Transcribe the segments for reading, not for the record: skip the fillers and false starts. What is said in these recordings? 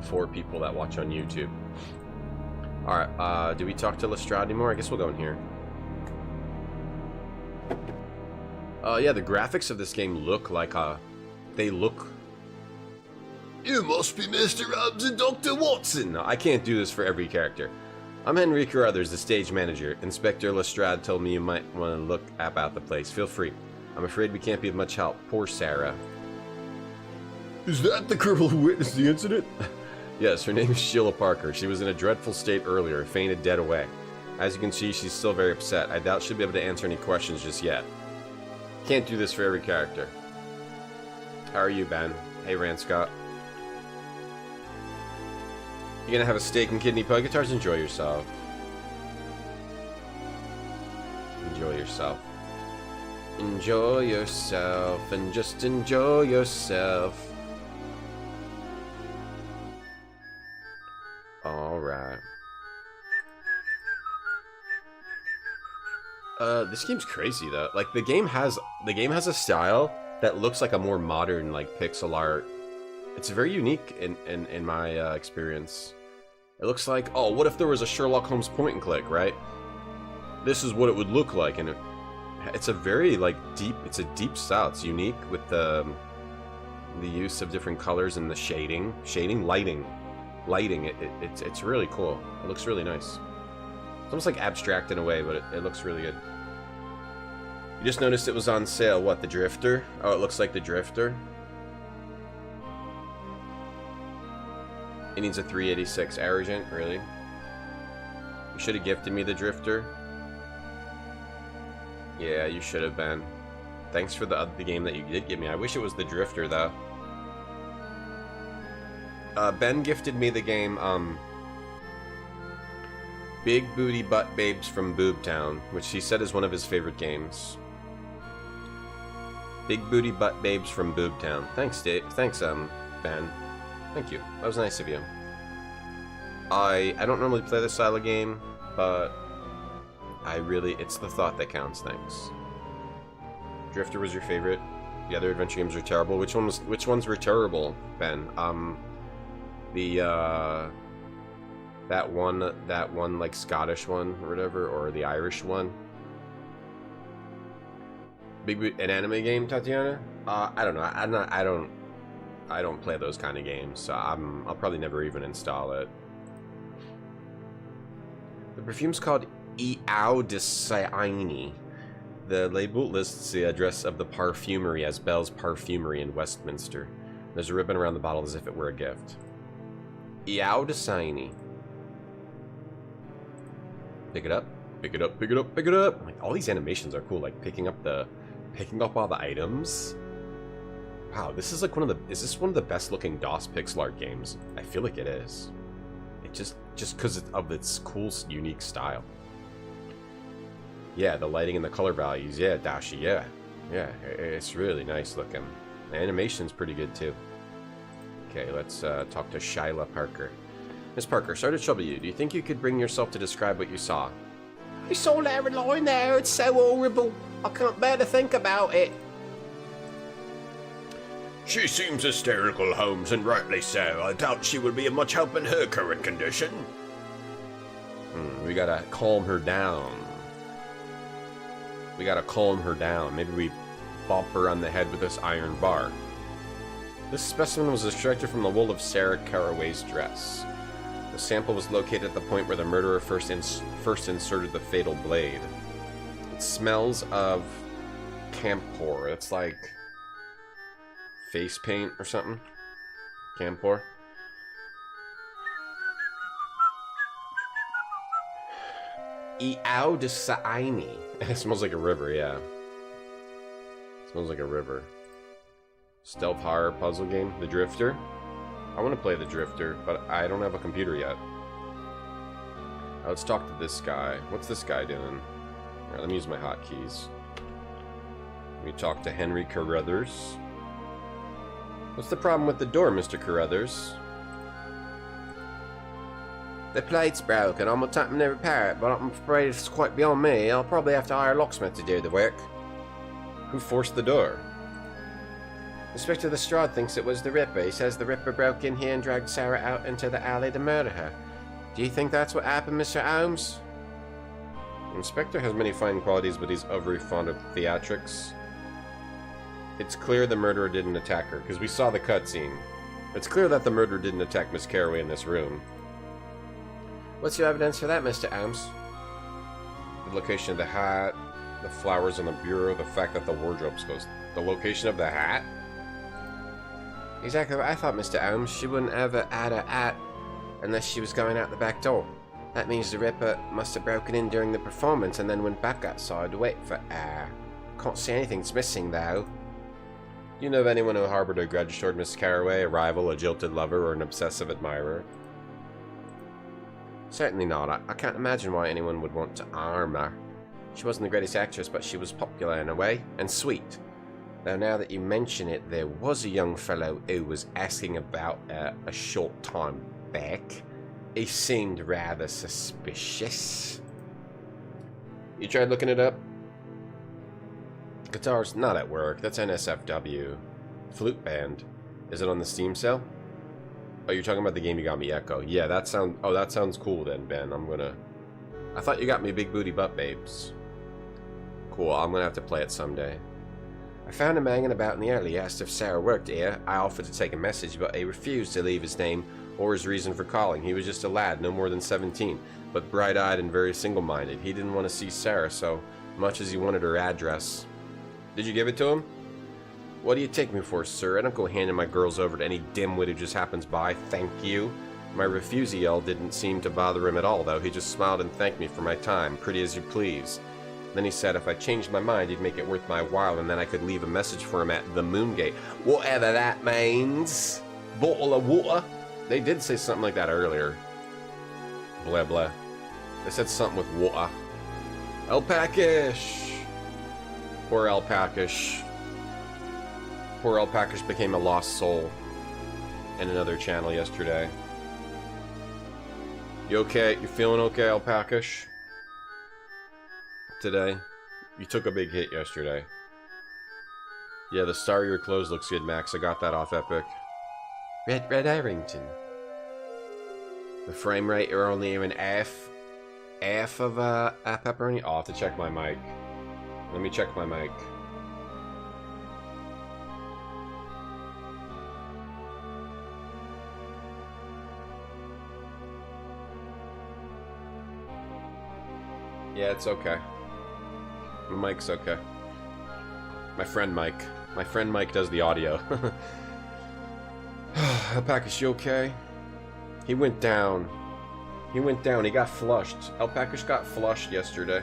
4 people that watch on YouTube. Alright, do we talk to Lestrade anymore? I guess we'll go in here. Yeah, the graphics of this game look like, they look... You must be Mr. Holmes and Dr. Watson! No, I can't do this for every character. I'm Henry Carruthers, the stage manager. Inspector Lestrade told me you might want to look about the place. Feel free. I'm afraid we can't be of much help. Poor Sarah. Is that the girl who witnessed the incident? Yes, her name is Sheila Parker. She was in a dreadful state earlier, fainted dead away. As you can see, she's still very upset. I doubt she'll be able to answer any questions just yet. Can't do this for every character. How are you, Ben? Hey, Ranscott. You gonna have a steak and kidney pie guitars? Enjoy yourself. Enjoy yourself. Enjoy yourself and just enjoy yourself. Alright. This game's crazy though. Like the game has a style that looks like a more modern like pixel art. It's very unique in my experience. It looks like, oh, what if there was a Sherlock Holmes point and click, right? This is what it would look like, and it's a very like deep. It's a deep style. It's unique with the use of different colors and the shading, lighting. It's really cool. It looks really nice. It's almost like abstract in a way, but it looks really good. You just noticed it was on sale. What, the Drifter? Oh, it looks like the Drifter. It needs a 386 Argent, really? You should have gifted me the Drifter. Yeah, you should have, Ben. Thanks for the game that you did give me. I wish it was the Drifter, though. Ben gifted me the game, Big Booty Butt Babes from Boobtown, which he said is one of his favorite games. Big Booty Butt Babes from Boobtown. Thanks, Dave. Thanks, Ben. Thank you. That was nice of you. I don't normally play this style of game, but it's the thought that counts. Thanks. Drifter was your favorite. The other adventure games were terrible. Which ones were terrible, Ben? That one like Scottish one or whatever, or the Irish one. An anime game, Tatiana? I don't know. I don't play those kind of games, so I'll probably never even install it. The perfume's called Eau de Seine. The label lists the address of the parfumery as Bell's Parfumery in Westminster. There's a ribbon around the bottle as if it were a gift. Eau de Seine. Pick it up. Pick it up. Pick it up. Pick it up. Like, all these animations are cool. Like picking up all the items. Wow, this is like is this one of the best looking DOS pixel art games? I feel like it is. It just because of its cool, unique style. Yeah, the lighting and the color values. Yeah, Dashi. Yeah, it's really nice looking. The animation's pretty good too. Okay, let's talk to Sheila Parker. Miss Parker, sorry to trouble you. Do you think you could bring yourself to describe what you saw? I saw Larry lying there. It's so horrible. I can't bear to think about it. She seems hysterical, Holmes, and rightly so. I doubt she will be of much help in her current condition. We gotta calm her down. Maybe we bop her on the head with this iron bar. This specimen was extracted from the wool of Sarah Caraway's dress. The sample was located at the point where the murderer first inserted the fatal blade. It smells of camphor. It's like face paint or something. Camphor. Eau de Seine. It smells like a river, yeah. It smells like a river. Stealth horror puzzle game. The Drifter. I want to play the Drifter, but I don't have a computer yet. Let's talk to this guy. What's this guy doing? Alright, let me use my hotkeys. Let me talk to Henry Carruthers. What's the problem with the door, Mr. Carruthers? The plate's broken. I'm attempting to repair it, but I'm afraid it's quite beyond me. I'll probably have to hire a locksmith to do the work. Who forced the door? Inspector Lestrade thinks it was the Ripper. He says the Ripper broke in here and dragged Sarah out into the alley to murder her. Do you think that's what happened, Mr. Holmes? The Inspector has many fine qualities, but he's very fond of theatrics. It's clear the murderer didn't attack her, because we saw the cutscene. It's clear that the murderer didn't attack Miss Carraway in this room. What's your evidence for that, Mr. Holmes? The location of the hat, the flowers on the bureau, the fact that the wardrobe's closed. The location of the hat? Exactly what I thought, Mr. Holmes. She wouldn't ever add a hat unless she was going out the back door. That means the Ripper must have broken in during the performance and then went back outside to wait for air. Can't see anything's missing, though. Do you know of anyone who harbored a grudge toward Miss Carraway, a rival, a jilted lover, or an obsessive admirer? Certainly not. I can't imagine why anyone would want to harm her. She wasn't the greatest actress, but she was popular in a way, and sweet. Though now that you mention it, there was a young fellow who was asking about a short time back. He seemed rather suspicious. You tried looking it up? Guitar's not at work. That's NSFW. Flute band. Is it on the Steam sale? Oh, you're talking about the game you got me, Echo. Yeah, that sounds cool then, Ben. I thought you got me Big Booty Butt Babes. Cool, I'm gonna have to play it someday. I found him hanging about in the alley. He asked if Sarah worked here. I offered to take a message, but he refused to leave his name or his reason for calling. He was just a lad, no more than 17, but bright-eyed and very single-minded. He didn't want to see Sarah so much as he wanted her address. Did you give it to him? What do you take me for, sir? I don't go handing my girls over to any dimwit who just happens by. Thank you. My refusal didn't seem to bother him at all, though. He just smiled and thanked me for my time. Pretty as you please. Then he said if I changed my mind, he'd make it worth my while, and then I could leave a message for him at the Moongate. Whatever that means. Bottle of water. They did say something like that earlier. Blah, blah. They said something with water. Alpacish. Poor Alpacish. Poor Alpacish became a lost soul in another channel yesterday. You okay? You feeling okay, Alpacish? Today? You took a big hit yesterday. Yeah, the star of your clothes looks good, Max. I got that off Epic. Red Harrington. The frame rate are only even half of a pepperoni. I'll have to check my mic. Let me check my mic. Yeah, it's okay. My mic's okay. My friend Mike. My friend Mike does the audio. Alpacish, you okay? He went down. He went down. He got flushed. Alpacish got flushed yesterday.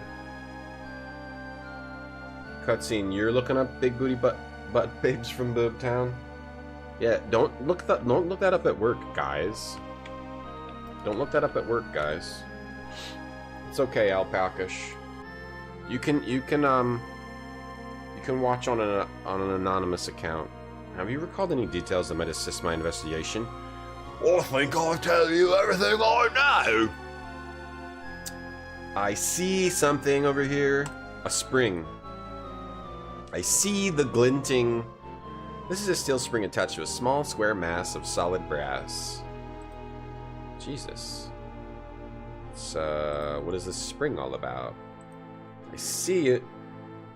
Cutscene. You're looking up big booty butt babes from Boob Town. Yeah, don't look that up at work, guys. Don't look that up at work, guys. It's okay, Alpacish. You can watch on an anonymous account. Have you recalled any details that might assist my investigation? I think I'll tell you everything I know. I see something over here. A spring. I see the glinting. This is a steel spring attached to a small square mass of solid brass. Jesus. It's, what is this spring all about? I see it.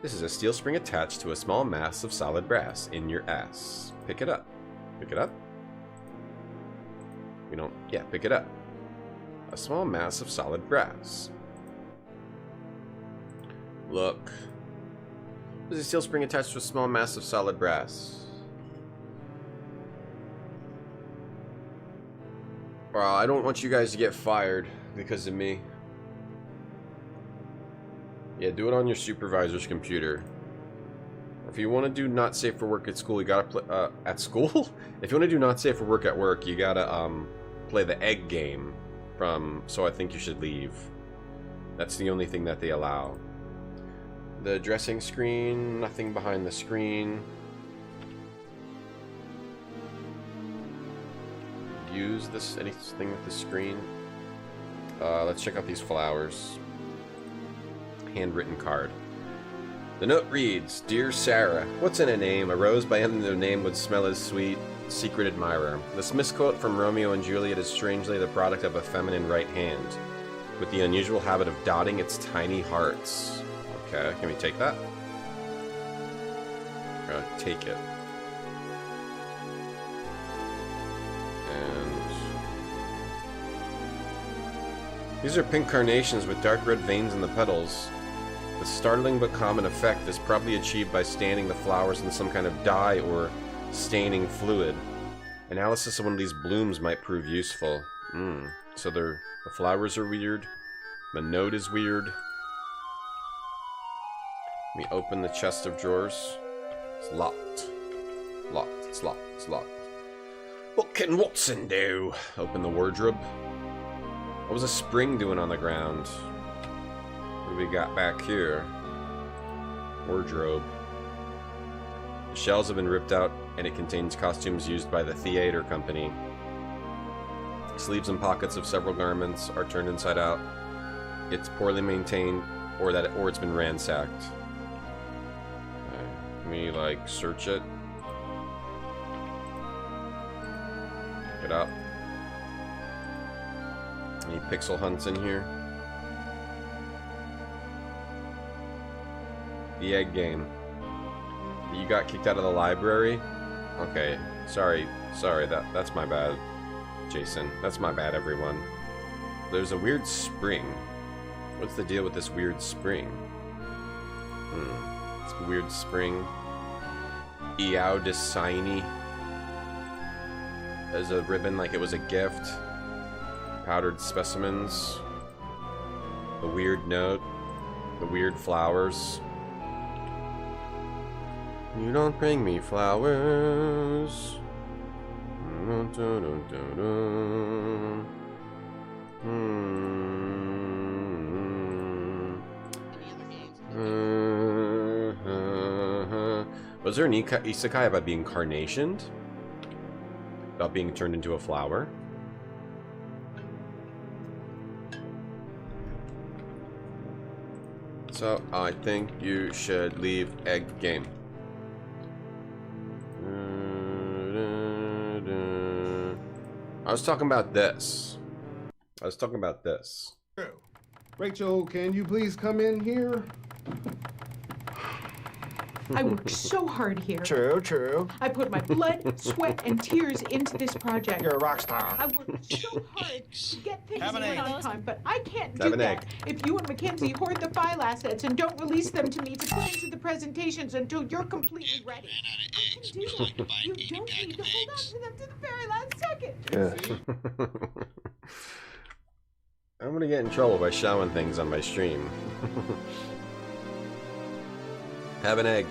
This is a steel spring attached to a small mass of solid brass in your ass. Pick it up. Pick it up. We don't... Yeah, pick it up. A small mass of solid brass. Look. There's a steel spring attached to a small mass of solid brass. Well, I don't want you guys to get fired because of me. Yeah, do it on your supervisor's computer. If you want to do not safe for work at school, you gotta play at school. If you want to do not safe for work at work, you gotta play the egg game from. So I think you should leave. That's the only thing that they allow. The dressing screen, nothing behind the screen. Use this anything with the screen. Let's check out these flowers. Handwritten card. The note reads, Dear Sarah, what's in a name? A rose by any other name would smell as sweet. Secret admirer. This misquote from Romeo and Juliet is strangely the product of a feminine right hand, with the unusual habit of dotting its tiny hearts. Okay, can we take that? We're gonna take it. And these are pink carnations with dark red veins in the petals. The startling but common effect is probably achieved by staining the flowers in some kind of dye or staining fluid. Analysis of one of these blooms might prove useful. So the flowers are weird. The note is weird. Let me open the chest of drawers. It's locked. Locked. It's locked. It's locked. What can Watson do? Open the wardrobe. What was a spring doing on the ground? What do we got back here? Wardrobe. The shells have been ripped out, and it contains costumes used by the theater company. Sleeves and pockets of several garments are turned inside out. It's poorly maintained, or it's been ransacked. Okay. Let me, like, search it. Check it out. Any pixel hunts in here? The egg game. You got kicked out of the library? Okay. Sorry, that's my bad, Jason. That's my bad, everyone. There's a weird spring. What's the deal with this weird spring? It's a weird spring. Eau de Signy. There's a ribbon like it was a gift. Powdered specimens. The weird note. The weird flowers. You don't bring me flowers. Was there an isekai about being carnationed? About being turned into a flower? So, I think you should leave egg game. I was talking about this. Rachel, can you please come in here? I worked so hard here. True. I put my blood, sweat, and tears into this project. You're a rock star. I worked so hard to get things Have an in egg. on time, but I can't Have do an that egg. if you and Mackenzie hoard the file assets and don't release them to me to put into the presentations until you're completely ready. I can do that. You don't need to hold on to them to the very last second. I'm gonna get in trouble by showing things on my stream. Have an egg.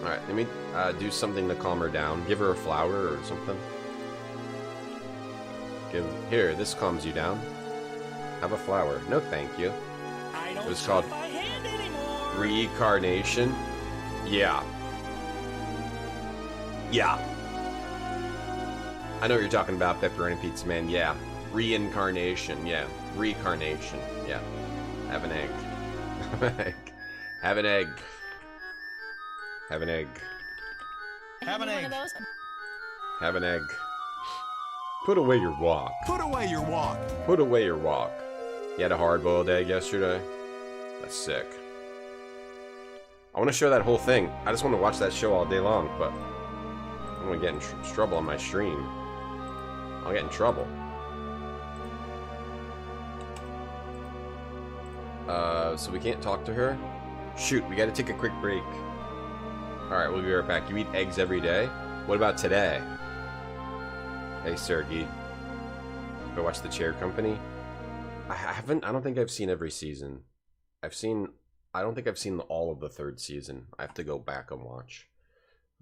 Alright, let me do something to calm her down. Give her a flower or something. Here, this calms you down. Have a flower. No, thank you. It was called Reincarnation. Yeah. I know what you're talking about, Pepperoni Pizza Man. Yeah. Reincarnation. Yeah. Recarnation. Yeah. Have an egg. Have an egg. Have an egg. Have an egg. Have an egg. Put away your walk. Put away your walk. Put away your walk. You had a hard-boiled egg yesterday? That's sick. I want to show that whole thing. I just want to watch that show all day long, but I'm going to get in trouble on my stream. I'll get in trouble. So we can't talk to her? Shoot, we got to take a quick break. Alright, we'll be right back. You eat eggs every day? What about today? Hey, Sergey. Go watch The Chair Company? I don't think I've seen every season. I don't think I've seen all of the third season. I have to go back and watch.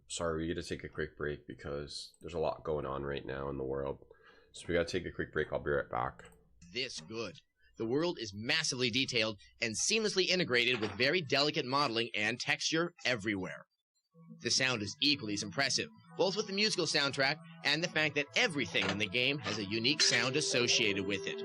Sorry, we got to take a quick break because there's a lot going on right now in the world. So we got to take a quick break. I'll be right back. This good. The world is massively detailed and seamlessly integrated with very delicate modeling and texture everywhere. The sound is equally as impressive, both with the musical soundtrack and the fact that everything in the game has a unique sound associated with it.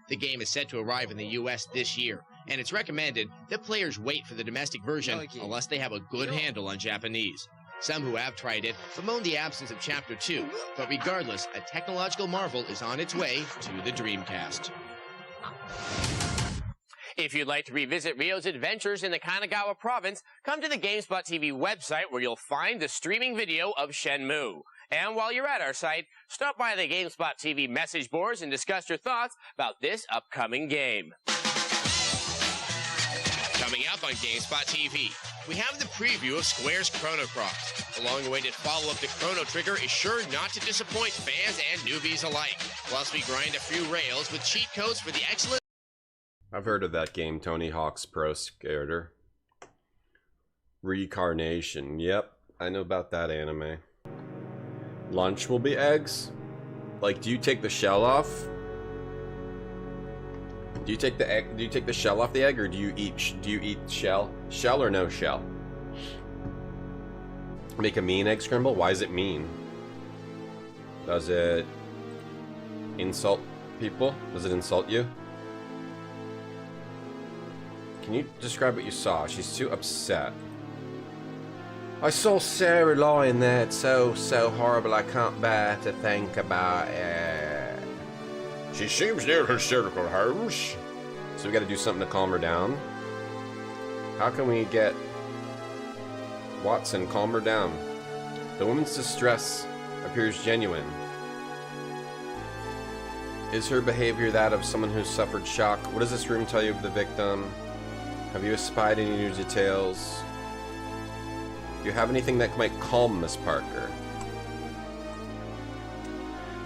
The game is set to arrive in the US this year, and it's recommended that players wait for the domestic version unless they have a good handle on Japanese. Some who have tried it bemoan the absence of Chapter 2, but regardless, a technological marvel is on its way to the Dreamcast. If you'd like to revisit Ryo's adventures in the Kanagawa province, come to the GameSpot TV website where you'll find the streaming video of Shenmue. And while you're at our site, stop by the GameSpot TV message boards and discuss your thoughts about this upcoming game. Coming up on GameSpot TV, we have the preview of Square's Chrono Cross. The long-awaited follow-up to Chrono Trigger is sure not to disappoint fans and newbies alike. Plus, we grind a few rails with cheat codes for the excellent... I've heard of that game, Tony Hawk's Pro Skater. Reincarnation. Yep, I know about that anime. Lunch will be eggs? Like, do you take the shell off? Do you take the egg? Do you take the shell off the egg, or do you eat shell? Shell or no shell? Make a mean egg scramble? Why is it mean? Does it insult people? Does it insult you? Can you describe what you saw? She's too upset. I saw Sarah lying there. It's so horrible. I can't bear to think about it. She seems near hysterical, Holmes. So we gotta do something to calm her down. How can we get Watson calm her down? The woman's distress appears genuine. Is her behavior that of someone who suffered shock? What does this room tell you of the victim? Have you espied any new details? Do you have anything that might calm Miss Parker?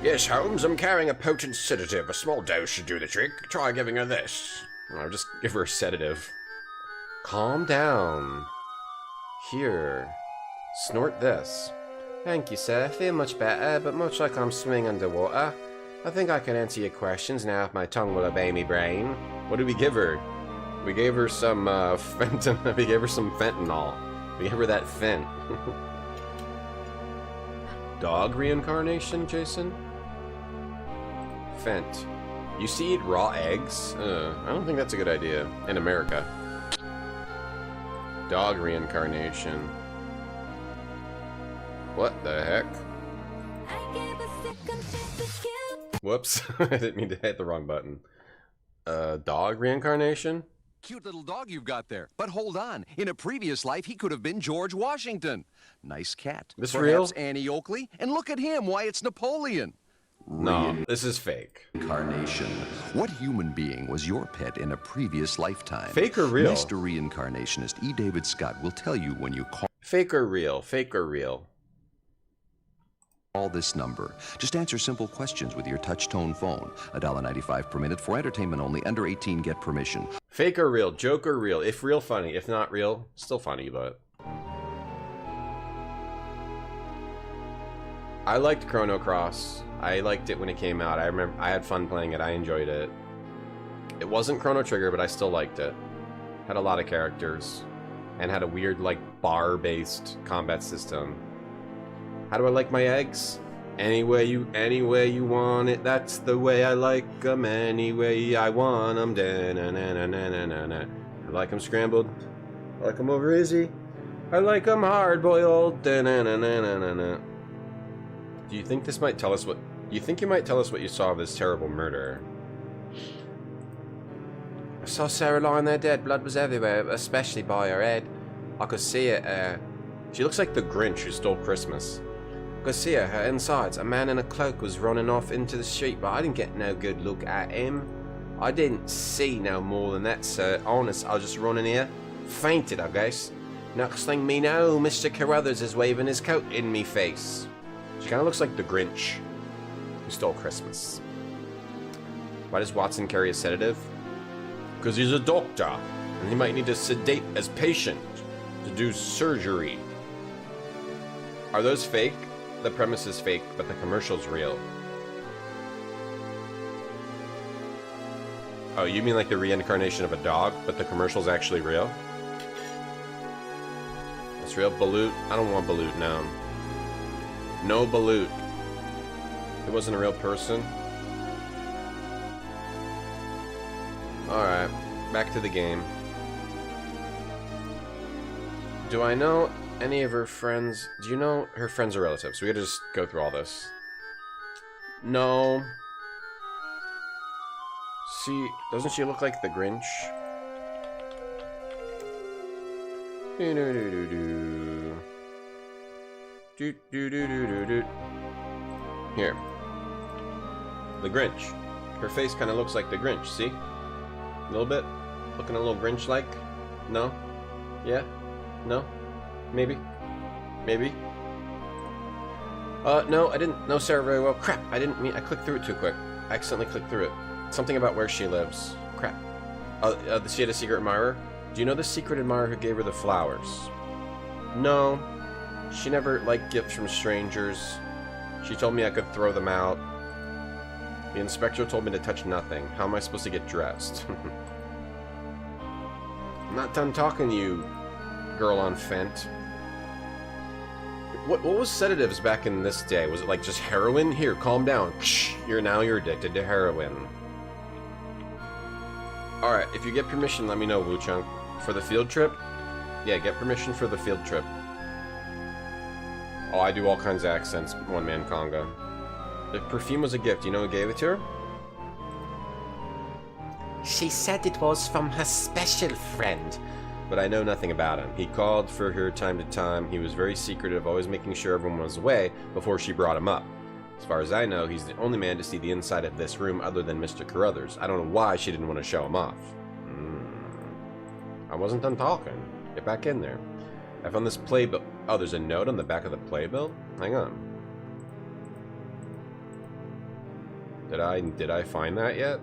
Yes, Holmes, I'm carrying a potent sedative. A small dose should do the trick. Try giving her this. I'll just give her a sedative. Calm down. Here. Snort this. Thank you, sir. I feel much better, but much like I'm swimming underwater. I think I can answer your questions now if my tongue will obey me brain. What did we give her? We gave her some fentanyl. We gave her some fentanyl. We gave her that fent. Dog reincarnation, Jason? Fent. You see eat raw eggs? I don't think that's a good idea in America. Dog reincarnation. What the heck? Whoops. I didn't mean to hit the wrong button. Dog reincarnation? Cute little dog you've got there. But hold on. In a previous life, he could have been George Washington. Nice cat. This Perhaps real? Annie Oakley. And look at him. Why, it's Napoleon. No, this is fake. Reincarnation. What human being was your pet in a previous lifetime? Fake or real? Master reincarnationist E. David Scott will tell you when you Fake or real? Fake or real? call this number. Just answer simple questions with your touch-tone phone. $1.95 per minute for entertainment only. Under 18, get permission. Fake or real? Joke or real? If real, funny. If not real, still funny, but... I liked Chrono Cross. I liked it when it came out. I remember I had fun playing it. I enjoyed it. It wasn't Chrono Trigger, but I still liked it. Had a lot of characters. And had a weird, like, bar-based combat system. How do I like my eggs? Any way you want it, that's the way I like them. Any way I want them. Da-na-na-na-na-na-na. I like them scrambled. I like them over easy. I like them hard-boiled. Da-na-na-na-na-na. Do you think this might tell us what... You think you might tell us what you saw of this terrible murder? I saw Sarah lying there dead. Blood was everywhere, especially by her head. I could see it. She looks like the Grinch who stole Christmas. I could see her insides. A man in a cloak was running off into the street, but I didn't get no good look at him. I didn't see no more than that, sir. Honest, I was just running here. Fainted, I guess. Next thing me know, Mr. Carruthers is waving his coat in me face. She kind of looks like the Grinch who stole Christmas. Why does Watson carry a sedative? Because he's a doctor, and he might need to sedate his patient to do surgery. Are those fake? The premise is fake, but the commercial's real. Oh, you mean like the reincarnation of a dog, but the commercial's actually real? That's real. Balut? I don't want Balut now. No Balut. It wasn't a real person. Alright. back to the game. Do I know any of her friends? Do you know her friends or relatives? We gotta just go through all this. No. Doesn't she look like the Grinch? Here. The Grinch. Her face kind of looks like the Grinch, see? A little bit? Looking a little Grinch-like? No? Yeah? No? Maybe? Maybe? No, I didn't know Sarah very well. Crap, I clicked through it too quick. I accidentally clicked through it. Something about where she lives. Crap. She had a secret admirer? Do you know the secret admirer who gave her the flowers? No. She never liked gifts from strangers. She told me I could throw them out. The inspector told me to touch nothing. How am I supposed to get dressed? I'm not done talking to you, girl on Fent. What was sedatives back in this day? Was it like just heroin? Here, calm down. You're addicted to heroin. Alright, if you get permission, let me know, Wu Chunk. For the field trip? Yeah, get permission for the field trip. Oh, I do all kinds of accents, one-man conga. The perfume was a gift. You know who gave it to her? She said it was from her special friend. But I know nothing about him. He called for her time to time. He was very secretive, always making sure everyone was away before she brought him up. As far as I know, he's the only man to see the inside of this room other than Mr. Carruthers. I don't know why she didn't want to show him off. I wasn't done talking. Get back in there. I found this playbill. Oh, there's a note on the back of the playbill? Hang on. Did I find that yet?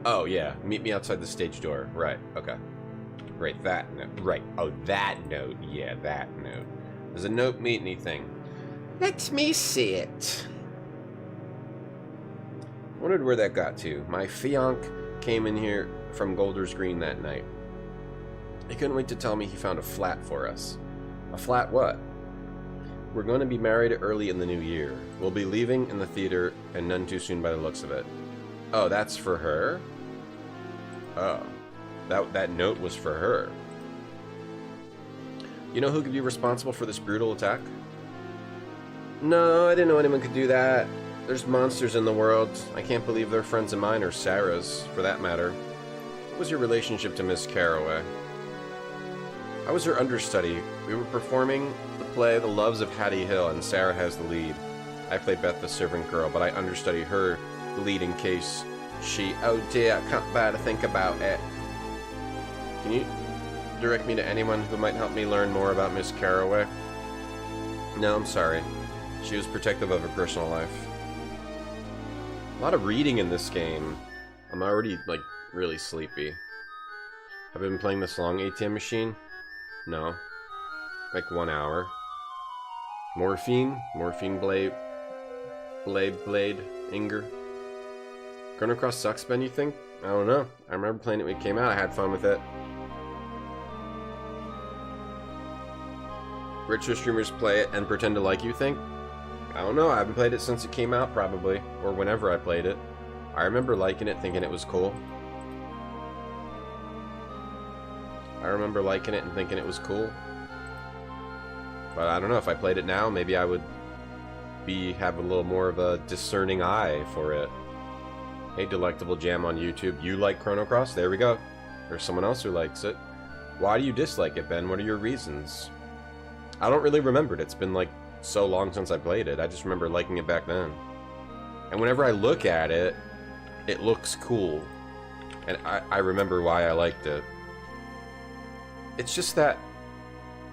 Oh, yeah. Meet me outside the stage door. Right. Okay. Right, that note. Right. Oh, that note. Yeah, that note. Does a note mean anything? Let me see it. Wondered where that got to. My fiancé came in here from Golders Green that night. He couldn't wait to tell me he found a flat for us. A flat what? We're going to be married early in the new year. We'll be leaving in the theater, and none too soon by the looks of it. Oh, that's for her? Oh. That note was for her. You know who could be responsible for this brutal attack? No, I didn't know anyone could do that. There's monsters in the world. I can't believe they're friends of mine or Sarah's, for that matter. What was your relationship to Miss Carroway? I was her understudy. We were performing the play The Loves of Hattie Hill, and Sarah has the lead. I play Beth, the servant girl, but I understudy her lead in case she... Oh dear, I can't bear to think about it. Can you direct me to anyone who might help me learn more about Miss Carroway? No, I'm sorry. She was protective of her personal life. A lot of reading in this game. I'm already, like, really sleepy. Have I been playing this long, ATM machine? No. Like 1 hour. Morphine? Morphine blade? Blade? Inger? Chrono Cross sucks, Ben, you think? I don't know. I remember playing it when it came out. I had fun with it. Retro streamers play it and pretend to like you think? I don't know. I haven't played it since it came out, probably. Or whenever I played it. I remember liking it, thinking it was cool. I remember liking it and thinking it was cool. But I don't know, if I played it now, maybe I would have a little more of a discerning eye for it. Hey, Delectable Jam on YouTube, you like Chrono Cross? There we go. There's someone else who likes it. Why do you dislike it, Ben? What are your reasons? I don't really remember it. It's been like so long since I played it. I just remember liking it back then. And whenever I look at it, it looks cool. And I remember why I liked it. It's just that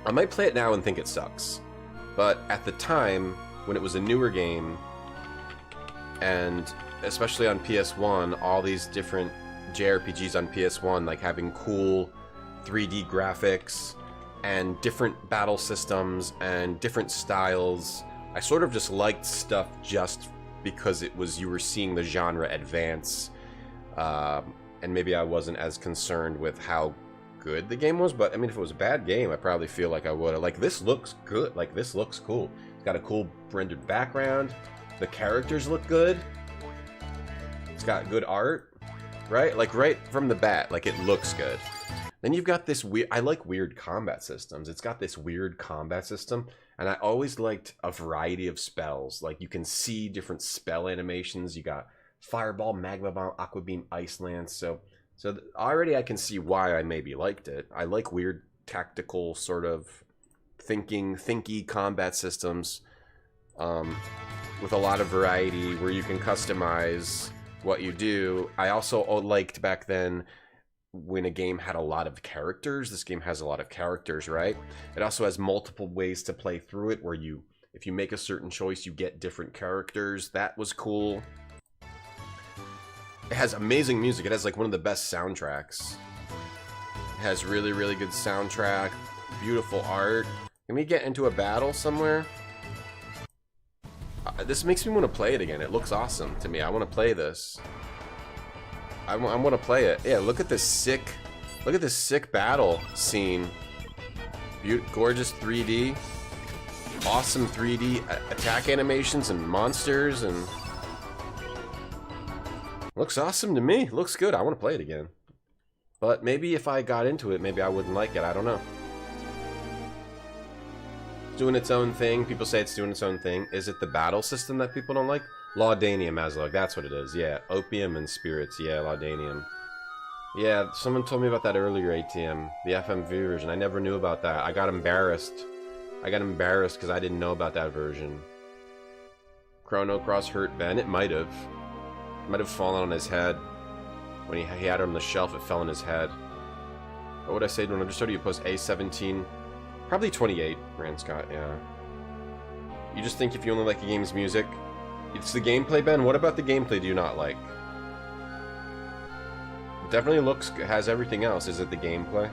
I might play it now and think it sucks. But at the time, when it was a newer game, and especially on PS1, all these different JRPGs on PS1, like having cool 3D graphics and different battle systems and different styles, I sort of just liked stuff just because it was, you were seeing the genre advance, and maybe I wasn't as concerned with how good the game was. But I mean, if it was a bad game, I probably feel like I would have. Like, this looks good. Like, this looks cool. It's got a cool rendered background. The characters look good. It's got good art. right? Like right from the bat, like it looks good. Then you've got this weird, I like weird combat systems. It's got this weird combat system, and I always liked a variety of spells. Like you can see different spell animations. You got Fireball, Magma Bomb, Aqua Beam, Ice Lance. So already I can see why I maybe liked it. I like weird tactical sort of thinky combat systems with a lot of variety where you can customize what you do. I also liked back then when a game had a lot of characters. This game has a lot of characters, right? It also has multiple ways to play through it where if you make a certain choice, you get different characters. That was cool. It has amazing music. It has like one of the best soundtracks. It has really, really good soundtrack, beautiful art. Can we get into a battle somewhere? This makes me want to play it again. It looks awesome to me. I want to play this. I want to play it. Yeah, look at this sick battle scene. Gorgeous 3D. Awesome 3D attack animations and monsters and... Looks awesome to me. Looks good. I want to play it again. But maybe if I got into it, maybe I wouldn't like it. I don't know. It's doing its own thing. People say it's doing its own thing. Is it the battle system that people don't like? Laudanium Azlog, that's what it is. Yeah, Opium and Spirits. Yeah, Laudanium. Yeah, someone told me about that earlier, ATM. The FMV version. I never knew about that. I got embarrassed. Because I didn't know about that version. Chrono Cross hurt Ben. It might have. It might have fallen on his head. When he had it on the shelf, it fell on his head. What would I say to him? I just told you post A17. Probably 28, Rand Scott, yeah. You just think if you only like a game's music... It's the gameplay, Ben? What about the gameplay do you not like? It definitely has everything else. Is it the gameplay?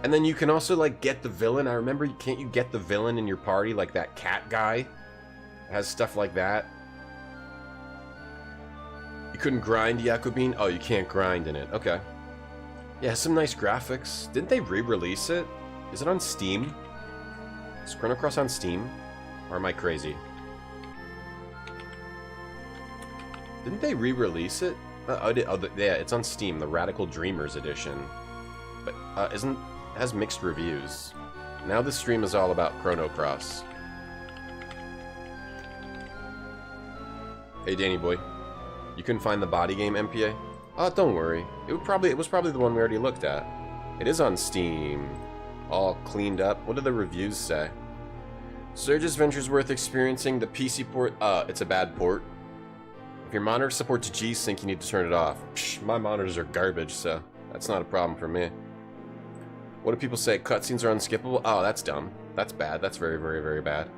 And then you can also, like, get the villain. I remember, can't you get the villain in your party? Like that cat guy? It has stuff like that. You couldn't grind Yakubin? Oh, you can't grind in it. Okay. Yeah, some nice graphics. Didn't they re-release it? Is it on Steam? Is Chrono Cross on Steam? Or am I crazy? Didn't they re-release it? Yeah, it's on Steam, the Radical Dreamers edition. But it has mixed reviews. Now this stream is all about Chrono Cross. Hey Danny boy, you couldn't find the body game MPA? Oh, don't worry. It was probably the one we already looked at. It is on Steam, all cleaned up. What do the reviews say? Surge's Venture's worth experiencing. The PC port, it's a bad port. If your monitor supports G-Sync, you need to turn it off. Psh, my monitors are garbage, so that's not a problem for me. What do people say? Cutscenes are unskippable? Oh, that's dumb. That's bad. That's very, very, very bad.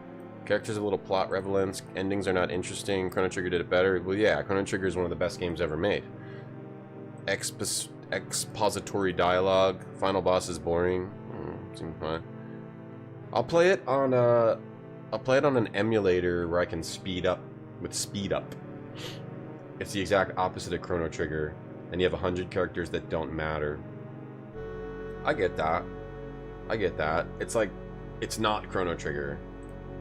Characters are little plot relevance. Endings are not interesting. Chrono Trigger did it better. Well, yeah, Chrono Trigger is one of the best games ever made. Expository dialogue. Final boss is boring. Seems fine. I'll play it on an emulator where I can speed up with speed up. It's the exact opposite of Chrono Trigger, and you have 100 characters that don't matter. I get that. I get that. It's like, it's not Chrono Trigger.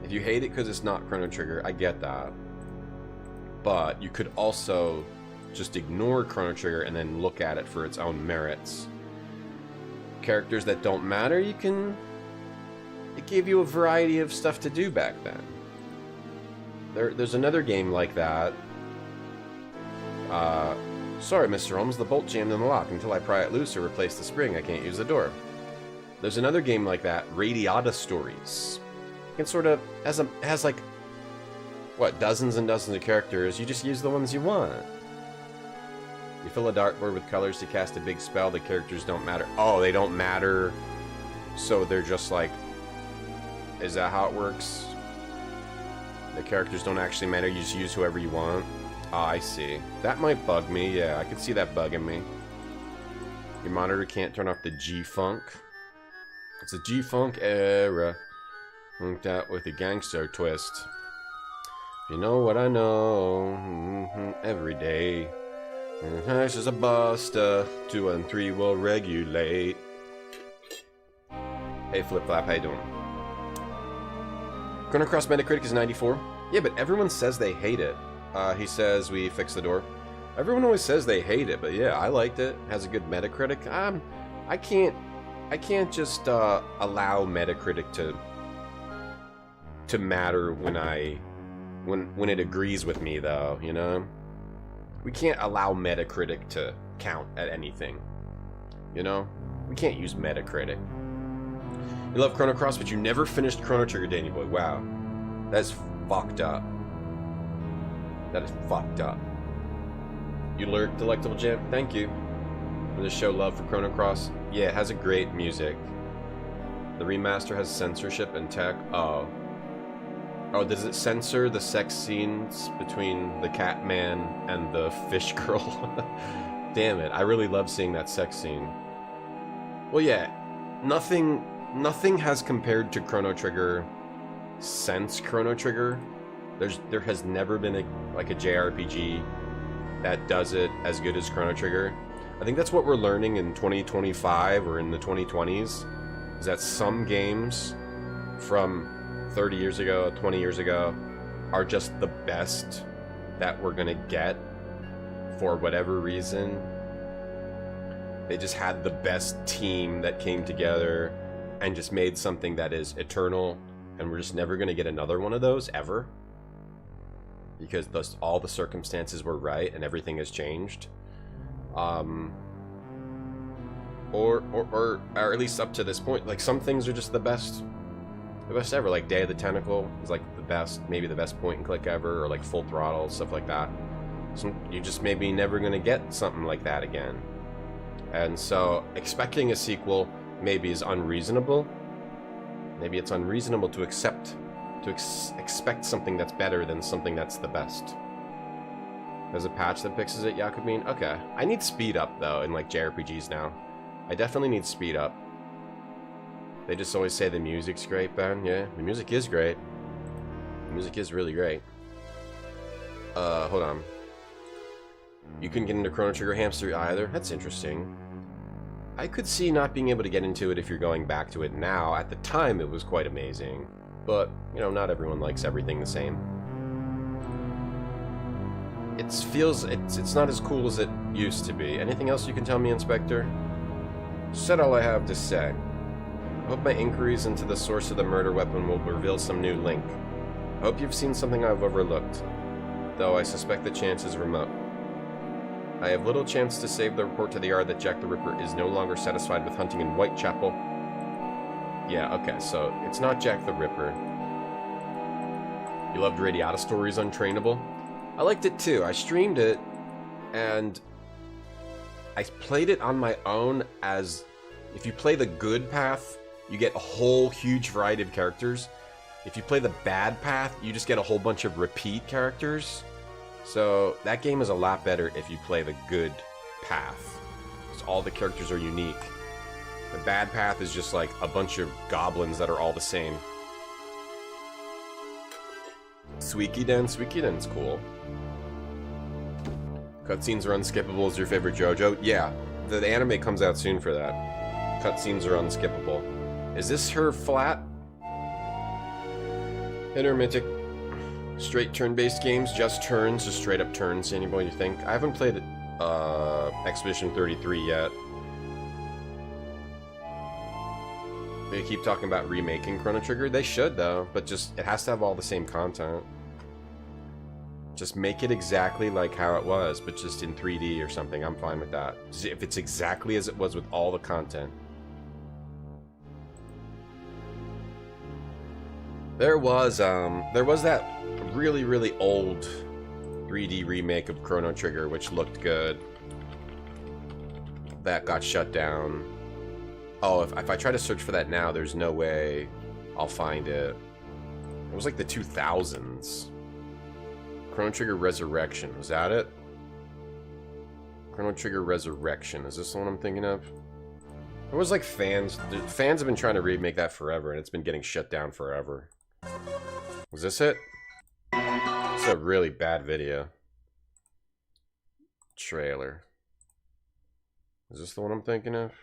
If you hate it because it's not Chrono Trigger, I get that. But you could also just ignore Chrono Trigger and then look at it for its own merits. Characters that don't matter, it gave you a variety of stuff to do back then. There's another game like that. Sorry, Mr. Holmes, the bolt jammed in the lock. Until I pry it loose or replace the spring, I can't use the door. There's another game like that, Radiata Stories. It sort of has like, what, dozens and dozens of characters. You just use the ones you want. You fill a dartboard with colors to cast a big spell. The characters don't matter. Oh, they don't matter. So they're just like, is that how it works? The characters don't actually matter. You just use whoever you want. Ah, I see. That might bug me. Yeah, I could see that bugging me. Your monitor can't turn off the G-Funk. It's a G-Funk era. Funked out with a gangster twist. You know what I know. Every day. Hash is a buster. 2 and 3 will regulate. Hey, Flip Flap, how you doing? Chrono Cross Metacritic is 94. Yeah, but everyone says they hate it. He says we fixed the door. Everyone always says they hate it, but yeah, I liked it. It has a good Metacritic. I can't just allow Metacritic to matter when it agrees with me, though. You know, we can't allow Metacritic to count at anything. You know, we can't use Metacritic. You love Chrono Cross, but you never finished Chrono Trigger, Danny Boy. Wow, that's fucked up. That is fucked up. You lurk, Delectable Jam. Thank you. For the show love for Chrono Cross. Yeah, it has a great music. The remaster has censorship and tech. Oh. Oh, does it censor the sex scenes between the Catman and the fish girl? Damn it, I really love seeing that sex scene. Well, yeah, nothing has compared to Chrono Trigger since Chrono Trigger. There has never been a JRPG that does it as good as Chrono Trigger. I think that's what we're learning in 2025 or in the 2020s, is that some games from 30 years ago, 20 years ago, are just the best that we're gonna get for whatever reason. They just had the best team that came together and just made something that is eternal, and we're just never gonna get another one of those ever. Because all the circumstances were right and everything has changed. Or at least up to this point, like some things are just the best ever. Like Day of the Tentacle is like the best, maybe the best point and click ever, or like Full Throttle, stuff like that. So you're just maybe never gonna get something like that again. And so expecting a sequel maybe is unreasonable. Maybe it's unreasonable to expect something that's better than something that's the best. There's a patch that fixes it, Yakubine? Okay. I need speed up, though, in, like, JRPGs now. I definitely need speed up. They just always say the music's great, Ben. Yeah, the music is great. The music is really great. Hold on. You couldn't get into Chrono Trigger Hamster either? That's interesting. I could see not being able to get into it if you're going back to it now. At the time, it was quite amazing. But, you know, not everyone likes everything the same. It's not as cool as it used to be. Anything else you can tell me, Inspector? Said all I have to say. I hope my inquiries into the source of the murder weapon will reveal some new link. I hope you've seen something I've overlooked, though I suspect the chance is remote. I have little chance to save the report to the Yard that Jack the Ripper is no longer satisfied with hunting in Whitechapel. Yeah, okay, so it's not Jack the Ripper. You loved Radiata Stories Untrainable? I liked it too. I streamed it, and I played it on my own as... If you play the good path, you get a whole huge variety of characters. If you play the bad path, you just get a whole bunch of repeat characters. So that game is a lot better if you play the good path, because all the characters are unique. The bad path is just like a bunch of goblins that are all the same. Suikoden's cool. Cutscenes are unskippable is your favorite JoJo? Yeah, the anime comes out soon for that. Cutscenes are unskippable. Is this her flat? Intermittent. Straight turn-based games, just turns, just straight up turns. Anybody think? I haven't played Expedition 33 yet. They keep talking about remaking Chrono Trigger. They should, though, but just it has to have all the same content. Just make it exactly like how it was, but just in 3D or something. I'm fine with that. If it's exactly as it was with all the content. There was that really, really old 3D remake of Chrono Trigger, which looked good. That got shut down. Oh, if I try to search for that now, there's no way I'll find it. It was like the 2000s. Chrono Trigger Resurrection, was that it? Chrono Trigger Resurrection, is this the one I'm thinking of? It was like fans have been trying to remake that forever, and it's been getting shut down forever. Was this it? It's a really bad video. Trailer. Is this the one I'm thinking of?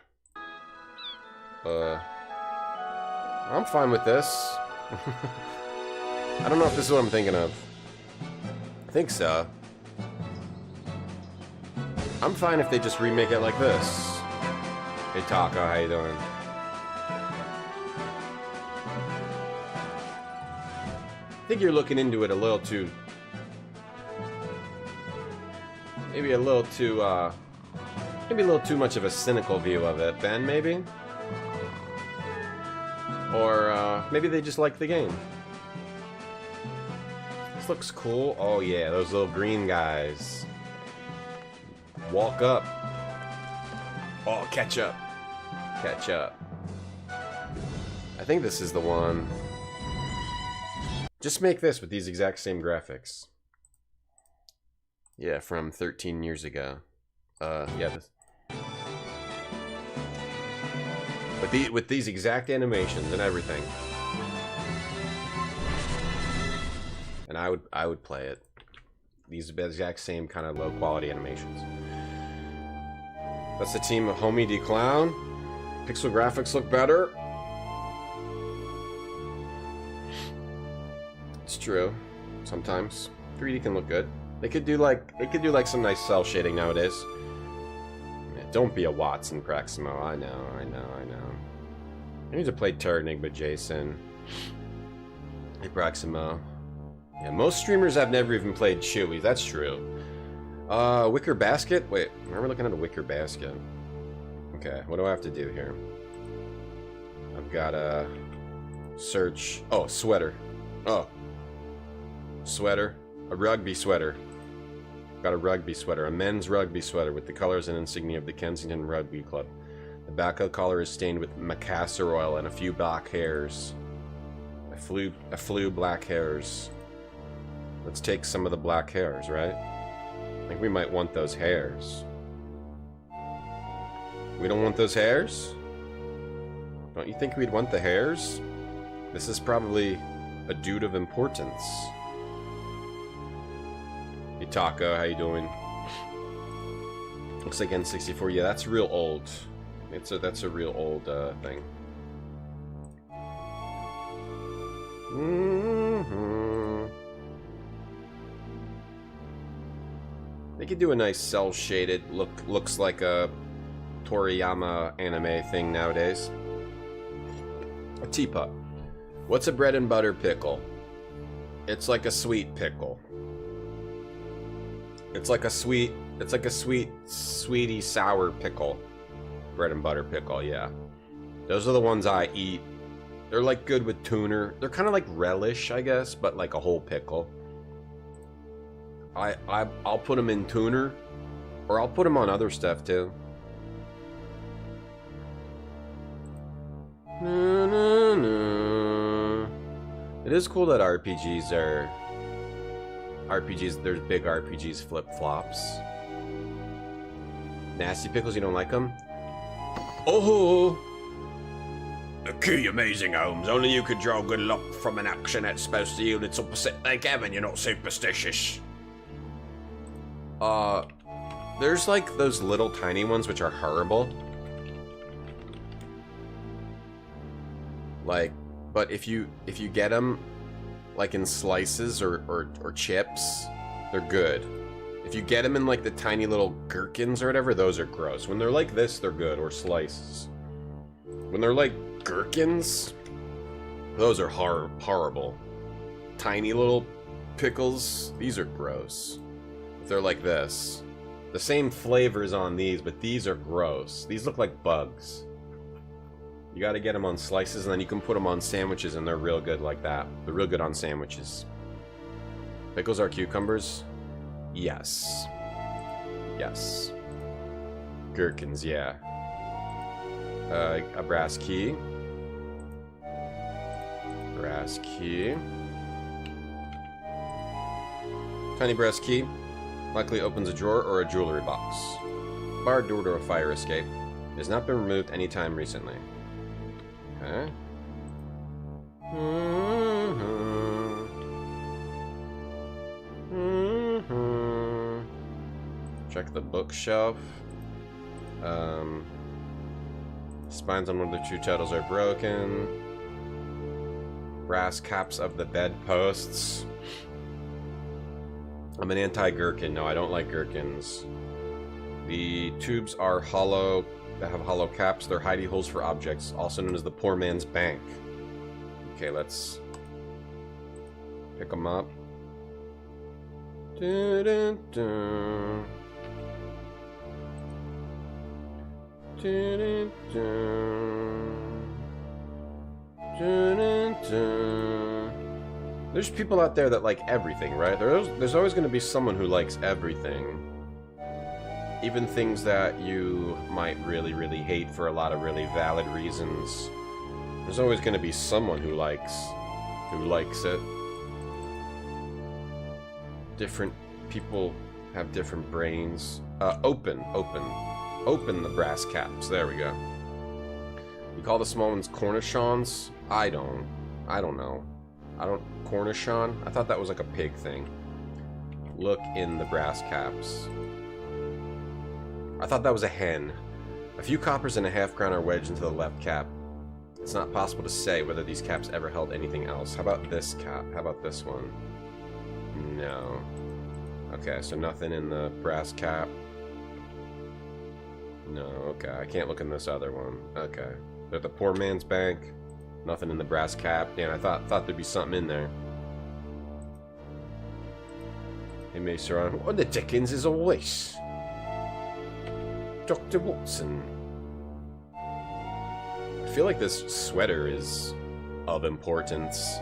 I'm fine with this. I don't know if this is what I'm thinking of. I think so. I'm fine if they just remake it like this. Hey Taco, how you doing? I think you're looking into it a little too... Maybe a little too much of a cynical view of it, Ben, maybe? Or, maybe they just like the game. This looks cool. Oh yeah, those little green guys. Walk up. Oh, catch up. Catch up. I think this is the one. Just make this with these exact same graphics. Yeah, from 13 years ago. Yeah, this. With these exact animations and everything. And I would play it. These are the exact same kind of low quality animations. That's the team of Homie D Clown. Pixel graphics look better. It's true. Sometimes 3D can look good. They could do like some nice cell shading nowadays. Yeah, don't be a Watson, Praximo. I know. I need to play Turning, but Jason. Hey, Praximo. Yeah, most streamers have never even played Chewy. That's true. Wicker Basket? Wait, why are we looking at a Wicker Basket? Okay, what do I have to do here? I've got to search... Oh, sweater. Oh. Sweater. A rugby sweater. Got a rugby sweater. A men's rugby sweater with the colors and insignia of the Kensington Rugby Club. The back of the collar is stained with macassar oil and a few black hairs. A few black hairs. Let's take some of the black hairs, right? I think we might want those hairs. We don't want those hairs? Don't you think we'd want the hairs? This is probably a dude of importance. Hey Taco, how you doing? Looks like N64. Yeah, that's real old. That's a real old thing. They could do a nice cell shaded looks like a Toriyama anime thing nowadays. A teapot. What's a bread and butter pickle? It's like a sweet pickle. It's like a sweetie sour pickle. Bread and butter pickle, yeah. Those are the ones I eat. They're like good with tuner. They're kind of like relish, I guess, but like a whole pickle. I'll put them in tuner, or I'll put them on other stuff too. It is cool that there's big RPGs flip-flops. Nasty pickles, you don't like them? Oh! The key amazing, Holmes. Only you could draw good luck from an action that's supposed to yield its opposite like heaven. You're not superstitious. There's like those little tiny ones which are horrible. Like, but if you get them like in slices or chips, they're good. If you get them in like the tiny little gherkins or whatever, those are gross. When they're like this, they're good, or slices. When they're like gherkins, those are horrible. Tiny little pickles, these are gross. If they're like this. The same flavors on these, but these are gross. These look like bugs. You gotta get them on slices, and then you can put them on sandwiches, and they're real good like that. They're real good on sandwiches. Pickles are cucumbers? Yes. Yes. Gherkins, yeah. A brass key. Brass key. Tiny brass key. Likely opens a drawer or a jewelry box. Barred door to a fire escape. It has not been removed any time recently. Okay. Check the bookshelf. Spines on one of the two titles are broken. Brass caps of the bedposts. I'm an anti-gherkin. No, I don't like gherkins. The tubes are hollow, that have hollow caps. They're hidey holes for objects, also known as the poor man's bank. Okay, let's pick them up. Dun, dun, dun. Dun, dun, dun. Dun, dun, dun. There's people out there that like everything, right? There's always going to be someone who likes everything. Even things that you might really, really hate for a lot of really valid reasons. There's always going to be someone who likes it. Different people have different brains. Open the brass caps. There we go. You call the small ones cornichons? I don't know. Cornichon? I thought that was like a pig thing. Look in the brass caps. I thought that was a hen. A few coppers and a half crown are wedged into the left cap. It's not possible to say whether these caps ever held anything else. How about this cap? How about this one? No. Okay, so nothing in the brass cap. No, okay. I can't look in this other one. Okay. They're the poor man's bank. Nothing in the brass cap. Damn, I thought there'd be something in there. Hey, Mason, what the dickens is all this? Dr. Watson. I feel like this sweater is of importance.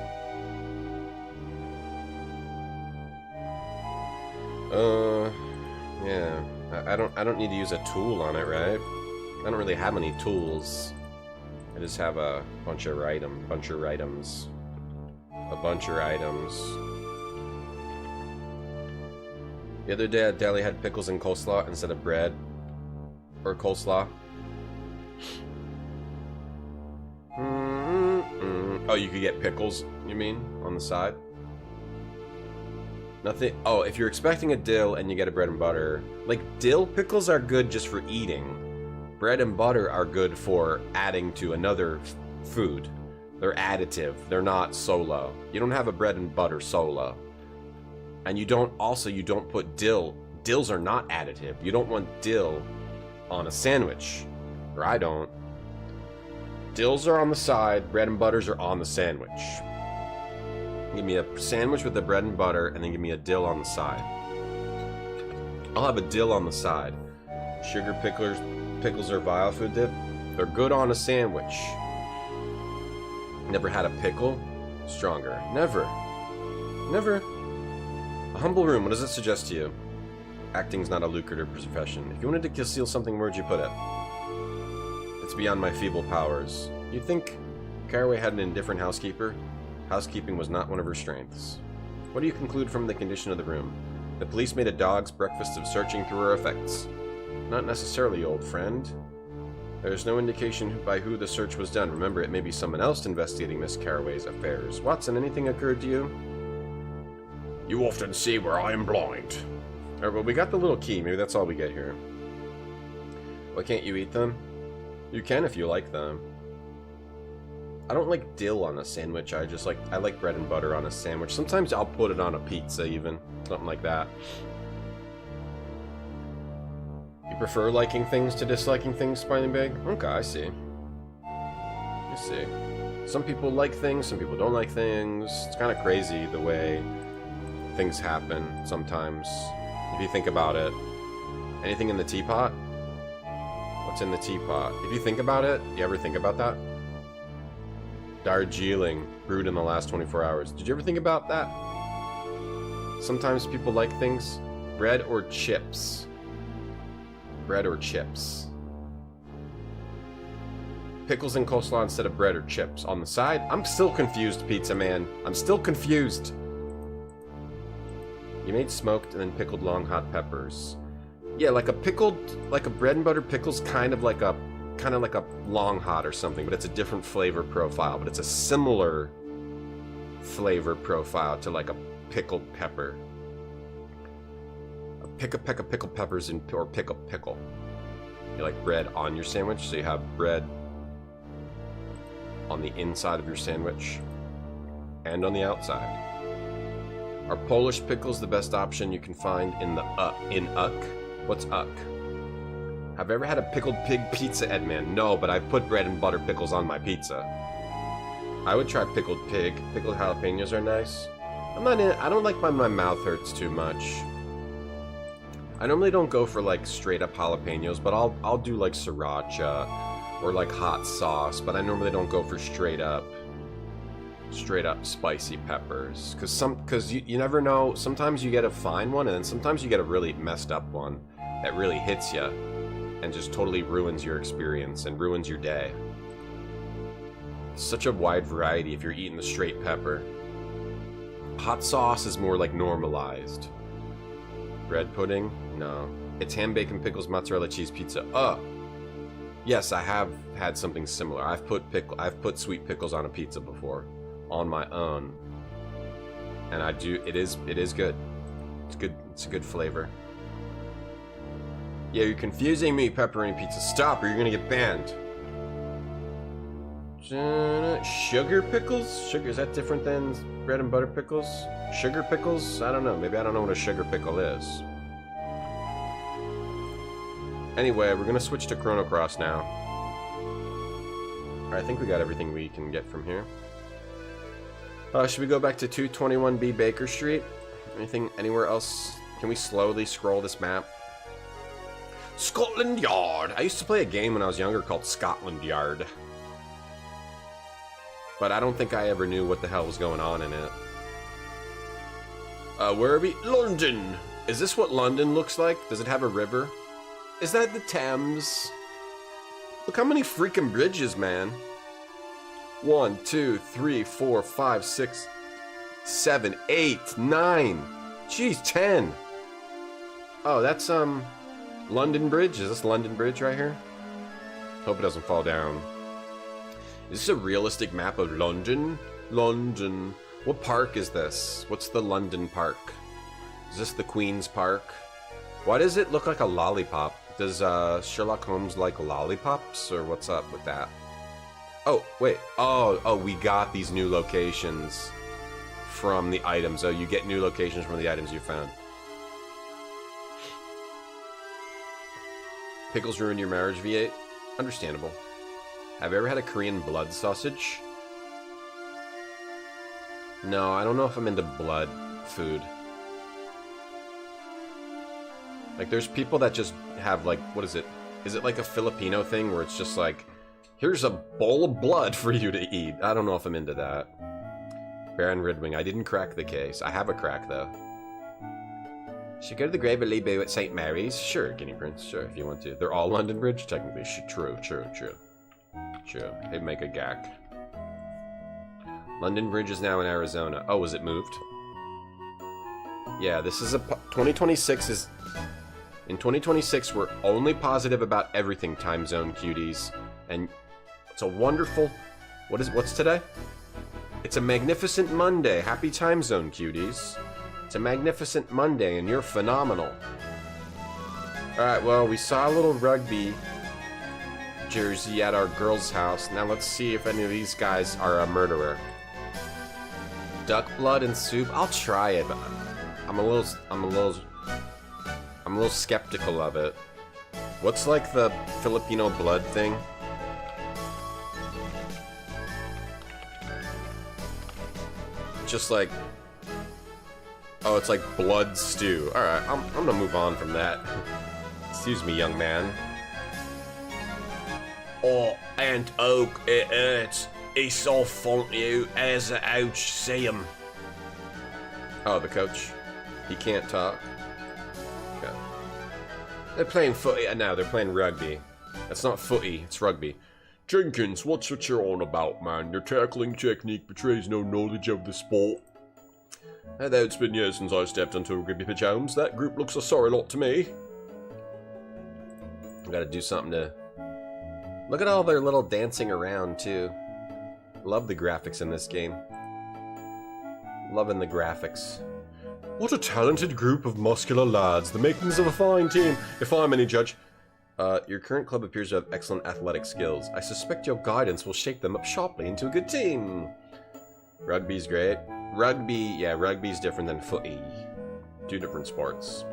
Yeah. I don't need to use a tool on it, right? I don't really have any tools. I just have a bunch of items. The other day at deli had pickles and coleslaw instead of bread. Or coleslaw. Oh, you could get pickles, you mean, on the side? Nothing. Oh, if you're expecting a dill and you get a bread and butter, like dill pickles are good just for eating. Bread and butter are good for adding to another food. They're additive. They're not solo. You don't have a bread and butter solo. And you don't put dill. Dills are not additive. You don't want dill on a sandwich. Or I don't. Dills are on the side, bread and butters are on the sandwich. Give me a sandwich with the bread and butter, and then give me a dill on the side. I'll have a dill on the side. Sugar pickles or vile food dip. They're good on a sandwich. Never had a pickle? Stronger. Never. A humble room, what does it suggest to you? Acting's not a lucrative profession. If you wanted to conceal something, where'd you put it? It's beyond my feeble powers. You'd think Caraway had an indifferent housekeeper? Housekeeping was not one of her strengths. What do you conclude from the condition of the room? The police made a dog's breakfast of searching through her effects. Not necessarily, old friend. There's no indication by who the search was done. Remember, it may be someone else investigating Miss Caraway's affairs. Watson, anything occurred to you? You often see where I am blind. Alright, well, we got the little key. Maybe that's all we get here. Why can't you eat them? You can if you like them. I don't like dill on a sandwich. I like bread and butter on a sandwich. Sometimes I'll put it on a pizza even. Something like that. You prefer liking things to disliking things, Smiling Bag? Okay, I see. Some people like things, some people don't like things. It's kind of crazy the way things happen sometimes. If you think about it. Anything in the teapot? What's in the teapot? If you think about it, you ever think about that? Darjeeling, brewed in the last 24 hours. Did you ever think about that? Sometimes people like things. Bread or chips? Bread or chips? Pickles and coleslaw instead of bread or chips. On the side? I'm still confused, Pizza Man. I'm still confused. You made smoked and then pickled long hot peppers. Yeah, like a bread and butter pickle's kind of like a long hot or something, but it's a different flavor profile, but it's a similar flavor profile to like a pickled pepper. A pickled peppers or pickle. You like bread on your sandwich, so you have bread on the inside of your sandwich and on the outside. Are Polish pickles the best option you can find in the Uck? What's Uck? Have I ever had a pickled pig pizza, Edman? No, but I've put bread and butter pickles on my pizza. I would try pickled pig. Pickled jalapenos are nice. I don't like when my mouth hurts too much. I normally don't go for like straight up jalapenos, but I'll do like sriracha or like hot sauce, but I normally don't go for straight up spicy peppers, cause you never know. Sometimes you get a fine one, and then sometimes you get a really messed up one that really hits you and just totally ruins your experience and ruins your day. Such a wide variety if you're eating the straight pepper. Hot sauce is more like normalized. Bread pudding? No. It's ham, bacon, pickles, mozzarella, cheese, pizza. Yes, I have had something similar. I've put sweet pickles on a pizza before, on my own, and I do. It is good. It's good. It's a good flavor. Yeah, you're confusing me, pepperoni pizza. Stop, or you're gonna get banned. Sugar pickles? Sugar, is that different than bread and butter pickles? Sugar pickles? I don't know. Maybe I don't know what a sugar pickle is. Anyway, we're gonna switch to Chrono Cross now. Alright, I think we got everything we can get from here. Should we go back to 221B Baker Street? Anywhere else? Can we slowly scroll this map? Scotland Yard! I used to play a game when I was younger called Scotland Yard. But I don't think I ever knew what the hell was going on in it. Where are we? London! Is this what London looks like? Does it have a river? Is that the Thames? Look how many freaking bridges, man. 1, 2, 3, 4, 5, 6, 7, 8, 9. Jeez, 10. Oh, that's, London Bridge? Is this London Bridge right here? Hope it doesn't fall down. Is this a realistic map of London? London. What park is this? What's the London Park? Is this the Queen's Park? Why does it look like a lollipop? Does Sherlock Holmes like lollipops, or what's up with that? Oh, wait. Oh, we got these new locations from the items. Oh, you get new locations from the items you found. Pickles ruin your marriage, V8? Understandable. Have you ever had a Korean blood sausage? No, I don't know if I'm into blood food. Like, there's people that just have, like, what is it? Is it like a Filipino thing where it's just like, here's a bowl of blood for you to eat? I don't know if I'm into that. Baron Redwing, I didn't crack the case. I have a crack, though. Should go to the Gravely Boo at St. Mary's? Sure, Guinea Prince. Sure, if you want to. They're all London Bridge? Technically. True. True. They'd make a gack. London Bridge is now in Arizona. Oh, was it moved? Yeah, this is a... 2026 is... In 2026, we're only positive about everything, time zone cuties. And it's a wonderful... What's today? It's a magnificent Monday. Happy time zone cuties. It's a magnificent Monday, and you're phenomenal. Alright, well, we saw a little rugby jersey at our girl's house. Now let's see if any of these guys are a murderer. Duck blood and soup? I'll try it, but I'm a little skeptical of it. What's like the Filipino blood thing? Just like... Oh, it's like blood stew. Alright, I'm gonna move on from that. Excuse me, young man. Oh, Aunt Oak, it hurts. He's so fond of you as a ouch, see him. Oh, the coach. He can't talk. Okay. They're playing footy. No, they're playing rugby. That's not footy, it's rugby. Jenkins, what's what you're on about, man? Your tackling technique betrays no knowledge of the sport. Although it's been years since I stepped into a rugby pitch, Holmes, that group looks a sorry lot to me. I gotta do something to... Look at all their little dancing around, too. Love the graphics in this game. Loving the graphics. What a talented group of muscular lads, the makings of a fine team, if I'm any judge. Your current club appears to have excellent athletic skills. I suspect your guidance will shape them up sharply into a good team. Rugby's great. Rugby's different than footy. Two different sports.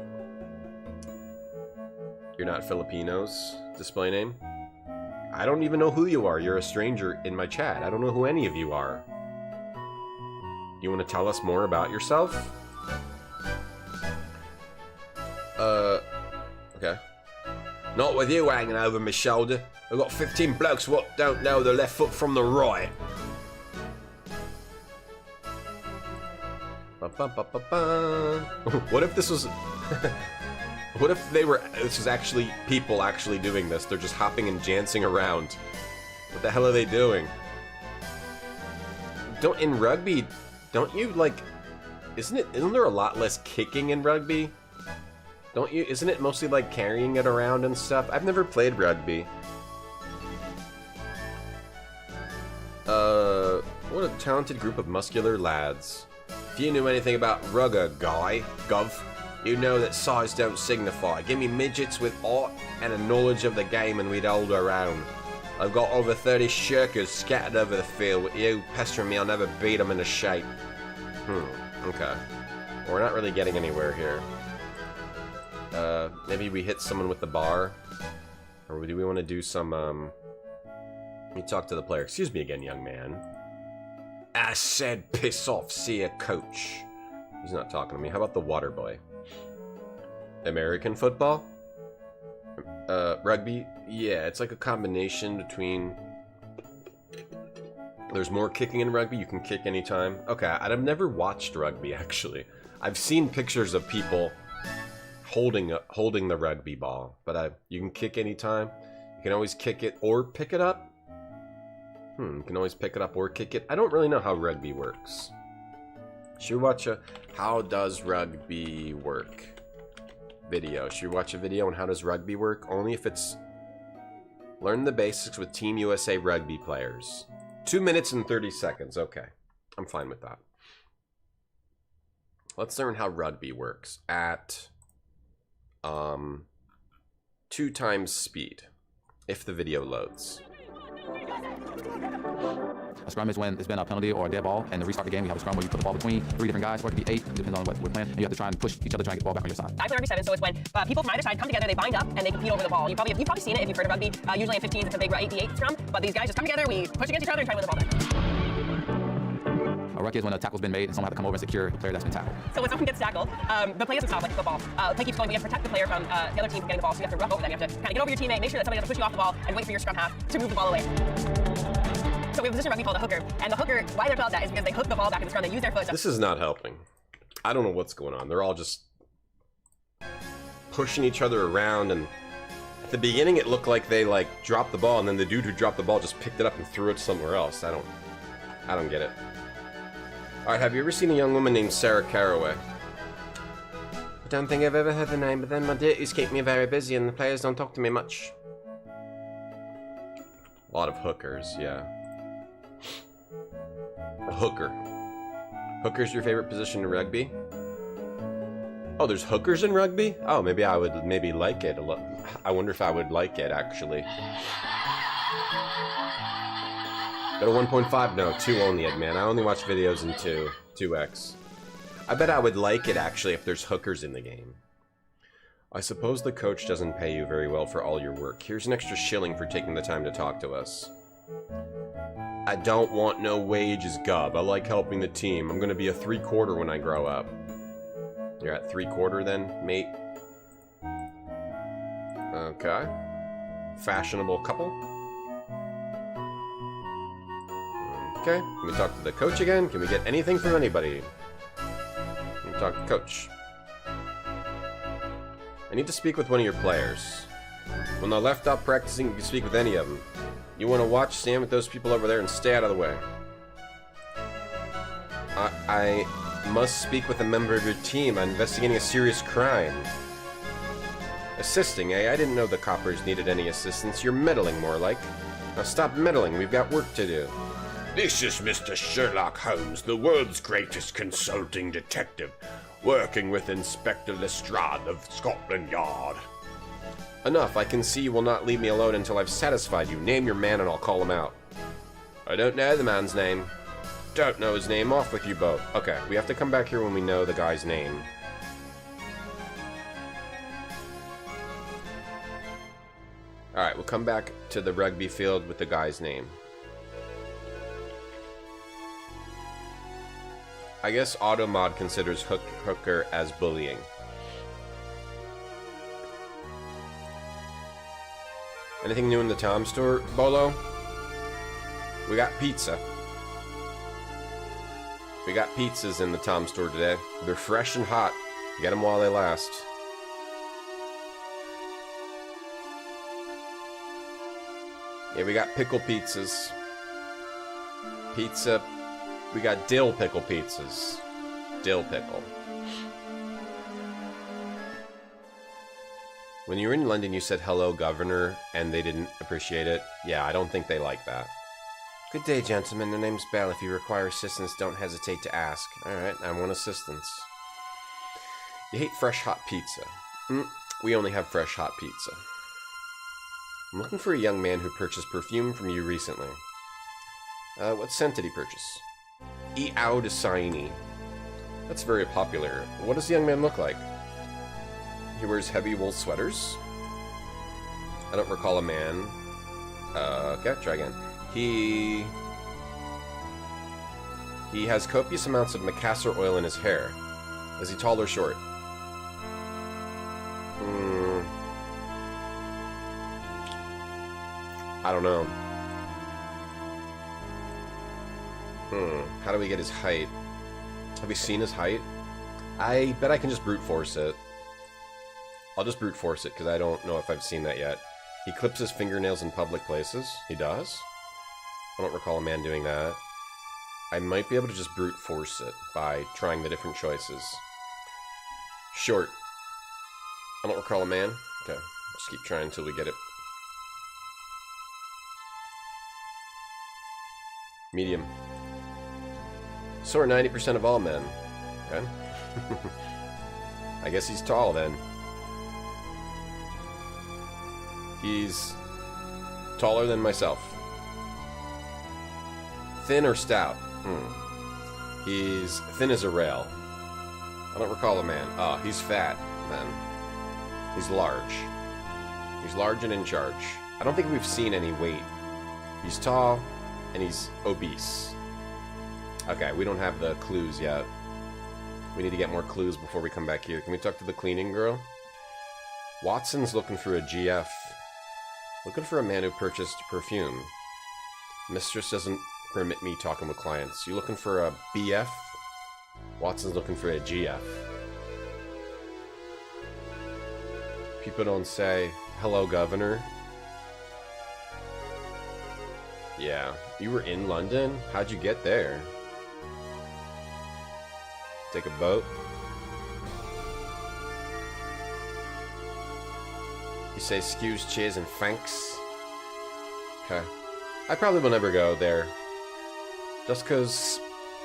You're not Filipinos. Display name. I don't even know who you are. You're a stranger in my chat. I don't know who any of you are. You want to tell us more about yourself? Okay. Not with you hanging over my shoulder. I've got 15 blokes what don't know the left foot from the right. What if this was... What if they were... This is actually people actually doing this. They're just hopping and dancing around. What the hell are they doing? In rugby, don't you, like... Isn't there a lot less kicking in rugby? Isn't it mostly like carrying it around and stuff? I've never played rugby. What a talented group of muscular lads. If you knew anything about rugger, Gov, you know that size don't signify. Give me midgets with art and a knowledge of the game and we'd hold our own. I've got over 30 shirkers scattered over the field. With you pestering me, I'll never beat them into shape. Okay. We're not really getting anywhere here. Maybe we hit someone with the bar? Or do we want to do some, Let me talk to the player. Excuse me again, young man. I said piss off, see a coach. He's not talking to me. How about the water boy? American football? Rugby? Yeah, it's like a combination between... There's more kicking in rugby. You can kick anytime. Okay, I've never watched rugby, actually. I've seen pictures of people holding the rugby ball, but you can kick anytime. You can always kick it or pick it up. You can always pick it up or kick it. I don't really know how rugby works. Should we watch a How Does Rugby Work video? Should we watch a video on how does rugby work? Only if it's learn the basics with Team USA rugby players. 2 minutes and 30 seconds. Okay, I'm fine with that. Let's learn how rugby works at 2 times speed, if the video loads. A scrum is when it's been a penalty or a dead ball, and to restart the game, we have a scrum where you put the ball between 3 different guys, or it could be 8, it depends on what we're playing, and you have to try and push each other, try and get the ball back on your side. I play rugby 7, so it's when people from either side come together, they bind up, and they compete over the ball. You've probably seen it if you've heard of rugby. Usually in 15s, it's a big 8v8 scrum, but these guys just come together, we push against each other and try to win the ball back. A ruck is when a tackle's been made and someone has to come over and secure the player that's been tackled. So when someone gets tackled, the play doesn't stop like football. The play keeps going. We have to protect the player from the other team from getting the ball, so you have to ruck over them. You have to kind of get over your teammate, make sure that somebody doesn't push you off the ball, and wait for your scrum half to move the ball away. So we have a position in rugby called a hooker, and the hooker, why they're called that is because they hook the ball back in the scrum, they use their foot. This is not helping. I don't know what's going on. They're all just pushing each other around, and at the beginning it looked like they dropped the ball, and then the dude who dropped the ball just picked it up and threw it somewhere else. I don't get it. Alright, have you ever seen a young woman named Sarah Caraway? I don't think I've ever heard the name, but then my duties keep me very busy and the players don't talk to me much. A lot of hookers, yeah. A hooker. Hooker's your favorite position in rugby? Oh, there's hookers in rugby? Oh, maybe I would like it a lot. I wonder if I would like it, actually. Go to 1.5? No, 2 only, man. I only watch videos in 2x. I bet I would like it, actually, if there's hookers in the game. I suppose the coach doesn't pay you very well for all your work. Here's an extra shilling for taking the time to talk to us. I don't want no wages, Gov. I like helping the team. I'm gonna be a 3/4 when I grow up. You're at 3/4 then, mate? Okay. Fashionable couple. Okay, can we talk to the coach again? Can we get anything from anybody? Can we talk to the coach? I need to speak with one of your players. When they're left out practicing, you can speak with any of them. You want to watch, stand with those people over there and stay out of the way. I must speak with a member of your team. I'm investigating a serious crime. Assisting, eh? I didn't know the coppers needed any assistance. You're meddling, more like. Now stop meddling. We've got work to do. This is Mr. Sherlock Holmes, the world's greatest consulting detective, working with Inspector Lestrade of Scotland Yard. Enough. I can see you will not leave me alone until I've satisfied you. Name your man and I'll call him out. I don't know the man's name. Don't know his name. Off with you both. Okay, we have to come back here when we know the guy's name. Alright, we'll come back to the rugby field with the guy's name. I guess Automod considers hooker as bullying. Anything new in the Tom store, Bolo? We got pizza. We got pizzas in the Tom store today. They're fresh and hot. Get them while they last. Yeah, we got pickle pizzas. Pizza. We got dill pickle pizzas. Dill pickle. When you were in London, you said hello, governor, and they didn't appreciate it. Yeah, I don't think they like that. Good day, gentlemen. The name's Bell. If you require assistance, don't hesitate to ask. Alright, I want assistance. You hate fresh hot pizza. We only have fresh hot pizza. I'm looking for a young man who purchased perfume from you recently. What scent did he purchase? Eau de Saini. That's very popular. What does the young man look like? He wears heavy wool sweaters. I don't recall a man. Okay, try again. He has copious amounts of macassar oil in his hair. Is he tall or short? I don't know. How do we get his height? Have we seen his height? I bet I can just brute force it. I'll just brute force it, because I don't know if I've seen that yet. He clips his fingernails in public places. He does? I don't recall a man doing that. I might be able to just brute force it by trying the different choices. Short. I don't recall a man. Okay, just keep trying until we get it. Medium. So are 90% of all men. Okay. I guess he's tall then. He's taller than myself. Thin or stout? He's thin as a rail. I don't recall a man. Oh, he's fat, then. He's large. He's large and in charge. I don't think we've seen any weight. He's tall, and he's obese. Okay, we don't have the clues yet. We need to get more clues before we come back here. Can we talk to the cleaning girl? Watson's looking for a GF. Looking for a man who purchased perfume. Mistress doesn't permit me talking with clients. You looking for a BF? Watson's looking for a GF. People don't say, hello, governor. Yeah. You were in London? How'd you get there? Take a boat? You say skews, cheers, and thanks? Okay. I probably will never go there. Just because,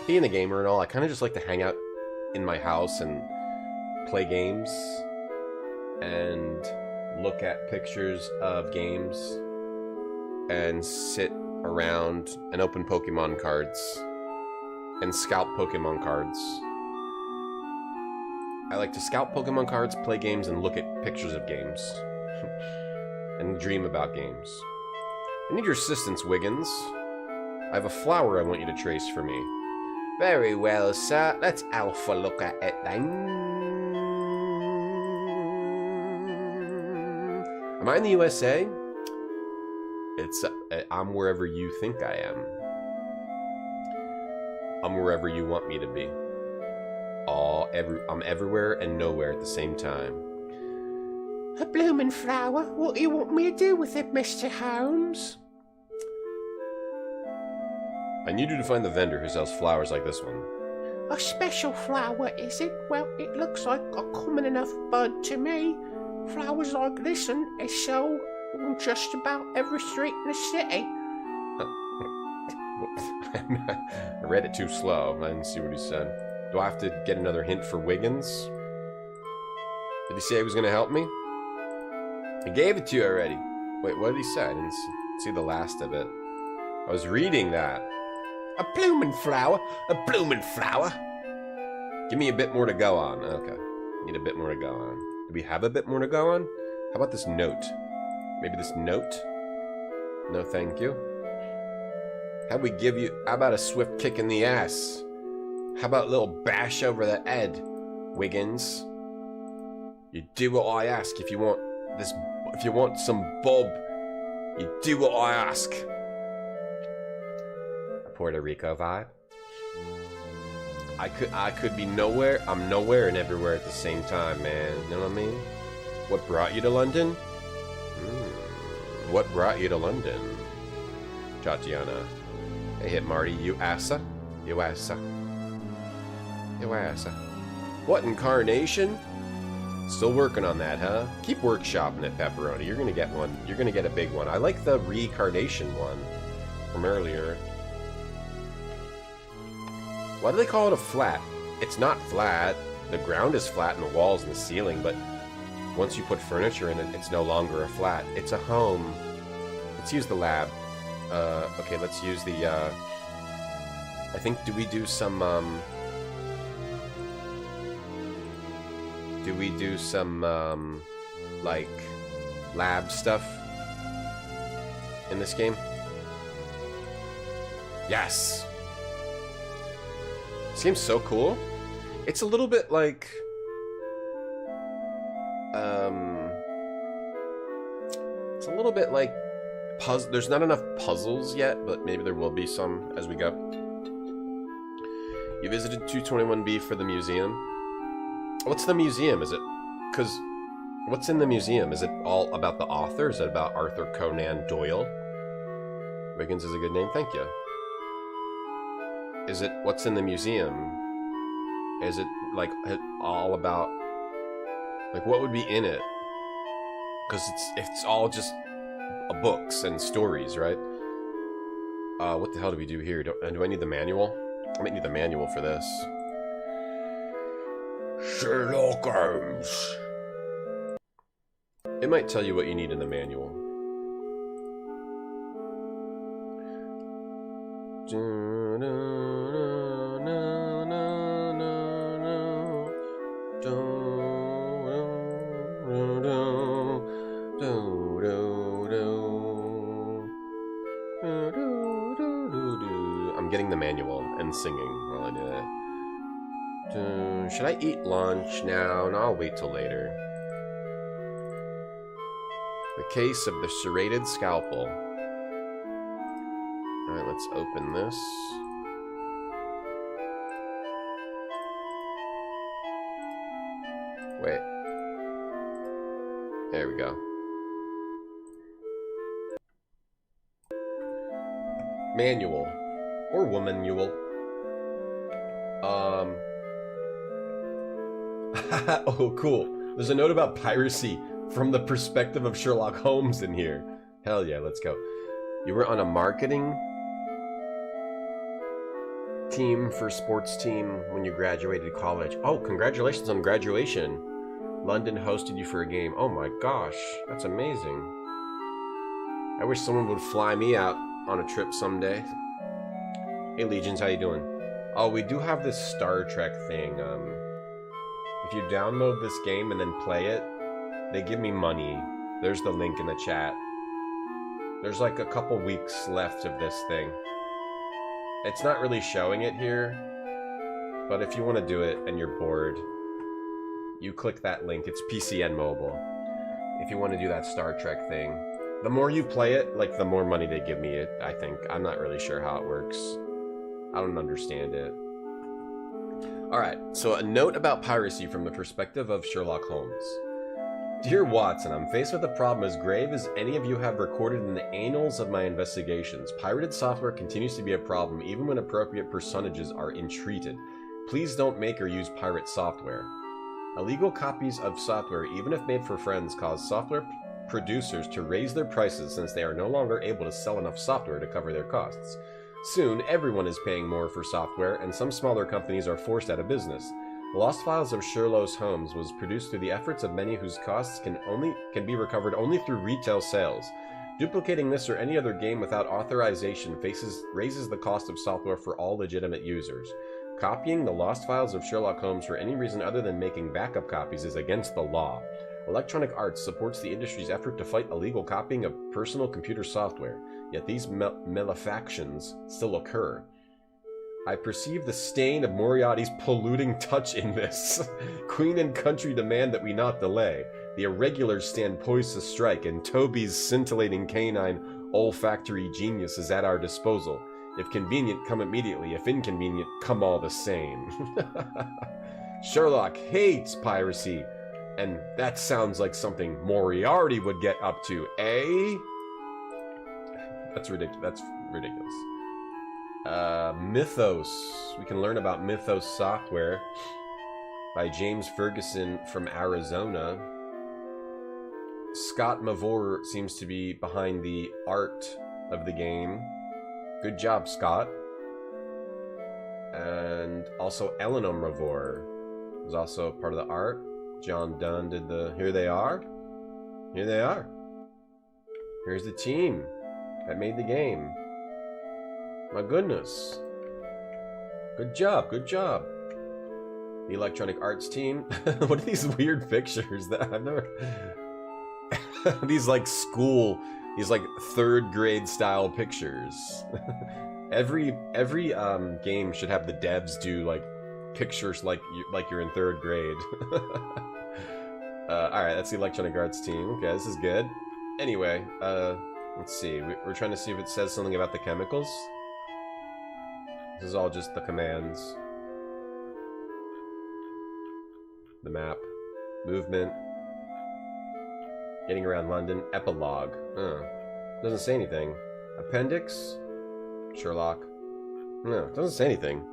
being a gamer and all, I kind of just like to hang out in my house and play games. And look at pictures of games. And sit around and open Pokemon cards. And scalp Pokemon cards. I like to scalp Pokemon cards, play games, and look at pictures of games. And dream about games. I need your assistance, Wiggins. I have a flower I want you to trace for me. Very well, sir. Let's alpha look at it then. Am I in the USA? I'm wherever you think I am. I'm wherever you want me to be. I'm everywhere and nowhere at the same time. A bloomin' flower? What do you want me to do with it, Mr. Holmes? I need you to find the vendor who sells flowers like this one. A special flower, is it? Well, it looks like a common enough bud to me. Flowers like this one is sold on just about every street in the city. I read it too slow. I didn't see what he said. Do I have to get another hint for Wiggins? Did he say he was going to help me? I gave it to you already. Wait, what did he say? I didn't see the last of it. I was reading that. A bloomin' flower. A bloomin' flower. Give me a bit more to go on. Okay. Need a bit more to go on. Do we have a bit more to go on? How about this note? Maybe this note? No, thank you. How about a swift kick in the ass? How about a little bash over the head, Wiggins? You do what I ask if you want this. If you want some bob, you do what I ask. A Puerto Rico vibe. I could be nowhere. I'm nowhere and everywhere at the same time, man. You know what I mean? What brought you to London? What brought you to London? Tatiana. Hey, hit Marty. You assa. You assa. You assa. What incarnation? Still working on that, huh? Keep workshopping it, Pepperoni. You're gonna get one. You're gonna get a big one. I like the reincarnation one from earlier. Why do they call it a flat? It's not flat. The ground is flat and the walls and the ceiling, but once you put furniture in it, it's no longer a flat. It's a home. Let's use the lab. Okay, let's use the, I think, do we do some, like, lab stuff in this game? Yes! This game's so cool. It's a little bit like, it's a little bit like there's not enough puzzles yet, but maybe there will be some as we go. You visited 221B for the museum. What's the museum? Is it... Because... What's in the museum? Is it all about the author? Is it about Arthur Conan Doyle? Wiggins is a good name, thank you. Is it... What's in the museum? Is it, like, all about... Like, what would be in it? Because it's all just... books and stories, right? What the hell do we do here? Do I need the manual? I might need the manual for this. Sherlock Holmes. It might tell you what you need in the manual. I'm getting the manual and singing while I do that. Should I eat lunch now? No, I'll wait till later. The case of the serrated scalpel. Alright, let's open this. Wait. There we go. Manual. Or woman-nual. Oh, cool. There's a note about piracy from the perspective of Sherlock Holmes in here. Hell yeah, let's go. You were on a marketing team for sports team when you graduated college. Oh, congratulations on graduation. London hosted you for a game. Oh my gosh, that's amazing. I wish someone would fly me out on a trip someday. Hey Legions, how you doing? Oh, we do have this Star Trek thing. If you download this game and then play it, they give me money. There's the link in the chat. There's like a couple weeks left of this thing. It's not really showing it here, but if you want to do it and you're bored, you click that link. It's PC and mobile. If you want to do that Star Trek thing. The more you play it, like, the more money they give me, I think. I'm not really sure how it works. I don't understand it. Alright, so a note about piracy from the perspective of Sherlock Holmes. Dear Watson, I'm faced with a problem as grave as any of you have recorded in the annals of my investigations. Pirated software continues to be a problem even when appropriate personages are entreated. Please don't make or use pirate software. Illegal copies of software, even if made for friends, cause software producers to raise their prices since they are no longer able to sell enough software to cover their costs. Soon, everyone is paying more for software, and some smaller companies are forced out of business. The Lost Files of Sherlock Holmes was produced through the efforts of many whose costs can be recovered only through retail sales. Duplicating this or any other game without authorization raises the cost of software for all legitimate users. Copying the lost files of Sherlock Holmes for any reason other than making backup copies is against the law. Electronic Arts supports the industry's effort to fight illegal copying of personal computer software, yet these malefactions still occur. I perceive the stain of Moriarty's polluting touch in this. Queen and country demand that we not delay. The irregulars stand poised to strike, and Toby's scintillating canine olfactory genius is at our disposal. If convenient, come immediately. If inconvenient, come all the same. Sherlock hates piracy, and that sounds like something Moriarty would get up to, eh? That's ridiculous. That's ridiculous. Mythos. We can learn about Mythos software by James Ferguson from Arizona. Scott Mavor seems to be behind the art of the game. Good job, Scott. And also Eleanor Mavor was also part of the art. John Dunn did the... Here they are. Here they are. Here's the team that made the game. My goodness. Good job, good job. The Electronic Arts team. What are these weird pictures that I've never... These like school... These like third grade style pictures. every game should have the devs do like pictures like you're in third grade. Alright, that's the Electronic Arts team. Okay, this is good. Anyway, let's see. We're trying to see if it says something about the chemicals. This is all just the commands. The map. Movement. Getting around London. Epilogue. Doesn't say anything. Appendix? Sherlock. No, it doesn't say anything.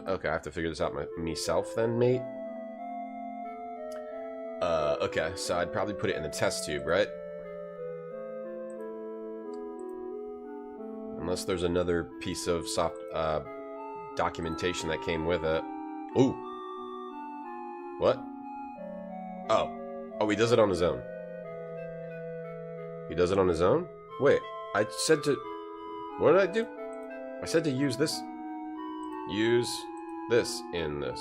Okay, I have to figure this out myself then, mate. Okay, so I'd probably put it in the test tube, right? Unless there's another piece of documentation that came with it. Ooh. What? Oh, he does it on his own. He does it on his own? Wait, I said to... What did I do? I said to use this. Use this in this.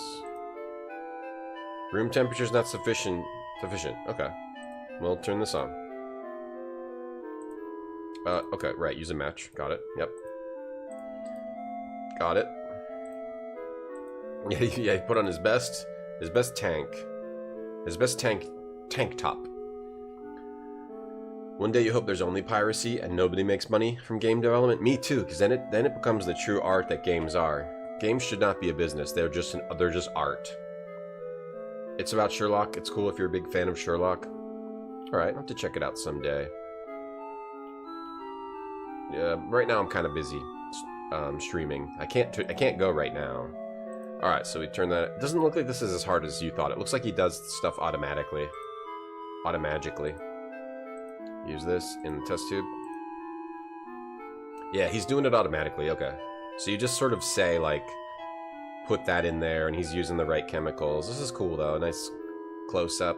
Room temperature's not sufficient. Okay. We'll turn this on. Okay, right, use a match. Got it. Yep. Got it. Yeah, he put on his best tank. His best tank top. One day you hope there's only piracy and nobody makes money from game development. Me too, because then it becomes the true art that games are. Games should not be a business. They're just art. It's about Sherlock. It's cool if you're a big fan of Sherlock. Alright, I'll have to check it out someday. Yeah, right now I'm kind of busy streaming. I can't go right now. Alright, so we turn that... It doesn't look like this is as hard as you thought. It looks like he does stuff automatically. Automagically. Use this in the test tube. Yeah, he's doing it automatically. Okay. So you just sort of say, like, put that in there, and he's using the right chemicals. This is cool, though. A nice close-up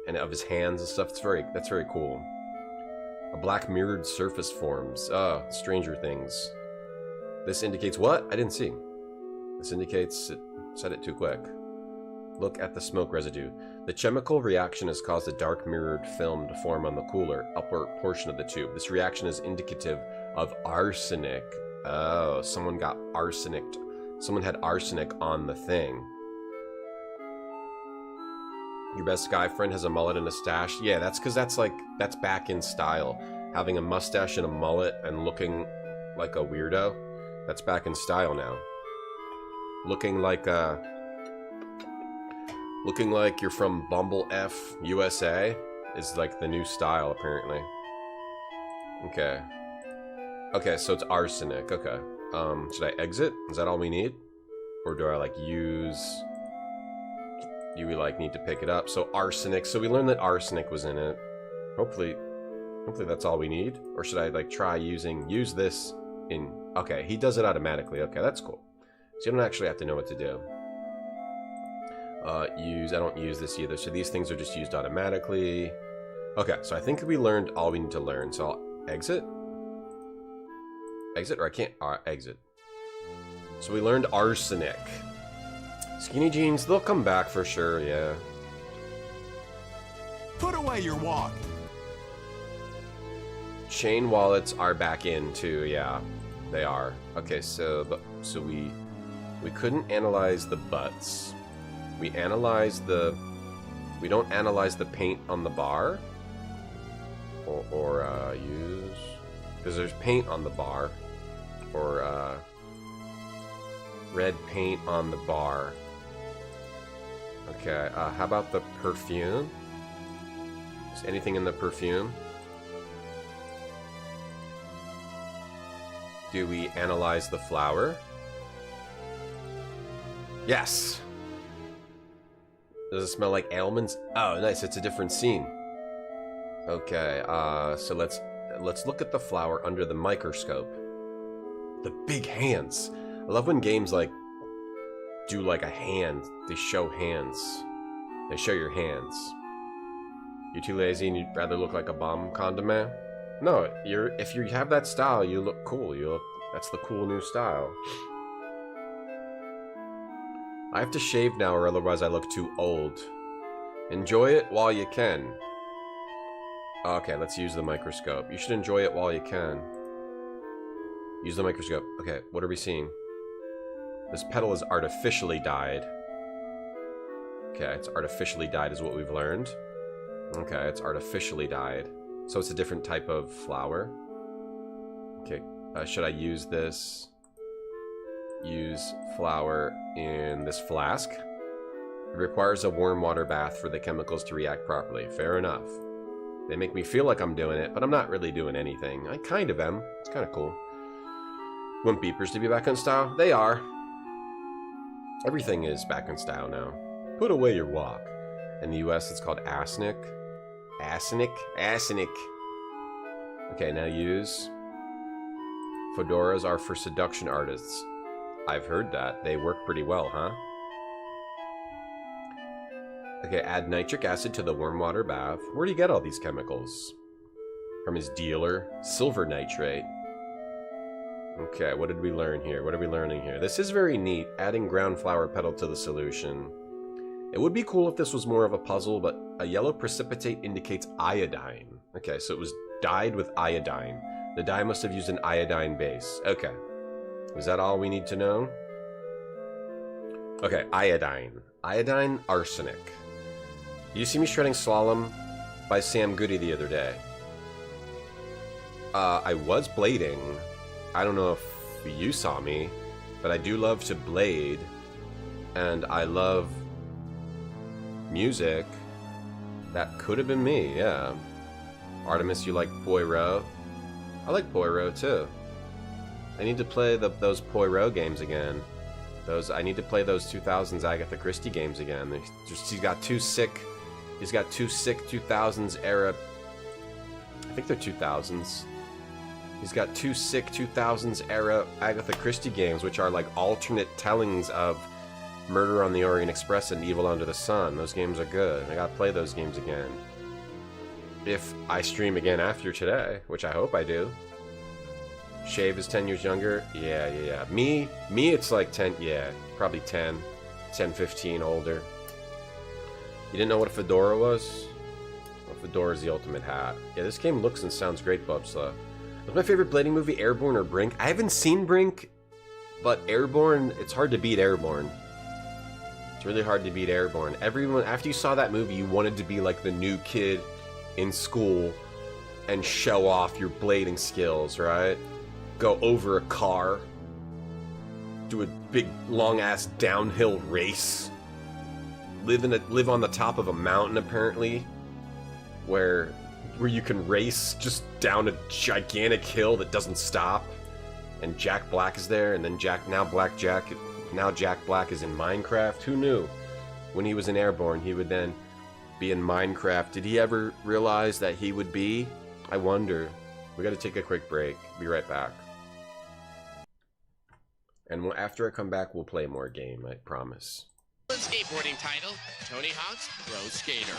and of his hands and stuff. That's very cool. A black mirrored surface forms. Stranger Things. This indicates what? I didn't see. This indicates... It said it too quick. Look at the smoke residue. The chemical reaction has caused a dark mirrored film to form on the cooler, upper portion of the tube. This reaction is indicative of arsenic. Oh, someone got arsenic. Someone had arsenic on the thing. Your best guy friend has a mullet and a stash. Yeah, that's because that's back in style. Having a mustache and a mullet and looking like a weirdo. That's back in style now. Looking like you're from Bumble F, USA is like the new style, apparently. Okay. Okay, so it's arsenic. Okay. Should I exit? Is that all we need? Or do I, like, use... Do we, like, need to pick it up? So arsenic. So we learned that arsenic was in it. Hopefully that's all we need. Or should I, like, try use this in... Okay, he does it automatically. Okay, that's cool. So you don't actually have to know what to do. I don't use this either. So these things are just used automatically. Okay, so I think we learned all we need to learn. So I'll exit. Exit, or I can't exit. So we learned arsenic. Skinny jeans, they'll come back for sure, yeah. Put away your walk. Chain wallets are back in too, yeah. They are. Okay, so we couldn't analyze the butts. We analyzed the... We don't analyze the paint on the bar. Or use... Because there's paint on the bar. Or, red paint on the bar. Okay, how about the perfume? Is anything in the perfume? Do we analyze the flower? Yes! Does it smell like almonds? Oh, nice, it's a different scene. Okay, so let's look at the flower under the microscope. The big hands. I love when games like do like a hand. They show hands. They show your hands. You too lazy and you'd rather look like a bomb condiment? No, if you have that style, you look cool. That's the cool new style. I have to shave now or otherwise I look too old. Enjoy it while you can. Okay, let's use the microscope. You should enjoy it while you can. Use the microscope. Okay, what are we seeing? This petal is artificially dyed. Okay, it's artificially dyed is what we've learned. Okay, it's artificially dyed. So it's a different type of flower. Okay, should I use this? Use flower in this flask. It requires a warm water bath for the chemicals to react properly. Fair enough. They make me feel like I'm doing it, but I'm not really doing anything. I kind of am. It's kind of cool. Want beepers to be back in style? They are. Everything is back in style now. Put away your walk. In the US, it's called arsenic. Arsenic? Arsenic. Okay, now use. Fedoras are for seduction artists. I've heard that. They work pretty well, huh? Okay, add nitric acid to the warm water bath. Where do you get all these chemicals? From his dealer. Silver nitrate. Okay, what did we learn here? What are we learning here? This is very neat. Adding ground flower petal to the solution. It would be cool if this was more of a puzzle, but a yellow precipitate indicates iodine. Okay, so it was dyed with iodine. The dye must have used an iodine base. Okay. Is that all we need to know? Okay, iodine. Iodine, arsenic. You see me shredding Slalom by Sam Goody the other day. I was blading. I don't know if you saw me, but I do love to blade. And I love music. That could have been me, yeah. Artemis, you like Poirot? I like Poirot too. I need to play those Poirot games again. I need to play those 2000s Agatha Christie games again. He's got two sick 2000s era. I think they're 2000s. He's got two sick 2000s era Agatha Christie games, which are like alternate tellings of Murder on the Orient Express and Evil Under the Sun. Those games are good. I gotta play those games again. If I stream again after today, which I hope I do. Shave is 10 years younger? Yeah. Me, it's like 10, yeah, probably 10, 15 older. You didn't know what a fedora was? Well, fedora is the ultimate hat. Yeah, this game looks and sounds great, Bubsla. What's my favorite blading movie, Airborne or Brink? I haven't seen Brink, but Airborne, it's hard to beat Airborne. It's really hard to beat Airborne. Everyone, after you saw that movie, you wanted to be like the new kid in school and show off your blading skills, right? Go over a car, do a big long-ass downhill race, live on the top of a mountain apparently, where you can race just down a gigantic hill that doesn't stop, and Jack Black is there, and then Jack Black is in Minecraft. Who knew? When he was in Airborne, he would then be in Minecraft. Did he ever realize that he would be? I wonder. We gotta take a quick break. Be right back. And after I come back, we'll play more game, I promise. Skateboarding title, Tony Hawk's Pro Skater.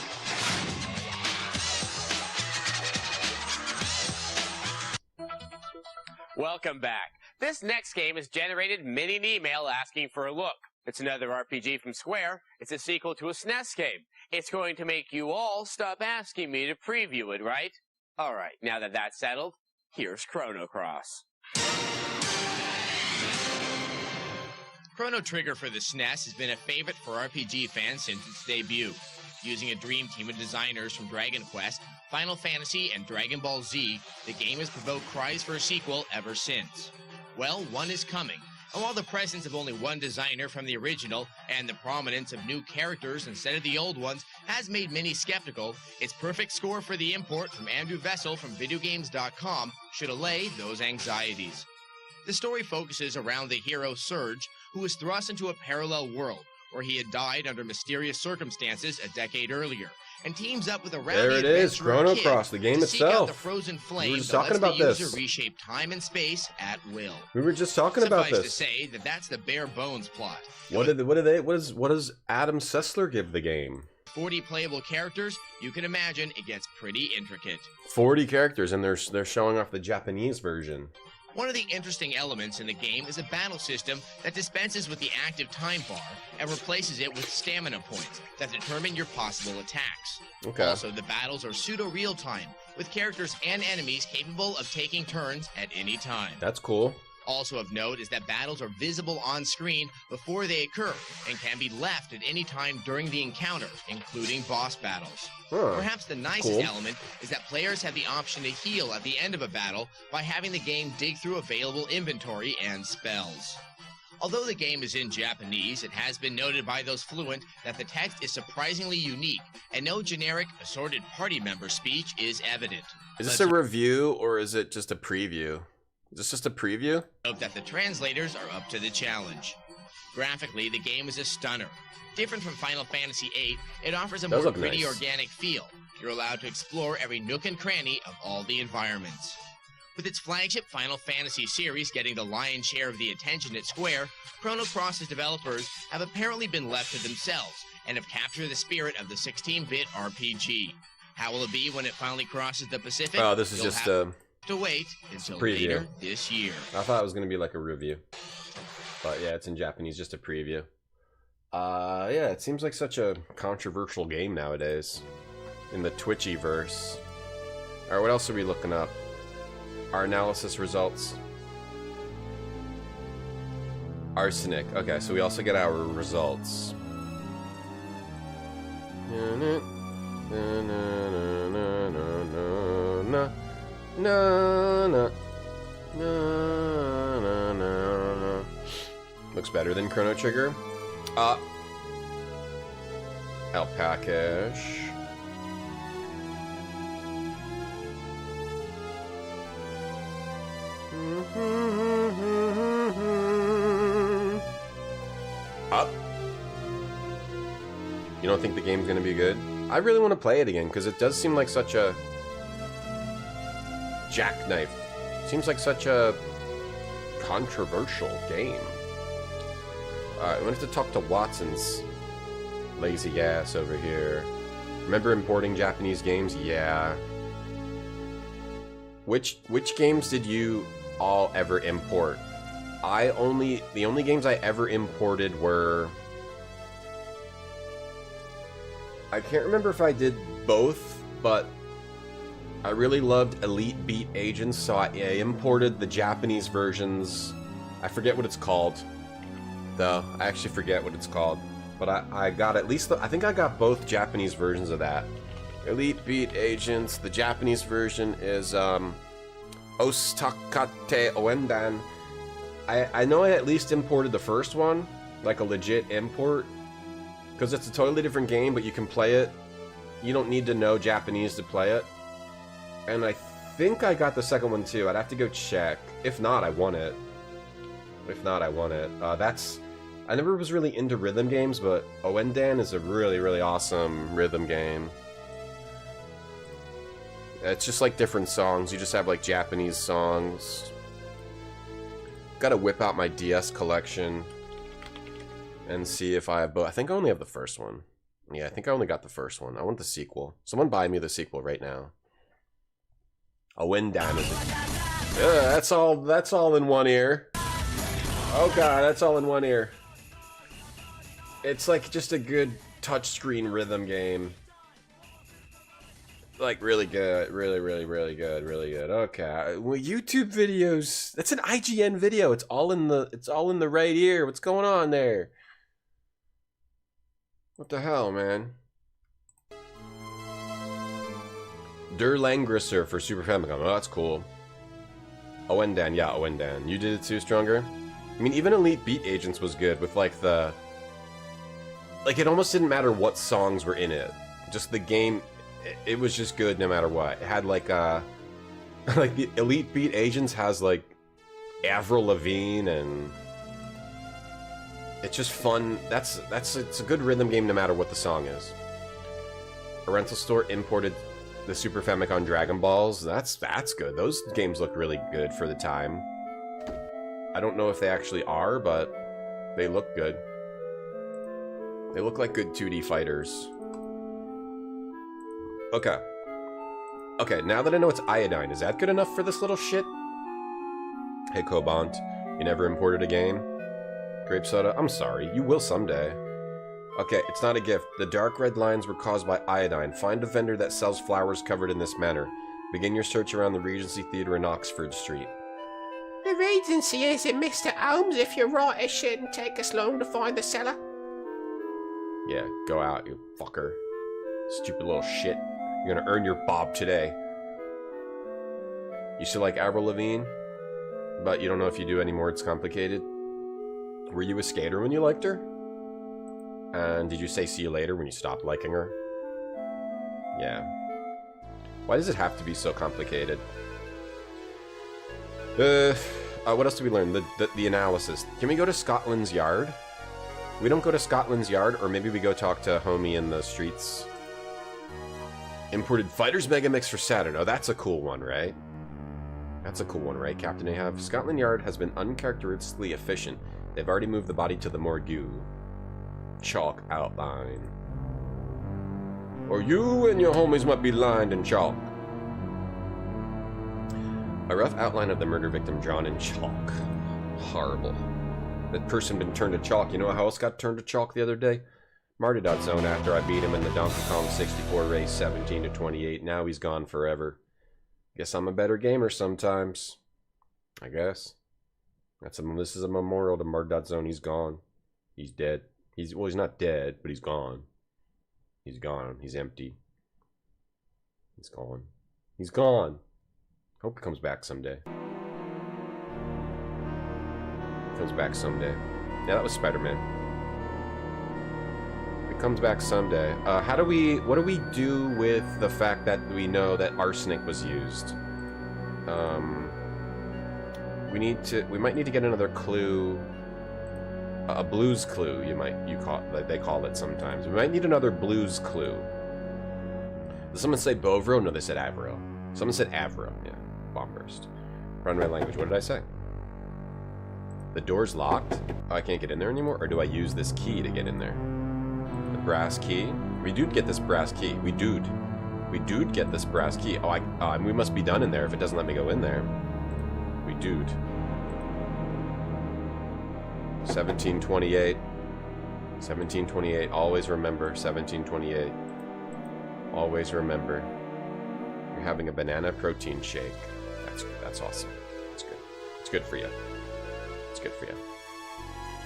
Welcome back. This next game has generated many an email asking for a look. It's another RPG from Square. It's a sequel to a SNES game. It's going to make you all stop asking me to preview it, right? Alright, now that that's settled, here's Chrono Cross. Chrono Trigger for the SNES has been a favorite for RPG fans since its debut. Using a dream team of designers from Dragon Quest, Final Fantasy, and Dragon Ball Z, the game has provoked cries for a sequel ever since. Well, one is coming, and while the presence of only one designer from the original and the prominence of new characters instead of the old ones has made many skeptical, its perfect score for the import from Andrew Vessel from videogames.com should allay those anxieties. The story focuses around the hero Surge, who was thrust into a parallel world, where he had died under mysterious circumstances a decade earlier, and teams up with a rowdy There it is, Chrono Cross, the game to seek out itself. the frozen We flame were just that talking lets about the user this. reshape time and space at will. We were just talking about Suffice this. to say that that's the bare bones plot. What does Adam Sessler give the game? 40 playable characters, you can imagine it gets pretty intricate. 40 characters, and they're showing off the Japanese version. One of the interesting elements in the game is a battle system that dispenses with the active time bar and replaces it with stamina points that determine your possible attacks. Okay. Also, the battles are pseudo-real-time, with characters and enemies capable of taking turns at any time. That's cool. Also of note is that battles are visible on screen before they occur and can be left at any time during the encounter, including boss battles. Huh. Perhaps the nicest element is that players have the option to heal at the end of a battle by having the game dig through available inventory and spells. Although the game is in Japanese, it has been noted by those fluent that the text is surprisingly unique, and no generic, assorted party member speech is evident. Is this a review, or is it just a preview? Is this just a preview? Note that the translators are up to the challenge. Graphically, the game is a stunner. Different from Final Fantasy VIII, it offers a more gritty, nice. organic feel. You're allowed to explore every nook and cranny of all the environments. With its flagship Final Fantasy series getting the lion's share of the attention at Square, Chrono Cross's developers have apparently been left to themselves and have captured the spirit of the 16-bit RPG. How will it be when it finally crosses the Pacific? Oh, this is You'll just have to wait until preview. later this year. I thought it was going to be like a review. But yeah, it's in Japanese, just a preview. Yeah, it seems like such a controversial game nowadays. In the Twitchy-verse. Alright, what else are we looking up? Our analysis results. Arsenic. Okay, so we also get our results. Looks better than Chrono Trigger. Alpacash. Up. You don't think the game's gonna be good? I really want to play it again because it does seem like such a jackknife. Seems like such a controversial game. Alright, we have to talk to Watson's lazy ass over here. Remember importing Japanese games? Yeah. Which games did you all ever import? The only games I ever imported were... I can't remember if I did both, but I really loved Elite Beat Agents, so I imported the Japanese versions. I forget what it's called, though. I actually forget what it's called. But I got at least, I think I got both Japanese versions of that. Elite Beat Agents, the Japanese version is Ostakate Oendan. I know I at least imported the first one, like a legit import, because it's a totally different game, but you can play it. You don't need to know Japanese to play it. And I think I got the second one too. I'd have to go check. If not, I won it. I never was really into rhythm games, but Oendan is a really, really awesome rhythm game. It's just like different songs. You just have like Japanese songs. Gotta whip out my DS collection and see if I have both. I think I only have the first one. Yeah, I think I only got the first one. I want the sequel. Someone buy me the sequel right now. Oendan is That's all in one ear. Oh god, that's all in one ear. It's like just a good touchscreen rhythm game. Like really good, really good. Okay, well, YouTube videos. That's an IGN video. It's all in the right ear. What's going on there? What the hell, man? Der Langrisser for Super Famicom. Oh, that's cool. Owendan, yeah, Owendan. You did it too, Stronger? I mean, even Elite Beat Agents was good with like the... Like, it almost didn't matter what songs were in it. Just the game, it was just good no matter what. It had like, like the Elite Beat Agents has like Avril Lavigne and... It's just fun. It's a good rhythm game no matter what the song is. A rental store imported the Super Famicom Dragon Balls. That's good. Those games look really good for the time. I don't know if they actually are, but they look good. They look like good 2D fighters. Okay. Okay, now that I know it's iodine, is that good enough for this little shit? Hey, Cobalt, you never imported a game? Grape soda? I'm sorry, you will someday. Okay, it's not a gift. The dark red lines were caused by iodine. Find a vendor that sells flowers covered in this manner. Begin your search around the Regency Theatre in Oxford Street. The Regency isn't Mr. Holmes. If you're right, it shouldn't take us long to find the cellar. Yeah, go out, you fucker. Stupid little shit. You're gonna earn your bob today. You still like Avril Lavigne? But you don't know if you do anymore, it's complicated. Were you a skater when you liked her? And did you say see you later when you stopped liking her? Yeah. Why does it have to be so complicated? What else did we learn? The analysis. Can we go to Scotland's Yard? We don't go to Scotland's Yard, or maybe we go talk to Homie in the streets. Imported Fighters Mega Mix for Saturn. Oh, that's a cool one, right? That's a cool one, right, Captain Ahab? Scotland Yard has been uncharacteristically efficient. They've already moved the body to the morgue. Chalk outline. Or you and your homies might be lined in chalk. A rough outline of the murder victim drawn in chalk. Horrible. That person been turned to chalk. You know how else got turned to chalk the other day? Martyrdot Zone after I beat him in the Donkey Kong 64 race 17-28. Now he's gone forever. Guess I'm a better gamer sometimes. I guess. This is a memorial to Martyrdot Zone. He's gone. He's dead. Well, he's not dead, but he's gone. He's gone. He's empty. He's gone. He's gone. Hope he comes back someday. Comes back someday. Yeah, that was Spider-Man. It comes back someday. What do we do with the fact that we know that arsenic was used? We might need to get another clue. A blues clue, they call it sometimes. We might need another blues clue. Did someone say Bovro? No, they said Avro. Someone said Avro. Yeah, bomb burst. Run my language. What did I say? The door's locked. Oh, I can't get in there anymore? Or do I use this key to get in there? The brass key? We do get this brass key. We do get this brass key. Oh, we must be done in there if it doesn't let me go in there. We do. 1728. 1728. Always remember 1728. Always remember. You're having a banana protein shake. That's awesome. It's good. It's good for you. It's good for you.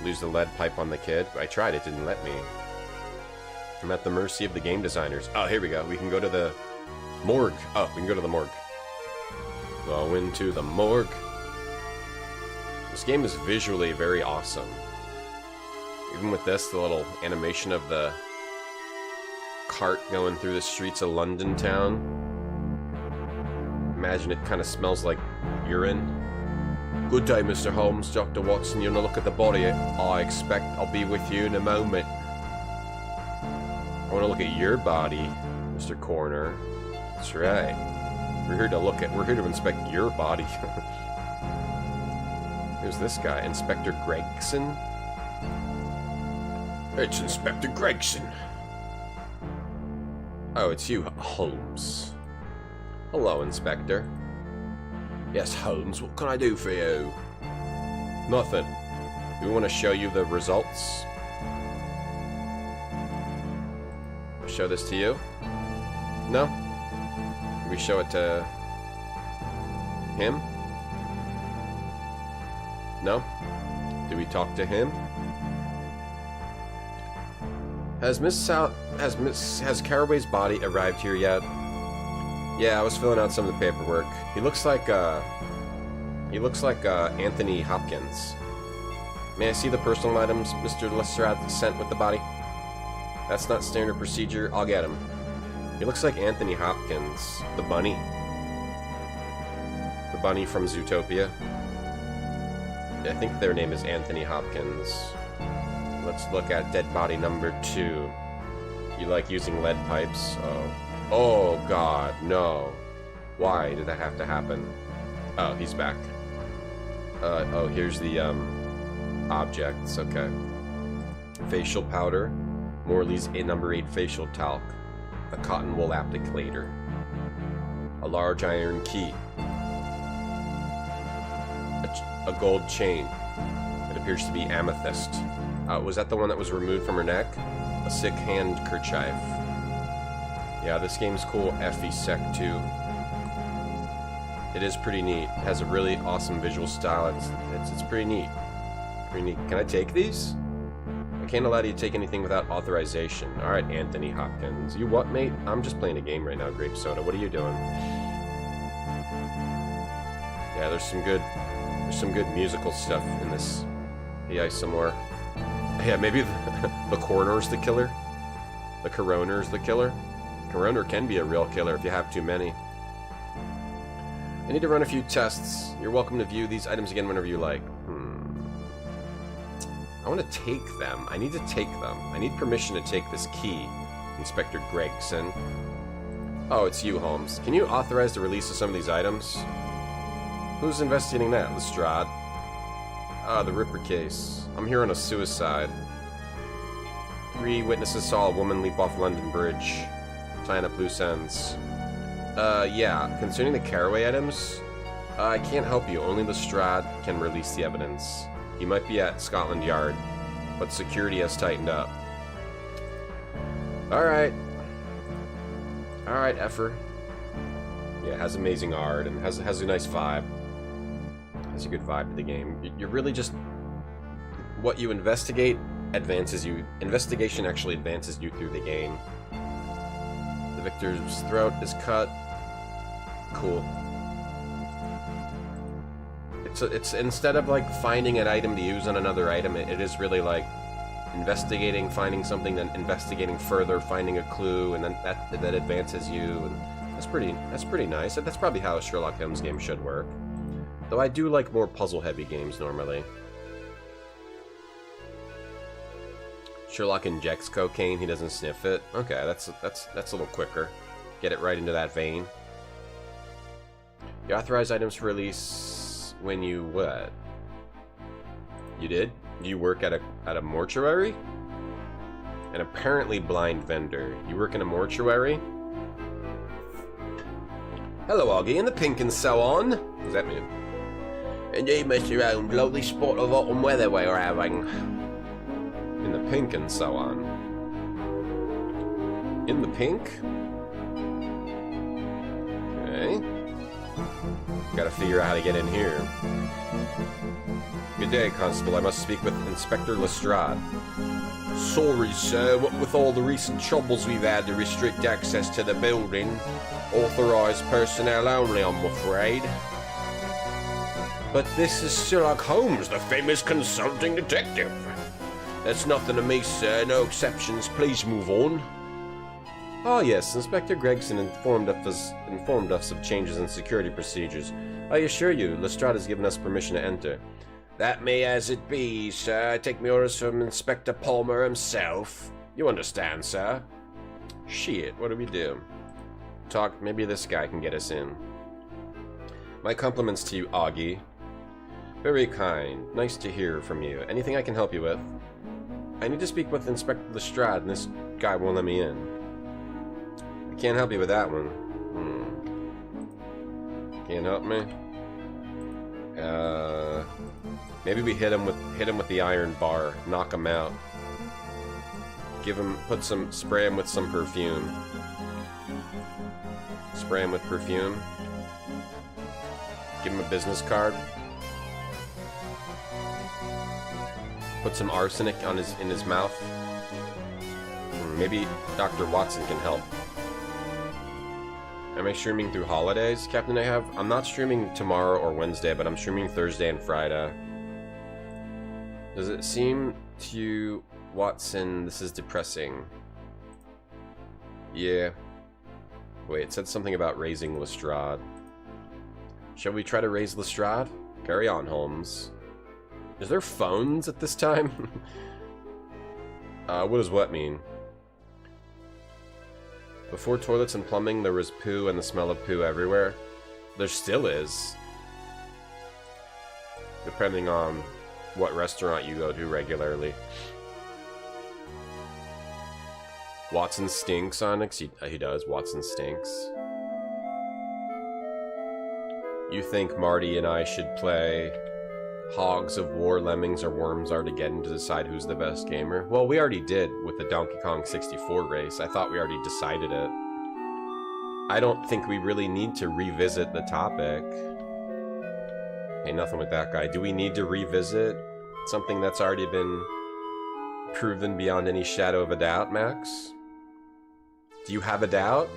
Lose the lead pipe on the kid. I tried, it didn't let me. I'm at the mercy of the game designers. Oh, here we go. We can go to the morgue. Oh, we can go to the morgue. Go into the morgue. This game is visually very awesome. Even with this, the little animation of the cart going through the streets of London town. Imagine it kind of smells like urine. Good day, Mr. Holmes. Dr. Watson, you want to look at the body? I expect I'll be with you in a moment. I want to look at your body, Mr. Coroner. That's right. We're here to inspect your body. Here's this guy, Inspector Gregson. It's Inspector Gregson. Oh, it's you, Holmes. Hello, Inspector. Yes, Holmes, what can I do for you? Nothing. Do we want to show you the results? Show this to you? No? Do we show it to him? No? Do we talk to him? Has Caraway's body arrived here yet? Yeah, I was filling out some of the paperwork. He looks like Anthony Hopkins. May I see the personal items Mr. Lestrade sent with the body? That's not standard procedure. I'll get him. He looks like Anthony Hopkins, the bunny. The bunny from Zootopia. Yeah, I think their name is Anthony Hopkins. Let's look at dead body number 2. You like using lead pipes? Oh. Oh, God, no. Why did that have to happen? Oh, he's back. Oh, here's the, objects. Okay. Facial powder. Morley's number 8 facial talc. A cotton wool applicator. A large iron key. A gold chain. It appears to be amethyst. Was that the one that was removed from her neck? A sick handkerchief. Yeah, this game's cool. Effie Sec 2. It is pretty neat. It has a really awesome visual style. It's pretty neat. Pretty neat. Can I take these? I can't allow you to take anything without authorization. Alright, Anthony Hopkins. You what, mate? I'm just playing a game right now, Grape Soda. What are you doing? Yeah, there's some good musical stuff in this AI somewhere. Yeah, maybe the coroner's the killer. The coroner's the killer. Coroner can be a real killer if you have too many. I need to run a few tests. You're welcome to view these items again whenever you like. I want to take them. I need to take them. I need permission to take this key, Inspector Gregson. Oh, it's you, Holmes. Can you authorize the release of some of these items? Who's investigating that, Lestrade? Ah, the Ripper case. I'm here on a suicide. 3 witnesses saw a woman leap off London Bridge, tying up loose ends. Yeah, concerning the Caraway items, I can't help you. Only Lestrade can release the evidence. He might be at Scotland Yard, but security has tightened up. Alright. Alright, Effer. Yeah, it has amazing art and has a nice vibe. Has a good vibe to the game. You're really just... What you investigate advances you... Investigation actually advances you through the game. The victor's throat is cut. Cool. It's instead of like finding an item to use on another item, it is really like investigating, finding something, then investigating further, finding a clue, and then that advances you. And that's pretty nice. That's probably how a Sherlock Holmes game should work. Though I do like more puzzle-heavy games normally. Sherlock injects cocaine, he doesn't sniff it. Okay, that's a little quicker. Get it right into that vein. You authorize items for release when you what? You did? Do you work at a mortuary? An apparently blind vendor. You work in a mortuary? Hello, Augie, in the pink and so on. What does that mean? Indeed, Mr. Holmes, lovely spot of autumn weather we're having. In the pink and so on. In the pink? Okay. Gotta figure out how to get in here. Good day, Constable. I must speak with Inspector Lestrade. Sorry, sir. What with all the recent troubles we've had to restrict access to the building. Authorized personnel only, I'm afraid. But this is Sherlock Holmes, the famous consulting detective. That's nothing to me, sir. No exceptions. Please move on. Oh yes, Inspector Gregson informed us of changes in security procedures. I assure you, Lestrade has given us permission to enter. That may as it be, sir. I take my orders from Inspector Palmer himself. You understand, sir? Shit, what do we do? Talk, maybe this guy can get us in. My compliments to you, Augie. Very kind. Nice to hear from you. Anything I can help you with? I need to speak with Inspector Lestrade, and this guy won't let me in. I can't help you with that one. Can't help me? Maybe we hit him with the iron bar, knock him out. Spray him with some perfume. Spray him with perfume. Give him a business card. Put some arsenic in his mouth. Maybe Dr. Watson can help. Am I streaming through holidays, Captain Ahab? I'm not streaming tomorrow or Wednesday, but I'm streaming Thursday and Friday. Does it seem to you, Watson, this is depressing? Yeah. Wait, it said something about raising Lestrade. Shall we try to raise Lestrade? Carry on, Holmes. Is there phones at this time? What does what mean? Before toilets and plumbing, there was poo and the smell of poo everywhere. There still is. Depending on what restaurant you go to regularly. Watson stinks, Onyx. He does. Watson stinks. You think Marty and I should play Hogs of War, Lemmings, or Worms Armageddon to decide who's the best gamer? Well, we already did with the Donkey Kong 64 race. I thought we already decided it. I don't think we really need to revisit the topic. Hey, nothing with that guy. Do we need to revisit something that's already been proven beyond any shadow of a doubt, Max? Do you have a doubt?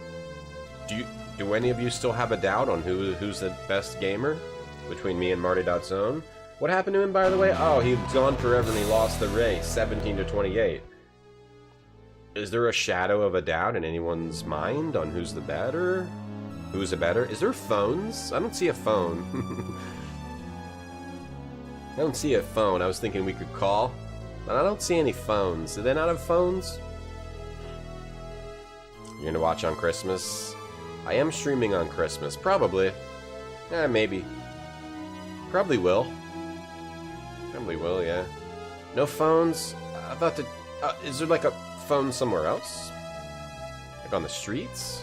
Do any of you still have a doubt on who's the best gamer between me and Marty.Zone? What happened to him, by the way? Oh, he's gone forever and he lost the race, 17 to 28. Is there a shadow of a doubt in anyone's mind on who's the better? Who's the better? Is there phones? I don't see a phone. I don't see a phone. I was thinking we could call, but I don't see any phones. Do they not have phones? You're gonna watch on Christmas? I am streaming on Christmas. Probably. Maybe. Probably will. Probably will, yeah. No phones? I thought that... is there like a phone somewhere else? Like on the streets?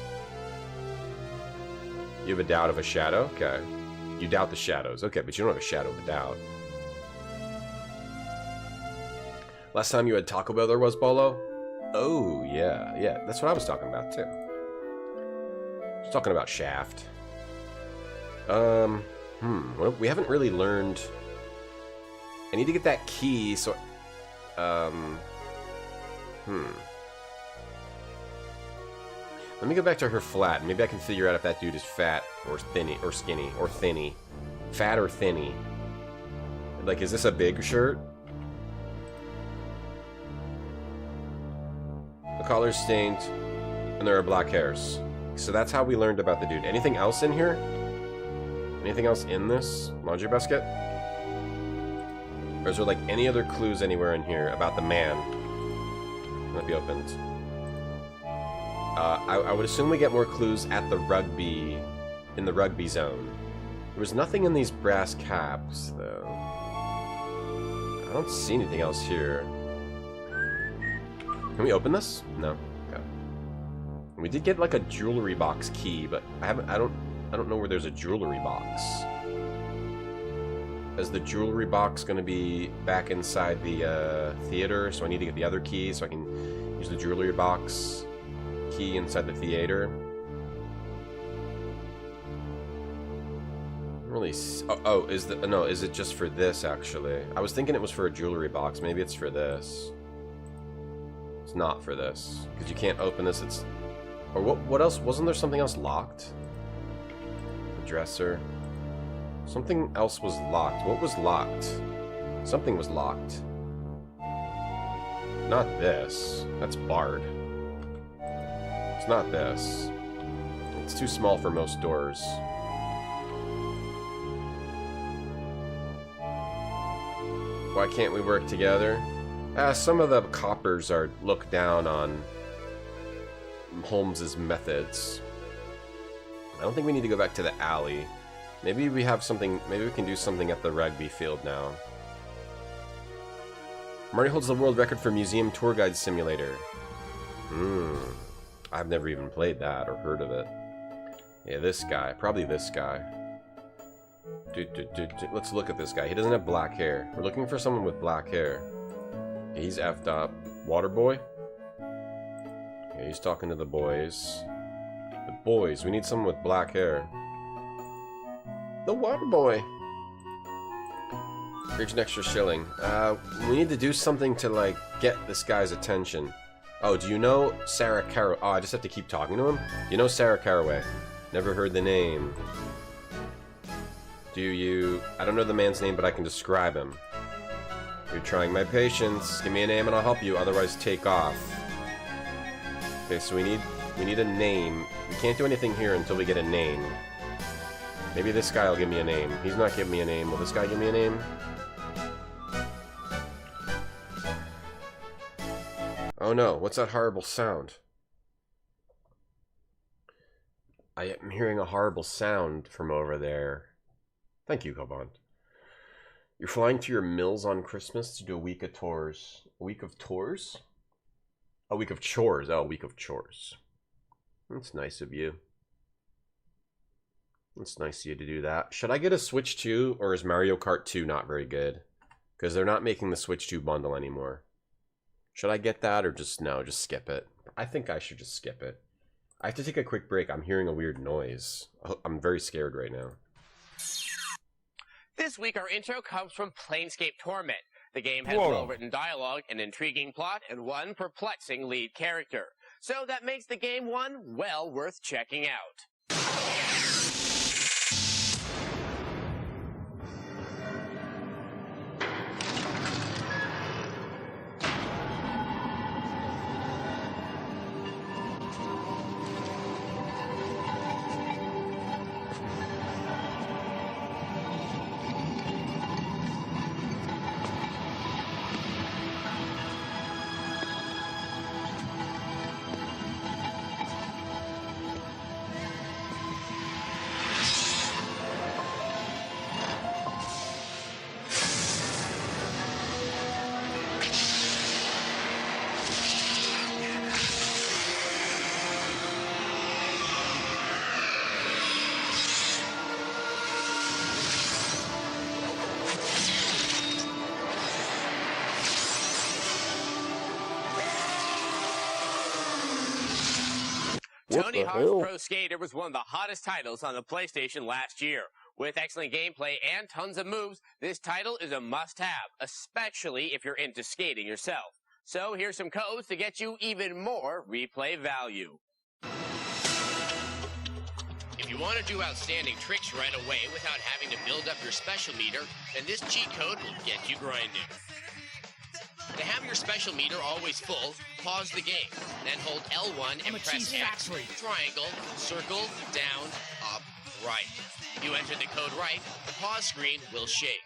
You have a doubt of a shadow? Okay. You doubt the shadows. Okay, but you don't have a shadow of a doubt. Last time you had Taco Bell there was, Bolo? Oh, yeah. Yeah, that's what I was talking about, too. I was talking about Shaft. Well, we haven't really learned... I need to get that key, so... Let me go back to her flat. Maybe I can figure out if that dude is fat, or thinny, or skinny, or thinny. Fat or thinny. Like, is this a big shirt? The collar's stained, and there are black hairs. So that's how we learned about the dude. Anything else in here? Anything else in this laundry basket? Or is there like any other clues anywhere in here about the man? Might be opened. I would assume we get more clues at the rugby, in the rugby zone. There was nothing in these brass caps, though. I don't see anything else here. Can we open this? No. Okay. We did get like a jewelry box key, but I don't know where there's a jewelry box. Is the jewelry box going to be back inside the theater? So I need to get the other key so I can use the jewelry box key inside the theater. Really? Oh, is it just for this actually? I was thinking it was for a jewelry box. Maybe it's for this. It's not for this because you can't open this. It's or what else? Wasn't there something else locked? The dresser. Something else was locked. What was locked? Something was locked. Not this. That's barred. It's not this. It's too small for most doors. Why can't we work together? Some of the coppers are looked down on Holmes's methods. I don't think we need to go back to the alley. Maybe we have something, maybe we can do something at the rugby field now. Marty holds the world record for Museum Tour Guide Simulator. I've never even played that or heard of it. Yeah, this guy. Probably this guy. Let's look at this guy. He doesn't have black hair. We're looking for someone with black hair. He's effed up. Water boy? Yeah, he's talking to the boys. The boys. We need someone with black hair. The water boy. Here's an extra shilling. We need to do something to, like, get this guy's attention. Oh, do you know Sarah Caraway? Oh, I just have to keep talking to him? You know Sarah Caraway. Never heard the name. Do you... I don't know the man's name, but I can describe him. You're trying my patience. Give me a name and I'll help you, otherwise take off. Okay, so we need a name. We can't do anything here until we get a name. Maybe this guy will give me a name. He's not giving me a name. Will this guy give me a name? Oh no, what's that horrible sound? I am hearing a horrible sound from over there. Thank you, Cobant. You're flying to your mills on Christmas to do a week of tours. A week of tours? A week of chores. Oh, a week of chores. That's nice of you. It's nice of you to do that. Should I get a Switch 2, or is Mario Kart 2 not very good? Because they're not making the Switch 2 bundle anymore. Should I get that, or just, no, just skip it? I think I should just skip it. I have to take a quick break. I'm hearing a weird noise. I'm very scared right now. This week, our intro comes from Planescape Torment. The game has well-written dialogue, an intriguing plot, and one perplexing lead character. So that makes the game one well worth checking out. Tony Hawk's Pro Skater was one of the hottest titles on the PlayStation last year. With excellent gameplay and tons of moves, this title is a must-have, especially if you're into skating yourself. So here's some codes to get you even more replay value. If you want to do outstanding tricks right away without having to build up your special meter, then this cheat code will get you grinding. To have your special meter always full, pause the game, then hold L1 and press X, triangle, circle, down, up, right. If you enter the code right, the pause screen will shake.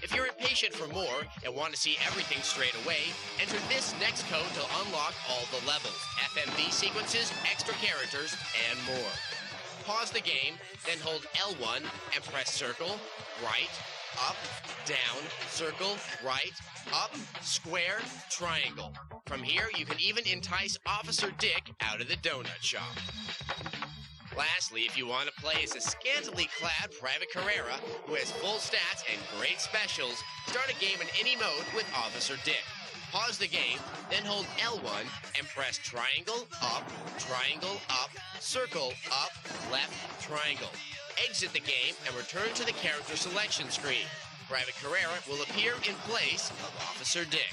If you're impatient for more and want to see everything straight away, enter this next code to unlock all the levels, FMV sequences, extra characters, and more. Pause the game, then hold L1 and press circle, right, up, down, circle, right, up, square, triangle. From here, you can even entice Officer Dick out of the donut shop. Lastly, if you want to play as a scantily clad Private Carrera who has full stats and great specials, start a game in any mode with Officer Dick. Pause the game, then hold L1 and press triangle, up, circle, up, left, triangle. Exit the game and return to the character selection screen. Private Carrera will appear in place of Officer Dick.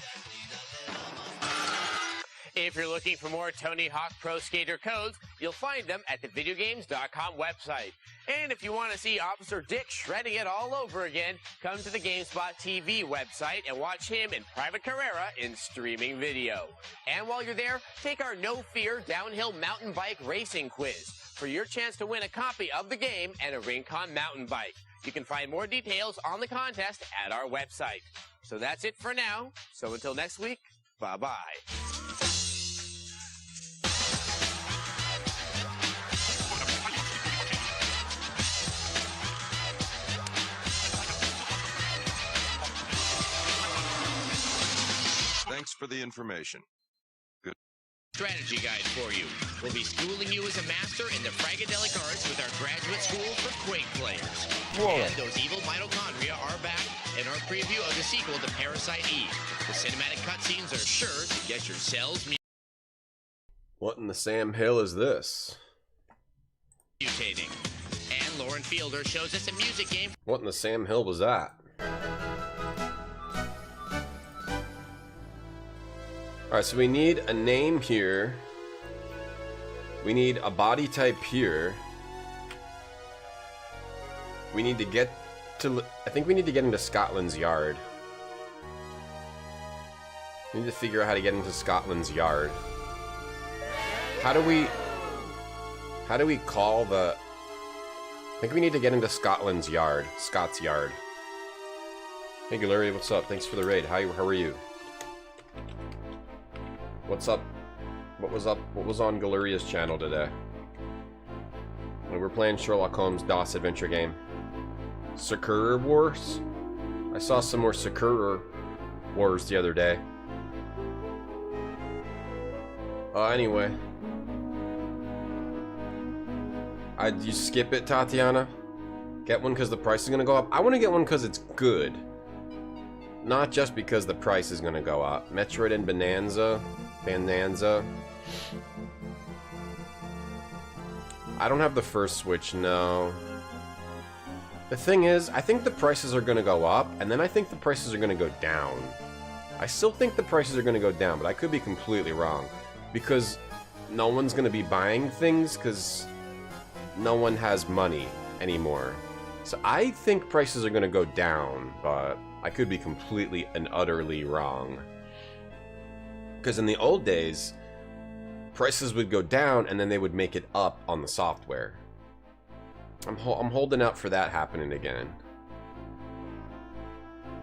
If you're looking for more Tony Hawk Pro Skater codes, you'll find them at the videogames.com website. And if you want to see Officer Dick shredding it all over again, come to the GameSpot TV website and watch him and Private Carrera in streaming video. And while you're there, take our No Fear Downhill Mountain Bike Racing Quiz for your chance to win a copy of the game and a Rincon mountain bike. You can find more details on the contest at our website. So that's it for now. So until next week, bye-bye. Thanks for the information. strategy guide for you. We'll be schooling you as a master in the fragadelic arts with our graduate school for Quake players. Whoa. And those evil mitochondria are back in our preview of the sequel to Parasite Eve. The cinematic cutscenes are sure to get your cells What in the Sam Hill is this? mutating. And Lauren Fielder shows us a music game. What in the Sam Hill was that? Alright, so we need a name here. We need a body type here. We need to get to... I think we need to get into Scotland's Yard. We need to figure out how to get into Scotland's Yard. How do we call the... I think we need to get into Scotland's Yard. Scott's Yard. Hey, Gallery, what's up? Thanks for the raid. How are you? What's up? What was up? What was on Galeria's channel today? We were playing Sherlock Holmes DOS adventure game. Sakura Wars? I saw some more Sakura Wars the other day. Anyway. You skip it, Tatiana? Get one because the price is going to go up? I want to get one because it's good. Not just because the price is going to go up. Metroid and Bonanza. I don't have the first Switch, no. The thing is, I think the prices are going to go up, and then I think the prices are going to go down. I still think the prices are going to go down, but I could be completely wrong. Because no one's going to be buying things, because no one has money anymore. So I think prices are going to go down, but I could be completely and utterly wrong. Because in the old days, prices would go down and then they would make it up on the software. I'm holding out for that happening again.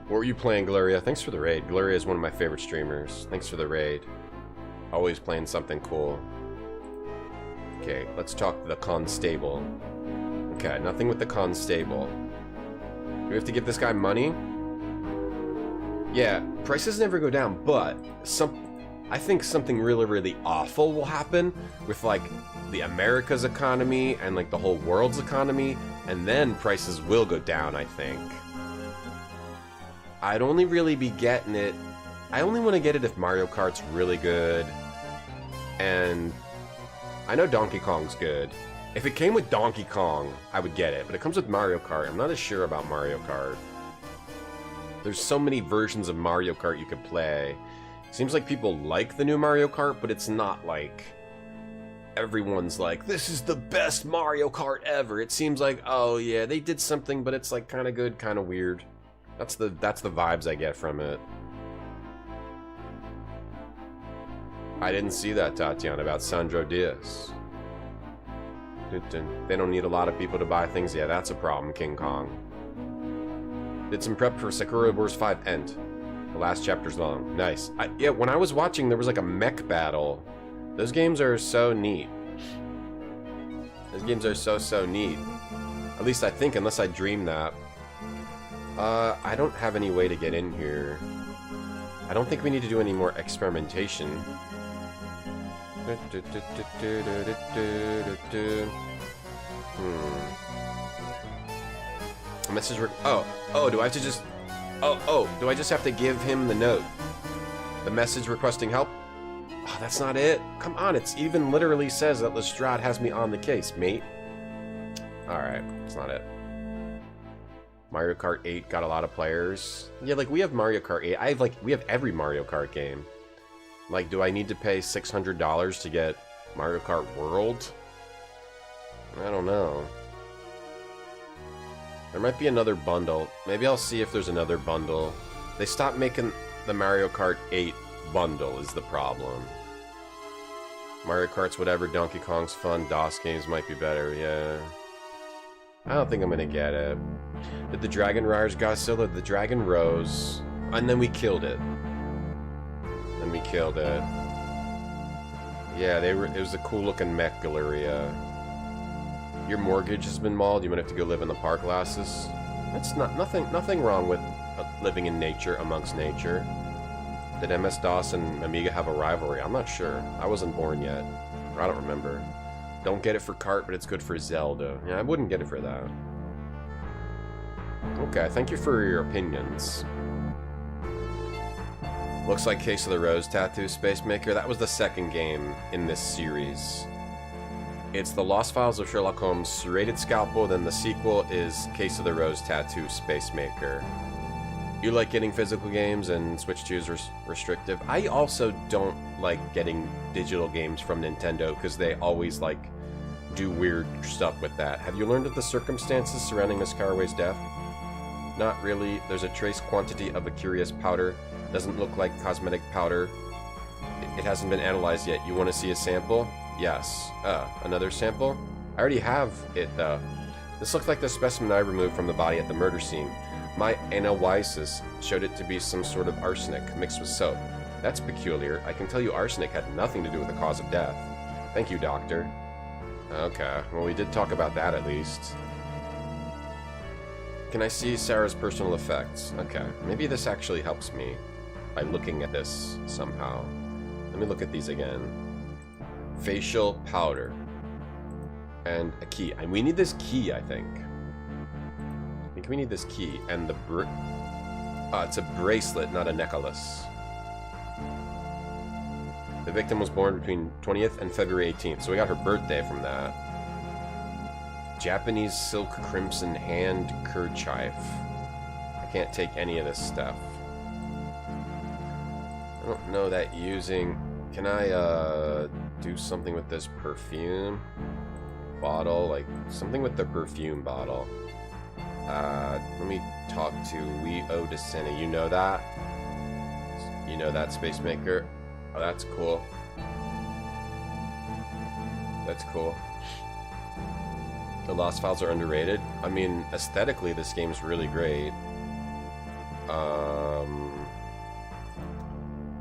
What were you playing, Gloria? Thanks for the raid. Gloria is one of my favorite streamers. Thanks for the raid. Always playing something cool. Okay, let's talk to the constable. Okay, nothing with the constable. Do we have to give this guy money? Yeah, prices never go down, but I think something really, really awful will happen with, like, the America's economy and, like, the whole world's economy, and then prices will go down, I think. I'd only really be getting it... I only want to get it if Mario Kart's really good, and I know Donkey Kong's good. If it came with Donkey Kong, I would get it, but it comes with Mario Kart. I'm not as sure about Mario Kart. There's so many versions of Mario Kart you could play. Seems like people like the new Mario Kart, but it's not like everyone's like, this is the best Mario Kart ever. It seems like, oh yeah, they did something, but it's like kind of good, kind of weird. That's the vibes I get from it. I didn't see that, Tatiana, about Sandro Diaz. They don't need a lot of people to buy things. Yeah, that's a problem, King Kong. Did some prep for Sakura Wars 5 End. The last chapter's long. Nice. Yeah, when I was watching, there was like a mech battle. Those games are so neat. Those games are so neat. At least I think, unless I dream that. I don't have any way to get in here. I don't think we need to do any more experimentation. A message oh, do I have to just... do I just have to give him the note? The message requesting help? Oh, that's not it. Come on, it's even literally says that Lestrade has me on the case, mate. Alright, that's not it. Mario Kart 8 got a lot of players. Yeah, like, we have Mario Kart 8. we have every Mario Kart game. Like, do I need to pay $600 to get Mario Kart World? I don't know. There might be another bundle. Maybe I'll see if there's another bundle. They stopped making the Mario Kart 8 bundle is the problem. Mario Kart's whatever, Donkey Kong's fun, DOS games might be better, yeah. I don't think I'm gonna get it. Did the Dragon rise Godzilla? The Dragon rose, and then we killed it. Yeah, it was a cool looking mech, Galeria. Your mortgage has been mauled, you might have to go live in the park glasses. That's nothing wrong with living in nature, amongst nature. Did MS-DOS and Amiga have a rivalry? I'm not sure. I wasn't born yet. Or I don't remember. Don't get it for Kart, but it's good for Zelda. Yeah, I wouldn't get it for that. Okay, thank you for your opinions. Looks like Case of the Rose Tattoo Space Maker. That was the second game in this series. It's the Lost Files of Sherlock Holmes, Serrated, Scalpel, then the sequel is Case of the Rose Tattoo Space Maker. You like getting physical games and Switch 2 is restrictive. I also don't like getting digital games from Nintendo because they always like do weird stuff with that. Have you learned of the circumstances surrounding Miss Carraway's death? Not really. There's a trace quantity of a curious powder. Doesn't look like cosmetic powder. It hasn't been analyzed yet. You want to see a sample? Yes. Another sample? I already have it though. This looks like the specimen I removed from the body at the murder scene. My analysis showed it to be some sort of arsenic mixed with soap. That's peculiar. I can tell you arsenic had nothing to do with the cause of death. Thank you, doctor. Okay, well we did talk about that at least. Can I see Sarah's personal effects? Okay, maybe this actually helps me by looking at this somehow. Let me look at these again. Facial powder. And a key. And we need this key, I think. I think we need this key. And the it's a bracelet, not a necklace. The victim was born between 20th and February 18th, so we got her birthday from that. Japanese silk crimson hand kerchief. I can't take any of this stuff. I don't know that using... Can I, do something with this perfume bottle? Like, something with the perfume bottle. Let me talk to Leo DeSena. You know that? You know that, Space Maker? Oh, that's cool. That's cool. The Lost Files are underrated. I mean, aesthetically, this game's really great.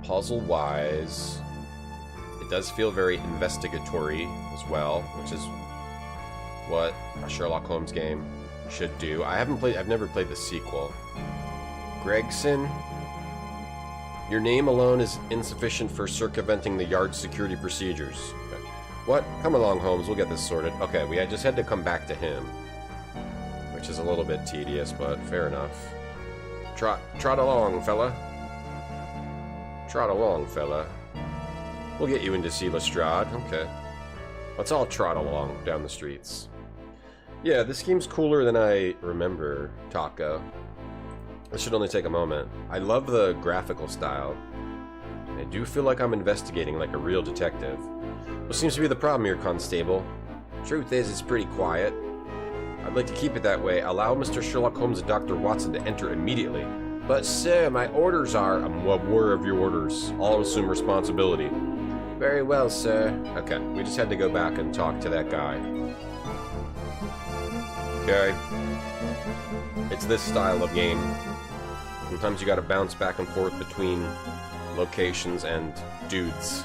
Puzzle-wise, it does feel very investigatory as well, which is what a Sherlock Holmes game should do. I've never played the sequel. Gregson, your name alone is insufficient for circumventing the yard security procedures. Okay. What? Come along, Holmes, we'll get this sorted. Okay, we just had to come back to him, which is a little bit tedious, but fair enough. Trot along, fella. Trot along, fella. We'll get you into see Lestrade. Okay. Let's all trot along down the streets. Yeah, this game's cooler than I remember, Taco. This should only take a moment. I love the graphical style. I do feel like I'm investigating like a real detective. What seems to be the problem here, Constable? Truth is, it's pretty quiet. I'd like to keep it that way. Allow Mr. Sherlock Holmes and Dr. Watson to enter immediately. But, sir, my orders are... I'm well aware of your orders. I'll assume responsibility. Very well, sir. Okay, we just had to go back and talk to that guy. Okay. It's this style of game. Sometimes you gotta bounce back and forth between locations and dudes.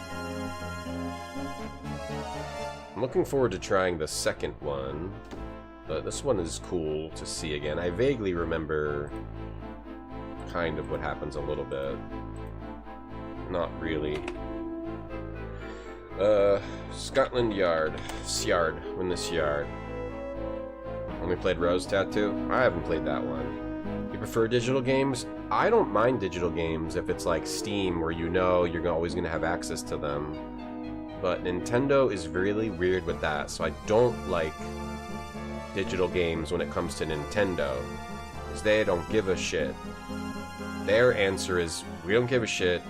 I'm looking forward to trying the second one. But this one is cool to see again. I vaguely remember kind of what happens a little bit. Not really. Scotland Yard. Syard. Win this yard. When we played Rose Tattoo? I haven't played that one. You prefer digital games? I don't mind digital games if it's like Steam, where you know you're always going to have access to them. But Nintendo is really weird with that, so I don't like digital games when it comes to Nintendo. Because they don't give a shit. Their answer is, we don't give a shit.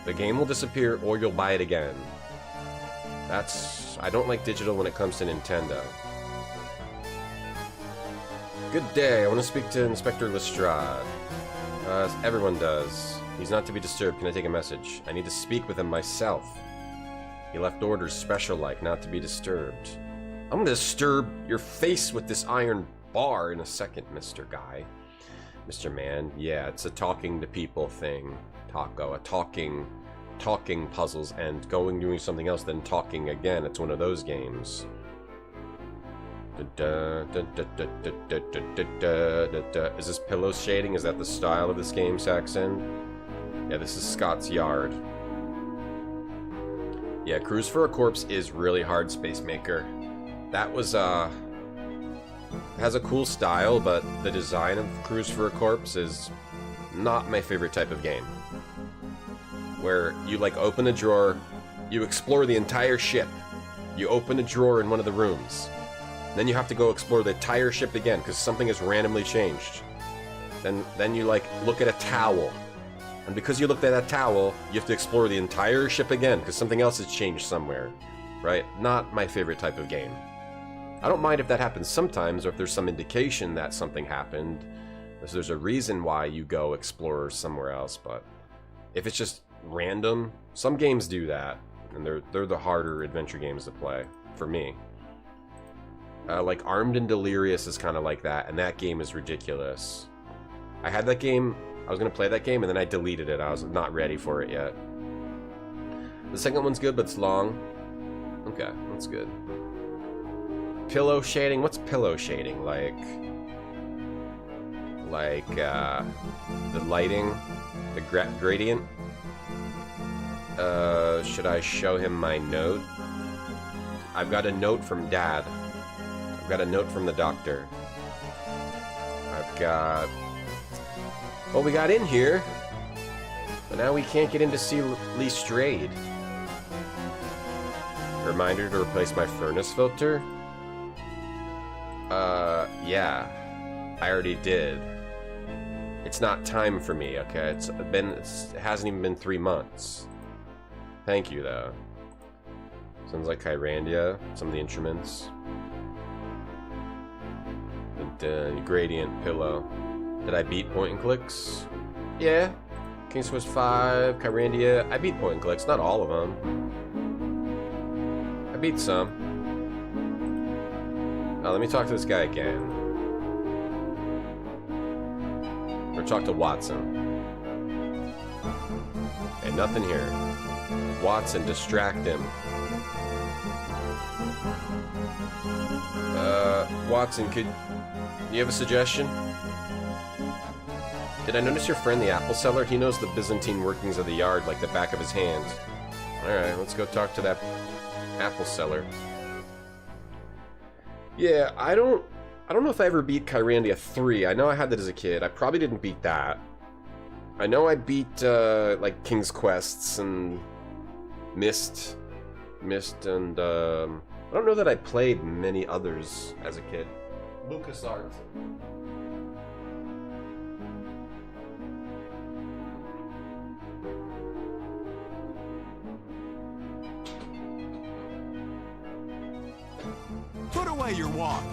The game will disappear or you'll buy it again. I don't like digital when it comes to Nintendo. Good day, I want to speak to Inspector Lestrade. Everyone does. He's not to be disturbed. Can I take a message? I need to speak with him myself. He left orders special-like, not to be disturbed. I'm gonna disturb your face with this iron bar in a second, Mr. Guy. Mr. Man, yeah, it's a talking to people thing. Taco, a talking puzzles and doing something else, then talking again. It's one of those games. Is this pillow shading? Is that the style of this game, Saxon? Yeah, this is Scott's yard. Yeah, Cruise for a Corpse is really hard, Space Maker. That was, has a cool style, but the design of Cruise for a Corpse is not my favorite type of game. Where you, like, open a drawer, you explore the entire ship. You open a drawer in one of the rooms. Then you have to go explore the entire ship again, because something has randomly changed. Then you, like, look at a towel. And because you looked at that towel, you have to explore the entire ship again, because something else has changed somewhere. Right? Not my favorite type of game. I don't mind if that happens sometimes, or if there's some indication that something happened. If there's a reason why you go explore somewhere else, but if it's just random, some games do that, and they're the harder adventure games to play, for me. Like Armed and Delirious is kind of like that, and that game is ridiculous. I had that game, I was going to play that game, and then I deleted it. I was not ready for it yet. The second one's good, but it's long. Okay, that's good. Pillow shading? What's pillow shading? Like the lighting? The gradient? Should I show him my note? I've got a note from Dad. I've got a note from the doctor. I've got... Well, we got in here, but now we can't get in to see Lee Strayed. Reminder to replace my furnace filter? Yeah. I already did. It's not time for me, okay? It hasn't even been 3 months. Thank you, though. Sounds like Kyrandia, some of the instruments. And, gradient, pillow. Did I beat point and clicks? Yeah. King's Quest 5, Kyrandia. I beat point and clicks, not all of them. I beat some. Now, let me talk to this guy again. Or talk to Watson. And nothing here. Watson, distract him. Watson, do you have a suggestion? Did I notice your friend, the apple seller? He knows the Byzantine workings of the yard like the back of his hand. Alright, let's go talk to that apple seller. Yeah, I don't know if I ever beat Kyrandia 3. I know I had that as a kid. I probably didn't beat that. I know I beat, like, King's Quests and Myst, and, I don't know that I played many others as a kid. LucasArts. Put away your walk.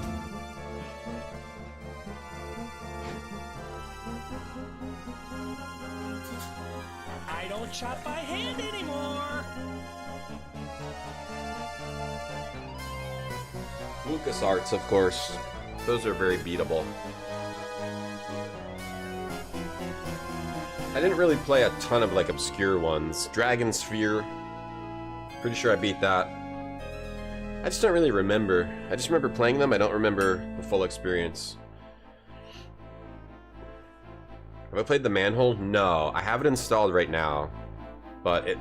I don't chop by hand anymore. LucasArts, of course. Those are very beatable. I didn't really play a ton of, like, obscure ones. Dragon Sphere. Pretty sure I beat that. I just don't really remember. I just remember playing them. I don't remember the full experience. Have I played the Manhole? No. I have it installed right now. But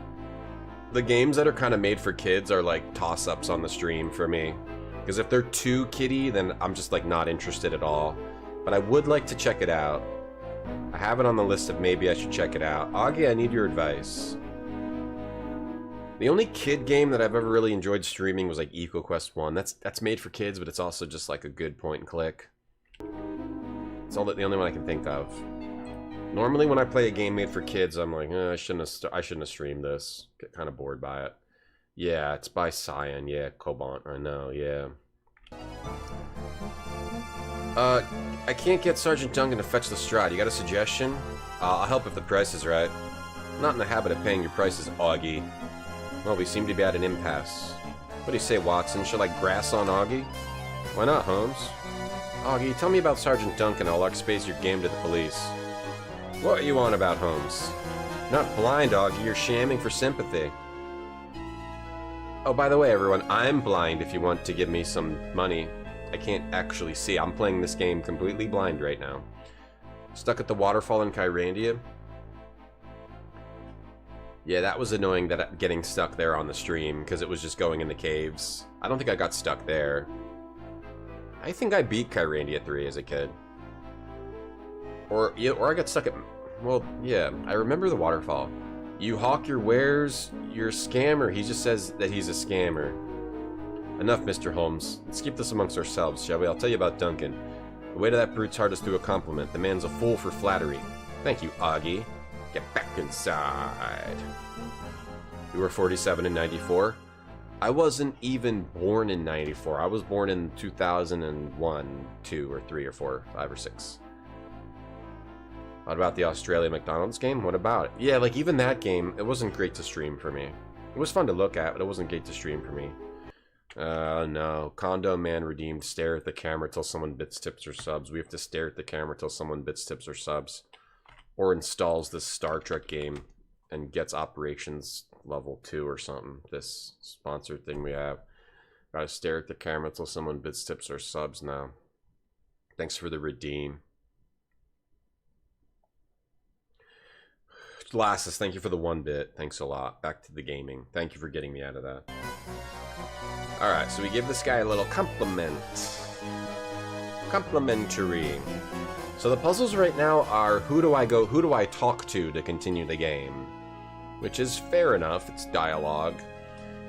the games that are kind of made for kids are, like, toss-ups on the stream for me. Because if they're too kiddie, then I'm just, like, not interested at all. But I would like to check it out. I have it on the list of maybe I should check it out. Augie, I need your advice. The only kid game that I've ever really enjoyed streaming was, like, EcoQuest 1. That's made for kids, but it's also just, like, a good point and click. It's the only one I can think of. Normally, when I play a game made for kids, I'm like, I shouldn't have streamed this. Get kind of bored by it. Yeah, it's by Cyan. Yeah, Cobalt. I know, yeah. I can't get Sergeant Duncan to fetch the Strahd. You got a suggestion? I'll help if the price is right. I'm not in the habit of paying your prices, Augie. Well, we seem to be at an impasse. What do you say, Watson? Should I grass on Augie? Why not, Holmes? Augie, tell me about Sergeant Duncan. I'll expose your game to the police. What are you on about, Holmes? Not blind, Augie. You're shamming for sympathy. Oh, by the way, everyone, I'm blind if you want to give me some money. I can't actually see. I'm playing this game completely blind right now. Stuck at the waterfall in Kyrandia. Yeah, that was annoying, that getting stuck there on the stream, because it was just going in the caves. I don't think I got stuck there. I think I beat Kyrandia 3 as a kid. Or I got stuck at... Well, yeah, I remember the waterfall. You hawk your wares, you're a scammer. He just says that he's a scammer. Enough, Mr. Holmes. Let's keep this amongst ourselves, shall we? I'll tell you about Duncan. The way to that brute's heart is through a compliment. The man's a fool for flattery. Thank you, Augie. Get back inside. You were 47 in 94? I wasn't even born in 94. I was born in 2001, 2 or 3 or 4, 5 or 6. What about the Australia McDonald's game? What about it? Yeah, like even that game, it wasn't great to stream for me. It was fun to look at, but it wasn't great to stream for me. No. Condo man redeemed. Stare at the camera till someone bits, tips, or subs. We have to stare at the camera till someone bits, tips, or subs. Or installs this Star Trek game and gets operations level 2 or something. This sponsored thing we have. Gotta stare at the camera till someone bits, tips, or subs now. Thanks for the redeem. Lassus, thank you for the 1 bit. Thanks a lot. Back to the gaming. Thank you for getting me out of that. Alright, so we give this guy a little compliment. Complimentary. So the puzzles right now are who do I talk to continue the game? Which is fair enough, it's dialogue.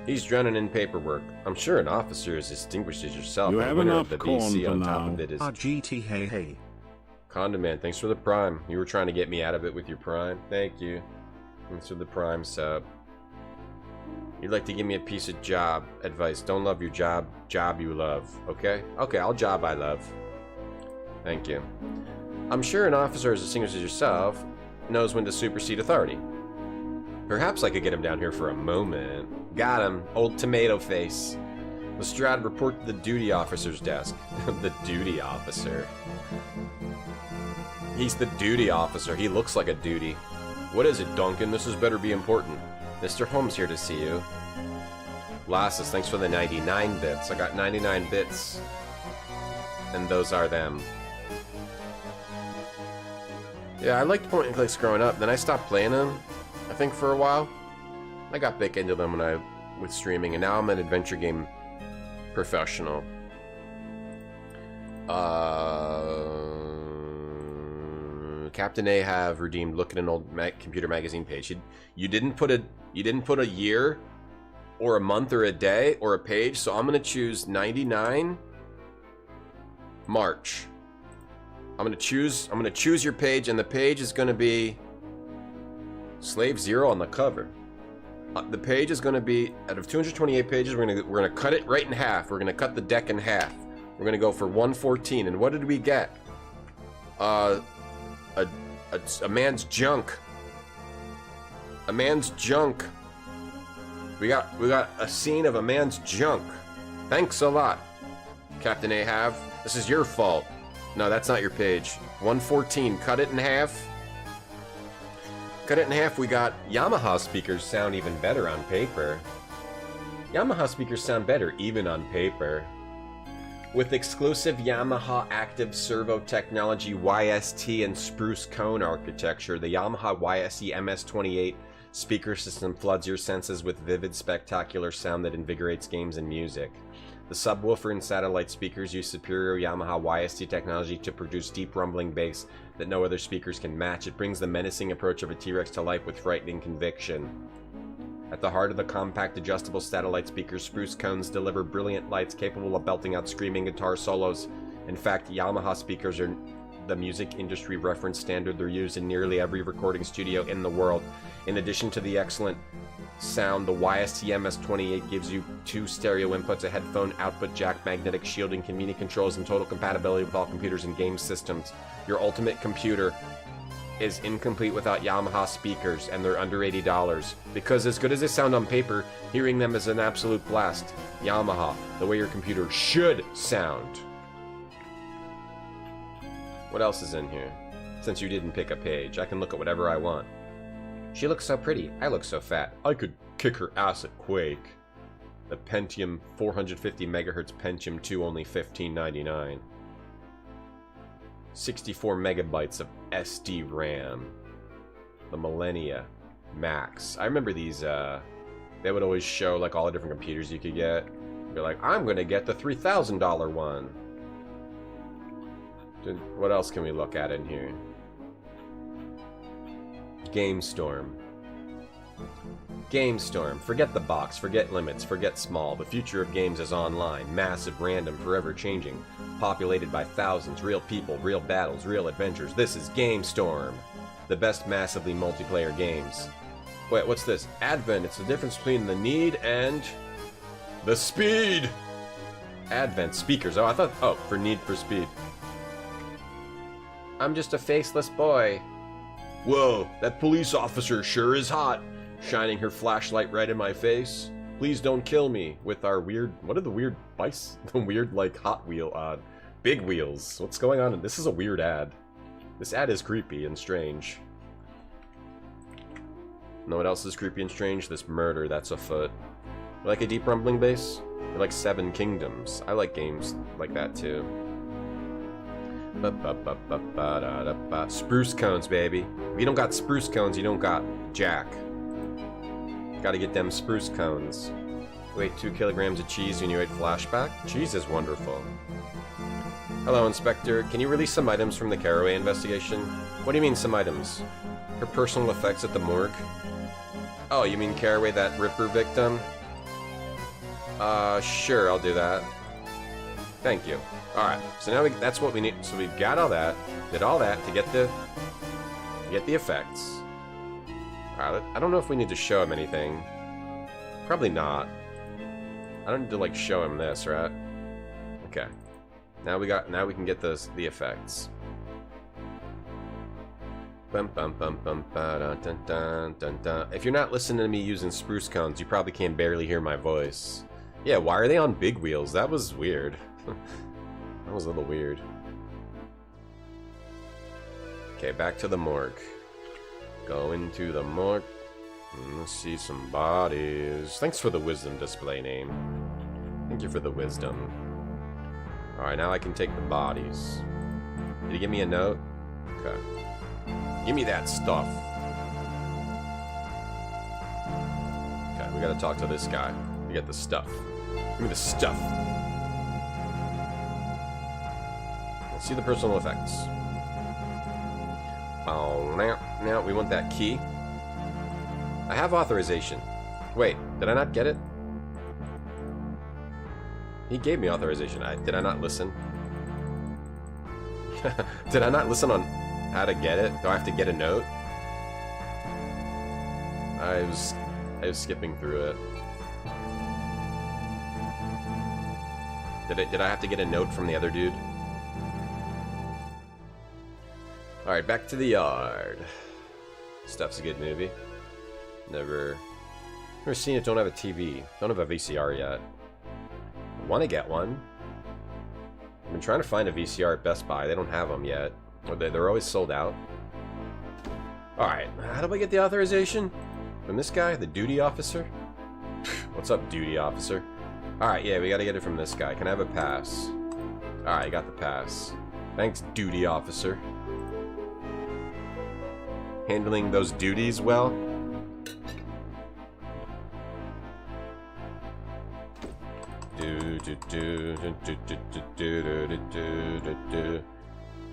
He's drowning in paperwork. I'm sure an officer as distinguished as yourself. You have enough the corn BC for on now. top of it is GT, hey. Condiment, thanks for the prime. You were trying to get me out of it with your prime. Thank you. Thanks for the prime sub. You'd like to give me a piece of job advice. Don't love your job, job you love. Okay? Okay, I'll job I love. Thank you. I'm sure an officer as distinguished as yourself knows when to supersede authority. Perhaps I could get him down here for a moment. Got him, old tomato face. Lestrade, report to the duty officer's desk. The duty officer. He's the duty officer. He looks like a duty. What is it, Duncan? This has better be important. Mr. Holmes here to see you. Lassus, thanks for the 99 bits. I got 99 bits. And those are them. Yeah, I liked point and clicks growing up. Then I stopped playing them, I think, for a while. I got back into them with streaming, and now I'm an adventure game professional. Captain A have redeemed. Look at an old computer magazine page. You didn't put a year or a month or a day or a page, so I'm gonna choose 99 March. I'm gonna choose your page, and the page is gonna be Slave Zero on the cover. The page is gonna be, out of 228 pages, we're gonna cut it right in half. We're gonna cut the deck in half. We're gonna go for 114. And what did we get? A man's junk. A man's junk. We got a scene of a man's junk. Thanks a lot, Captain Ahab. This is your fault. No, that's not your page. 114. Cut it in half. Cut it in half. We got Yamaha speakers sound even better on paper. Yamaha speakers sound better even on paper. With exclusive Yamaha active servo technology, YST, and spruce cone architecture, the Yamaha YSE MS-28 speaker system floods your senses with vivid, spectacular sound that invigorates games and music. The subwoofer and satellite speakers use superior Yamaha YST technology to produce deep rumbling bass that no other speakers can match. It brings the menacing approach of a T-Rex to life with frightening conviction. At the heart of the compact adjustable satellite speakers, spruce cones deliver brilliant lights capable of belting out screaming guitar solos. In fact, Yamaha speakers are the music industry reference standard. They're used in nearly every recording studio in the world. In addition to the excellent sound, the YST MS-28 gives you 2 stereo inputs, a headphone output jack, magnetic shielding, convenient controls, and total compatibility with all computers and game systems. Your ultimate computer is incomplete without Yamaha speakers, and they're under $80. Because as good as they sound on paper, hearing them is an absolute blast. Yamaha, the way your computer should sound. What else is in here? Since you didn't pick a page, I can look at whatever I want. She looks so pretty. I look so fat. I could kick her ass at Quake. The Pentium 450 MHz Pentium 2, only $15.99. 64 megabytes of SD RAM. The Millennia. Max. I remember these, they would always show, like, all the different computers you could get. You're like, I'm gonna get the $3,000 one. What else can we look at in here? GameStorm. GameStorm. Forget the box, forget limits, forget small. The future of games is online, massive, random, forever changing. Populated by thousands, real people, real battles, real adventures. This is GameStorm. The best massively multiplayer games. Wait, what's this? Advent. It's the difference between the need and the speed. Advent. Speakers. Oh, I thought... Oh, for Need for Speed. I'm just a faceless boy. Whoa, that police officer sure is hot. Shining her flashlight right in my face. Please don't kill me with our weird... What are the weird bikes? The weird, like, Hot Wheel, big wheels. What's going on? This is a weird ad. This ad is creepy and strange. Know what else is creepy and strange? This murder that's afoot. You like a deep rumbling bass? You like Seven Kingdoms. I like games like that too. Spruce cones, baby. If you don't got spruce cones, you don't got jack. Gotta get them spruce cones. You ate 2 kilograms of cheese when you ate flashback? Cheese is wonderful. Hello, Inspector. Can you release some items from the Caraway investigation? What do you mean, some items? Her personal effects at the morgue? Oh, you mean Caraway, that Ripper victim? Sure, I'll do that. Thank you. Alright, so now that's what we need. So we've got all that, did all that to get the effects. Alright, I don't know if we need to show him anything. Probably not. I don't need to, like, show him this, right? Okay. Now we can get the effects. Bum bum bum bum ba dun dun dun dun dun. If you're not listening to me using spruce cones, you probably can barely hear my voice. Yeah, why are they on big wheels? That was weird. That was a little weird. Okay, back to the morgue. Go into the morgue. Let's see some bodies. Thanks for the wisdom display name. Thank you for the wisdom. Alright, now I can take the bodies. Did he give me a note? Okay. Give me that stuff. Okay, we gotta talk to this guy to get the stuff. Give me the stuff. Let's see the personal effects. Oh, now we want that key. I have authorization. Wait, did I not get it? He gave me authorization. Did I not listen? Did I not listen on how to get it? Do I have to get a note? I was skipping through it. Did I have to get a note from the other dude? Alright, back to the yard. Stuff's a good movie. Never seen it, don't have a TV. Don't have a VCR yet. Want to get one. I've been trying to find a VCR at Best Buy. They don't have them yet. Or they're always sold out. Alright, how do I get the authorization? From this guy, the duty officer? What's up, duty officer? Alright, yeah, we gotta get it from this guy. Can I have a pass? Alright, I got the pass. Thanks, duty officer. Handling those duties well?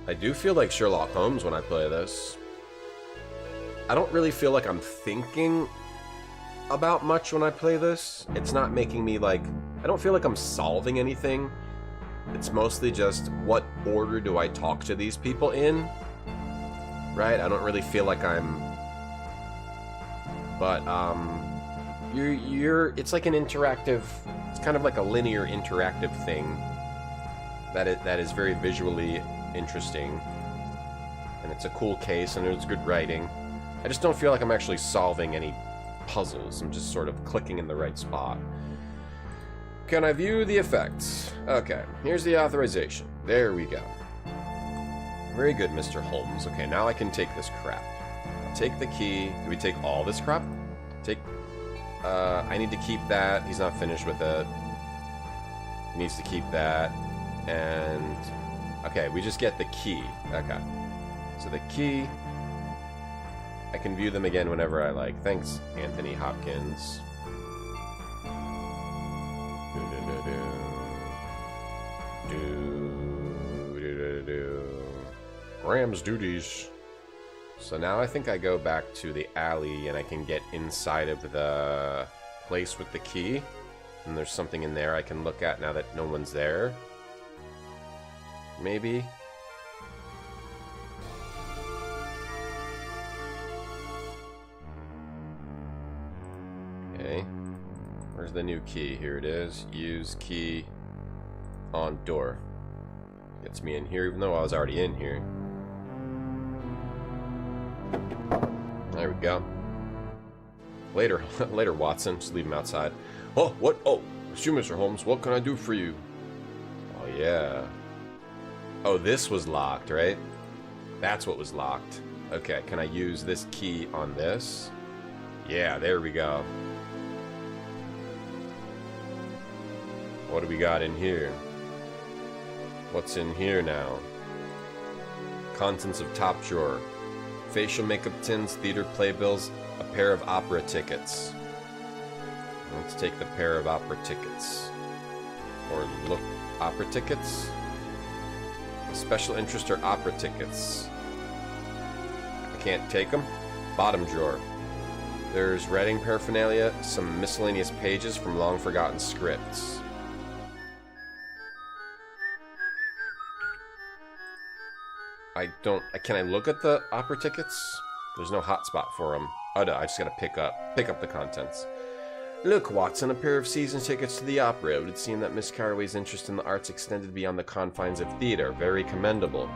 I do feel like Sherlock Holmes when I play this. I don't really feel like I'm thinking about much when I play this. It's not making me like... I don't feel like I'm solving anything. It's mostly just, what order do I talk to these people in? Right? I don't really feel like I'm... But, it's like an interactive... It's kind of like a linear interactive thing that is very visually interesting. And it's a cool case, and there's good writing. I just don't feel like I'm actually solving any puzzles. I'm just sort of clicking in the right spot. Can I view the effects? Okay, here's the authorization. There we go. Very good, Mr. Holmes. Okay, now I can take this crap. I'll take the key. Do we take all this crap? I need to keep that. He's not finished with it. He needs to keep that. And... Okay, we just get the key. Okay. So the key... I can view them again whenever I like. Thanks, Anthony Hopkins. Graham's duties. So now I think I go back to the alley and I can get inside of the place with the key. And there's something in there I can look at now that no one's there. Maybe. Okay. Where's the new key? Here it is. Use key on door. Gets me in here even though I was already in here. There we go. Later, later, Watson. Just leave him outside. Oh, what? Oh, excuse me, Mr. Holmes. What can I do for you? Oh, yeah. Oh, this was locked, right? That's what was locked. Okay, can I use this key on this? Yeah, there we go. What do we got in here? What's in here now? Contents of top drawer. Facial makeup tins, theater playbills, a pair of opera tickets. Let's take the pair of opera tickets. Or look, opera tickets? Special interest or opera tickets. I can't take them. Bottom drawer. There's writing paraphernalia, some miscellaneous pages from long forgotten scripts. Can I look at the opera tickets? There's no hotspot for them. Oh no, I just gotta pick up the contents. Look, Watson, a pair of season tickets to the opera. It would seem that Miss Carraway's interest in the arts extended beyond the confines of theater. Very commendable.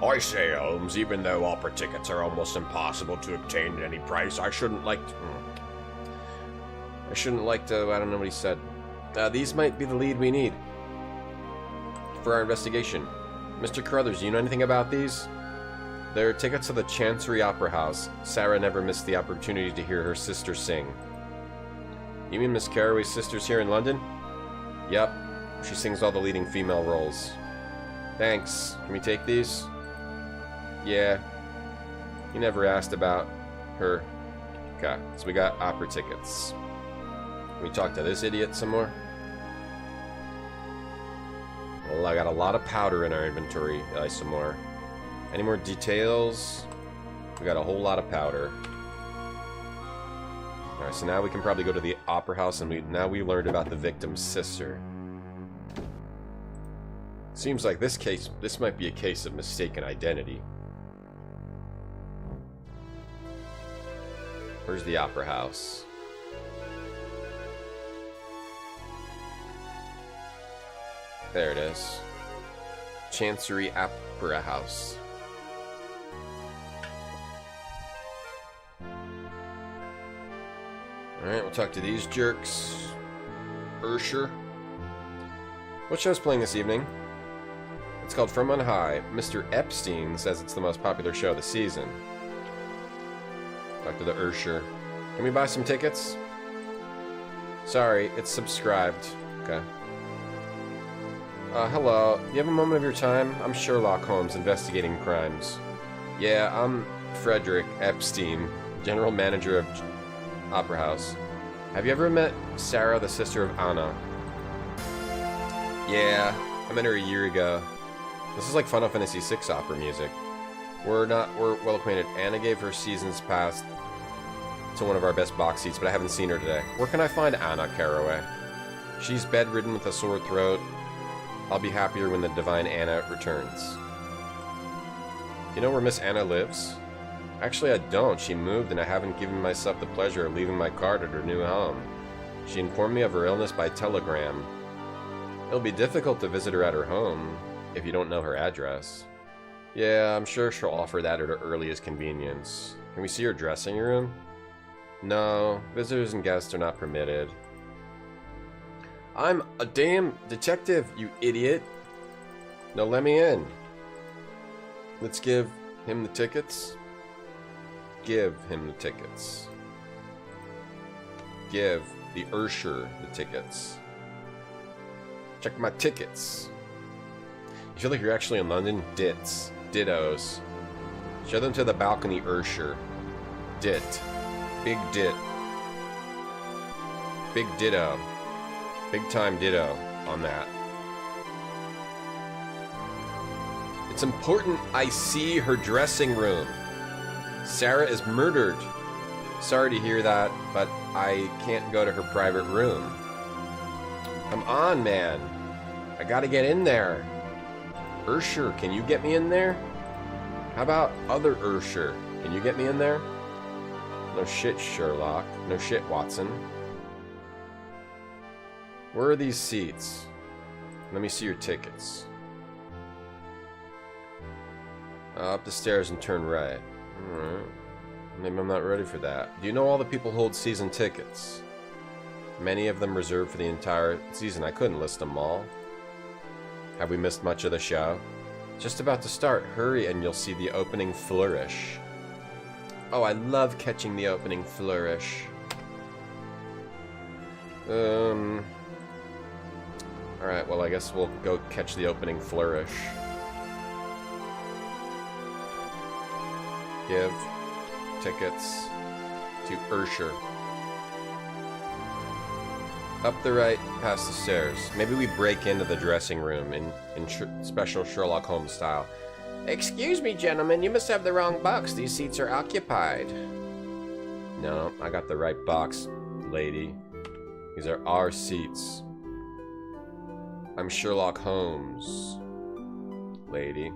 I say, Holmes, even though opera tickets are almost impossible to obtain at any price, I shouldn't like to... I don't know what he said. These might be the lead we need for our investigation. Mr. Carruthers, do you know anything about these? They're tickets to the Chancery Opera House. Sarah never missed the opportunity to hear her sister sing. You mean Miss Carraway's sister's here in London? Yep. She sings all the leading female roles. Thanks. Can we take these? Yeah. You never asked about her. Okay, so we got opera tickets. Can we talk to this idiot some more? Well, I got a lot of powder in our inventory. Some more. Any more details? We got a whole lot of powder. Alright, so now we can probably go to the opera house, and now we learned about the victim's sister. Seems like this might be a case of mistaken identity. Where's the opera house? There it is. Chancery Opera House. Alright, we'll talk to these jerks. Ursher. What show's playing this evening? It's called From On High. Mr. Epstein says it's the most popular show of the season. Talk to the Ursher. Can we buy some tickets? Sorry, it's subscribed. Okay. Hello. You have a moment of your time? I'm Sherlock Holmes, investigating crimes. Yeah, I'm Frederick Epstein, general manager of Opera House. Have you ever met Sarah, the sister of Anna? Yeah, I met her a year ago. This is like Final Fantasy VI opera music. We're well acquainted. Anna gave her seasons pass to one of our best box seats, but I haven't seen her today. Where can I find Anna Carraway? She's bedridden with a sore throat. I'll be happier when the divine Anna returns. You know where Miss Anna lives? Actually, I don't. She moved, and I haven't given myself the pleasure of leaving my card at her new home. She informed me of her illness by telegram. It'll be difficult to visit her at her home if you don't know her address. Yeah, I'm sure she'll offer that at her earliest convenience. Can we see her dressing room? No, visitors and guests are not permitted. I'm a damn detective, you idiot. No, let me in. Let's give him the tickets. Give him the tickets. Give the Ursher the tickets. Check my tickets. You feel like you're actually in London? Dits. Dittos. Show them to the balcony, Ursher. Dit. Big dit. Big ditto. Big time ditto on that. It's important I see her dressing room. Sarah is murdered. Sorry to hear that, but I can't go to her private room. Come on, man. I gotta get in there. Ursher, can you get me in there? How about other Ursher? Can you get me in there? No shit, Sherlock. No shit, Watson. Where are these seats? Let me see your tickets. Up the stairs and turn right. Alright. Maybe I'm not ready for that. Do you know all the people who hold season tickets? Many of them reserved for the entire season. I couldn't list them all. Have we missed much of the show? Just about to start. Hurry and you'll see the opening flourish. Oh, I love catching the opening flourish. Alright, well I guess we'll go catch the opening flourish. Give tickets to Ursher. Up the right, past the stairs. Maybe we break into the dressing room in special Sherlock Holmes style. Excuse me, gentlemen, you must have the wrong box. These seats are occupied. No, I got the right box, lady. These are our seats. I'm Sherlock Holmes, lady.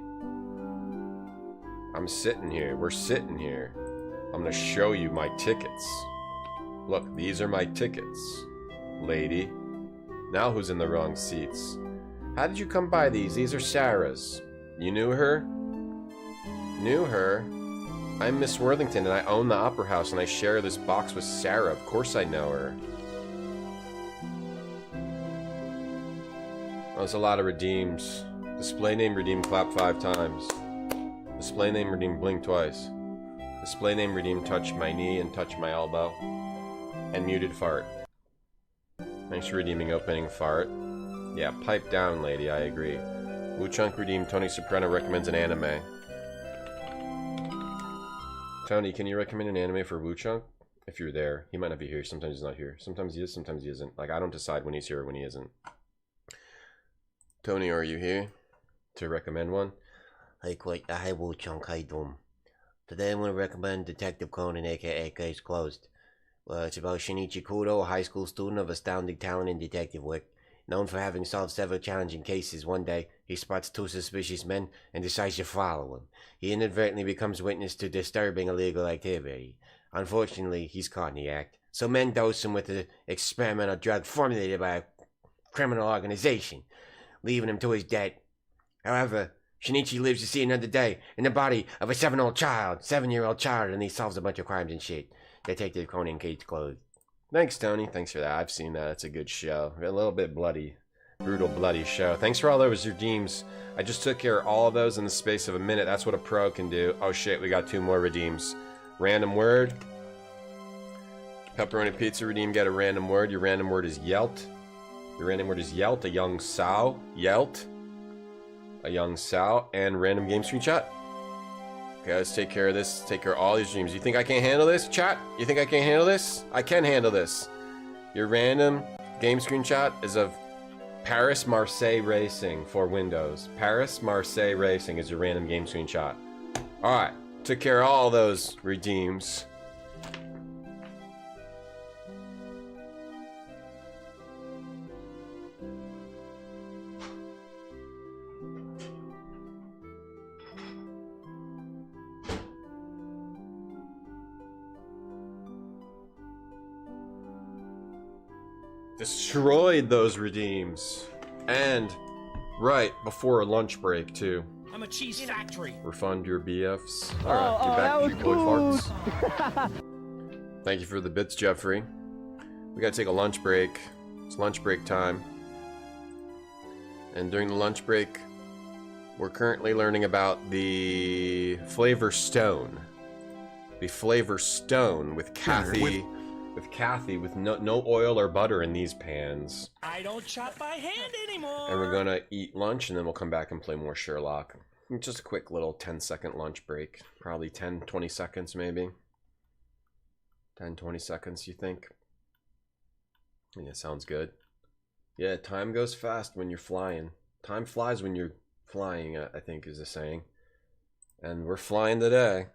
I'm sitting here. We're sitting here. I'm gonna show you my tickets. Look, these are my tickets, lady. Now who's in the wrong seats? How did you come by these? These are Sarah's. You knew her? Knew her? I'm Miss Worthington and I own the Opera House and I share this box with Sarah. Of course I know her. That was a lot of redeems. Display name redeem clap 5 times. Display name redeem blink twice. Display name redeem touch my knee and touch my elbow. And muted fart. Thanks for redeeming opening fart. Yeah, pipe down, lady, I agree. Woo-Chunk redeemed Tony Soprano recommends an anime. Tony, can you recommend an anime for Woo-Chunk? If you're there. He might not be here. Sometimes he's not here. Sometimes he is, sometimes he isn't. Like, I don't decide when he's here or when he isn't. Tony, are you here to recommend one? Hi, Woo-Chunk, how you doing? Today I'm going to recommend Detective Conan, aka Case Closed. Well, it's about Shinichi Kudo, a high school student of astounding talent in detective work. Known for having solved several challenging cases, one day he spots 2 suspicious men and decides to follow them. He inadvertently becomes witness to disturbing illegal activity. Unfortunately, he's caught in the act, so men dose him with an experimental drug formulated by a criminal organization, leaving him to his death. However, Shinichi lives to see another day in the body of a 7-year-old child, and he solves a bunch of crimes and shit. Detective Conan, Case Closed. Thanks, Tony. Thanks for that. I've seen that. It's a good show. A little bit bloody. Brutal, bloody show. Thanks for all those redeems. I just took care of all of those in the space of a minute. That's what a pro can do. Oh shit, we got 2 more redeems. Random word. Pepperoni pizza redeem, get a random word. Your random word is yelt. Your random word is yelt. A young sow. Yelt. A young sow. And random game screenshot. Okay, let's take care of this. Take care of all these dreams. You think I can't handle this, chat? You think I can't handle this? I can handle this. Your random game screenshot is of Paris Marseille Racing for Windows. Paris Marseille Racing is your random game screenshot. Alright, took care of all those redeems. Destroyed those redeems. And right before a lunch break, too. I'm a cheese factory. Refund your BFs. Alright, you're back to your boy farts. Thank you for the bits, Jeffrey. We gotta take a lunch break. It's lunch break time. And during the lunch break, we're currently learning about the Flavor Stone. The Flavor Stone with Kathy. With no oil or butter in these pans. I don't chop by hand anymore. And we're gonna eat lunch and then we'll come back and play more Sherlock. Just a quick little 10-second lunch break. Probably 10, 20 seconds maybe. 10, 20 seconds, you think? Yeah, sounds good. Yeah, time goes fast when you're flying. Time flies when you're flying, I think is the saying. And we're flying today.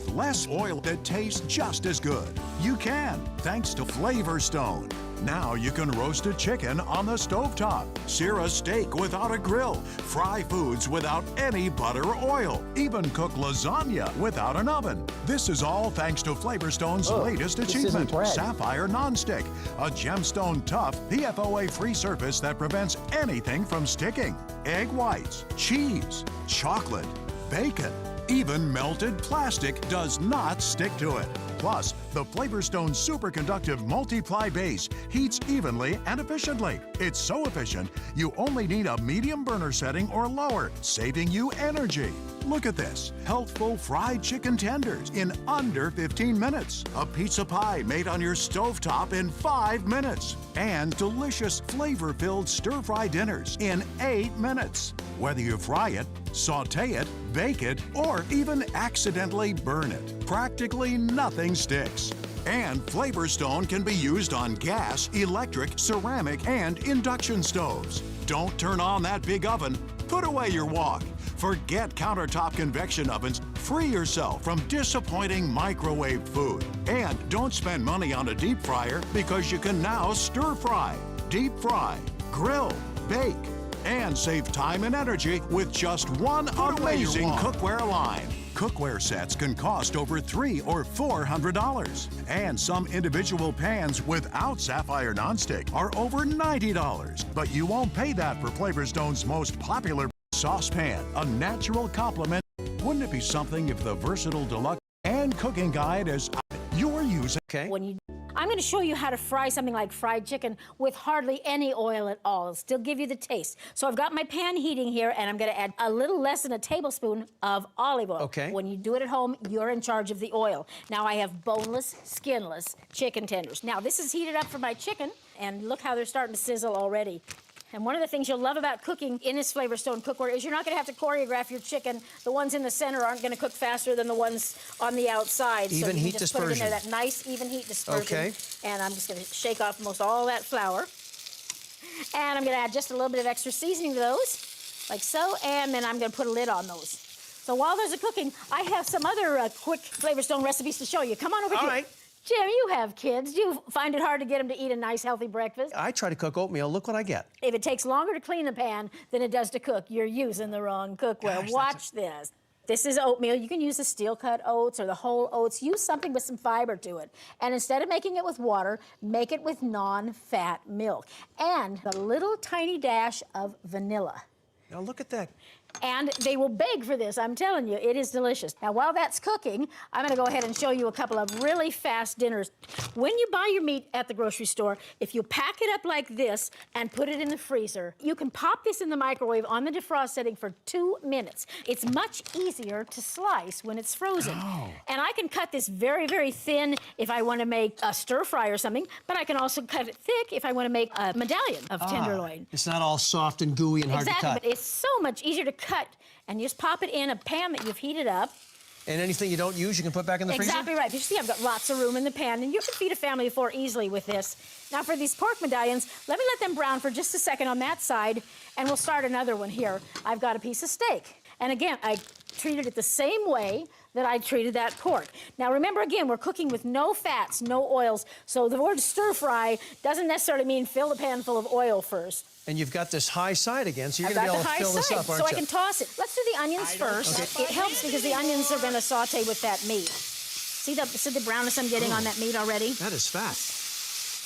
Less oil that tastes just as good. You can, thanks to Flavor Stone. Now you can roast a chicken on the stovetop, sear a steak without a grill, fry foods without any butter or oil, even cook lasagna without an oven. This is all thanks to Flavor Stone's latest achievement, Sapphire Nonstick, a gemstone tough, PFOA-free surface that prevents anything from sticking. Egg whites, cheese, chocolate, bacon, even melted plastic does not stick to it. Plus, the Flavor Stone superconductive multiply base heats evenly and efficiently. It's so efficient, you only need a medium burner setting or lower, saving you energy. Look at this, healthful fried chicken tenders in under 15 minutes. A pizza pie made on your stovetop in 5 minutes. And delicious flavor-filled stir-fry dinners in 8 minutes. Whether you fry it, saute it, bake it, or even accidentally burn it, practically nothing sticks. And Flavor Stone can be used on gas, electric, ceramic, and induction stoves. Don't turn on that big oven. Put away your wok. Forget countertop convection ovens. Free yourself from disappointing microwave food. And don't spend money on a deep fryer because you can now stir fry, deep fry, grill, bake, and save time and energy with just one amazing cookware line. Cookware sets can cost over $300 or $400. And some individual pans without Sapphire Nonstick are over $90. But you won't pay that for Flavor Stone's most popular saucepan, a natural complement. Wouldn't it be something if the versatile deluxe and cooking guide is you're using? Okay. I'm going to show you how to fry something like fried chicken with hardly any oil at all. It'll still give you the taste. So I've got my pan heating here, and I'm going to add a little less than a tablespoon of olive oil. Okay. When you do it at home, you're in charge of the oil. Now I have boneless, skinless chicken tenders. Now this is heated up for my chicken, and look how they're starting to sizzle already. And one of the things you'll love about cooking in this Flavor Stone cookware is you're not going to have to choreograph your chicken. The ones in the center aren't going to cook faster than the ones on the outside. Even heat just dispersion. Put it in there, that nice even heat dispersion. Okay. And I'm just going to shake off most all that flour. And I'm going to add just a little bit of extra seasoning to those, like so. And then I'm going to put a lid on those. So while those are cooking, I have some other quick Flavor Stone recipes to show you. Come on over here. All right. Jim, you have kids. Do you find it hard to get them to eat a nice, healthy breakfast? I try to cook oatmeal. Look what I get. If it takes longer to clean the pan than it does to cook, you're using the wrong cookware. Watch this. This is oatmeal. You can use the steel-cut oats or the whole oats. Use something with some fiber to it. And instead of making it with water, make it with non-fat milk. And a little tiny dash of vanilla. Now look at that. And they will beg for this, I'm telling you. It is delicious. Now, while that's cooking, I'm going to go ahead and show you a couple of really fast dinners. When you buy your meat at the grocery store, if you pack it up like this and put it in the freezer, you can pop this in the microwave on the defrost setting for 2 minutes. It's much easier to slice when it's frozen. Oh. And I can cut this very, very thin if I want to make a stir fry or something, but I can also cut it thick if I want to make a medallion of tenderloin. It's not all soft and gooey and hard to cut. Exactly, but it's so much easier to cut, and you just pop it in a pan that you've heated up. And anything you don't use, you can put back in the freezer? Exactly right. You see, I've got lots of room in the pan, and you can feed a family of 4 easily with this. Now, for these pork medallions, let me let them brown for just a second on that side, and we'll start another one here. I've got a piece of steak. And again, I treated it the same way that I treated that pork. Now, remember, again, we're cooking with no fats, no oils, so the word stir-fry doesn't necessarily mean fill the pan full of oil first. And you've got this high side again, so you're I've going to be got able the to fill high this side, up, aren't so you? I can toss it. Let's do the onions first. Okay. It helps because the onions are going to saute with that meat. See the brownness I'm getting on that meat already? That is fat.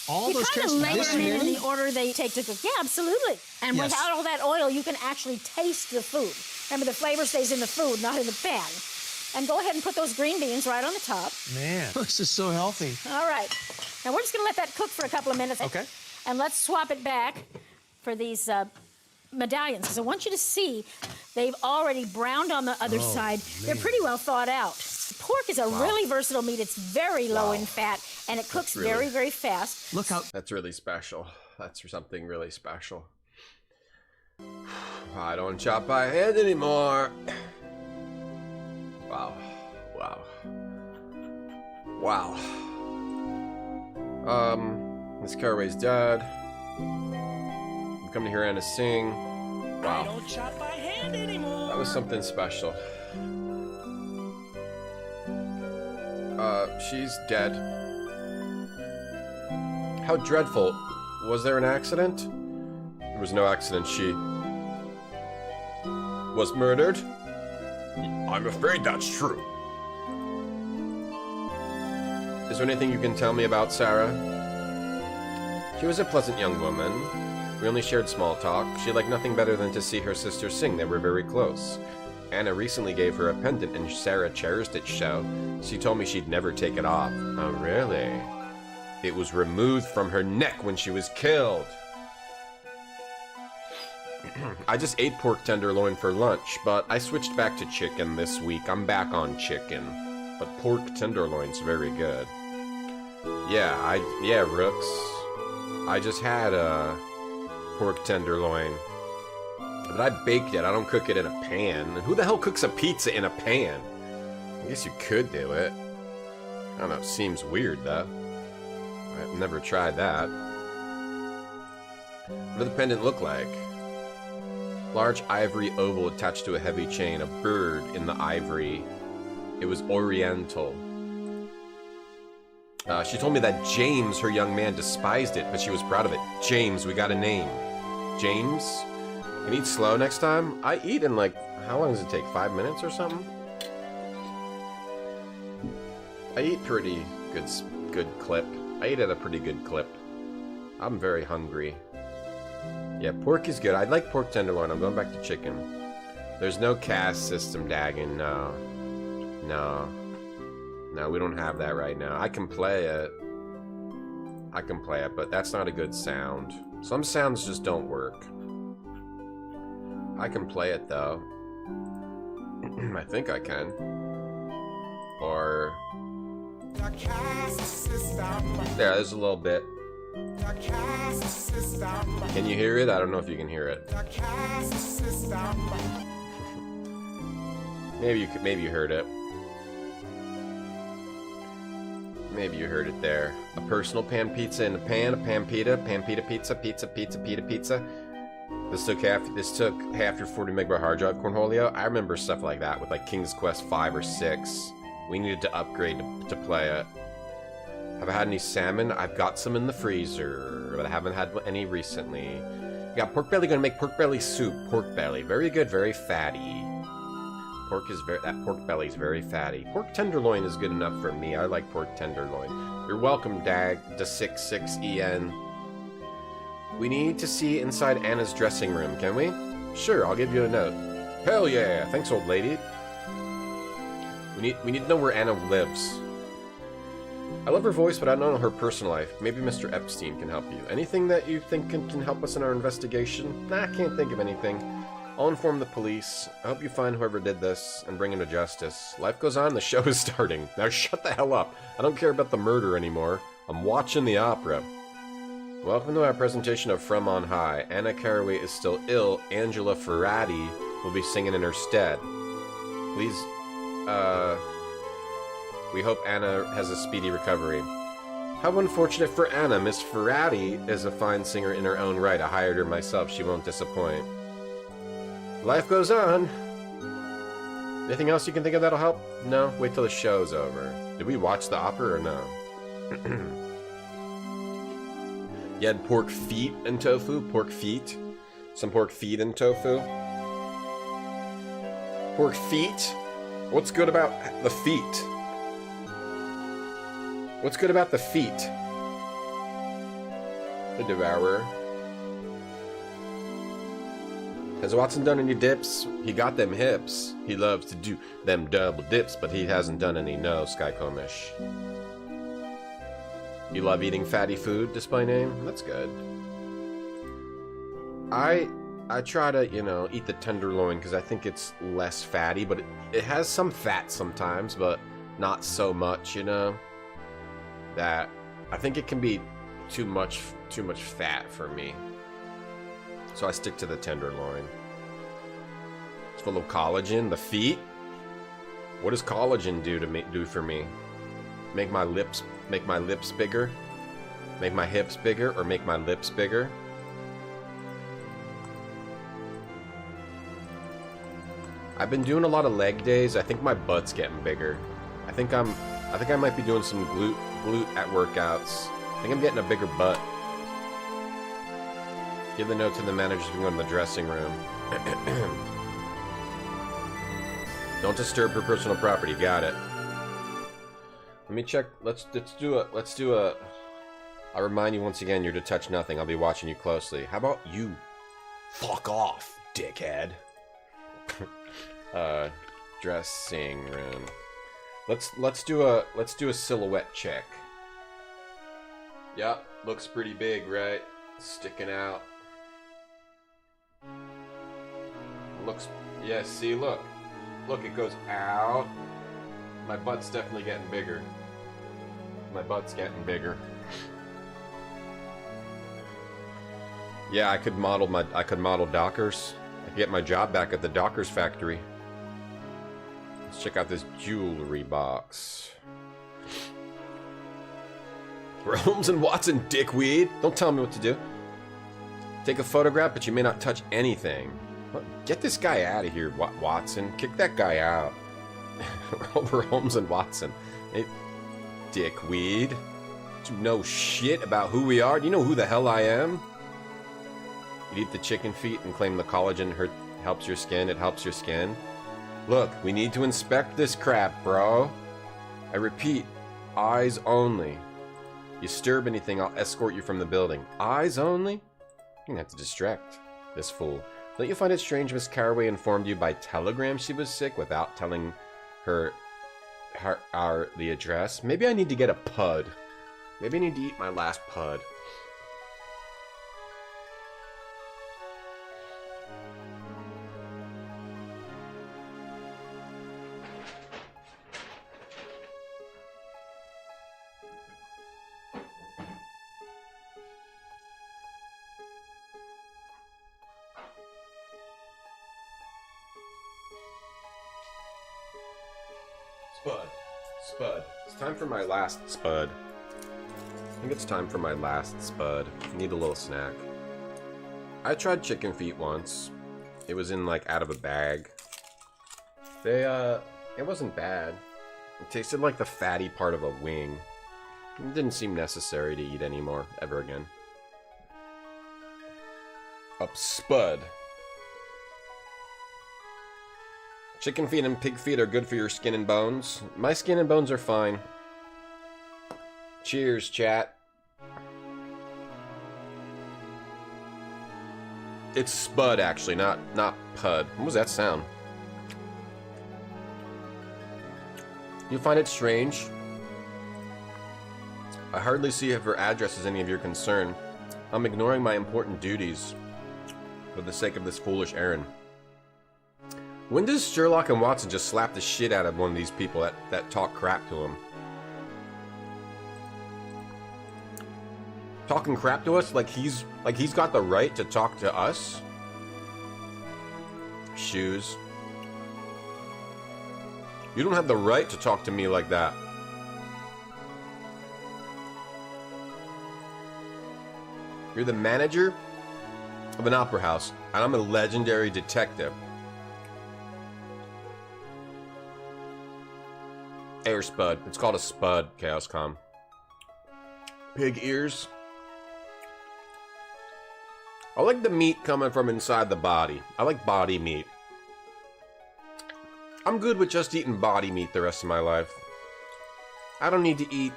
All You those kind of crisps, layer this them in many? the order they take to cook. Yeah, absolutely. And Yes. without all that oil, you can actually taste the food. Remember, the flavor stays in the food, not in the pan. And go ahead and put those green beans right on the top. Man, this is so healthy. All right. Now, we're just going to let that cook for a couple of minutes. Okay. And let's swap it back for these medallions. Because I want you to see they've already browned on the other side. They're pretty well thought out. Pork is a really versatile meat. It's very low in fat, and it cooks really- very, very fast. Look how... That's really special. That's something really special. I don't chop by hand anymore. Wow. Wow. Wow. Miss Carraway's dead. I'm coming to hear Anna sing. Wow. I don't chop by hand anymore. That was something special. She's dead. How dreadful. Was there an accident? There was no accident. She was murdered? I'm afraid that's true. Is there anything you can tell me about Sarah? She was a pleasant young woman. We only shared small talk. She liked nothing better than to see her sister sing. They were very close. Anna recently gave her a pendant and Sarah cherished it, so she told me she'd never take it off. Oh, really? It was removed from her neck when she was killed. I just ate pork tenderloin for lunch, but I switched back to chicken this week. I'm back on chicken. But pork tenderloin's very good. Yeah, Rooks. I just had a pork tenderloin. But I baked it. I don't cook it in a pan. Who the hell cooks a pizza in a pan? I guess you could do it. I don't know. It seems weird, though. I've never tried that. What did the pendant look like? Large ivory oval attached to a heavy chain. A bird in the ivory. It was oriental. She told me that James, her young man, despised it, but she was proud of it. James, we got a name. James? Can you eat slow next time? I eat in like, how long does it take? 5 minutes or something? I eat pretty good clip. I eat at a pretty good clip. I'm very hungry. Yeah, pork is good. I like pork tenderloin. I'm going back to chicken. There's no caste system, Dagon. No. No, we don't have that right now. I can play it. But that's not a good sound. Some sounds just don't work. I can play it, though. I think I can. Or... there, there's a little bit. Can you hear it? I don't know if you can hear it. Maybe you heard it. Maybe you heard it there. A personal pan pizza in a pan, a pan pita pizza, pizza. This took half your 40 megabyte hard drive, Cornholio. I remember stuff like that with like King's Quest 5 or 6. We needed to upgrade to play it. Have I had any salmon? I've got some in the freezer, but I haven't had any recently. Yeah, pork belly. Gonna make pork belly soup. Pork belly, very good, very fatty. That pork belly is very fatty. Pork tenderloin is good enough for me. I like pork tenderloin. You're welcome, Dag. To 66EN. We need to see inside Anna's dressing room, can we? Sure, I'll give you a note. Hell yeah! Thanks, old lady. We need to know where Anna lives. I love her voice, but I don't know her personal life. Maybe Mr. Epstein can help you. Anything that you think can help us in our investigation? Nah, I can't think of anything. I'll inform the police. I hope you find whoever did this and bring him to justice. Life goes on, the show is starting. Now shut the hell up. I don't care about the murder anymore. I'm watching the opera. Welcome to our presentation of From On High. Anna Caraway is still ill. Angela Ferrati will be singing in her stead. Please, we hope Anna has a speedy recovery. How unfortunate for Anna. Miss Ferrati is a fine singer in her own right. I hired her myself. She won't disappoint. Life goes on. Anything else you can think of that'll help? No? Wait till the show's over. Did we watch the opera or no? You had pork feet and tofu? Pork feet? Some pork feet and tofu? Pork feet? What's good about the feet? What's good about the feet? The Devourer. Has Watson done any dips? He got them hips. He loves to do them double dips, but he hasn't done any, no, Skycomish. You love eating fatty food, display name? That's good. I try to, eat the tenderloin because I think it's less fatty, but it has some fat sometimes, but not so much, that I think it can be too much fat for me. So I stick to the tenderloin. It's full of collagen. The feet? What does collagen do for me? Make my lips bigger? Make my hips bigger or make my lips bigger? I've been doing a lot of leg days. I think my butt's getting bigger. I think I might be doing some glute at workouts. I think I'm getting a bigger butt. Give the note to the manager so we can go in the dressing room. Don't disturb her personal property. Got it. Let me check. Let's do a. I'll remind you once again, you're to touch nothing. I'll be watching you closely. How about you? Fuck off, dickhead. Dressing room. Let's do a silhouette check. Yep, looks pretty big, right? Sticking out. Looks, yeah, see, look, it goes out. My butt's definitely getting bigger. My butt's getting bigger. Yeah, I could model Dockers. I could get my job back at the Dockers factory. Let's check out this jewelry box. We're Holmes and Watson, dickweed. Don't tell me what to do. Take a photograph, but you may not touch anything. Get this guy out of here, Watson. Kick that guy out. We're Holmes and Watson. Hey, dickweed. Do you know shit about who we are? Do you know who the hell I am? You eat the chicken feet and claim the collagen helps your skin. It helps your skin. Look, we need to inspect this crap, bro. I repeat, eyes only. You disturb anything, I'll escort you from the building. Eyes only? You're gonna have to distract this fool. Don't you find it strange Miss Carraway informed you by telegram she was sick without telling her the address? Maybe I need to get a pud. Maybe I need to eat my last pud. Spud. It's time for my last spud. I think it's time for my last spud. I need a little snack. I tried chicken feet once. It was in like out of a bag. It wasn't bad. It tasted like the fatty part of a wing. It didn't seem necessary to eat anymore, ever again. Up spud. Chicken feet and pig feet are good for your skin and bones. My skin and bones are fine. Cheers, chat. It's spud, actually, not pud. What was that sound? You find it strange? I hardly see if her address is any of your concern. I'm ignoring my important duties for the sake of this foolish errand. When does Sherlock and Watson just slap the shit out of one of these people that talk crap to him? Talking crap to us like he's got the right to talk to us? Shoes. You don't have the right to talk to me like that. You're the manager of an opera house, and I'm a legendary detective. Air spud. It's called a spud, Chaoscom. Pig ears. I like the meat coming from inside the body. I like body meat. I'm good with just eating body meat the rest of my life. I don't need to eat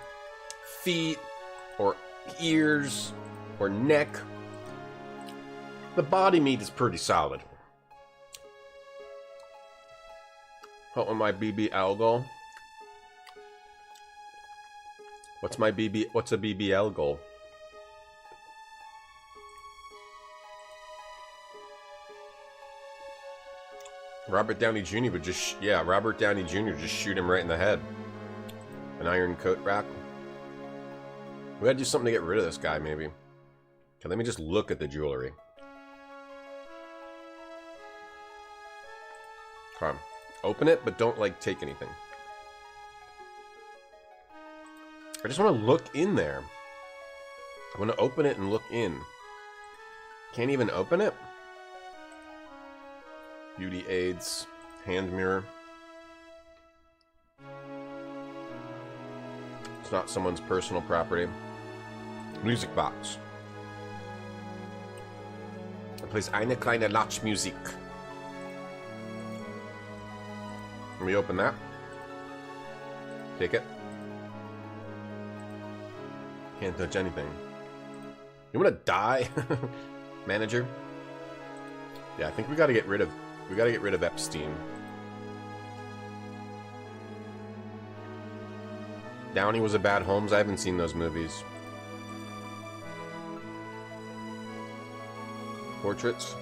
feet or ears or neck. The body meat is pretty solid. What with my BBL goal? What's a BBL goal? Robert Downey Jr. would just, Robert Downey Jr. just shoot him right in the head. An iron coat rack. We gotta do something to get rid of this guy, maybe. Okay, let me just look at the jewelry. Okay. Open it, but don't, like, take anything. I just want to look in there. I want to open it and look in. Can't even open it? Beauty aids. Hand mirror. It's not someone's personal property. Music box. It plays eine kleine Latschmusik. Let me open that. Take it. Can't touch anything. You wanna die? Manager? Yeah, I think we gotta get rid of Epstein. Downey was a bad Holmes. I haven't seen those movies. Portraits.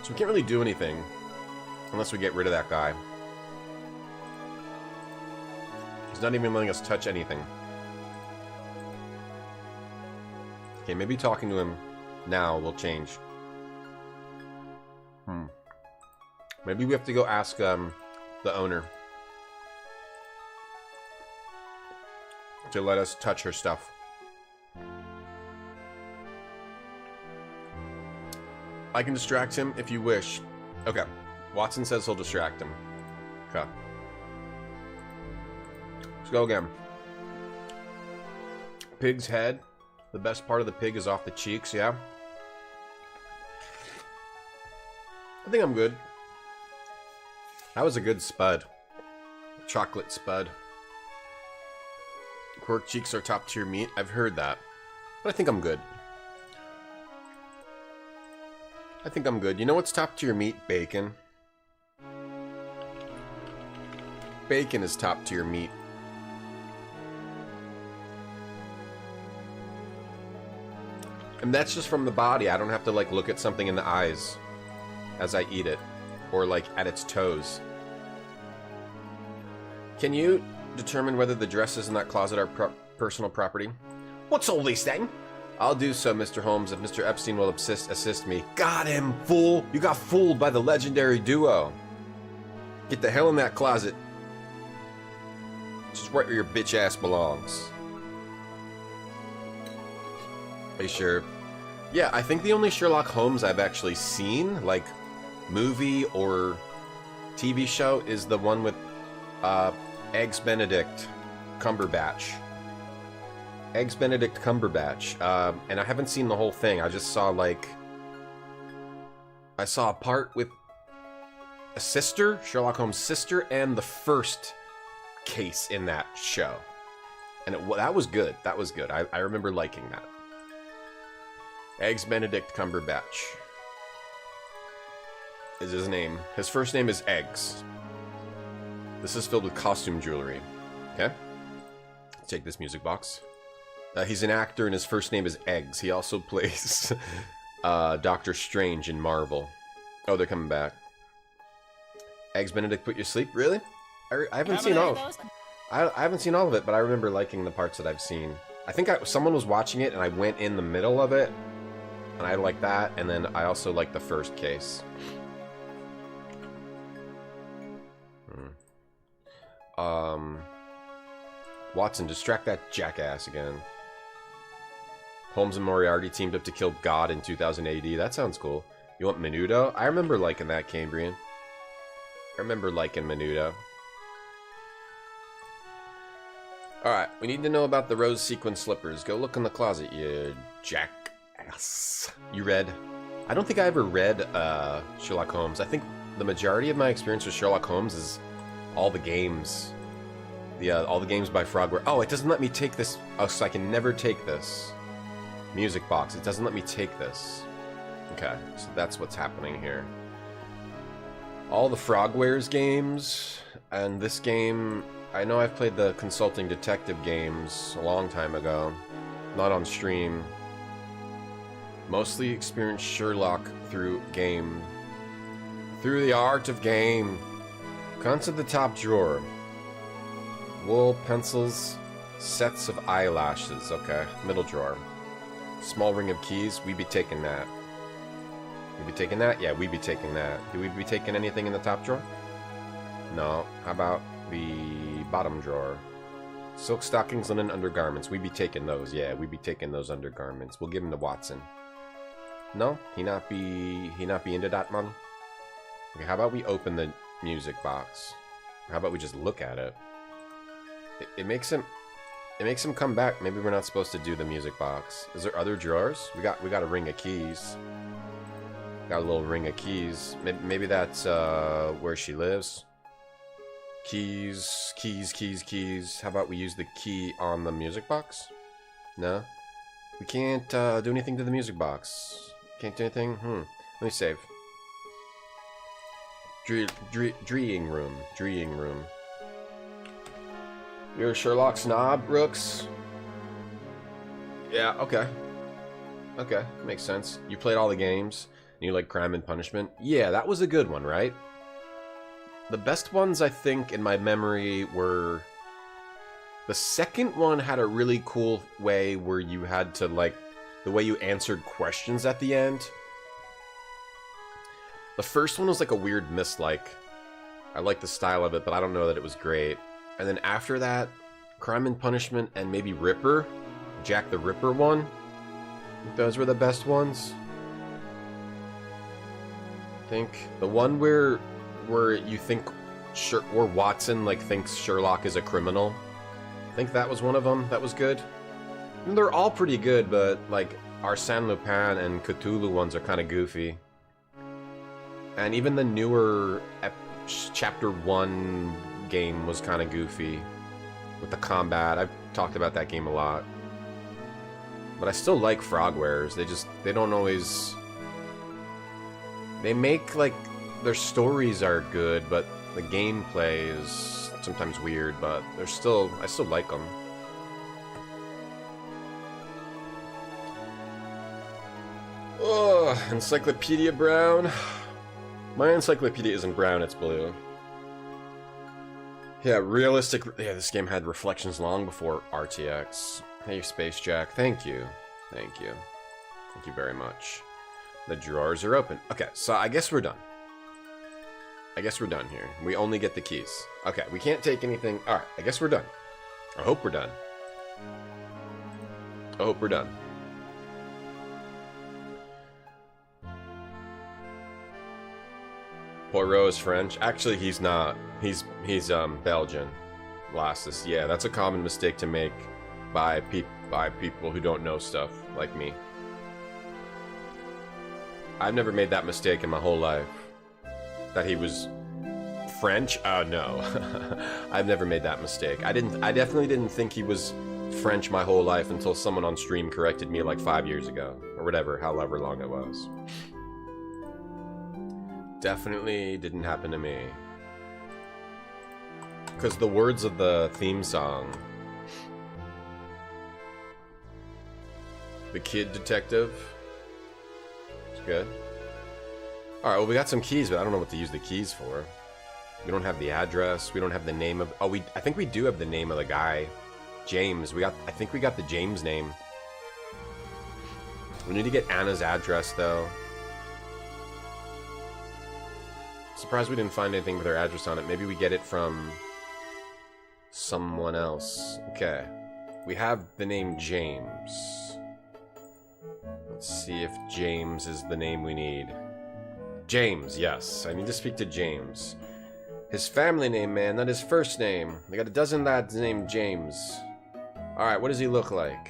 So we can't really do anything unless we get rid of that guy. He's not even letting us touch anything. Okay, maybe talking to him now will change. Maybe we have to go ask the owner to let us touch her stuff. I can distract him if you wish. Okay. Watson says he'll distract him. Okay. Let's go again. Pig's head. The best part of the pig is off the cheeks, yeah? I think I'm good. That was a good spud. Chocolate spud. Pork cheeks are top tier meat. I've heard that. But I think I'm good. I think I'm good. You know what's top tier meat? Bacon. Bacon is top tier meat. And that's just from the body. I don't have to like look at something in the eyes as I eat it. Or like at its toes. Can you determine whether the dresses in that closet are personal property? What's all this then? I'll do so, Mr. Holmes, if Mr. Epstein will assist me. Got him, fool! You got fooled by the legendary duo. Get the hell in that closet. Just right where your bitch ass belongs. Are you sure? Yeah, I think the only Sherlock Holmes I've actually seen, like, movie or TV show, is the one with Eggs Benedict Cumberbatch. Eggs Benedict Cumberbatch. And I haven't seen the whole thing. I just saw, like... I saw a part with a sister, Sherlock Holmes' sister, and the first case in that show. And that was good. That was good. I remember liking that. Eggs Benedict Cumberbatch is his name. His first name is Eggs. This is filled with costume jewelry. Okay? Take this music box. He's an actor and his first name is Eggs. He also plays Doctor Strange in Marvel. Oh, they're coming back. Eggs Benedict put you to sleep? Really? I haven't seen all of it. I haven't seen all of it, but I remember liking the parts that I've seen. I think someone was watching it and I went in the middle of it. And I like that, and then I also like the first case. Watson, distract that jackass again. Holmes and Moriarty teamed up to kill God in 2000 AD. That sounds cool. You want Menudo? I remember liking that, Cambrian. I remember liking Menudo. Alright, we need to know about the rose sequin slippers. Go look in the closet, you jackass. You read? I don't think I ever read Sherlock Holmes. I think the majority of my experience with Sherlock Holmes is all the games. All the games by Frogware. Oh, it doesn't let me take this. Oh, so I can never take this. Music box. It doesn't let me take this. Okay, so that's what's happening here. All the Frogwares games, and this game... I know I've played the Consulting Detective games a long time ago. Not on stream. Mostly experienced Sherlock through game. Through the art of game. Comes to the top drawer. Wool, pencils, sets of eyelashes. Okay, middle drawer. Small ring of keys. We be taking that. You be taking that? Yeah, we be taking that. Do we be taking anything in the top drawer? No. How about the bottom drawer? Silk stockings, linen undergarments. We be taking those. Yeah, we be taking those undergarments. We'll give him to Watson. No? He not be into that, man? Okay, how about we open the music box? How about we just look at it? It makes him come back. Maybe we're not supposed to do the music box. Is there other drawers? We got a ring of keys. Got a little ring of keys. Maybe that's where she lives. Keys. How about we use the key on the music box? No? We can't do anything to the music box. Can't do anything? Let me save. Dreeing room. You're a Sherlock snob, Rooks? Yeah, okay. Okay, makes sense. You played all the games, and you like Crime and Punishment? Yeah, that was a good one, right? The best ones, I think, in my memory were... The second one had a really cool way where you had to, like... The way you answered questions at the end. The first one was like a weird mislike. I like the style of it, but I don't know that it was great. And then after that, Crime and Punishment and maybe Ripper. Jack the Ripper one. I think those were the best ones. I think the one where you think or Watson like thinks Sherlock is a criminal. I think that was one of them. That was good. And they're all pretty good, but like Arsène Lupin and Cthulhu ones are kind of goofy. And even the newer Chapter 1 game was kind of goofy with the combat. I've talked about that game a lot. But I still like Frogwares. They don't always... They make, like, their stories are good, but the gameplay is sometimes weird, but I still like them. Ugh, Encyclopedia Brown. My encyclopedia isn't brown, it's blue. Yeah, realistic... Yeah, this game had reflections long before RTX. Hey, Space Jack. Thank you. Thank you. Thank you very much. The drawers are open. Okay, so I guess we're done. I guess we're done here. We only get the keys. Okay, we can't take anything... Alright, I guess we're done. I hope we're done. I hope we're done. Poirot is French. Actually, he's not. He's Belgian. Lassus. Yeah, that's a common mistake to make by people who don't know stuff like me. I've never made that mistake in my whole life. That he was French? No. I've never made that mistake. I definitely didn't think he was French my whole life until someone on stream corrected me like 5 years ago. Or whatever, however long it was. Definitely didn't happen to me. Because the words of the theme song... The Kid Detective... It's good. Alright, well we got some keys, but I don't know what to use the keys for. We don't have the address, we don't have the name of... Oh, I think we do have the name of the guy. James. I think we got the James name. We need to get Anna's address, though. Surprised we didn't find anything with her address on it. Maybe we get it from someone else. Okay. We have the name James. Let's see if James is the name we need. James, yes. I need to speak to James. His family name, man, not his first name. They got a dozen lads named James. Alright, what does he look like?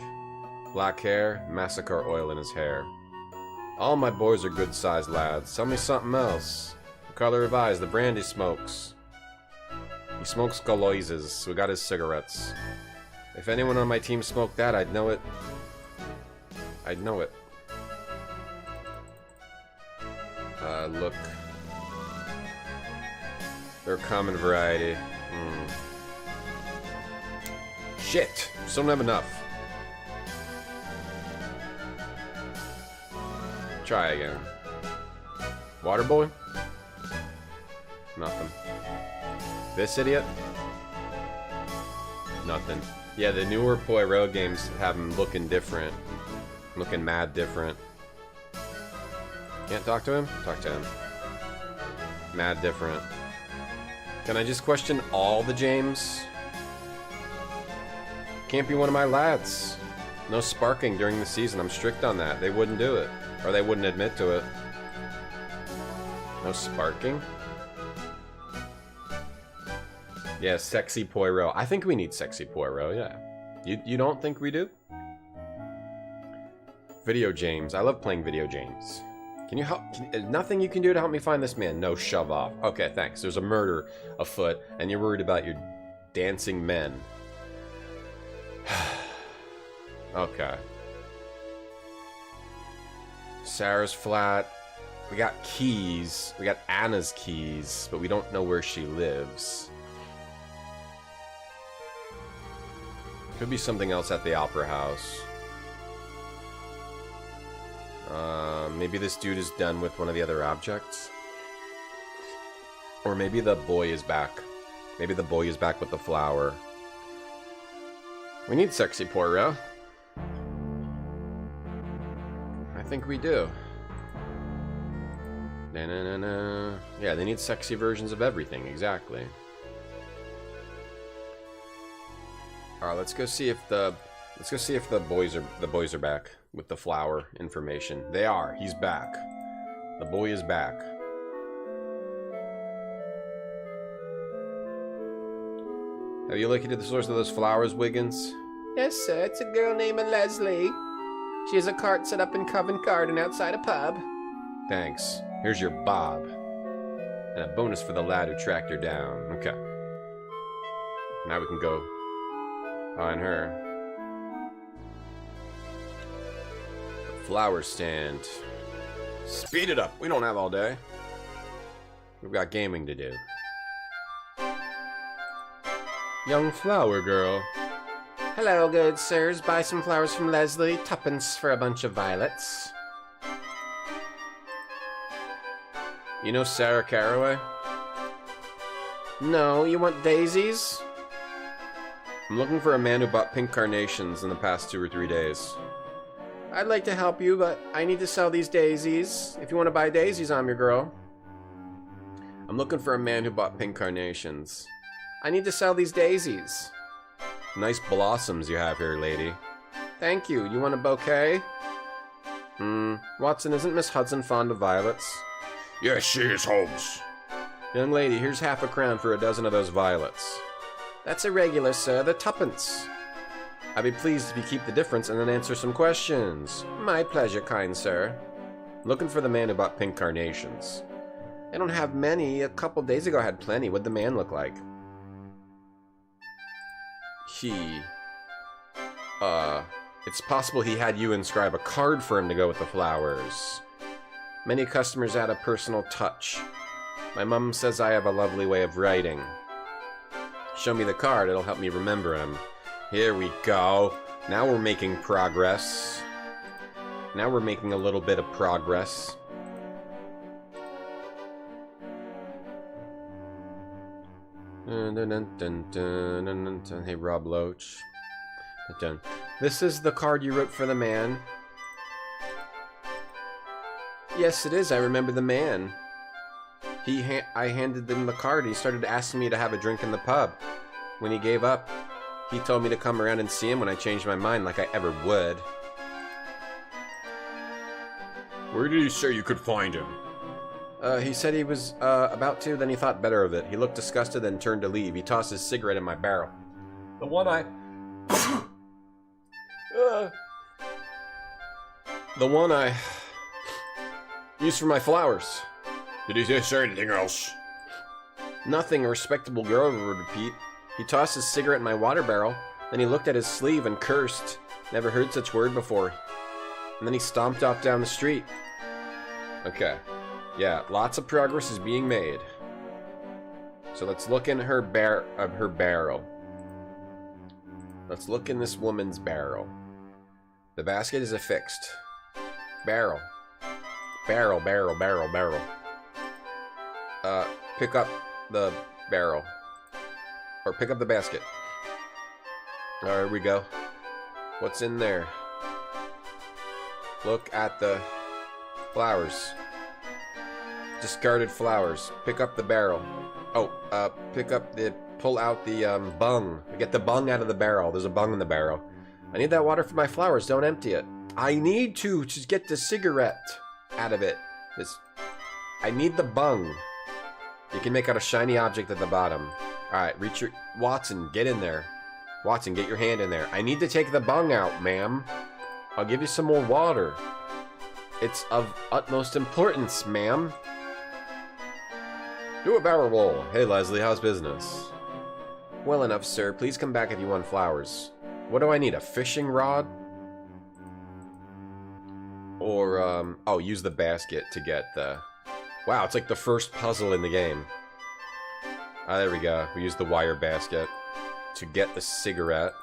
Black hair, massacre oil in his hair. All my boys are good-sized lads. Tell me something else. Color of eyes, the brand he smokes. He smokes Galoises. We got his cigarettes. If anyone on my team smoked that, I'd know it. I'd know it. Look. They're a common variety. Shit! Still don't have enough. Try again. Waterboy? Nothing. This idiot? Nothing. Yeah, the newer Poirot games have him looking different. Looking mad different. Can't talk to him? Talk to him. Mad different. Can I just question all the James? Can't be one of my lads. No sparking during the season. I'm strict on that. They wouldn't do it. Or they wouldn't admit to it. No sparking? Yeah, sexy Poirot. I think we need sexy Poirot, yeah. You don't think we do? Video James. I love playing video James. Can you help? Nothing you can do to help me find this man? No, shove off. Okay, thanks. There's a murder afoot, and you're worried about your dancing men. Okay. Sarah's flat. We got keys. We got Anna's keys, but we don't know where she lives. Could be something else at the Opera House. Maybe this dude is done with one of the other objects. Or maybe the boy is back. Maybe the boy is back with the flower. We need sexy Poirot. I think we do. Na-na-na-na. Yeah, they need sexy versions of everything, exactly. Alright, let's go see if the boys are back with the flower information. They are. He's back. The boy is back. Have you looked into the source of those flowers, Wiggins? Yes, sir. It's a girl named Leslie. She has a cart set up in Covent Garden outside a pub. Thanks. Here's your bob. And a bonus for the lad who tracked her down. Okay. Now we can go find her. Flower stand. Speed it up. We don't have all day. We've got gaming to do. Young flower girl. Hello, good sirs. Buy some flowers from Leslie. Tuppence for a bunch of violets. You know Sarah Caraway? No, you want daisies? I'm looking for a man who bought pink carnations in the past 2 or 3 days. I'd like to help you, but I need to sell these daisies. If you want to buy daisies, I'm your girl. I'm looking for a man who bought pink carnations. I need to sell these daisies. Nice blossoms you have here, lady. Thank you. You want a bouquet? Watson, isn't Miss Hudson fond of violets? Yes, she is, Holmes. Young lady, here's half a crown for a dozen of those violets. That's irregular, sir. They're tuppence. I'd be pleased if you keep the difference and then answer some questions. My pleasure, kind sir. Looking for the man who bought pink carnations. I don't have many. A couple days ago I had plenty. What'd the man look like? It's possible he had you inscribe a card for him to go with the flowers. Many customers add a personal touch. My mum says I have a lovely way of writing. Show me the card, it'll help me remember him. Here we go. Now we're making progress. Now we're making a little bit of progress. Hey, Rob Loach. This is the card you wrote for the man. Yes, it is. I remember the man. I handed him the card. He started asking me to have a drink in the pub. When he gave up, he told me to come around and see him when I changed my mind, like I ever would. Where did he say you could find him? He said he was about to, then he thought better of it. He looked disgusted, then turned to leave. He tossed his cigarette in my barrel. The one I... The one I... used for my flowers. Did he say anything else? Nothing a respectable girl would repeat. He tossed his cigarette in my water barrel, then he looked at his sleeve and cursed. Never heard such word before. And then he stomped off down the street. Okay. Yeah, lots of progress is being made. So let's look in her barrel. Let's look in this woman's barrel. The basket is affixed. Barrel. Barrel, barrel, barrel, barrel. Pick up the barrel. Or pick up the basket. There we go. What's in there? Look at the flowers. Discarded flowers. Pick up the barrel. Oh, pull out the, bung. Get the bung out of the barrel. There's a bung in the barrel. I need that water for my flowers. Don't empty it. I need to just get the cigarette out of it. I need the bung. You can make out a shiny object at the bottom. Alright, reach your... Watson, get in there. Watson, get your hand in there. I need to take the bung out, ma'am. I'll give you some more water. It's of utmost importance, ma'am. Do a barrel roll. Hey, Leslie, how's business? Well enough, sir. Please come back if you want flowers. What do I need? A fishing rod? Or, oh, use the basket to get the... Wow, it's like the first puzzle in the game. Ah, there we go. We used the wire basket to get the cigarette.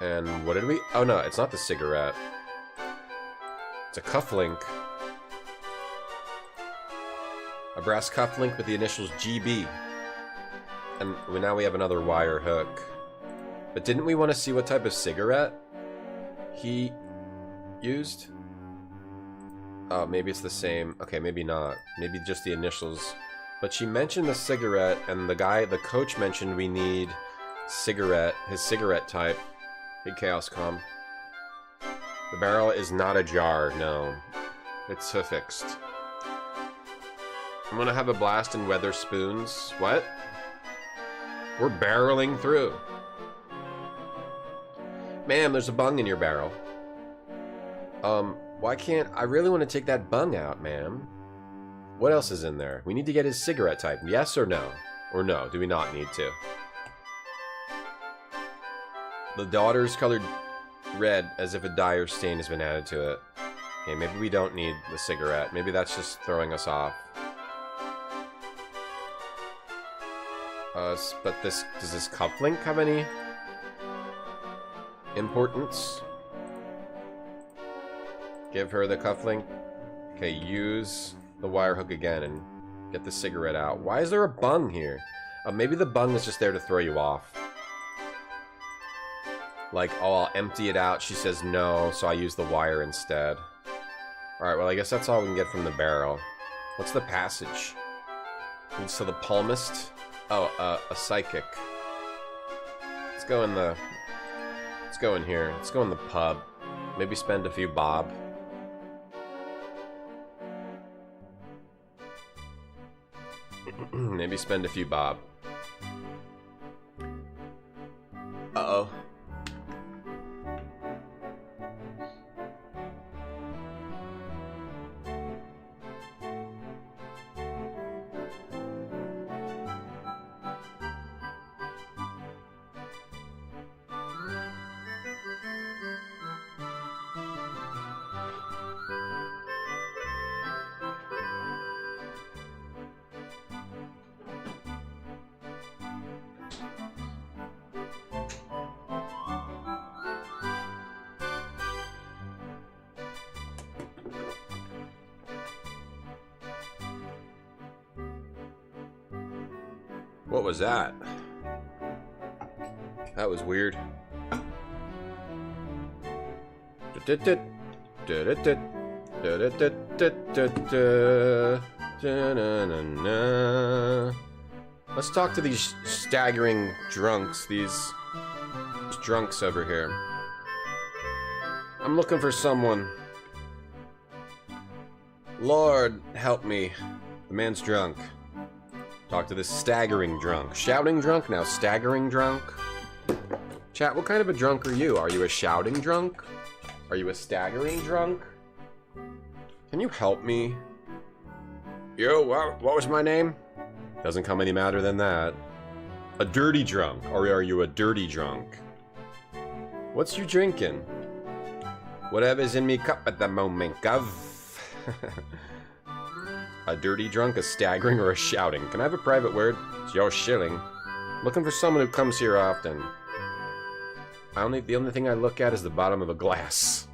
And what did we... Oh, no, it's not the cigarette. It's a cufflink. A brass cufflink with the initials GB. And now we have another wire hook. But didn't we want to see what type of cigarette he used? Oh, maybe it's the same. Okay, maybe not. Maybe just the initials. But she mentioned the cigarette, and the coach mentioned we need cigarette, his cigarette type. Big Chaos Com. The barrel is not a jar, no. It's fixed. I'm gonna have a blast and weather spoons. What? We're barreling through. Ma'am, there's a bung in your barrel. Why can't... I really want to take that bung out, ma'am. What else is in there? We need to get his cigarette type. Yes or no? Or no, do we not need to? The daughter's colored red as if a dye or stain has been added to it. Okay, maybe we don't need the cigarette. Maybe that's just throwing us off. But does this cufflink have any importance? Give her the cufflink. Okay, use the wire hook again and get the cigarette out. Why is there a bung here? Maybe the bung is just there to throw you off. Like, oh, I'll empty it out. She says no, so I use the wire instead. Alright, well, I guess that's all we can get from the barrel. What's the passage? Leads to the palmist? Oh, a psychic. Let's go in the... Let's go in here. Let's go in the pub. Maybe spend a few bob. Maybe spend a few bob. Uh-oh. What was that? That was weird. Let's talk to these staggering drunks, these drunks over here. I'm looking for someone. Lord, help me. The man's drunk. Talk to this staggering drunk. Shouting drunk? Now staggering drunk? Chat, what kind of a drunk are you? Are you a shouting drunk? Are you a staggering drunk? Can you help me? Yo, what was my name? Doesn't come any madder than that. A dirty drunk. Or are you a dirty drunk? What's you drinking? Whatever's in me cup at the moment, gov. A dirty drunk, a staggering, or a shouting? Can I have a private word? It's your shilling. Looking for someone who comes here often. The only thing I look at is the bottom of a glass.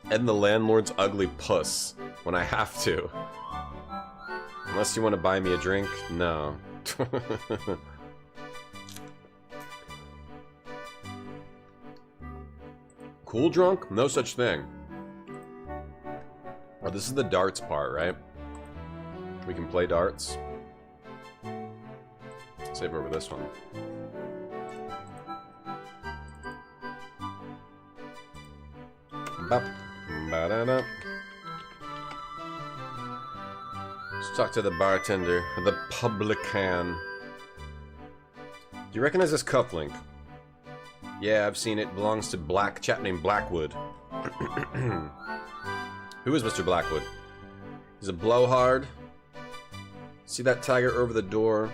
And the landlord's ugly puss. When I have to. Unless you want to buy me a drink? No. Cool drunk? No such thing. Oh, this is the darts part, right? We can play darts. Save over this one. Bop. Ba-da-da. Let's talk to the bartender, the publican. Do you recognize this cufflink? Yeah, I've seen it. Belongs to black chap named Blackwood. Who is Mr. Blackwood? He's a blowhard. See that tiger over the door?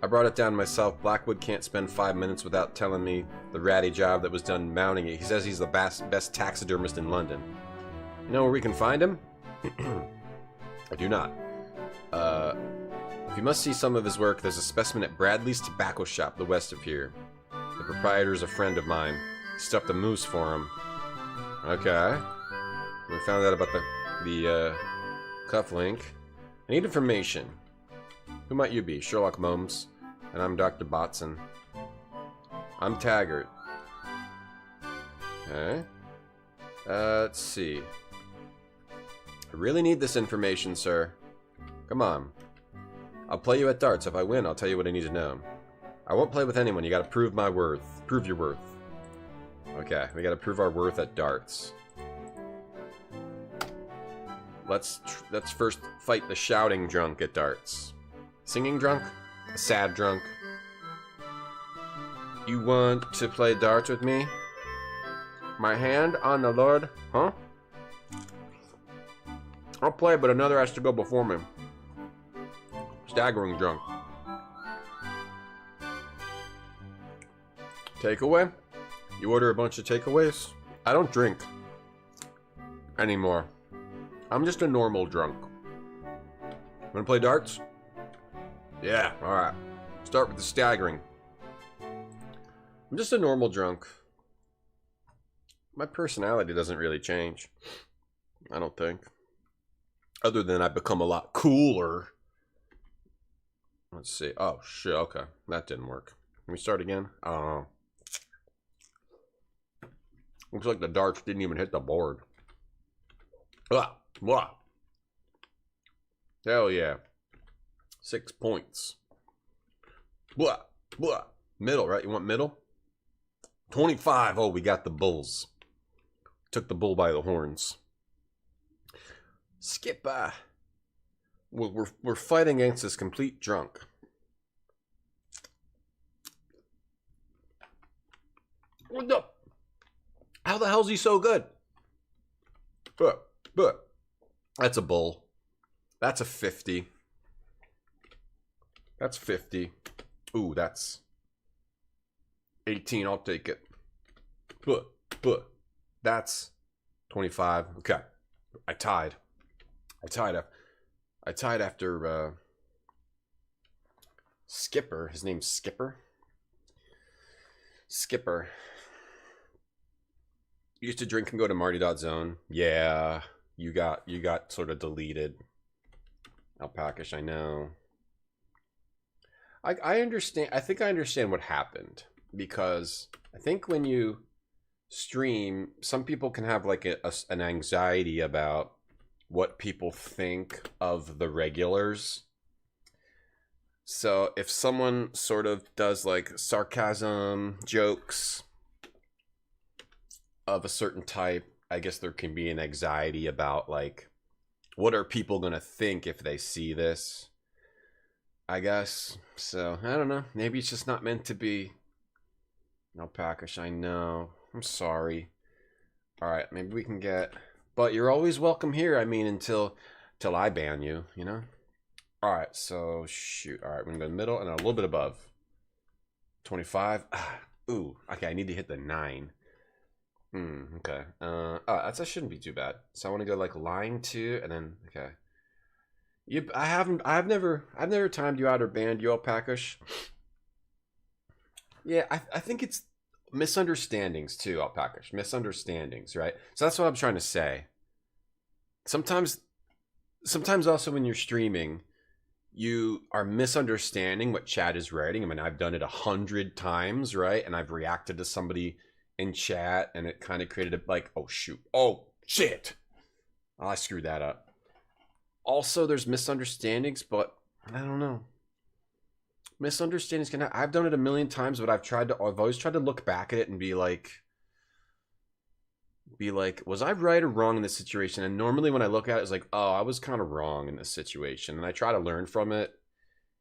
I brought it down myself. Blackwood can't spend 5 minutes without telling me the ratty job that was done mounting it. He says he's the best taxidermist in London. You know where we can find him? I do not. If you must see some of his work, there's a specimen at Bradley's Tobacco Shop, the west of here. The proprietor's a friend of mine. He stuffed a moose for him. Okay. We found out about the cufflink. I need information. Who might you be? Sherlock Holmes. And I'm Dr. Botson. I'm Taggart. Okay. Let's see. I really need this information, sir. Come on. I'll play you at darts. If I win, I'll tell you what I need to know. I won't play with anyone. You gotta prove my worth. Prove your worth. Okay, we gotta prove our worth at darts. Let's first fight the shouting drunk at darts. Singing drunk? A sad drunk? You want to play darts with me? My hand on the Lord? Huh? I'll play, but another has to go before me. Staggering drunk. Takeaway? You order a bunch of takeaways? I don't drink anymore. I'm just a normal drunk. Wanna play darts? Yeah, alright. Start with the staggering. I'm just a normal drunk. My personality doesn't really change. I don't think. Other than I've become a lot cooler. Let's see. Oh, shit. Okay. That didn't work. Can we start again? Oh. Looks like the darts didn't even hit the board. Ah. Blah. Hell yeah. 6 points. Blah. Blah. Middle, right? You want middle? 25. Oh, we got the bulls. Took the bull by the horns. Skip. We're fighting against this complete drunk. What the? How the hell's he so good? But that's a bull. That's a 50. That's 50. Ooh, that's 18. I'll take it. But that's 25. Okay, I tied after Skipper. His name's Skipper. Skipper. You used to drink and go to Marty Dot Zone. Yeah, you got sort of deleted. Alpacish, I know. I understand. I think I understand what happened, because I think when you stream, some people can have like an anxiety about what people think of the regulars. So if someone sort of does like sarcasm jokes of a certain type, I guess there can be an anxiety about like, what are people gonna think if they see this? I guess. So I don't know. Maybe it's just not meant to be. Alpacish, I know. I'm sorry. Alright, maybe we can get. But you're always welcome here. I mean, until I ban you, you know? Alright, so shoot. Alright, we're gonna go middle and a little bit above. 25. Ooh, okay, I need to hit the 9. Okay. That shouldn't be too bad. So I want to go like lying to, and then okay. I've never timed you out or banned you, Alpacish. Yeah, I think it's misunderstandings too, Alpacish. Misunderstandings, right? So that's what I'm trying to say. Sometimes also when you're streaming, you are misunderstanding what chat is writing. I mean, I've done it 100 times, right? And I've reacted to somebody in chat, and it kind of created a like, oh shoot, oh shit, I screwed that up. Also, there's misunderstandings, but I don't know. Misunderstandings can I've done it a million times, but I've always tried to look back at it and be like, was I right or wrong in this situation? And normally when I look at it, it's like, oh, I was kind of wrong in this situation, and I try to learn from it.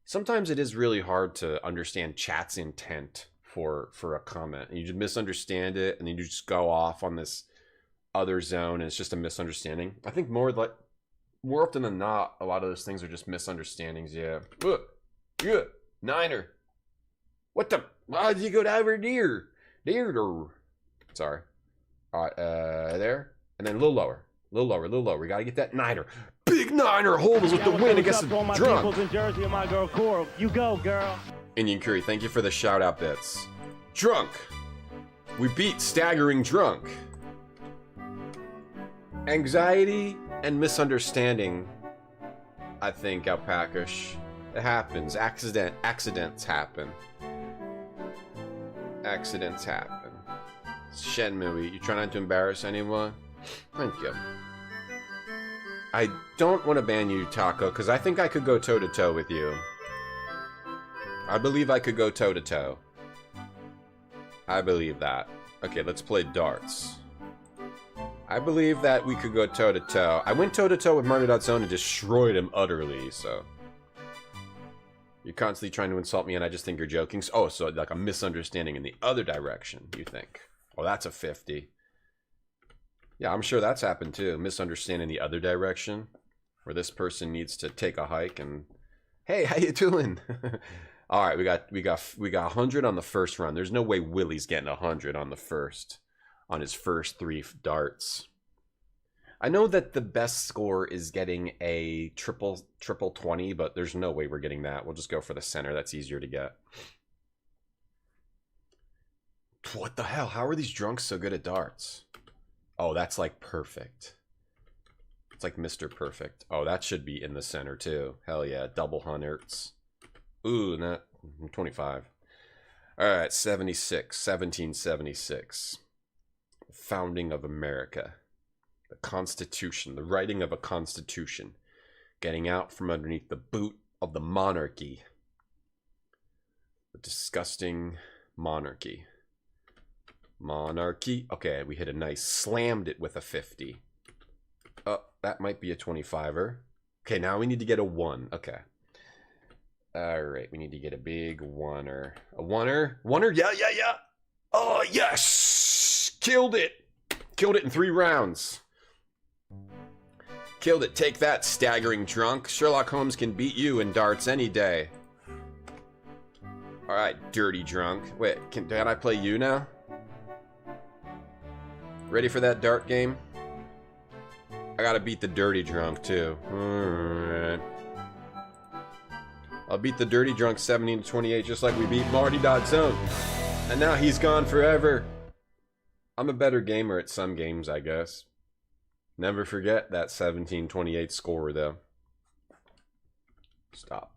Sometimes it is really hard to understand chat's intent for a comment, and you just misunderstand it, and then you just go off on this other zone, and it's just a misunderstanding. I think more often than not, a lot of those things are just misunderstandings. Yeah. Good. Niner. What the? Why did you go over there? Sorry. All right, there. And then a little lower. A little lower. We got to get that niner. Big niner Holmes with the win against the drunk. In Jersey and my girl Coral. You go, girl. Indian Curry, thank you for the shout out bits. Drunk. We beat staggering drunk. Anxiety and misunderstanding, I think, Alpacash. It happens. Accidents happen. Accidents happen. Shenmue, you try not to embarrass anyone? Thank you. I don't want to ban you, Taco, because I think I could go toe-to-toe with you. I believe I could go toe-to-toe. I believe that. Okay, let's play darts. I believe that we could go toe-to-toe. I went toe-to-toe with Marty.Zone and destroyed him utterly, so... You're constantly trying to insult me and I just think you're joking. Oh, so like a misunderstanding in the other direction, you think. Oh, that's a 50. Yeah, I'm sure that's happened too. Misunderstanding the other direction. Where this person needs to take a hike and... Hey, how you doing? Alright, we got 100 on the first run. There's no way Willie's getting 100 on the first. On his first 3 darts. I know that the best score is getting a triple 20, but there's no way we're getting that. We'll just go for the center. That's easier to get. What the hell? How are these drunks so good at darts? Oh, that's like perfect. It's like Mr. Perfect. Oh, that should be in the center too. Hell yeah, double hundreds. Ooh, not 25. All right, 76, 1776. Founding of America. The Constitution, the writing of a Constitution. Getting out from underneath the boot of the monarchy. The disgusting monarchy. Monarchy. Okay, we hit a nice, slammed it with a 50. Oh, that might be a 25er. Okay, now we need to get a 1. Okay. Alright, we need to get a big oneer. A oneer? Oneer? Yeah. Oh, yes! Killed it! Killed it in 3 rounds. Killed it. Take that, staggering drunk. Sherlock Holmes can beat you in darts any day. Alright, dirty drunk. Wait, can I play you now? Ready for that dart game? I gotta beat the dirty drunk, too. Alright. I'll beat the dirty drunk 17-28 just like we beat Marty.Zone. And now he's gone forever. I'm a better gamer at some games, I guess. Never forget that 17-28 score, though. Stop.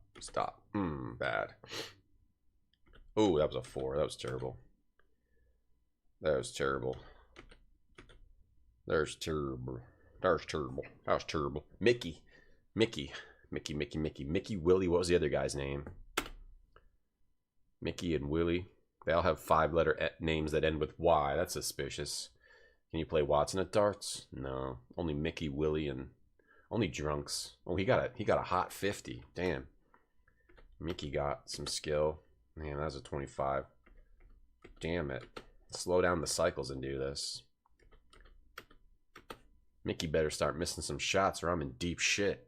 Bad. Oh, that was a 4. That was terrible. That was terrible. Mickey, Willie, what was the other guy's name? Mickey and Willie. They all have 5-letter names that end with Y. That's suspicious. Can you play Watson at darts? No. Only Mickey, Willie, and only drunks. Oh, he got a hot 50. Damn. Mickey got some skill. Man, that was a 25. Damn it. Slow down the cycles and do this. Mickey better start missing some shots or I'm in deep shit.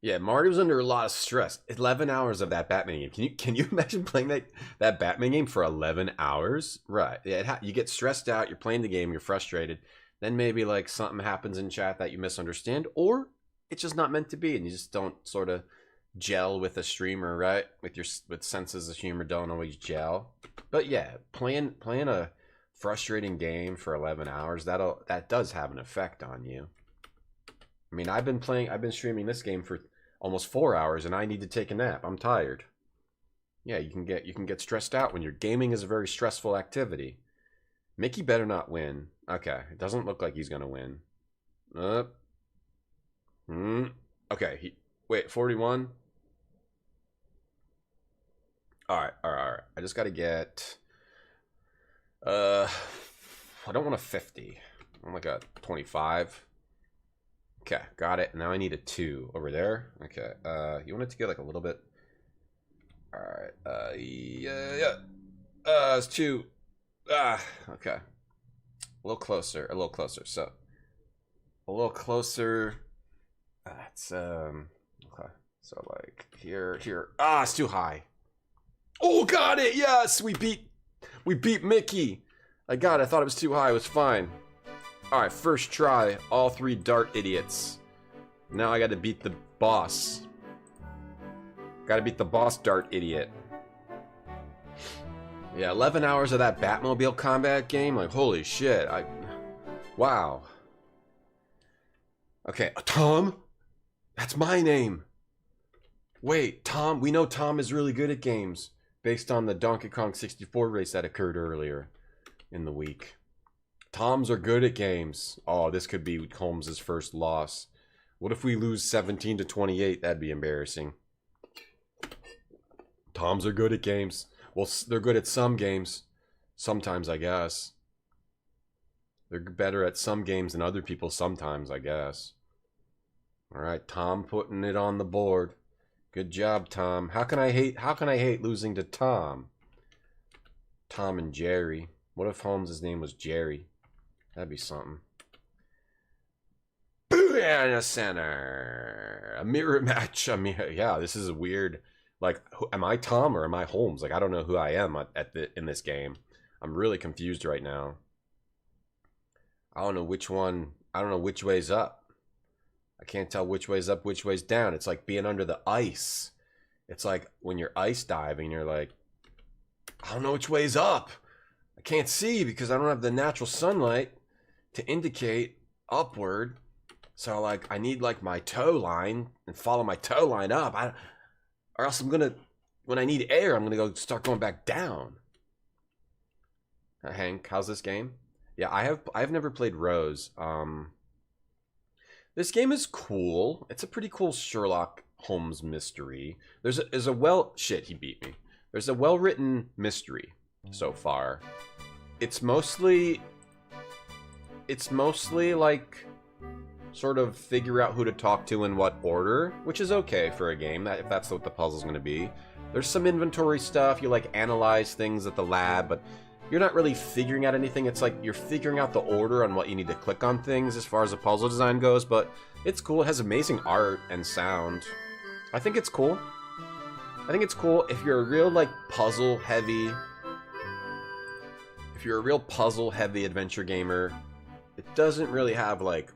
Yeah, Marty was under a lot of stress. 11 hours of that Batman game. Can you imagine playing that Batman game for 11 hours? Right. Yeah, you get stressed out, you're playing the game, you're frustrated. Then maybe like something happens in chat that you misunderstand, or it's just not meant to be and you just don't sort of gel with a streamer, right? With senses of humor don't always gel. But yeah, playing a frustrating game for 11 hours, that does have an effect on you. I mean, I've been streaming this game for almost 4 hours and I need to take a nap. I'm tired. Yeah, you can get stressed out when your gaming is a very stressful activity. Mickey better not win. Okay, it doesn't look like he's gonna win. Okay, wait, 41? Alright. I just gotta get... I don't want a 50. I want like a 25. Okay, got it. Now I need a 2 over there. Okay, you want it to get like a little bit... Alright, yeah. It's 2. Okay. A little closer, so... A little closer... That's, okay. So, like, here. It's too high. Oh, got it! Yes! We beat Mickey! I got it. I thought it was too high. It was fine. Alright, first try. All 3 dart idiots. Now I gotta beat the boss. Gotta beat the boss dart idiot. Yeah, 11 hours of that Batmobile combat game? Like, holy shit. Wow. Okay, Tom? That's my name. Wait, Tom? We know Tom is really good at games. Based on the Donkey Kong 64 race that occurred earlier in the week. Toms are good at games. Oh, this could be Holmes' first loss. What if we lose 17-28? That'd be embarrassing. Toms are good at games. Well, they're good at some games. Sometimes, I guess. They're better at some games than other people sometimes, I guess. Alright, Tom putting it on the board. Good job, Tom. How can I hate losing to Tom? Tom and Jerry. What if Holmes' name was Jerry? That'd be something. Booyah in the center. A mirror match. Yeah, this is weird. Like, am I Tom or am I Holmes? Like, I don't know who I am in this game. I'm really confused right now. I don't know which one. I don't know which way's up. I can't tell which way's up, which way's down. It's like being under the ice. It's like when you're ice diving, you're like, I don't know which way's up. I can't see because I don't have the natural sunlight to indicate upward. So like I need like my toe line and follow my toe line up. Or else I'm gonna, when I need air, I'm gonna start going back down. Hank, how's this game? Yeah, I've never played Rose. This game is cool. It's a pretty cool Sherlock Holmes mystery. There's a shit, he beat me. There's a well-written mystery so far. It's mostly like sort of figure out who to talk to in what order, which is okay for a game if that's what the puzzle's going to be. There's some inventory stuff. You like analyze things at the lab, but you're not really figuring out anything. It's like you're figuring out the order on what you need to click on things as far as the puzzle design goes, but it's cool. It has amazing art and sound. I think it's cool. I think it's cool if you're a real like puzzle heavy adventure gamer. It doesn't really have like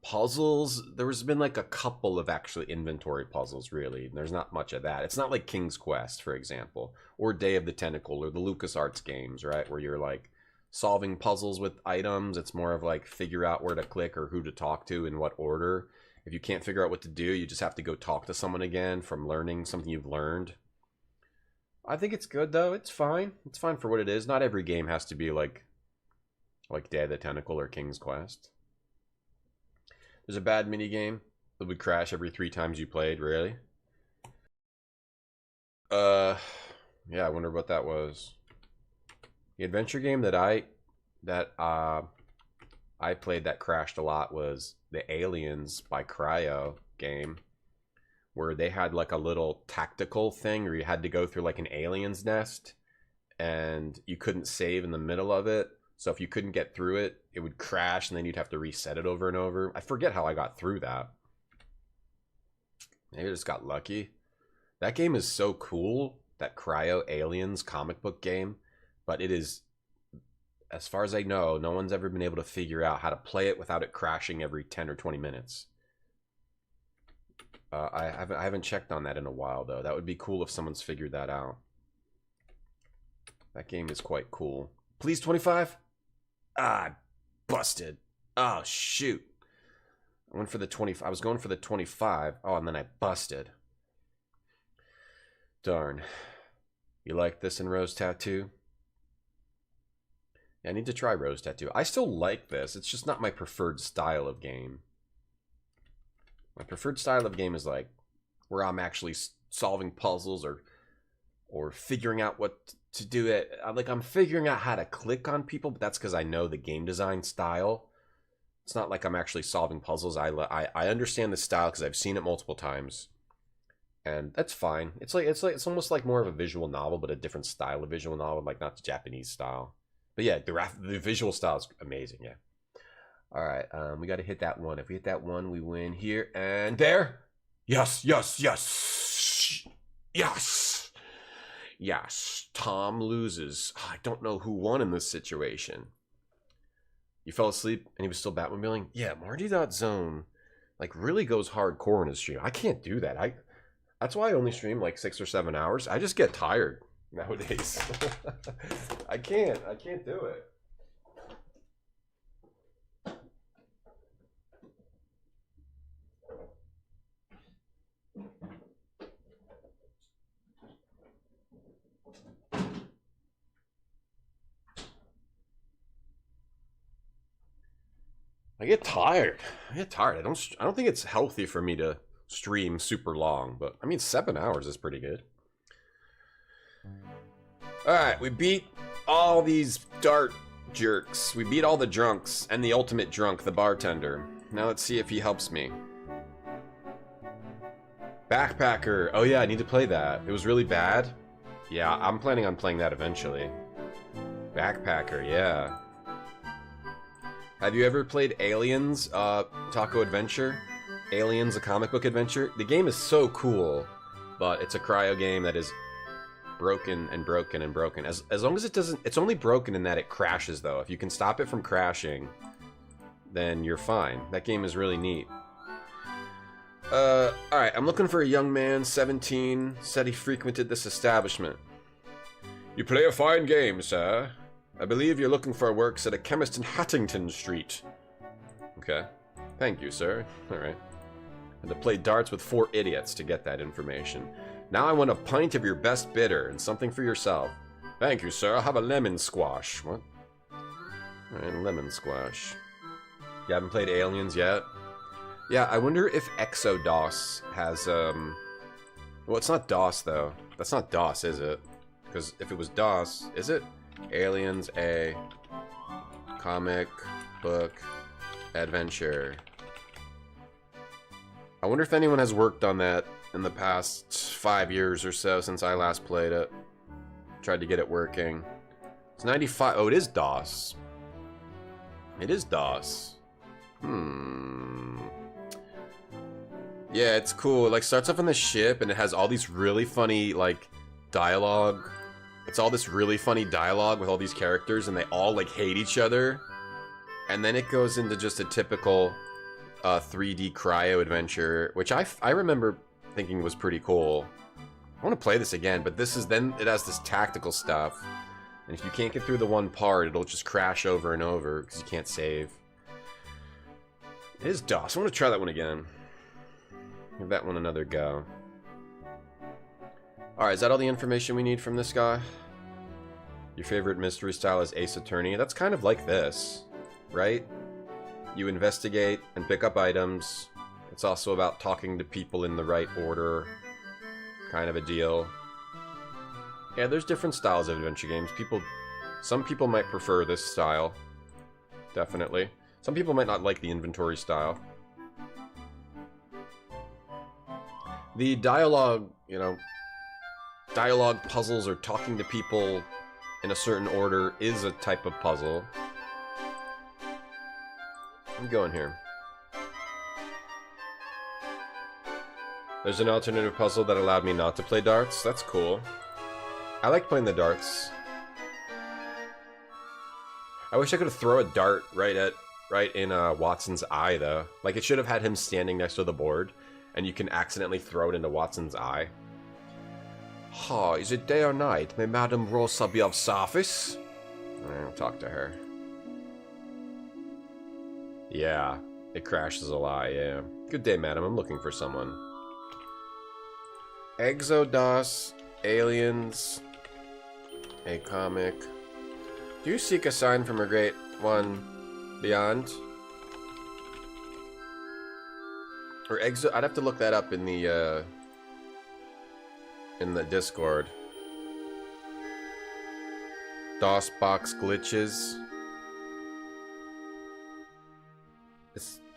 puzzles. There's been like a couple of actually inventory puzzles, really. There's not much of that. It's not like King's Quest, for example, or Day of the Tentacle, or the LucasArts games, right? Where you're like solving puzzles with items. It's more of like figure out where to click or who to talk to in what order. If you can't figure out what to do, you just have to go talk to someone again from learning something you've learned. I think it's good, though. It's fine. It's fine for what it is. Not every game has to be like Day of the Tentacle or King's Quest. There's a bad minigame that would crash every 3 times you played, really? Yeah, I wonder what that was. The adventure game that I played that crashed a lot was the Aliens by Cryo game, where they had like a little tactical thing where you had to go through like an alien's nest and you couldn't save in the middle of it. So if you couldn't get through it, it would crash and then you'd have to reset it over and over. I forget how I got through that. Maybe I just got lucky. That game is so cool, that Cryo Aliens comic book game, but it is, as far as I know, no one's ever been able to figure out how to play it without it crashing every 10 or 20 minutes. I haven't checked on that in a while, though. That would be cool if someone's figured that out. That game is quite cool. Please, 25? Ah, busted. Oh, shoot. I went for the 20. I was going for the 25. Oh, and then I busted. Darn. You like this in Rose Tattoo? Yeah, I need to try Rose Tattoo. I still like this. It's just not my preferred style of game. My preferred style of game is like where I'm actually solving puzzles or figuring out what to do. I'm figuring out how to click on people, but that's because I know the game design style. It's not like I'm actually solving puzzles. I understand the style because I've seen it multiple times, and that's fine. It's almost like more of a visual novel, but a different style of visual novel, like not the Japanese style. But yeah, the visual style is amazing. Yeah. All right, we got to hit that one. If we hit that one, we win here and there. Yes, yes, yes, yes, yes. Tom loses. Oh, I don't know who won in this situation. You fell asleep and he was still Batmobiling? Yeah, Marty.Zone like really goes hardcore in his stream. I can't do that. That's why I only stream like 6 or 7 hours. I just get tired nowadays. I can't do it. I get tired. I don't think it's healthy for me to stream super long, but I mean 7 hours is pretty good. Alright, we beat all these dart jerks. We beat all the drunks and the ultimate drunk, the bartender. Now let's see if he helps me. Backpacker. Oh yeah, I need to play that. It was really bad. Yeah, I'm planning on playing that eventually. Backpacker, yeah. Have you ever played Aliens, Taco Adventure? Aliens, a comic book adventure? The game is so cool, but it's a cryo game that is broken and broken and broken. As long as it doesn't... It's only broken in that it crashes, though. If you can stop it from crashing, then you're fine. That game is really neat. Alright, I'm looking for a young man, 17, said he frequented this establishment. You play a fine game, sir. I believe you're looking for works at a chemist in Hattington Street. Okay. Thank you, sir. Alright. And to play darts with 4 idiots to get that information. Now I want a pint of your best bitter and something for yourself. Thank you, sir. I'll have a lemon squash. What? Alright, lemon squash. You haven't played Aliens yet? Yeah, I wonder if Exodos has, Well, it's not DOS, though. That's not DOS, is it? Because if it was DOS, is it? Aliens, a comic book adventure. I wonder if anyone has worked on that in the past 5 years or so since I last played it. Tried to get it working. It's 95. Oh, it is DOS. It is DOS. Yeah, it's cool. It like starts off on the ship and it has all these really funny like dialogue. It's all this really funny dialogue with all these characters and they all like hate each other. And then it goes into just a typical 3D cryo adventure, which I remember thinking was pretty cool. I want to play this again, but then it has this tactical stuff. And if you can't get through the one part, it'll just crash over and over because you can't save. It is DOS. I want to try that one again. Give that one another go. Alright, is that all the information we need from this guy? Your favorite mystery style is Ace Attorney. That's kind of like this, right? You investigate and pick up items. It's also about talking to people in the right order. Kind of a deal. Yeah, there's different styles of adventure games. Some people might prefer this style. Definitely. Some people might not like the inventory style. The dialogue, dialogue puzzles or talking to people in a certain order is a type of puzzle. I'm going here. There's an alternative puzzle that allowed me not to play darts. That's cool. I like playing the darts. I wish I could throw a dart right in Watson's eye, though. Like, it should have had him standing next to the board, and you can accidentally throw it into Watson's eye. Ha, is it day or night? May Madame Rosa be of service? I'll talk to her. Yeah, it crashes a lot, yeah. Good day, madam. I'm looking for someone. Exodos, Aliens, a comic. Do you seek a sign from a great one beyond? Or exit. I'd have to look that up in the Discord. DOS box glitches.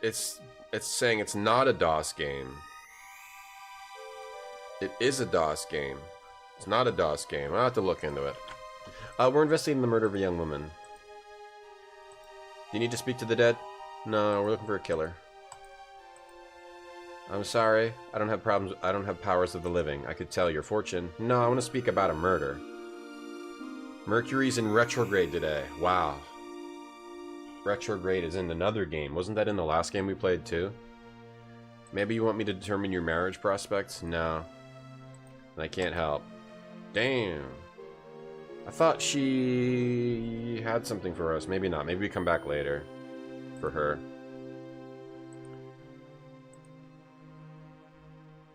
It's saying it's not a DOS game. It is a DOS game. It's not a DOS game. I'll have to look into it. We're investigating the murder of a young woman. Do you need to speak to the dead? No, we're looking for a killer. I'm sorry. I don't have problems. I don't have powers of the living. I could tell your fortune. No, I want to speak about a murder. Mercury's in retrograde today. Wow. Retrograde is in another game. Wasn't that in the last game we played too? Maybe you want me to determine your marriage prospects? No. I can't help. Damn. I thought she had something for us. Maybe not. Maybe we come back later. For her.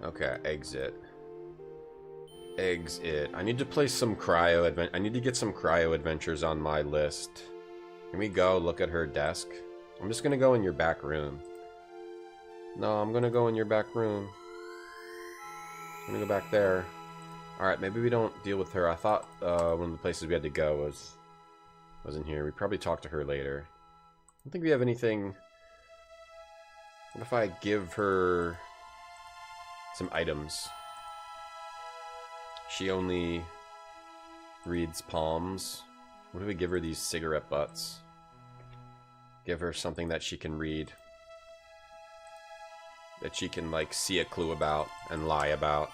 Okay, exit. Exit. I need to play some cryo advent. I need to get some cryo adventures on my list. Can we go look at her desk? I'm just gonna go in your back room. No, I'm gonna go in your back room. I'm gonna go back there. Alright, maybe we don't deal with her. I thought one of the places we had to go wasn't here. We probably talk to her later. I don't think we have anything. What if I give her some items? She only reads palms. What if we give her these cigarette butts? Give her something that she can read. That she can, like, see a clue about and lie about.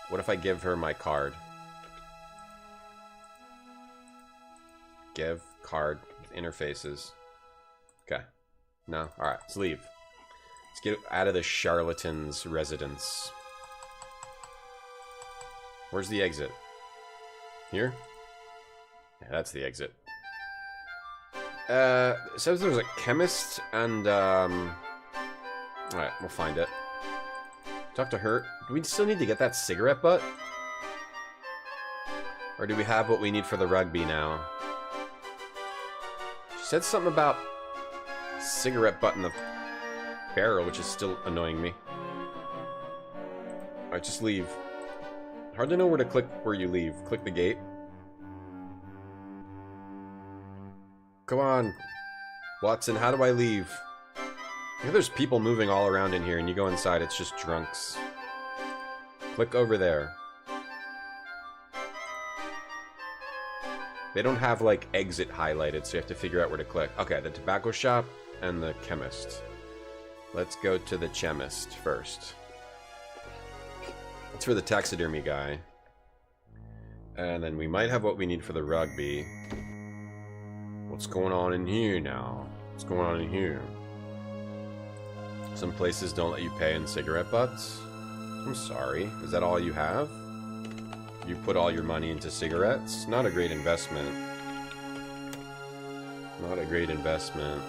What if I give her my card? Give card interfaces. Okay. No? Alright, let's leave. Let's get out of the charlatan's residence. Where's the exit? Here? Yeah, that's the exit. It says there's a chemist and, Alright, we'll find it. Talk to her. Do we still need to get that cigarette butt? Or do we have what we need for the rugby now? She said something about cigarette butt in the barrel, which is still annoying me. Alright, just leave. Hard to know where to click where you leave. Click the gate. Come on. Watson, how do I leave? I think there's people moving all around in here, and you go inside, it's just drunks. Click over there. They don't have, like, exit highlighted, so you have to figure out where to click. Okay, the tobacco shop and the chemist. Let's go to the chemist first. That's for the taxidermy guy. And then we might have what we need for the rugby. What's going on in here now? What's going on in here? Some places don't let you pay in cigarette butts. I'm sorry. Is that all you have? You put all your money into cigarettes? Not a great investment. Not a great investment.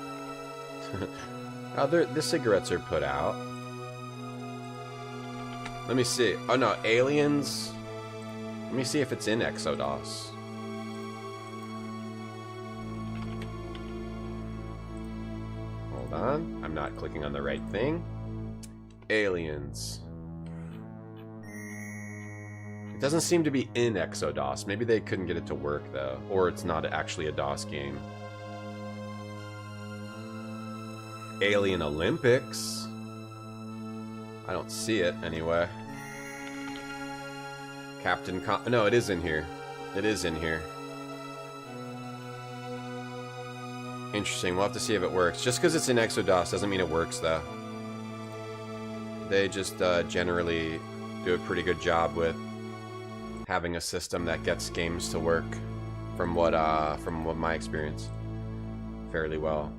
The cigarettes are put out. Let me see. Oh no, aliens. Let me see if it's in Exodus. Hold on. I'm not clicking on the right thing. Aliens. It doesn't seem to be in Exodus. Maybe they couldn't get it to work though. Or it's not actually a DOS game. Alien Olympics. I don't see it anyway. No, it is in here. It is in here. Interesting. We'll have to see if it works. Just because it's in Exodus doesn't mean it works, though. They just generally do a pretty good job with having a system that gets games to work, from what my experience, fairly well.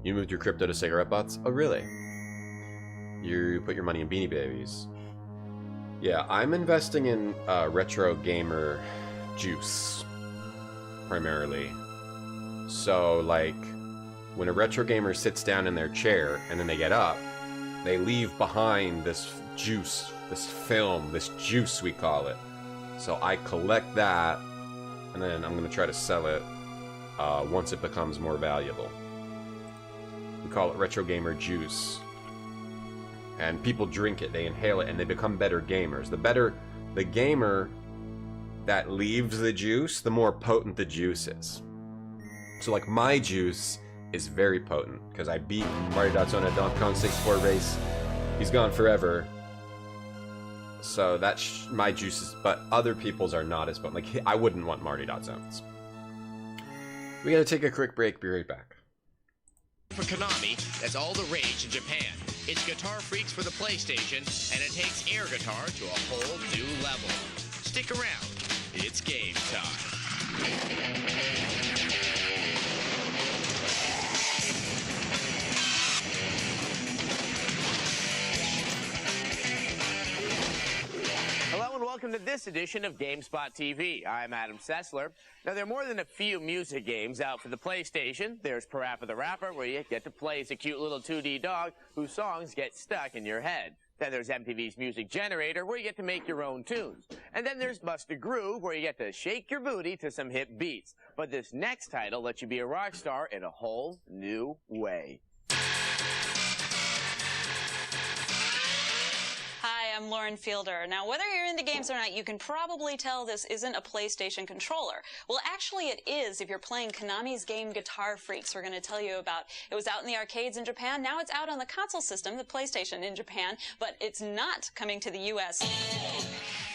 You moved your crypto to cigarette butts? Oh, really? You put your money in Beanie Babies. Yeah, I'm investing in retro gamer juice, primarily. So, like, when a retro gamer sits down in their chair and then they get up, they leave behind this juice, this film, this juice we call it. So I collect that, and then I'm going to try to sell it once it becomes more valuable. We call it retro gamer juice. And people drink it, they inhale it, and they become better gamers. The better the gamer that leaves the juice, the more potent the juice is. So like my juice is very potent because I beat Marty Dotson at Donkey Kong 64 race. He's gone forever. So that's my juices, but other people's are not as potent. Like I wouldn't want Marty Dotson's. We gotta take a quick break, be right back. For Konami, that's all the rage in Japan. It's Guitar Freaks for the PlayStation, and it takes air guitar to a whole new level. Stick around. It's game time. Hello and welcome to this edition of GameSpot TV. I'm Adam Sessler. Now, there are more than a few music games out for the PlayStation. There's Parappa the Rapper, where you get to play as a cute little 2D dog whose songs get stuck in your head. Then there's MTV's Music Generator, where you get to make your own tunes. And then there's Bust a Groove, where you get to shake your booty to some hip beats. But this next title lets you be a rock star in a whole new way. Hi, I'm Lauren Fielder. Now, whether you're into games or not, you can probably tell this isn't a PlayStation controller. Well, actually it is if you're playing Konami's game Guitar Freaks, we're going to tell you about. It was out in the arcades in Japan. Now it's out on the console system, the PlayStation, in Japan, but it's not coming to the U.S.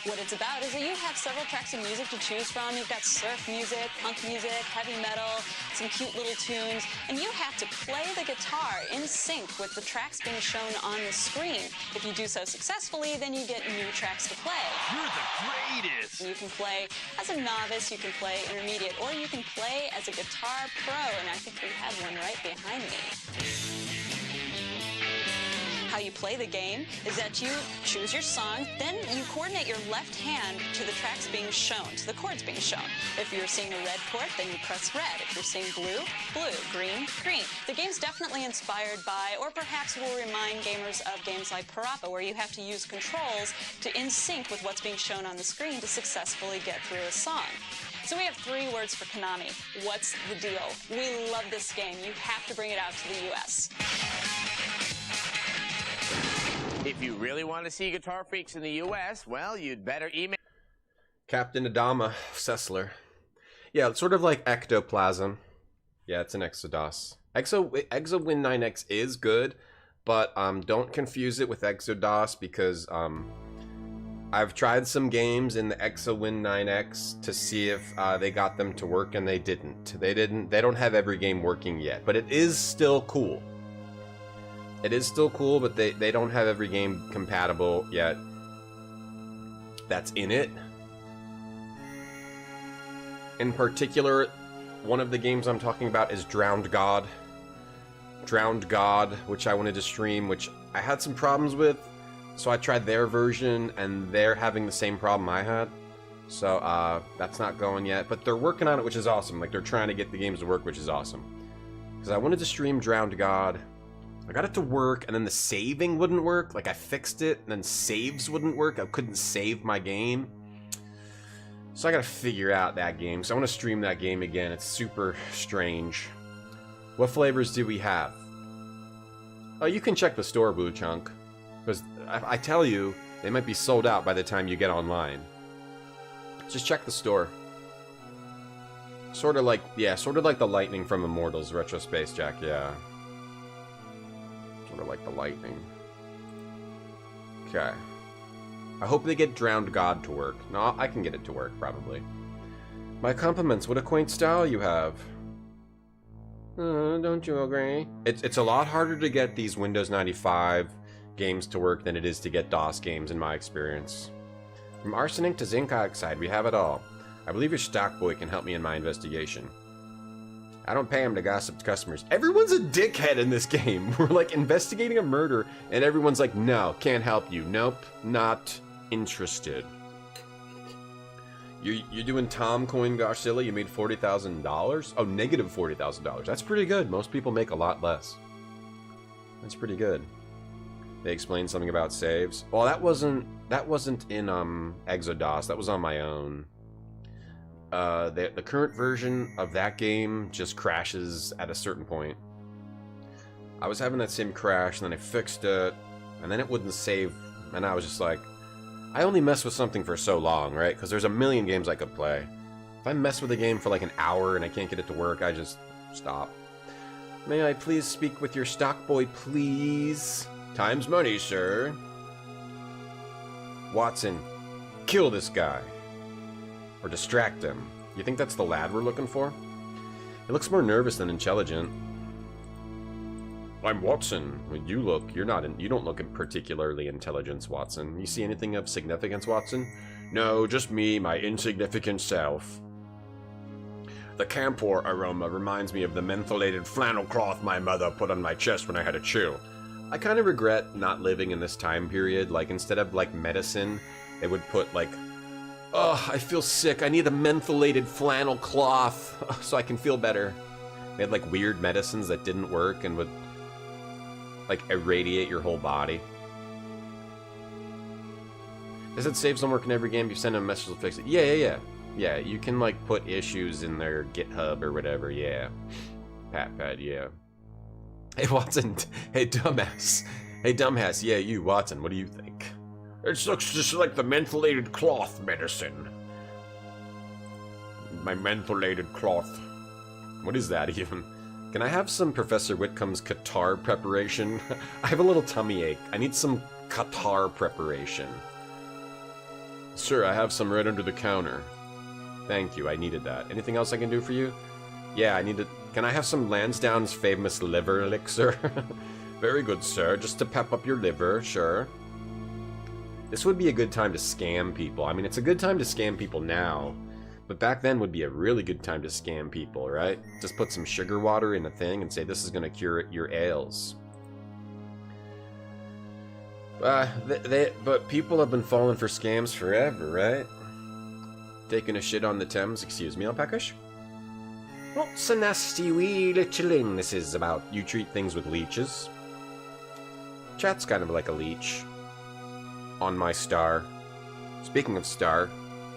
What it's about is that you have several tracks of music to choose from. You've got surf music, punk music, heavy metal, some cute little tunes, and you have to play the guitar in sync with the tracks being shown on the screen. If you do so successfully, then you get new tracks to play. You're the greatest! You can play as a novice, you can play intermediate, or you can play as a guitar pro, and I think we have one right behind me. How you play the game is that you choose your song, then you coordinate your left hand to the tracks being shown, to the chords being shown. If you're seeing a red chord, then you press red. If you're seeing blue, blue, green, green. The game's definitely inspired by, or perhaps will remind gamers of games like Parappa, where you have to use controls to in sync with what's being shown on the screen to successfully get through a song. So we have 3 words for Konami. What's the deal? We love this game. You have to bring it out to the U.S. If you really want to see Guitar Freaks in the U.S., well, you'd better email Captain Adama Sessler. Yeah, it's sort of like Ectoplasm. Yeah, it's an Exodos. Exowin 9X is good, but don't confuse it with Exodos because I've tried some games in the Exowin 9X to see if they got them to work, and they didn't. They don't have every game working yet, but it is still cool. It is still cool, but they don't have every game compatible yet. That's in it. In particular, one of the games I'm talking about is Drowned God. Drowned God, which I wanted to stream, which I had some problems with. So I tried their version, and they're having the same problem I had. So that's not going yet, but they're working on it, which is awesome. Like, they're trying to get the games to work, which is awesome. Because I wanted to stream Drowned God. I got it to work, and then the saving wouldn't work. Like, I fixed it, and then saves wouldn't work. I couldn't save my game. So I gotta figure out that game. So I want to stream that game again. It's super strange. What flavors do we have? Oh, you can check the store, Blue Chunk. Because I tell you, they might be sold out by the time you get online. Just check the store. Sort of like the lightning from Immortals, Retro Space Jack, yeah. Sort of like the lightning. Okay. I hope they get Drowned God to work. No, I can get it to work, probably. My compliments, what a quaint style you have. Don't you agree? It's a lot harder to get these Windows 95 games to work than it is to get DOS games, in my experience. From arsenic to zinc oxide, we have it all. I believe your stock boy can help me in my investigation. I don't pay him to gossip to customers. Everyone's a dickhead in this game. We're like investigating a murder, and everyone's like, no, can't help you. Nope, not interested. You're doing Tom Coin Garcilla, you made $40,000? Oh, negative $40,000. That's pretty good. Most people make a lot less. That's pretty good. They explained something about saves. Well, that wasn't in Exodos. That was on my own. The current version of that game just crashes at a certain point. I was having that same crash, and then I fixed it, And then it wouldn't save, and I was just like, I only mess with something for so long, right? Because there's a million games I could play. If I mess with a game for like an hour and I can't get it to work, I just stop. May I please speak with your stock boy, please? Time's money, sir. Watson, kill this guy. Or distract him. You think that's the lad we're looking for? He looks more nervous than intelligent. I'm Watson. When you look, you don't look particularly intelligent, Watson. You see anything of significance, Watson? No, just me, my insignificant self. The camphor aroma reminds me of the mentholated flannel cloth my mother put on my chest when I had a chill. I kind of regret not living in this time period. Like, instead of, like, medicine, they would put, like, oh, I feel sick. I need a mentholated flannel cloth so I can feel better. They had, like, weird medicines that didn't work and would, like, irradiate your whole body. Does it save some work in every game? You send them a message to fix it. Yeah. Yeah, you can, like, put issues in their GitHub or whatever, yeah. Pat, yeah. Hey, Watson. Hey, dumbass. Hey, dumbass. Yeah, you, Watson. What do you think? It looks just like the mentholated cloth medicine. My mentholated cloth. What is that even? Can I have some Professor Whitcomb's catarrh preparation? I have a little tummy ache. I need some catarrh preparation. Sir, I have some right under the counter. Thank you, I needed that. Anything else I can do for you? Yeah, I need to... Can I have some Lansdowne's famous liver elixir? Very good, sir. Just to pep up your liver, sure. This would be a good time to scam people. I mean, it's a good time to scam people now. But back then would be a really good time to scam people, right? Just put some sugar water in a thing and say this is going to cure your ails. But people have been falling for scams forever, right? Taking a shit on the Thames, excuse me, alpacas? What's a nasty wee litchling this is about? You treat things with leeches. Chat's kind of like a leech. On my star. Speaking of star,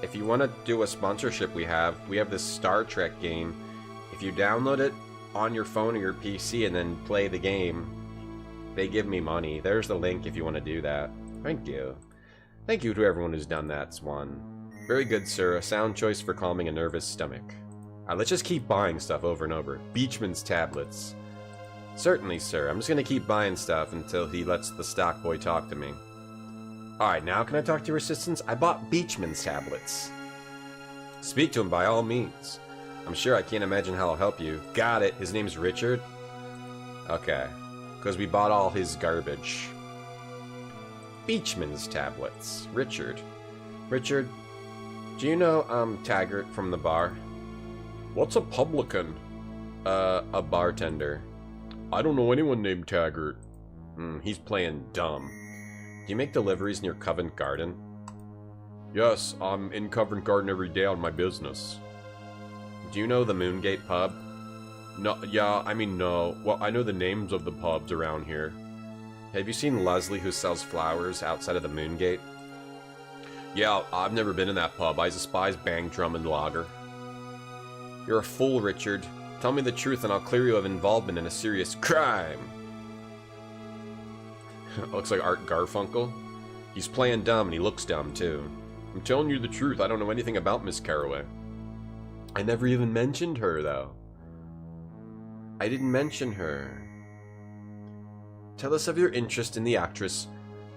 if you want to do a sponsorship we have this Star Trek game. If you download it on your phone or your PC and then play the game, they give me money. There's the link if you want to do that. Thank you. Thank you to everyone who's done that, Swan. Very good, sir. A sound choice for calming a nervous stomach. Let's just keep buying stuff over and over. Beechman's tablets. Certainly, sir. I'm just going to keep buying stuff until he lets the stock boy talk to me. Alright, now can I talk to your assistants? I bought Beechman's tablets. Speak to him by all means. I'm sure I can't imagine how I'll help you. Got it. His name's Richard? Okay. Because we bought all his garbage. Beechman's tablets. Richard. Richard, do you know, Taggart from the bar? What's a publican? A bartender. I don't know anyone named Taggart. He's playing dumb. Do you make deliveries near Covent Garden? Yes, I'm in Covent Garden every day on my business. Do you know the Moongate pub? No, yeah, I mean no. Well, I know the names of the pubs around here. Have you seen Leslie who sells flowers outside of the Moongate? Yeah, I've never been in that pub. I despise Bang Drum and Lager. You're a fool, Richard. Tell me the truth and I'll clear you of involvement in a serious crime. Looks like Art Garfunkel. He's playing dumb and he looks dumb too. I'm telling you the truth, I don't know anything about Miss Carraway. I never even mentioned her though. I didn't mention her. Tell us of your interest in the actress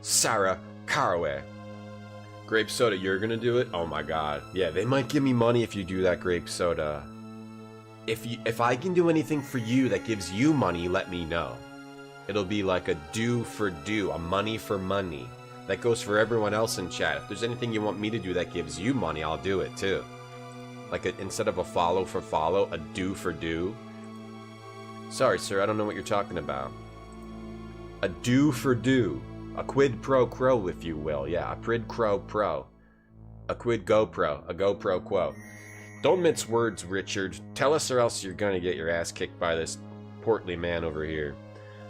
Sarah Carraway. Grape soda, you're gonna do it? Oh my god. Yeah, they might give me money if you do that grape soda. If I can do anything for you that gives you money, let me know. It'll be like a do for do, a money for money. That goes for everyone else in chat. If there's anything you want me to do that gives you money, I'll do it too. Like instead of a follow for follow, a do for do. Sorry, sir, I don't know what you're talking about. A do for do. A quid pro quo, if you will. Yeah, a quid pro pro. A quid GoPro. A GoPro quo. Don't mince words, Richard. Tell us or else you're gonna get your ass kicked by this portly man over here.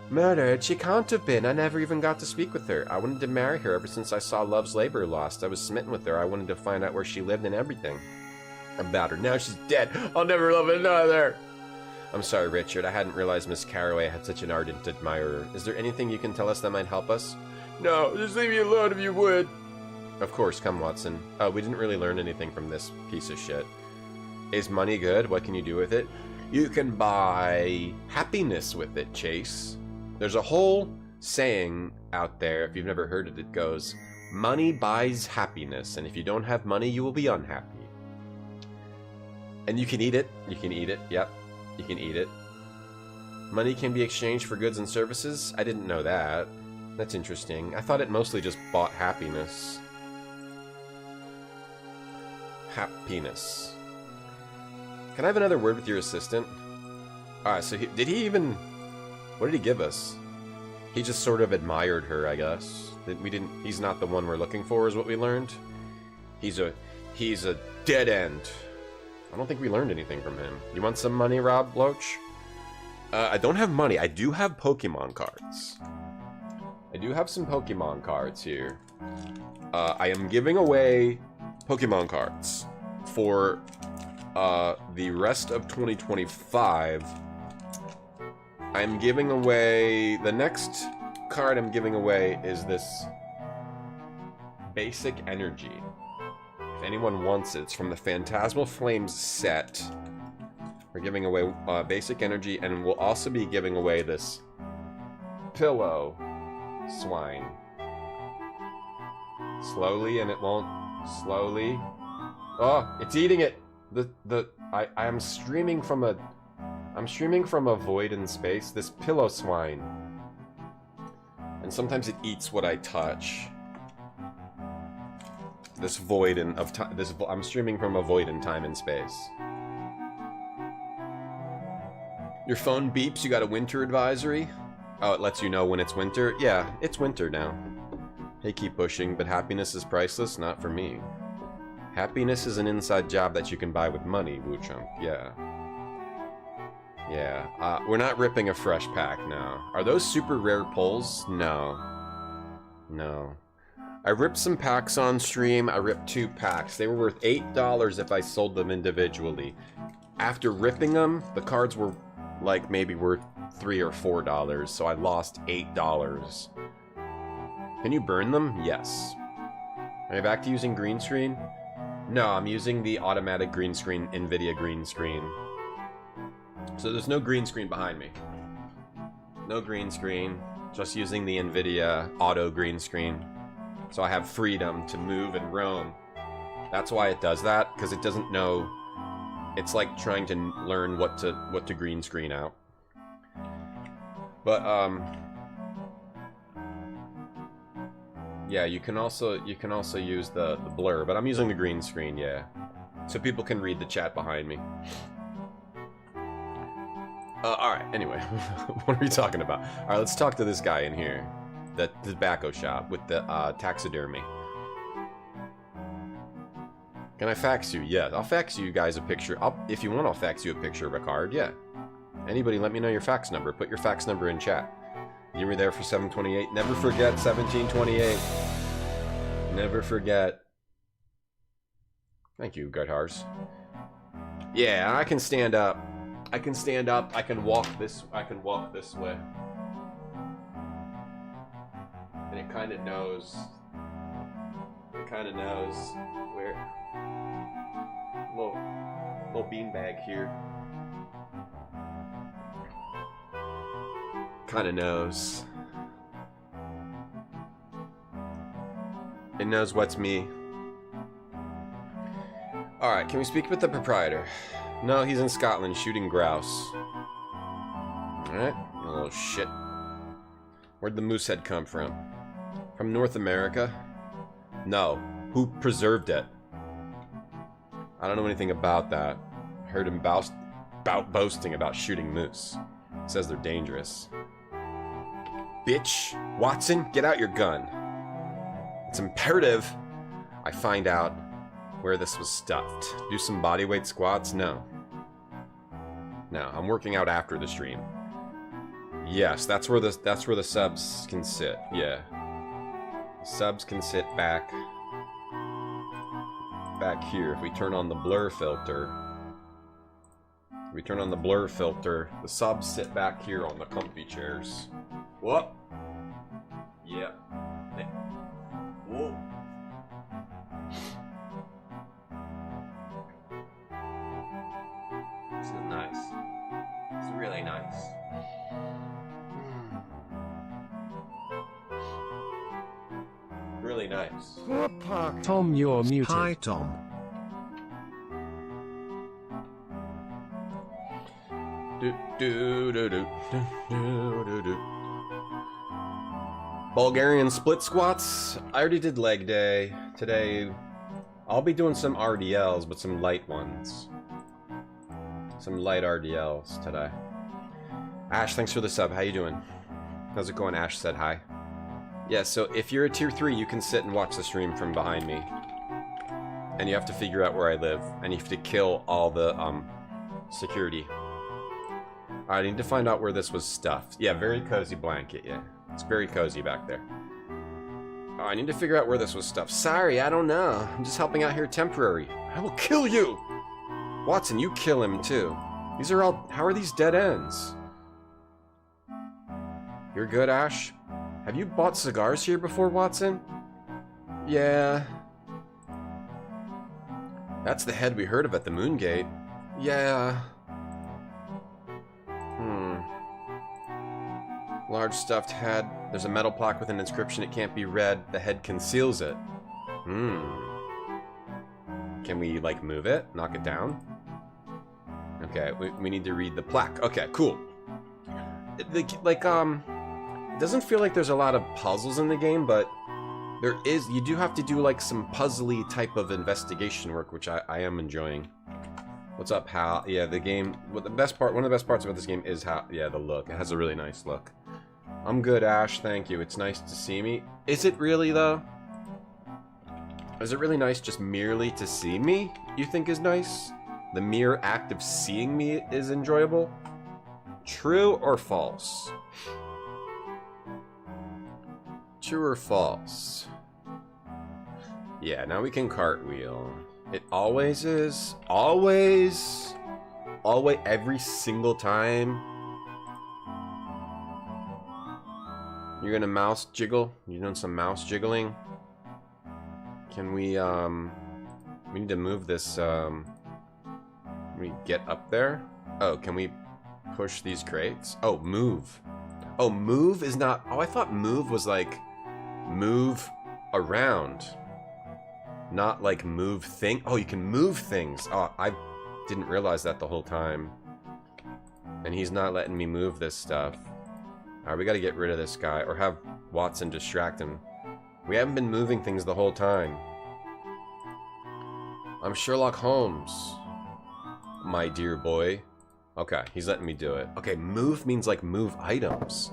Murdered? She can't have been. I never even got to speak with her. I wanted to marry her ever since I saw Love's Labor Lost. I was smitten with her. I wanted to find out where she lived and everything about her. Now she's dead. I'll never love another. I'm sorry, Richard. I hadn't realized Miss Carraway had such an ardent admirer. Is there anything you can tell us that might help us? No, just leave me alone if you would. Of course, come Watson. Oh, we didn't really learn anything from this piece of shit. Is money good? What can you do with it? You can buy happiness with it, Chase. There's a whole saying out there, if you've never heard it, it goes, money buys happiness, and if you don't have money, you will be unhappy. And you can eat it. You can eat it. Yep. You can eat it. Money can be exchanged for goods and services? I didn't know that. That's interesting. I thought it mostly just bought happiness. Happiness. Can I have another word with your assistant? Alright, so did he even... What did he give us? He just sort of admired her, I guess. He's not the one we're looking for, is what we learned. He's a dead end. I don't think we learned anything from him. You want some money, Rob Loach? I don't have money. I do have Pokemon cards. I do have some Pokemon cards here. I am giving away Pokemon cards for the rest of 2025. I'm giving away... The next card I'm giving away is this Basic Energy. If anyone wants it, it's from the Phantasmal Flames set. We're giving away Basic Energy, and we'll also be giving away this Pillow Swine. Slowly, and it won't... Slowly. Oh, it's eating it! I am streaming from a... I'm streaming from a void in space, this Pillow Swine. And sometimes it eats what I touch. This void of time. I'm streaming from a void in time and space. Your phone beeps, you got a winter advisory? Oh, it lets you know when it's winter? Yeah, it's winter now. Hey, keep pushing, but happiness is priceless, not for me. Happiness is an inside job that you can buy with money, Woochunk. Yeah. Yeah, we're not ripping a fresh pack now. Are those super rare pulls? No. No. I ripped some packs on stream. I ripped 2 packs. They were worth $8 if I sold them individually. After ripping them, the cards were like maybe worth $3 or $4, so I lost $8. Can you burn them? Yes. Are you back to using green screen? No, I'm using the automatic green screen, NVIDIA green screen. So there's no green screen behind me. No green screen. Just using the NVIDIA auto green screen. So I have freedom to move and roam. That's why it does that, because it doesn't know. It's like trying to learn what to green screen out. But yeah, you can also use the blur, but I'm using the green screen, yeah, so people can read the chat behind me. Alright, anyway, what are we talking about? Alright, let's talk to this guy in here. The tobacco shop with the taxidermy. Can I fax you? Yeah, I'll fax you guys a picture. If you want, I'll fax you a picture of a card, yeah. Anybody, let me know your fax number. Put your fax number in chat. You were there for 728. Never forget 1728. Never forget. Thank you, Gardhars. Yeah, I can stand up. I can stand up. I can walk this way. And it kind of knows. It kind of knows where. Little beanbag here. Kind of knows. It knows what's me. Alright, can we speak with the proprietor? No, he's in Scotland shooting grouse. Alright, you little shit. Where'd the moose head come from? From North America? No. Who preserved it? I don't know anything about that. Heard him boasting about shooting moose. Says they're dangerous. Bitch! Watson, get out your gun. It's imperative I find out where this was stuffed. Do some bodyweight squats? No. No, I'm working out after the stream. Yes, that's where the subs can sit. Yeah. The subs can sit back here. If we turn on the blur filter, the subs sit back here on the comfy chairs. Whoop. Yep. really nice. Tom, you're muted. Hi, Tom. Bulgarian split squats. I already did leg day. Today, I'll be doing some RDLs, but some light ones. Some light RDLs today. Ash, thanks for the sub. How you doing? How's it going? Ash said hi. Yeah, so if you're a tier 3, you can sit and watch the stream from behind me. And you have to figure out where I live. And you have to kill all the, security. I need to find out where this was stuffed. Yeah, very cozy blanket, yeah. It's very cozy back there. Oh, I need to figure out where this was stuffed. Sorry, I don't know. I'm just helping out here temporary. I will kill you! Watson, you kill him too. These are all... How are these dead ends? You're good, Ash? Have you bought cigars here before, Watson? Yeah. That's the head we heard of at the Moongate. Yeah. Large stuffed head. There's a metal plaque with an inscription. It can't be read. The head conceals it. Can we, like, move it? Knock it down? Okay, we need to read the plaque. Okay, cool. It doesn't feel like there's a lot of puzzles in the game, but there is. You do have to do, like, some puzzly type of investigation work, which I am enjoying. What's up, Hal? Yeah, the game... one of the best parts about this game is how... Yeah, the look. It has a really nice look. I'm good, Ash. Thank you. It's nice to see me. Is it really, though? Is it really nice just merely to see me, you think is nice? The mere act of seeing me is enjoyable? True or false? True or false? Yeah, now we can cartwheel. It always is. Always. Always. Every single time. You're gonna mouse jiggle? You're doing some mouse jiggling? Can we need to move this, can we get up there? Oh, can we push these crates? Oh, move. Oh, move is not... Oh, I thought move was like... Move around. Not like move thing. Oh, you can move things. Oh, I didn't realize that the whole time. And he's not letting me move this stuff. Alright, we gotta get rid of this guy. Or have Watson distract him. We haven't been moving things the whole time. I'm Sherlock Holmes, my dear boy. Okay, he's letting me do it. Okay, move means like move items.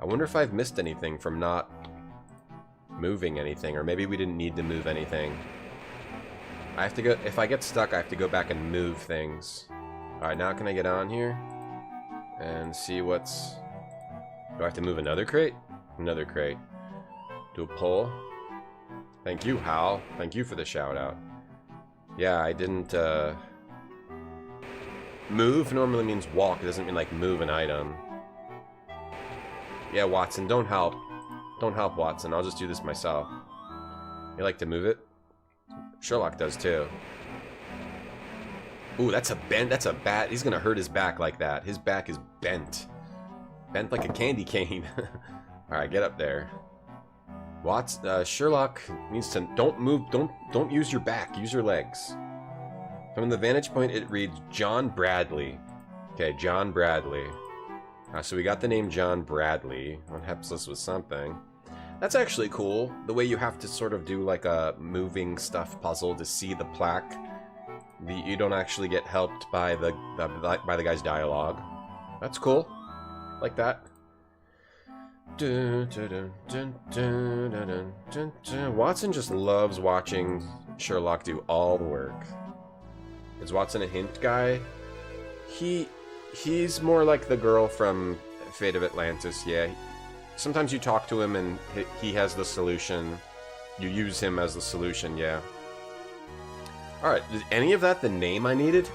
I wonder if I've missed anything from not moving anything, or maybe we didn't need to move anything. I have to go, if I get stuck, I have to go back and move things. Alright, now can I get on here and see what's... Do I have to move another crate? Another crate. Do a pull. Thank you, Hal. Thank you for the shout out. Yeah, I didn't, Move normally means walk. It doesn't mean, like, move an item. Yeah, Watson, don't help. Don't help, Watson. I'll just do this myself. You like to move it? Sherlock does, too. Ooh, that's a bent. That's a bat. He's gonna hurt his back like that. His back is bent. Bent like a candy cane. Alright, get up there. Sherlock needs to... Don't move... Don't use your back. Use your legs. From the vantage point, it reads John Bradley. Okay, John Bradley. So we got the name John Bradley. That helps us with something. That's actually cool. The way you have to sort of do like a moving stuff puzzle to see the plaque. You don't actually get helped by the guy's dialogue. That's cool. Like that. Watson just loves watching Sherlock do all the work. Is Watson a hint guy? He's more like the girl from Fate of Atlantis, yeah. Sometimes you talk to him and he has the solution. You use him as the solution, yeah. Alright, is any of that the name I needed?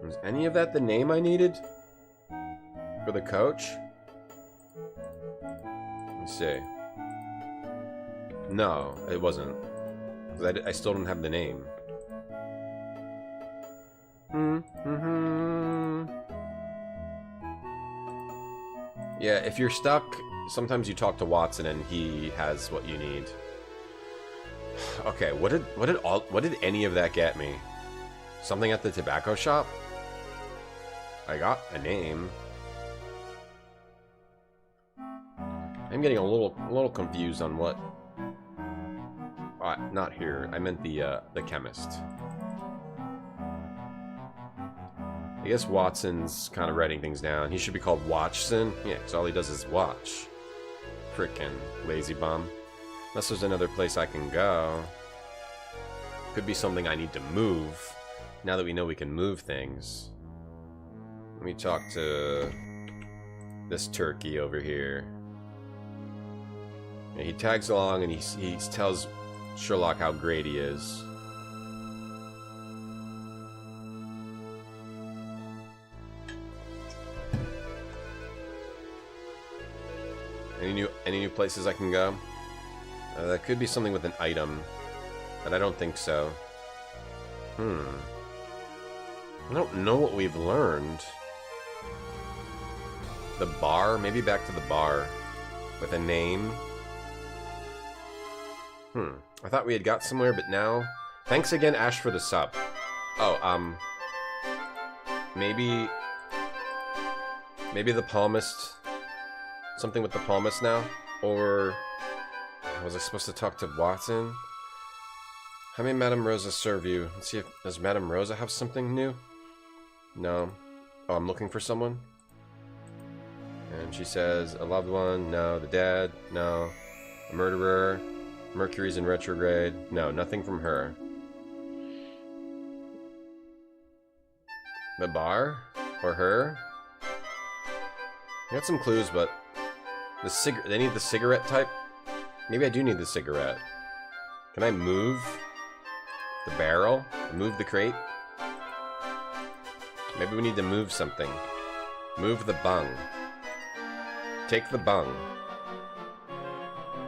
Was any of that the name I needed? For the coach? Let me see. No, it wasn't. I still don't have the name. Yeah, if you're stuck sometimes you talk to Watson and he has what you need. Okay, what did any of that get me? Something at the tobacco shop? I got a name. I'm getting a little confused on what. Not here. I meant the chemist. I guess Watson's kind of writing things down. He should be called Watchson. Yeah, because all he does is watch. Frickin' lazy bum. Unless there's another place I can go. Could be something I need to move. Now that we know we can move things. Let me talk to this turkey over here. And he tags along and he tells Sherlock how great he is. Any new places I can go? That could be something with an item, but I don't think so. I don't know what we've learned. The bar? Maybe back to the bar. With a name? I thought we had got somewhere, but now... Thanks again, Ash, for the sub. Oh, Maybe the palmist... Something with the palmist now? Or... Was I supposed to talk to Watson? How may Madame Rosa serve you? Let's see if... Does Madame Rosa have something new? No. Oh, I'm looking for someone? And she says, a loved one? No. The dead? No. A murderer? Mercury's in retrograde? No, nothing from her. The bar? Or her? I got some clues, but... They need the cigarette type? Maybe I do need the cigarette. Can I move the barrel? Move the crate? Maybe we need to move something. Move the bung. Take the bung.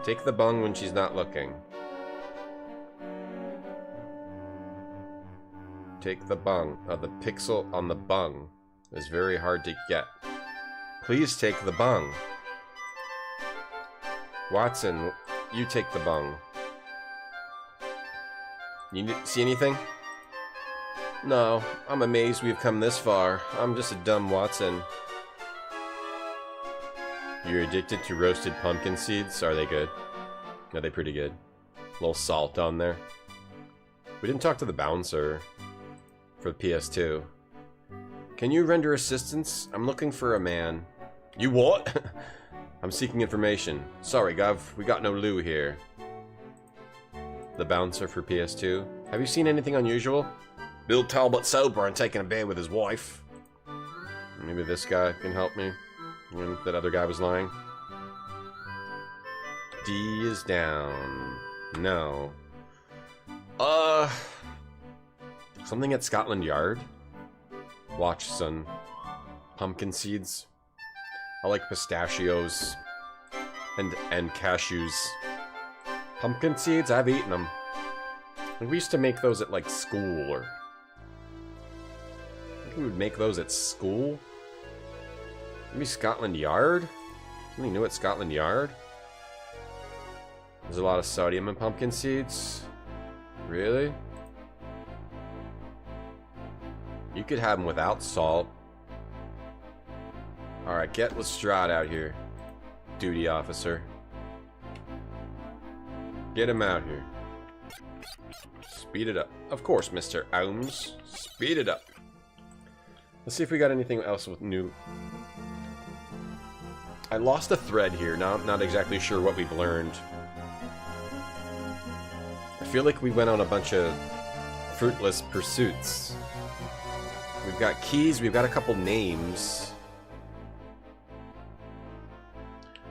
Take the bung when she's not looking. Take the bung. The pixel on the bung is very hard to get. Please take the bung. Watson, you take the bung. You see anything? No, I'm amazed we've come this far. I'm just a dumb Watson. You're addicted to roasted pumpkin seeds? Are they good? Are they pretty good? A little salt on there. We didn't talk to the bouncer for the PS2. Can you render assistance? I'm looking for a man. You what? I'm seeking information. Sorry, Gov. We got no Lou here. The bouncer for PS2. Have you seen anything unusual? Bill Talbot sober and taking a bed with his wife. Maybe this guy can help me. When that other guy was lying. D is down. No. Something at Scotland Yard? Watch, son. Pumpkin seeds. I like pistachios. And cashews. Pumpkin seeds? I've eaten them. We used to make those at, like, school, or... I think we would make those at school? Maybe Scotland Yard? Something new at Scotland Yard? There's a lot of sodium in pumpkin seeds? Really? You could have them without salt. Alright, get Lestrade out here. Duty officer. Get him out here. Speed it up. Of course, Mr. Holmes. Speed it up. Let's see if we got anything else with new... I lost a thread here. Now I'm not exactly sure what we've learned. I feel like we went on a bunch of fruitless pursuits. We've got keys. We've got a couple names.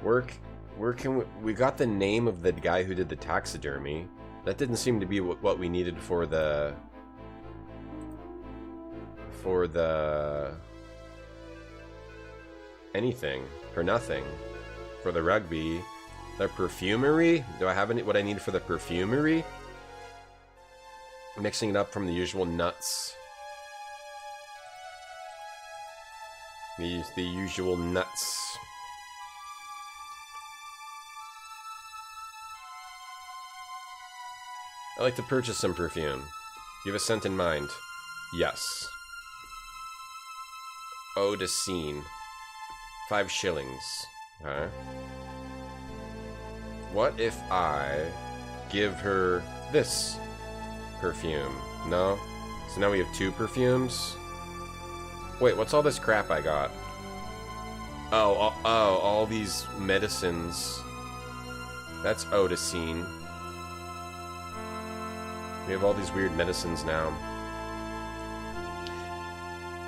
Where can we got the name of the guy who did the taxidermy. That didn't seem to be what we needed for the anything. For nothing. For the rugby. The perfumery? Do I have what I need for the perfumery? Mixing it up from the usual nuts. The usual nuts. I'd like to purchase some perfume. You have a scent in mind? Yes. Eau de Seine. 5 shillings. Okay. What if I give her this perfume? No? So now we have 2 perfumes? Wait, what's all this crap I got? Oh, all these medicines. That's Eau de Seine. We have all these weird medicines now.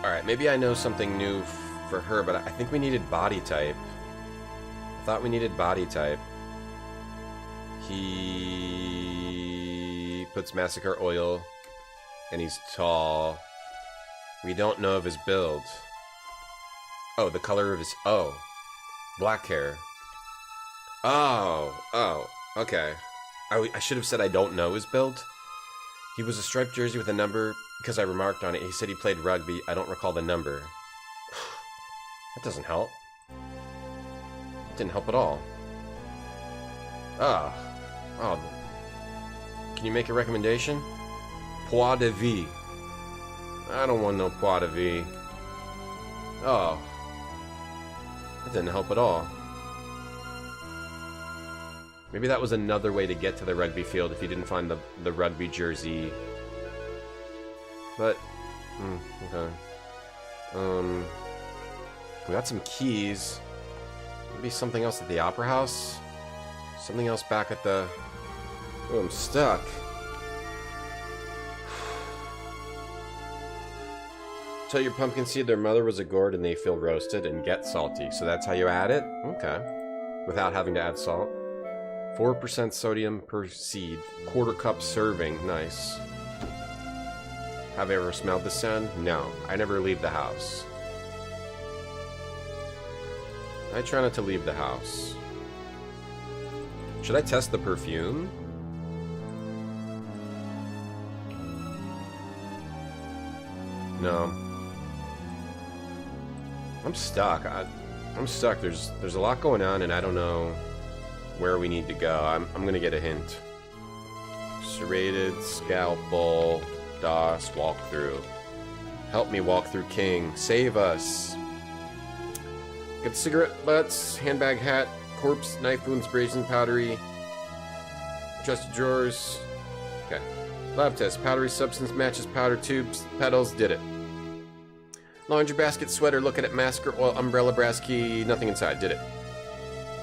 Alright, maybe I know something new for her, but I think we needed body type. I thought we needed body type. He puts massacre oil, and he's tall. We don't know of his build. Oh, the color of his... Oh. Black hair. Oh, okay. I should have said I don't know his build. He was a striped jersey with a number because I remarked on it. He said he played rugby. I don't recall the number. That doesn't help. Didn't help at all. Oh. Can you make a recommendation? Pois de vie. I don't want no pois de vie. Oh. That didn't help at all. Maybe that was another way to get to the rugby field if you didn't find the rugby jersey. But, okay. We got some keys. Maybe something else at the Opera House? Something else back at the... Oh, I'm stuck. Tell your pumpkin seed their mother was a gourd and they feel roasted and get salty. So that's how you add it? Okay. Without having to add salt. 4% sodium per seed. 1/4 cup serving. Nice. Have you ever smelled the scent? No. I never leave the house. I try not to leave the house. Should I test the perfume? No. I'm stuck. I'm stuck. There's a lot going on and I don't know where we need to go. I'm gonna get a hint. Serrated, Scalpel, DOS, walkthrough. Help me walk through King. Save us. Get cigarette butts, handbag hat, corpse, knife wounds, brazen, powdery, chest of drawers. Okay. Lab test. Powdery substance matches powder tubes. Petals. Did it. Laundry basket, sweater, looking at masker oil, umbrella, brass key, nothing inside. Did it.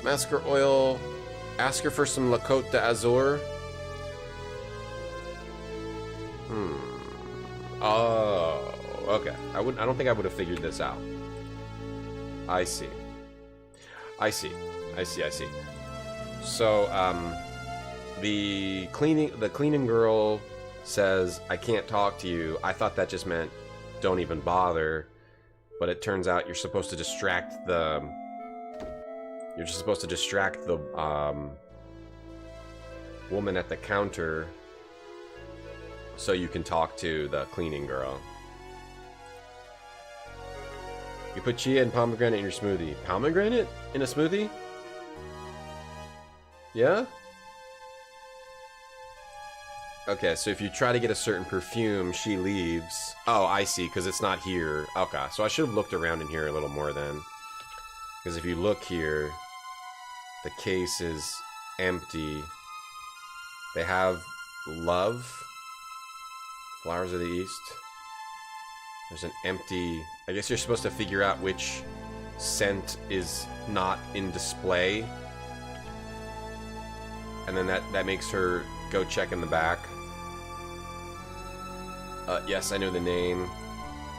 Masker oil. Ask her for some La Côte d'Azur. Oh, okay. I don't think I would have figured this out. I see. So, the cleaning girl says, I can't talk to you. I thought that just meant don't even bother. But it turns out you're supposed to distract the... You're just supposed to distract the woman at the counter so you can talk to the cleaning girl. You put chia and pomegranate in your smoothie. Pomegranate in a smoothie? Yeah? Okay, so if you try to get a certain perfume, she leaves. Oh, I see, because it's not here. Okay, so I should have looked around in here a little more then. Because if you look here, the case is empty. They have love. Flowers of the East. There's an empty... I guess you're supposed to figure out which scent is not in display. And then that makes her go check in the back. Yes, I know the name.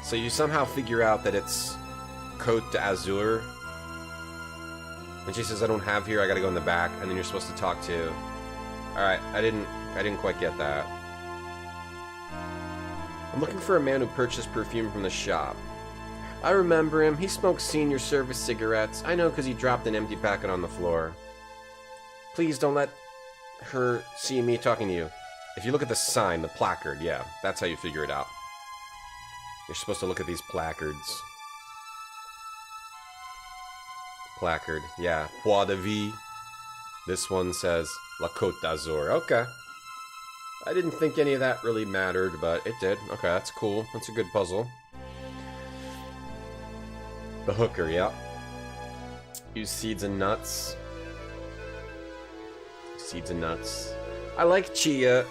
So you somehow figure out that it's Côte d'Azur. And she says, I don't have here, I gotta go in the back. And then you're supposed to talk to... Alright, I didn't quite get that. I'm looking for a man who purchased perfume from the shop. I remember him. He smokes senior service cigarettes. I know because he dropped an empty packet on the floor. Please don't let her see me talking to you. If you look at the sign, the placard, yeah, that's how you figure it out. You're supposed to look at these placards. Placard, yeah. Pois de vie. This one says La Côte d'Azur. Okay. I didn't think any of that really mattered, but it did. Okay, that's cool. That's a good puzzle. The hooker, yeah. Use seeds and nuts. Seeds and nuts. I like chia.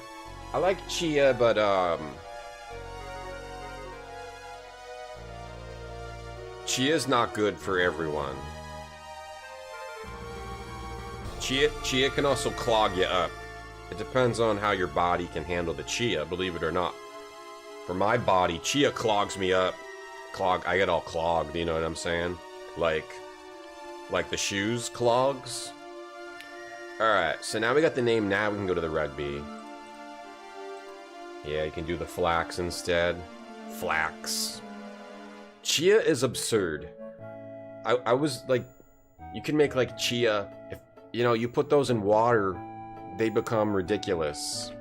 I like chia, but chia's not good for everyone. Chia can also clog you up. It depends on how your body can handle the chia, believe it or not. For my body, chia clogs me up. I get all clogged, you know what I'm saying? Like the shoes clogs. Alright, so now we got the name, now we can go to the rugby. Yeah, you can do the flax instead. Flax. Chia is absurd. I was like, you can make like chia, if, you know, you put those in water, they become ridiculous.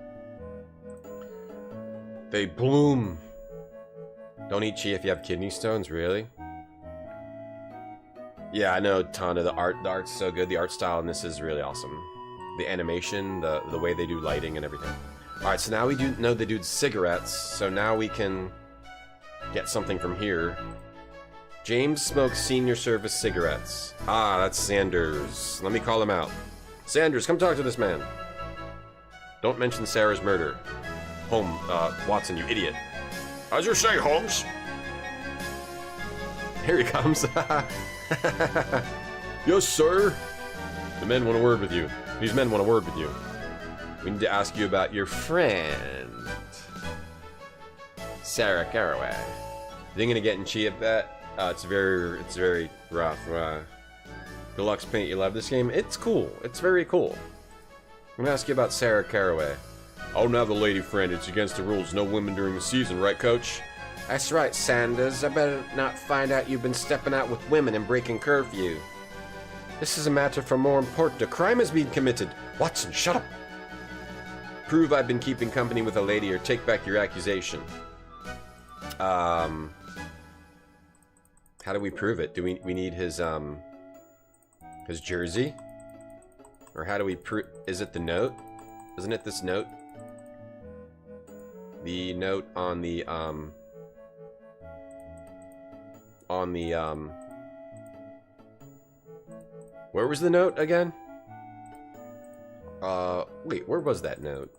They bloom. Don't eat chia if you have kidney stones, really? Yeah, I know a ton of the art's so good. The art style in this is really awesome. The animation, the way they do lighting and everything. Alright, so now we do know the dude's cigarettes, so now we can get something from here. James smokes senior service cigarettes. Ah, that's Sanders. Let me call him out. Sanders, come talk to this man. Don't mention Sarah's murder. Watson, you idiot. How's your say, Holmes? Here he comes. Yes, sir. The men want a word with you. These men want a word with you. We need to ask you about your friend, Sarah Caraway. You gonna get in chia bet? It's very rough. Deluxe Paint, you love this game? It's cool. It's very cool. I'm gonna ask you about Sarah Caraway. I don't have a lady friend. It's against the rules. No women during the season, right, Coach? That's right, Sanders. I better not find out you've been stepping out with women and breaking curfew. This is a matter for more important. A crime has been committed. Watson, shut up. Prove I've been keeping company with a lady or take back your accusation. How do we prove it? Do we need his jersey? Or how do we prove... Is it the note? Isn't it this note? The note on the, where was the note again? Wait, where was that note?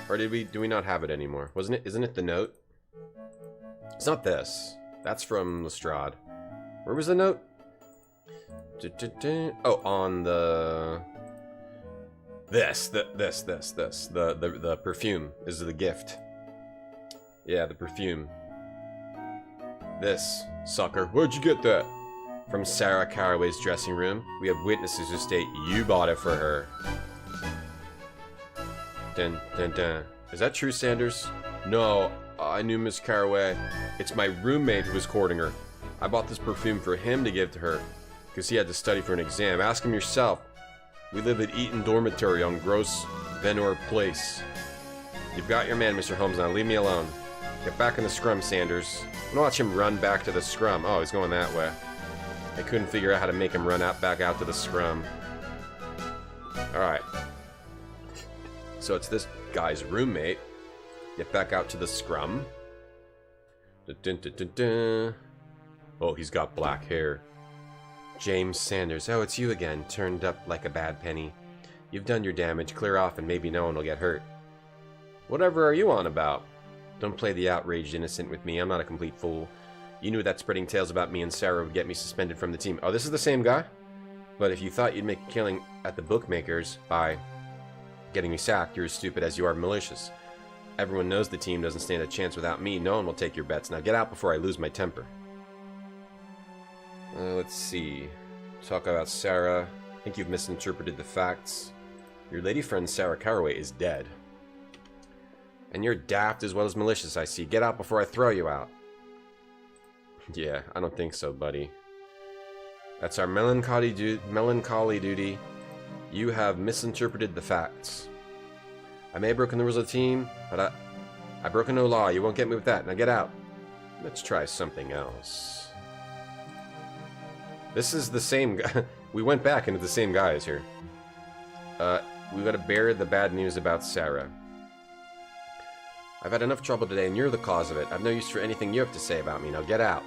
Or do we not have it anymore? Isn't it the note? It's not this. That's from Lestrade. Where was the note? Oh, on the... The perfume is the gift. Yeah, the perfume. This, sucker. Where'd you get that? From Sarah Caraway's dressing room. We have witnesses who state you bought it for her. Dun, dun, dun. Is that true, Sanders? No, I knew Miss Caraway. It's my roommate who was courting her. I bought this perfume for him to give to her, because he had to study for an exam. Ask him yourself. We live at Eaton Dormitory on Gross Venor Place. You've got your man, Mr. Holmes, now leave me alone. Get back in the scrum, Sanders. I'm gonna watch him run back to the scrum. Oh, he's going that way. I couldn't figure out how to make him run back out to the scrum. Alright. So it's this guy's roommate. Get back out to the scrum. Dun, dun, dun, dun, dun. Oh, he's got black hair. James Sanders. Oh, it's you again. Turned up like a bad penny. You've done your damage. Clear off and maybe no one will get hurt. Whatever are you on about? Don't play the outraged innocent with me. I'm not a complete fool. You knew that spreading tales about me and Sarah would get me suspended from the team. Oh, this is the same guy? But if you thought you'd make a killing at the bookmakers by getting me sacked, you're as stupid as you are malicious. Everyone knows the team doesn't stand a chance without me. No one will take your bets. Now get out before I lose my temper. Let's see. Talk about Sarah. I think you've misinterpreted the facts. Your lady friend Sarah Caraway is dead. And you're daft as well as malicious, I see. Get out before I throw you out. Yeah, I don't think so, buddy. That's our melancholy duty. You have misinterpreted the facts. I may have broken the rules of the team, but I broken no law. You won't get me with that. Now get out. Let's try something else. This is the same guy. We went back into the same guys here. We gotta bear the bad news about Sarah. I've had enough trouble today, and you're the cause of it. I've no use for anything you have to say about me. Now get out.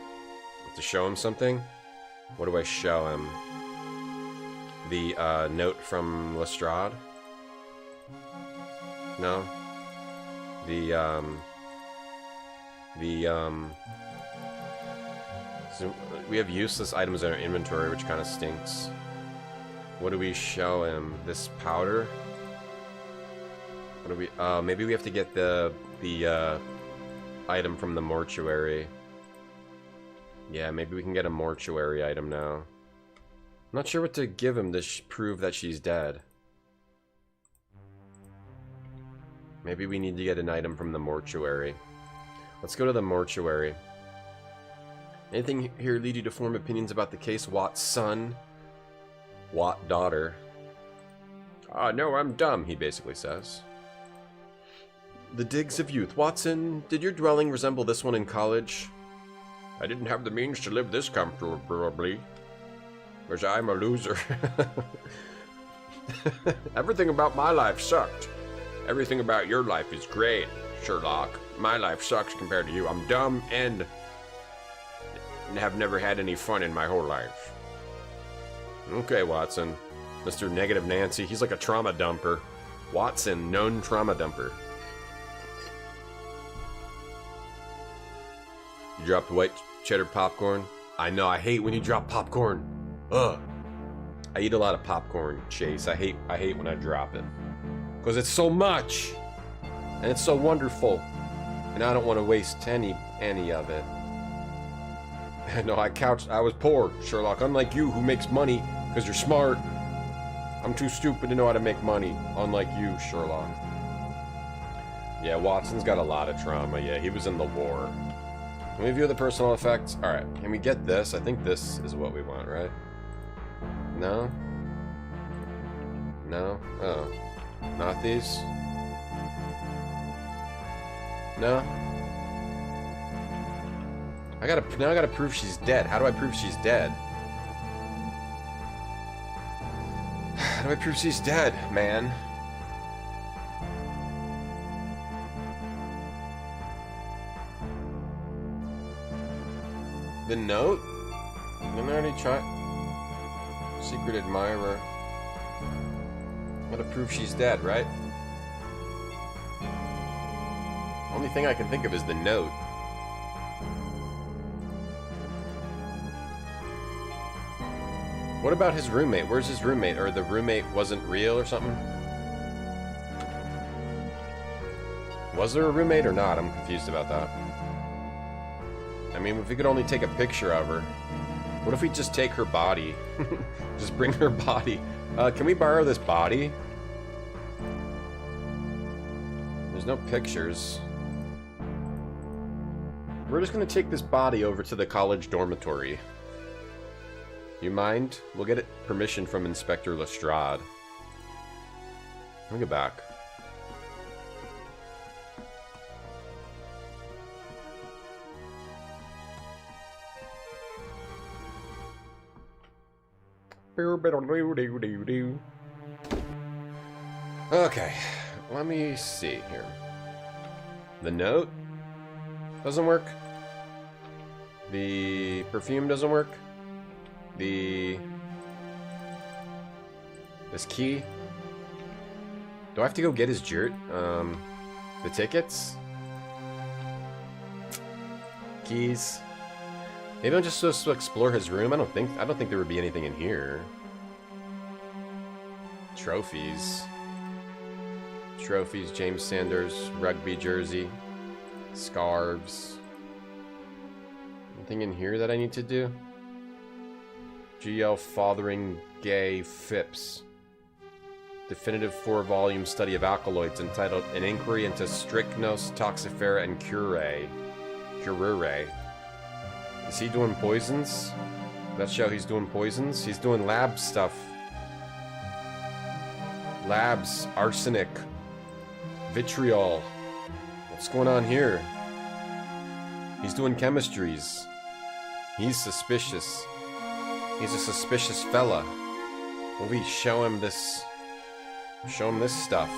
To show him something? What do I show him? The note from Lestrade? No. So we have useless items in our inventory, which kind of stinks. What do we show him? This powder? What do we? Maybe we have to get the item from the mortuary. Yeah, maybe we can get a mortuary item now. I'm not sure what to give him to prove that she's dead. Maybe we need to get an item from the mortuary. Let's go to the mortuary. Anything here lead you to form opinions about the case? Watt's son? Watt daughter? No, I'm dumb, he basically says. The digs of youth. Watson, did your dwelling resemble this one in college? I didn't have the means to live this comfortably, because I'm a loser. Everything about my life sucked. Everything about your life is great, Sherlock. My life sucks compared to you. I'm dumb and have never had any fun in my whole life. Okay, Watson. Mr. Negative Nancy. He's like a trauma dumper. Watson, known trauma dumper. You dropped white cheddar popcorn? I know, I hate when you drop popcorn. Ugh. I eat a lot of popcorn, Chase. I hate when I drop it. Because it's so much. And it's so wonderful. And I don't want to waste any of it. No, I was poor, Sherlock. Unlike you, who makes money because you're smart. I'm too stupid to know how to make money. Unlike you, Sherlock. Yeah, Watson's got a lot of trauma. Yeah, he was in the war. Can we view the personal effects? Alright, can we get this? I think this is what we want, right? No? No? Oh. Not these? No? Now I gotta prove she's dead. How do I prove she's dead? How do I prove she's dead, man? The note? Didn't I already try? Secret admirer. Gotta prove she's dead, right? Only thing I can think of is the note. What about his roommate? Where's his roommate? Or the roommate wasn't real or something? Was there a roommate or not? I'm confused about that. I mean, if we could only take a picture of her. What if we just take her body? Just bring her body. Can we borrow this body? There's no pictures. We're just gonna take this body over to the college dormitory. You mind? We'll get permission from Inspector Lestrade. Let me get back. Okay, let me see here. The note doesn't work. The perfume doesn't work. This key. Do I have to go get his jert? The tickets? Keys. Maybe I'm just supposed to explore his room. I don't think there would be anything in here. Trophies. Trophies, James Sanders, rugby jersey, scarves. Anything in here that I need to do? GL Fotheringay Phipps. Definitive 4-volume study of alkaloids entitled An Inquiry into Strychnos, Toxifera, and Curare. Is he doing poisons? That show he's doing poisons? He's doing lab stuff. Labs, arsenic, vitriol. What's going on here? He's doing chemistries. He's suspicious. He's a suspicious fella. Will we show him this Show him this stuff.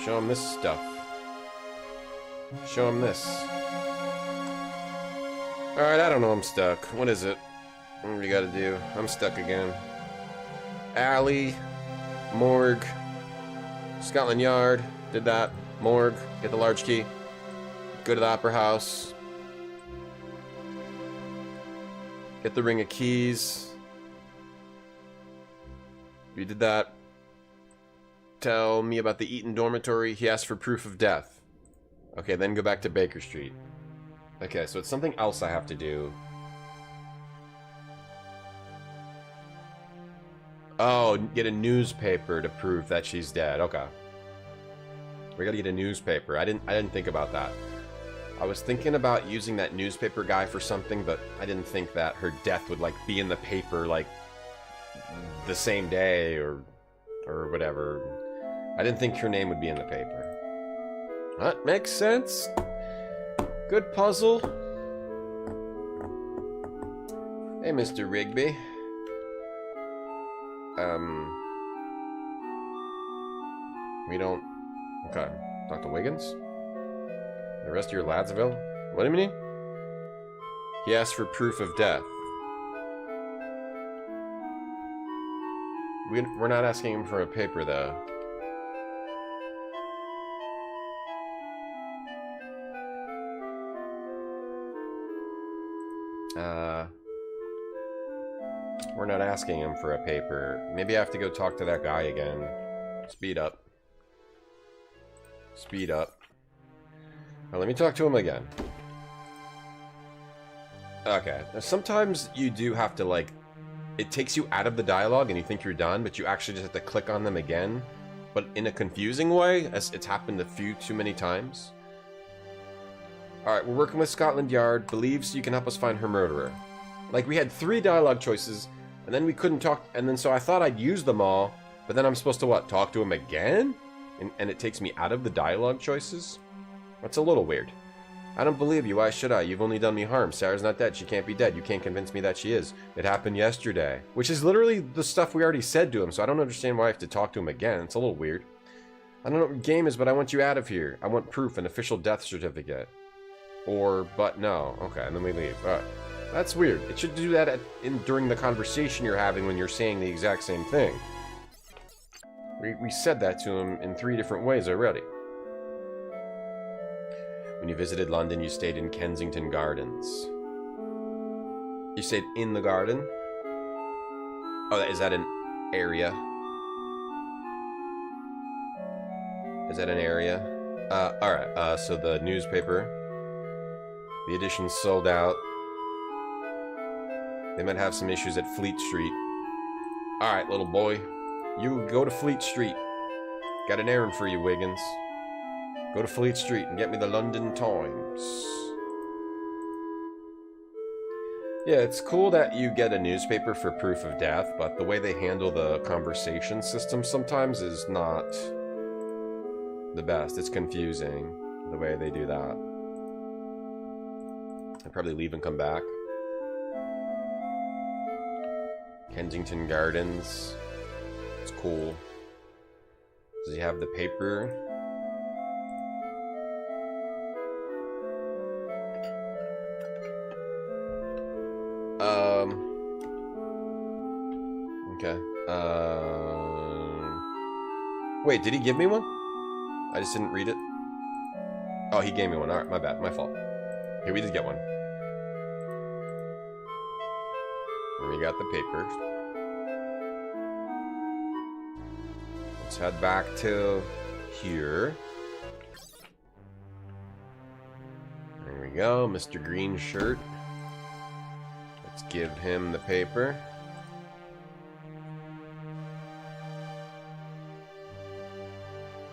Show him this stuff. Show him this. Alright, I don't know, I'm stuck. What is it? What do we gotta do? I'm stuck again. Alley. Morgue. Scotland Yard. Did that. Morgue. Get the large key. Go to the Opera House. Get the Ring of Keys. We did that. Tell me about the Eton dormitory. He asked for proof of death. Okay, then go back to Baker Street. Okay, so it's something else I have to do. Oh, get a newspaper to prove that she's dead. Okay. We gotta get a newspaper. I didn't think about that. I was thinking about using that newspaper guy for something, but I didn't think that her death would, like, be in the paper, like, the same day or whatever. I didn't think her name would be in the paper. That makes sense. Good puzzle. Hey, Mr. Rigby. We don't... Okay. Dr. Wiggins? The rest of your lads available? What do you mean? He asked for proof of death. We're not asking him for a paper, though. We're not asking him for a paper. Maybe I have to go talk to that guy again. Speed up. Speed up. Now, let me talk to him again. Okay. Now, sometimes you do have to, like... It takes you out of the dialogue and you think you're done, but you actually just have to click on them again. But in a confusing way, as it's happened a few too many times. Alright, we're working with Scotland Yard. Believes you can help us find her murderer. Like, we had 3 dialogue choices, and then we couldn't talk, and then so I thought I'd use them all, but then I'm supposed to, what, talk to him again? And it takes me out of the dialogue choices? That's a little weird. I don't believe you, why should I? You've only done me harm. Sarah's not dead, she can't be dead. You can't convince me that she is. It happened yesterday. Which is literally the stuff we already said to him, so I don't understand why I have to talk to him again. It's a little weird. I don't know what your game is, but I want you out of here. I want proof, an official death certificate. Or, but no. Okay, and then we leave. Alright. That's weird. It should do that during the conversation you're having when you're saying the exact same thing. We said that to him in 3 different ways already. When you visited London, you stayed in Kensington Gardens. You stayed in the garden? Oh, is that an area? Is that an area? Alright, so the newspaper. The edition's sold out. They might have some issues at Fleet Street. Alright, little boy. You go to Fleet Street. Got an errand for you, Wiggins. Go to Fleet Street and get me the London Times. Yeah, it's cool that you get a newspaper for proof of death, but the way they handle the conversation system sometimes is not the best. It's confusing, the way they do that. I'd probably leave and come back. Kensington Gardens. It's cool. Does he have the paper? Okay. Wait, did he give me one? I just didn't read it. Oh, he gave me one. Alright, my bad. My fault. Here, we did get one. And we got the paper. Let's head back to here. There we go, Mr. Green Shirt. Let's give him the paper.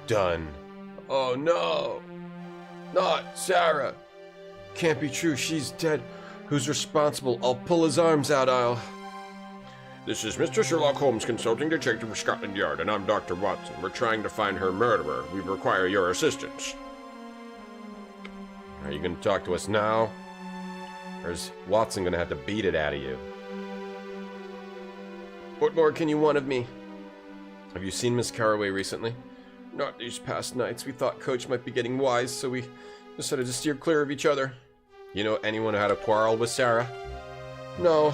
Done. Oh no! Not Sarah! Can't be true, she's dead. Who's responsible? I'll pull his arms out, I'll... This is Mr. Sherlock Holmes, consulting detective of Scotland Yard, and I'm Dr. Watson. We're trying to find her murderer. We require your assistance. Are you gonna talk to us now? Or is Watson gonna have to beat it out of you? What more can you want of me? Have you seen Miss Carraway recently? Not these past nights. We thought Coach might be getting wise, so we decided to steer clear of each other. You know anyone who had a quarrel with Sarah? No.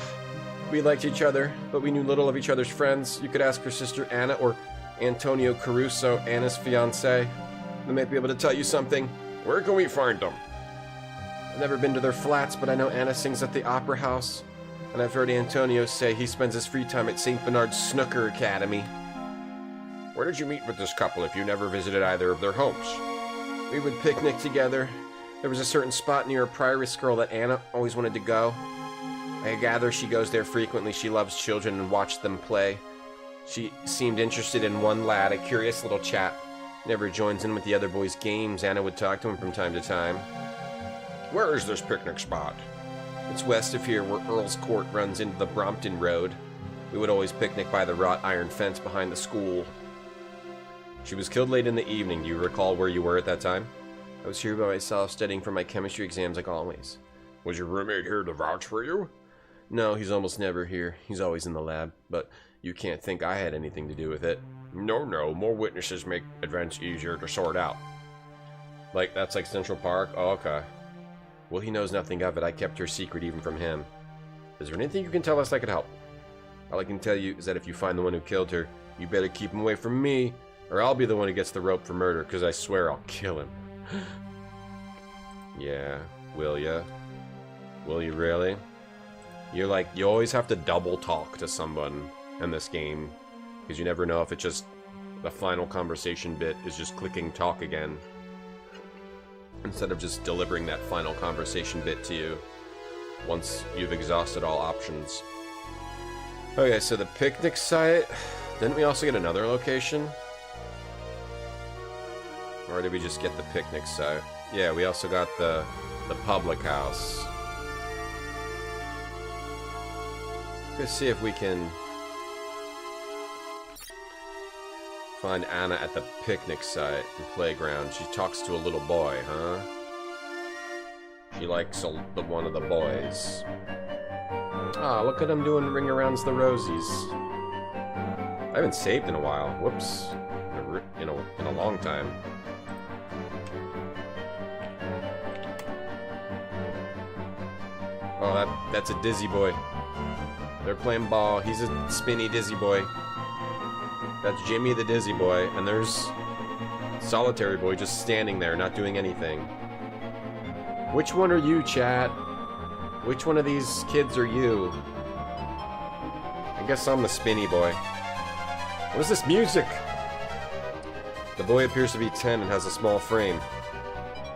We liked each other, but we knew little of each other's friends. You could ask her sister Anna or Antonio Caruso, Anna's fiancé. They might be able to tell you something. Where can we find them? I've never been to their flats, but I know Anna sings at the Opera House. And I've heard Antonio say he spends his free time at St. Bernard's Snooker Academy. Where did you meet with this couple if you never visited either of their homes? We would picnic together. There was a certain spot near a prioress girl that Anna always wanted to go. I gather she goes there frequently. She loves children and watched them play. She seemed interested in one lad, a curious little chap. Never joins in with the other boys' games. Anna would talk to him from time to time. Where is this picnic spot? It's west of here, where Earl's Court runs into the Brompton Road. We would always picnic by the wrought iron fence behind the school. She was killed late in the evening. Do you recall where you were at that time? I was here by myself, studying for my chemistry exams like always. Was your roommate here to vouch for you? No, he's almost never here. He's always in the lab, but you can't think I had anything to do with it. No, more witnesses make events easier to sort out. Like, that's like Central Park? Oh, okay. Well, he knows nothing of it. I kept her secret even from him. Is there anything you can tell us that could help? All I can tell you is that if you find the one who killed her, you better keep him away from me, or I'll be the one who gets the rope for murder, because I swear I'll kill him. Yeah, will ya? Will you really? You always have to double talk to someone in this game, because you never know if it's just the final conversation bit is just clicking talk again, instead of just delivering that final conversation bit to you once you've exhausted all options. Okay, so the picnic site, didn't we also get another location? Or did we just get the picnic site? Yeah, we also got the public house. Let's see if we can find Anna at the picnic site and playground. She talks to a little boy, huh? She likes one of the boys. Ah, look at him doing ring-arounds the rosies. I haven't saved in a while. Whoops. In a long time. Oh, that's a dizzy boy. They're playing ball. He's a spinny dizzy boy. That's Jimmy the dizzy boy, and there's Solitary Boy just standing there, not doing anything. Which one are you, chat? Which one of these kids are you? I guess I'm the spinny boy. What is this music? The boy appears to be 10 and has a small frame.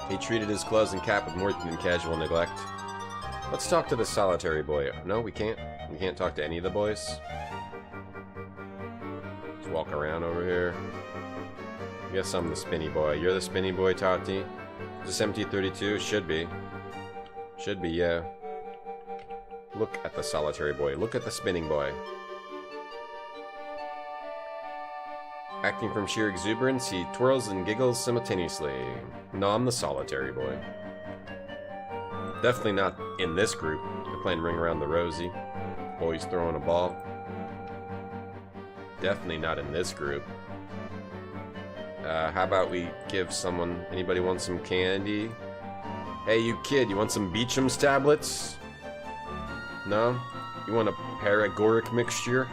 He treated his clothes and cap with more than casual neglect. Let's talk to the Solitary Boy. No, we can't. We can't talk to any of the boys. Let's walk around over here. I guess I'm the spinny boy. You're the spinny boy, Tati? Is this MT32? Should be. Should be, yeah. Look at the Solitary Boy. Look at the spinning boy. Acting from sheer exuberance, he twirls and giggles simultaneously. No, I'm the Solitary Boy. Definitely not in this group. They're playing Ring Around the Rosie. Boys throwing a ball. Definitely not in this group. How about we give someone... Anybody want some candy? Hey, you kid, you want some Beecham's tablets? No? You want a paregoric mixture?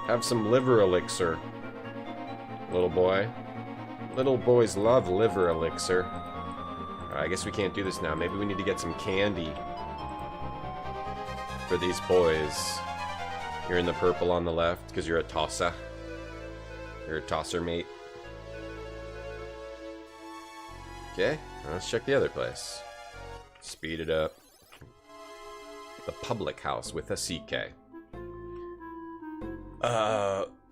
Have some liver elixir. Little boy. Little boys love liver elixir. I guess we can't do this now. Maybe we need to get some candy for these boys. You're in the purple on the left because you're a tosser. You're a tosser, mate. Okay, let's check the other place. Speed it up. The public house with a CK.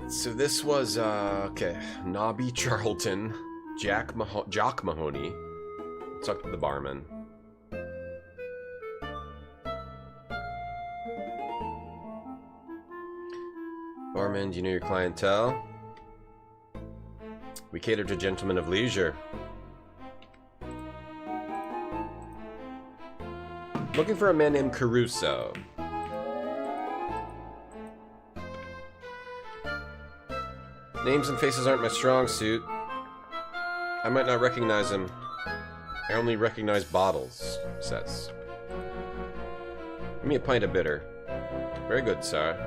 So this was, okay. Nobby Charlton, Jock Mahoney. Let's talk to the barman. Barman, do you know your clientele? We cater to gentlemen of leisure. Looking for a man named Caruso. Names and faces aren't my strong suit. I might not recognize him. I only recognize bottles, he says. Give me a pint of bitter. Very good, sir.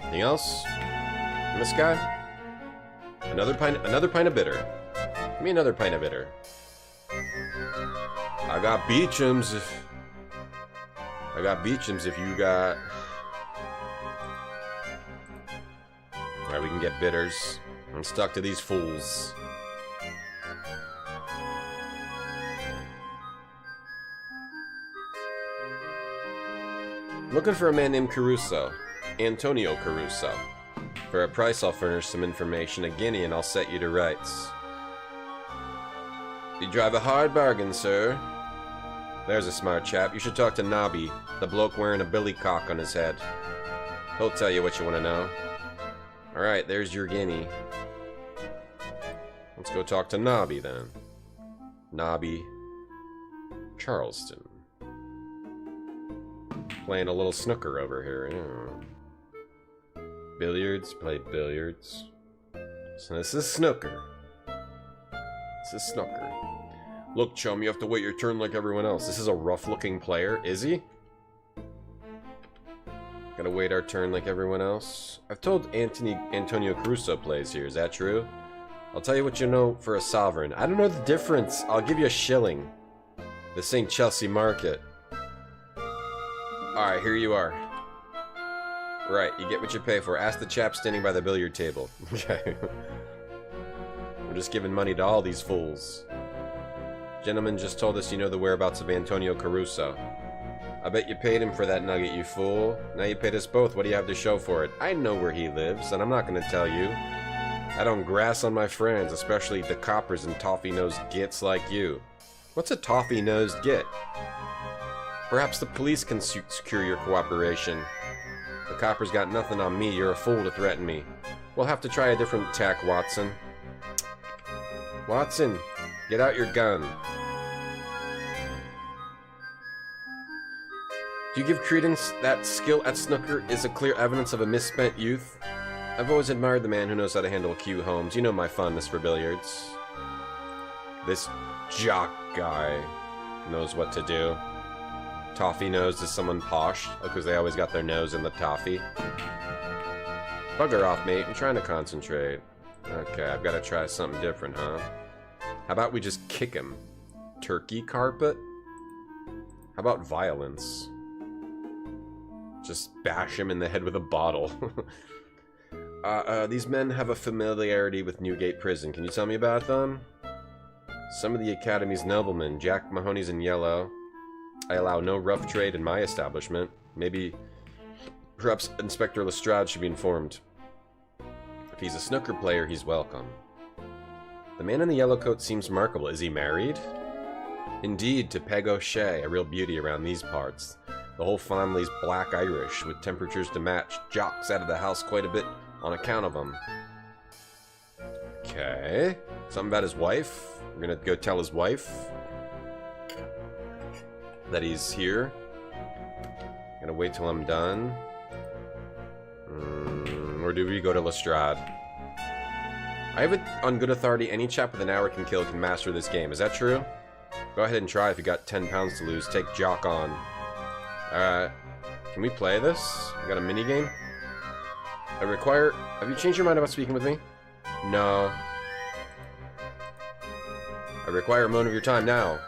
Anything else? And this guy? Another pint of bitter. Give me another pint of bitter. I got Beecham's if you got... Alright, we can get bitters. I'm stuck to these fools. Looking for a man named Caruso. Antonio Caruso. For a price, I'll furnish some information, a guinea, and I'll set you to rights. You drive a hard bargain, sir. There's a smart chap. You should talk to Nobby, the bloke wearing a billycock on his head. He'll tell you what you want to know. Alright, there's your guinea. Let's go talk to Nobby, then. Nobby Charleston. Playing a little snooker over here. Yeah. Billiards, play billiards. So this is snooker. This is snooker. Look, chum, you have to wait your turn like everyone else. This is a rough-looking player. Is he? Gotta wait our turn like everyone else. I've told Antonio Caruso plays here. Is that true? I'll tell you what you know for a sovereign. I don't know the difference. I'll give you a shilling. This ain't Chelsea Market. Alright, here you are. Right, you get what you pay for. Ask the chap standing by the billiard table. Okay. We're just giving money to all these fools. Gentleman just told us you know the whereabouts of Antonio Caruso. I bet you paid him for that nugget, you fool. Now you paid us both. What do you have to show for it? I know where he lives, and I'm not going to tell you. I don't grass on my friends, especially the coppers and toffee-nosed gits like you. What's a toffee-nosed git? Perhaps the police can secure your cooperation. The coppers got nothing on me. You're a fool to threaten me. We'll have to try a different tack, Watson. Watson, get out your gun. Do you give credence that skill at snooker is a clear evidence of a misspent youth? I've always admired the man who knows how to handle a cue, Holmes. You know my fondness for billiards. This jock guy knows what to do. Toffee nose is someone posh, because they always got their nose in the toffee. Bugger off, mate. I'm trying to concentrate. Okay, I've got to try something different, huh? How about we just kick him? Turkey carpet? How about violence? Just bash him in the head with a bottle. These men have a familiarity with Newgate Prison. Can you tell me about them? Some of the Academy's noblemen. Jack Mahoney's in yellow. I allow no rough trade in my establishment. Maybe... Perhaps Inspector Lestrade should be informed. If he's a snooker player, he's welcome. The man in the yellow coat seems remarkable. Is he married? Indeed, to Peg O'Shea, a real beauty around these parts. The whole family's black Irish, with temperatures to match. Jock's out of the house quite a bit on account of him. Okay. Something about his wife? We're gonna go tell his wife that he's here. Gonna wait till I'm done. Or do we go to Lestrade? I have it on good authority any chap with an hour can kill can master this game. Is that true? Go ahead and try if you got 10 pounds to lose. Take Jock on. Alright. Can we play this? We got a minigame? I require... Have you changed your mind about speaking with me? No. I require a moment of your time now.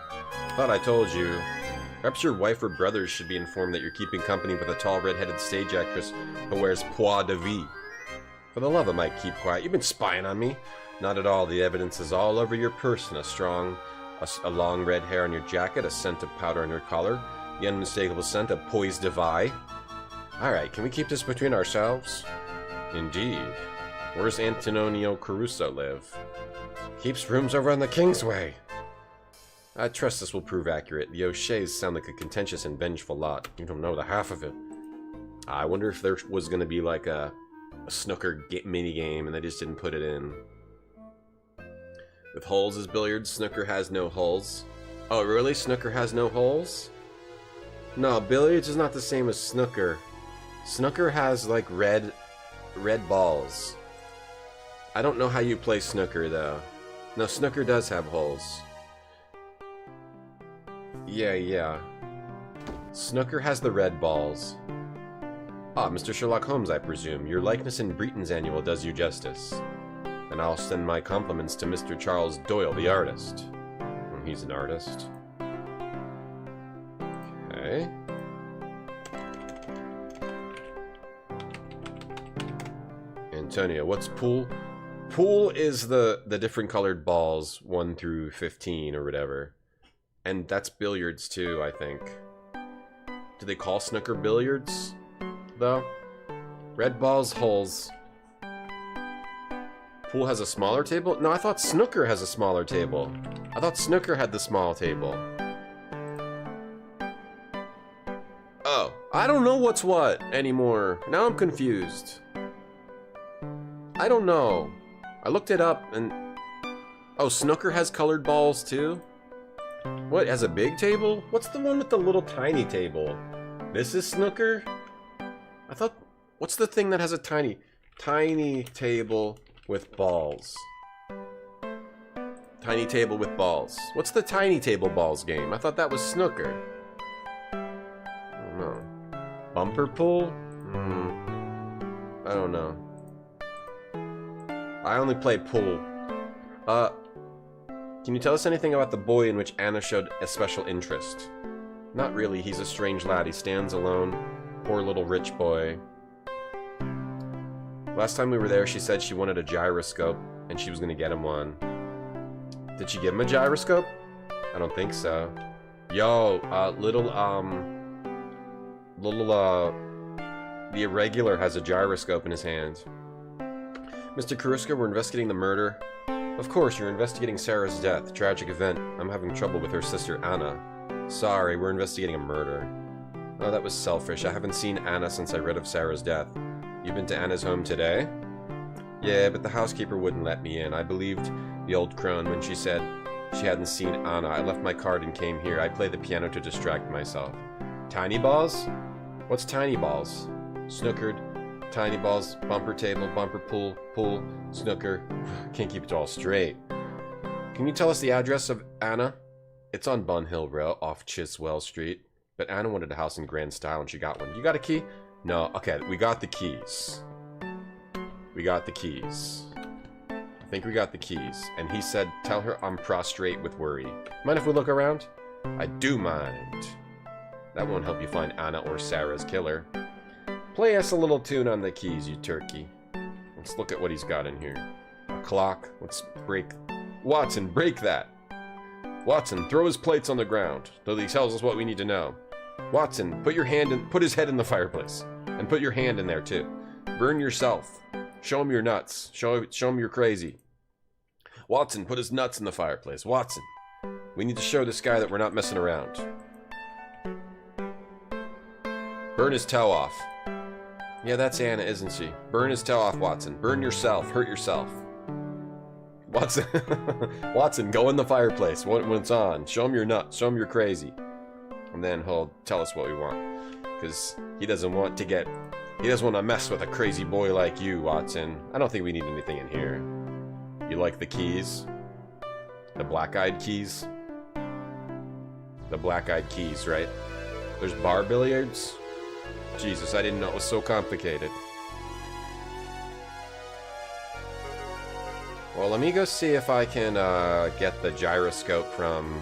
Thought I told you. Perhaps your wife or brothers should be informed that you're keeping company with a tall red-headed stage actress who wears pois de vie. For the love of Mike, keep quiet. You've been spying on me. Not at all. The evidence is all over your person. A long red hair on your jacket, a scent of powder on your collar, the unmistakable scent of pois de vie. Alright, can we keep this between ourselves? Indeed. Where's Antonio Caruso live? Keeps rooms over on the Kingsway. I trust this will prove accurate. The O'Sheas sound like a contentious and vengeful lot. You don't know the half of it. I wonder if there was going to be like a snooker minigame and they just didn't put it in. With holes as billiards, snooker has no holes. Oh, really? Snooker has no holes? No, billiards is not the same as snooker. Snooker has, like, red balls. I don't know how you play snooker, though. No, snooker does have holes. Yeah. Snooker has the red balls. Ah, Mr. Sherlock Holmes, I presume. Your likeness in Breton's Annual does you justice. And I'll send my compliments to Mr. Charles Doyle, the artist. He's an artist. Okay. Antonio, what's pool? Pool is the different colored balls, 1 through 15 or whatever. And that's billiards too, I think. Do they call snooker billiards, though? Red balls, holes. Pool has a smaller table? No, I thought snooker has a smaller table. I thought snooker had the small table. Oh, I don't know what's what anymore. Now I'm confused. I don't know. I looked it up and... Oh, snooker has colored balls too? What, has a big table? What's the one with the little tiny table? This is snooker? I thought... What's the thing that has a tiny table with balls? Tiny table with balls. What's the tiny table balls game? I thought that was snooker. I don't know. Bumper pool? I don't know. I only play pool. Can you tell us anything about the boy in which Anna showed a special interest? Not really, he's a strange lad. He stands alone. Poor little rich boy. Last time we were there, she said she wanted a gyroscope, and she was gonna get him one. Did she give him a gyroscope? I don't think so. Yo, the Irregular has a gyroscope in his hand. Mr. Karuska, we're investigating the murder. Of course, you're investigating Sarah's death. Tragic event. I'm having trouble with her sister, Anna. Sorry, we're investigating a murder. Oh, that was selfish. I haven't seen Anna since I read of Sarah's death. You've been to Anna's home today? Yeah, but the housekeeper wouldn't let me in. I believed the old crone when she said she hadn't seen Anna. I left my card and came here. I play the piano to distract myself. Tiny balls? What's tiny balls? Snookered, tiny balls, bumper table, bumper pool, pool, snooker. Can't keep it all straight. Can you tell us the address of Anna? It's on Bun Hill Row, off Chiswell Street. But Anna wanted a house in grand style and she got one. You got a key? No, okay, we got the keys. We got the keys. I think we got the keys. And he said, tell her I'm prostrate with worry. Mind if we look around? I do mind. That won't help you find Anna or Sarah's killer. Play us a little tune on the keys, you turkey. Let's look at what he's got in here. A clock. Let's break... Watson, break that! Watson, throw his plates on the ground, though he tells us what we need to know. Watson, put his head in the fireplace. And put your hand in there, too. Burn yourself. Show him your nuts. Show him you're crazy. Watson, put his nuts in the fireplace. Watson, we need to show this guy that we're not messing around. Burn his toe off. Yeah, that's Anna, isn't she? Burn his toe off, Watson. Burn yourself. Hurt yourself. Watson, Watson, go in the fireplace when it's on. Show him your nuts. Show him you're crazy. And then he'll tell us what we want. Because he doesn't want to mess with a crazy boy like you, Watson. I don't think we need anything in here. You like the keys? The black-eyed keys? The black-eyed keys, right? There's bar billiards? Jesus, I didn't know it was so complicated. Well, let me go see if I can get the gyroscope from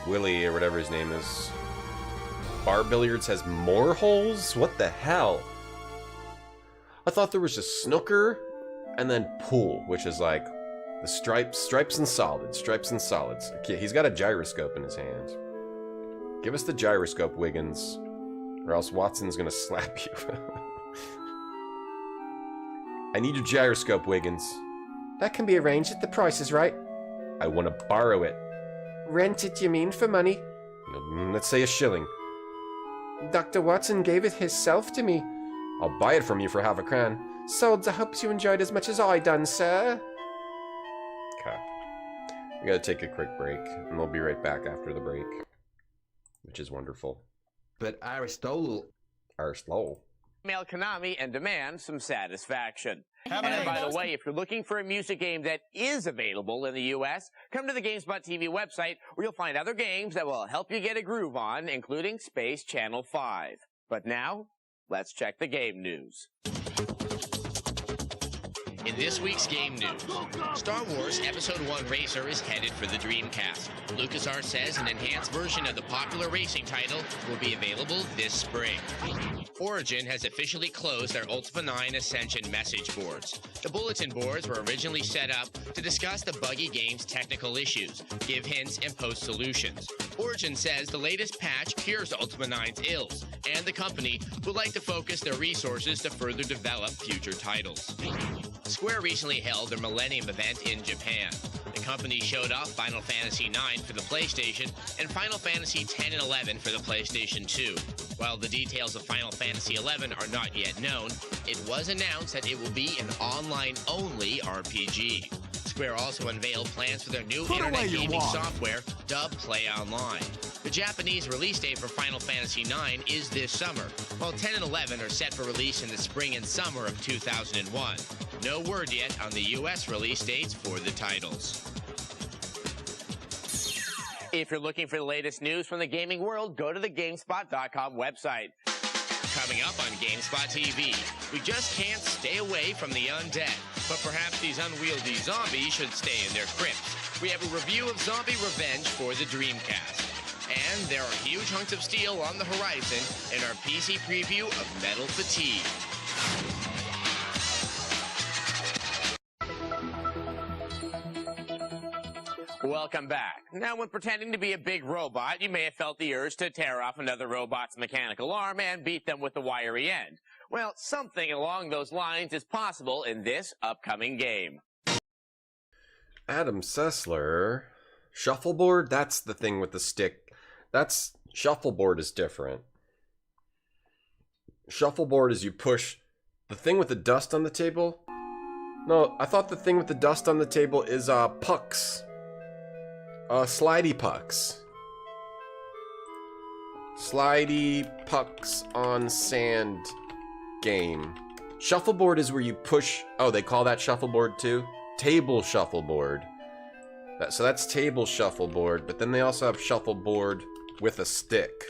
Willie, or whatever his name is. Bar billiards has more holes? What the hell? I thought there was just snooker, and then pool, which is like the stripes and solids. Okay, he's got a gyroscope in his hand. Give us the gyroscope, Wiggins, or else Watson's gonna slap you. I need your gyroscope, Wiggins. That can be arranged if the price is right. I want to borrow it. Rent it, you mean, for money? Let's say $1. Dr. Watson gave it himself to me. I'll buy it from you for £0.50. Sold, I hopes you enjoyed as much as I done, sir. Okay. We gotta take a quick break, and we'll be right back after the break. Which is wonderful. But Aristotle... Email Konami and demand some satisfaction. Have a And by nice- the way, if you're looking for a music game that is available in the U.S., come to the GameSpot TV website where you'll find other games that will help you get a groove on, including Space Channel 5. But now, let's check the game news. In this week's game news, Star Wars Episode 1 Racer is headed for the Dreamcast. LucasArts says an enhanced version of the popular racing title will be available this spring. Origin has officially closed their Ultima 9 Ascension message boards. The bulletin boards were originally set up to discuss the buggy game's technical issues, give hints, and post solutions. Origin says the latest patch cures Ultima 9's ills, and the company would like to focus their resources to further develop future titles. Square recently held their Millennium event in Japan. The company showed off Final Fantasy IX for the PlayStation and Final Fantasy X and XI for the PlayStation 2. While the details of Final Fantasy XI are not yet known, it was announced that it will be an online-only RPG. Square also unveiled plans for their new internet gaming software, dubbed Play Online. The Japanese release date for Final Fantasy IX is this summer, while 10 and 11 are set for release in the spring and summer of 2001. No word yet on the US release dates for the titles. If you're looking for the latest news from the gaming world, go to the GameSpot.com website. Coming up on GameSpot TV, we just can't stay away from the undead, but perhaps these unwieldy zombies should stay in their crypts. We have a review of Zombie Revenge for the Dreamcast. And there are huge hunks of steel on the horizon in our PC preview of Metal Fatigue. Welcome back. Now, when pretending to be a big robot, you may have felt the urge to tear off another robot's mechanical arm and beat them with the wiry end. Well, something along those lines is possible in this upcoming game. Adam Sessler. Shuffleboard? That's the thing with the stick. Shuffleboard is different. Shuffleboard is you push the thing with the dust on the table. No, I thought the thing with the dust on the table is pucks. Slidey pucks. Slidey pucks on sand game. Shuffleboard is where you push... Oh, they call that shuffleboard too? Table shuffleboard. So that's table shuffleboard, but then they also have shuffleboard with a stick.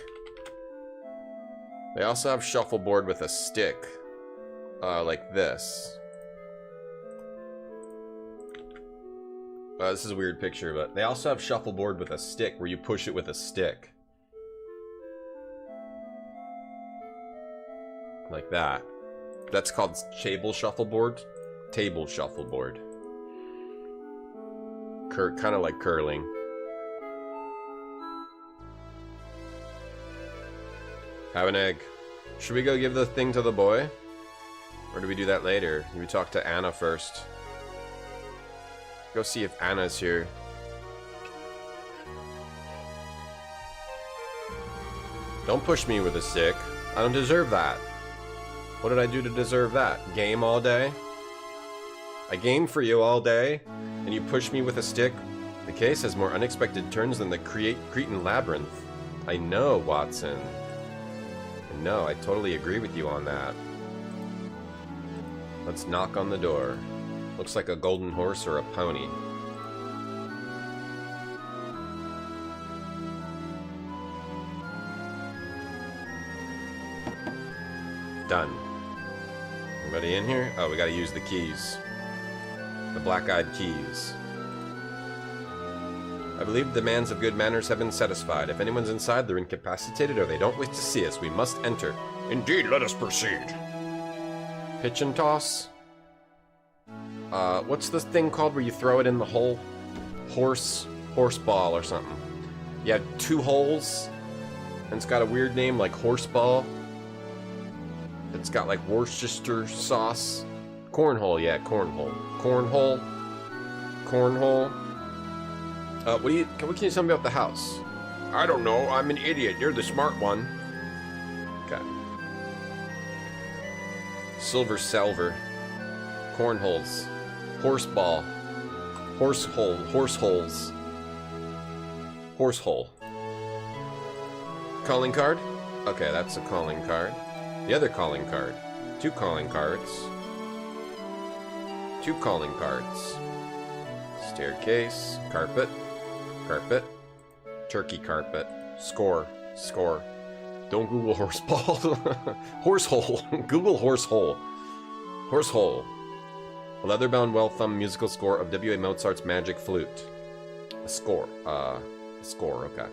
They also have shuffleboard with a stick. Like this. This is a weird picture, but they also have shuffleboard with a stick where you push it with a stick. Like that. That's called table shuffleboard. Table shuffleboard. Kind of like curling. Have an egg. Should we go give the thing to the boy? Or do we do that later? We talk to Anna first. Go see if Anna's here. Don't push me with a stick. I don't deserve that. What did I do to deserve that? Game all day? I game for you all day, and you push me with a stick? The case has more unexpected turns than the Cretan labyrinth. I know, Watson. I know, I totally agree with you on that. Let's knock on the door. Looks like a golden horse or a pony. Done. Anybody in here? Oh, we gotta use the keys. The black-eyed keys. I believe the demands of good manners have been satisfied. If anyone's inside, they're incapacitated or they don't wish to see us. We must enter. Indeed, let us proceed. Pitch and toss. What's this thing called where you throw it in the hole? Horse ball or something. You have two holes, and it's got a weird name like horse ball. It's got like Worcestershire sauce. Cornhole, yeah, cornhole. Cornhole. Cornhole. What can you tell me about the house? I don't know, I'm an idiot. You're the smart one. Okay. Silver salver. Cornholes. Horse ball. Horse hole. Horse holes. Horse hole. Calling card? Okay, that's a calling card. The other calling card. 2 calling cards. 2 calling cards. Staircase. Carpet. Carpet. Turkey carpet. Score. Score. Don't Google horse ball. Horse hole. Google horse hole. Horse hole. A leather-bound, well-thumbed musical score of W.A. Mozart's Magic Flute. A score. A score, okay.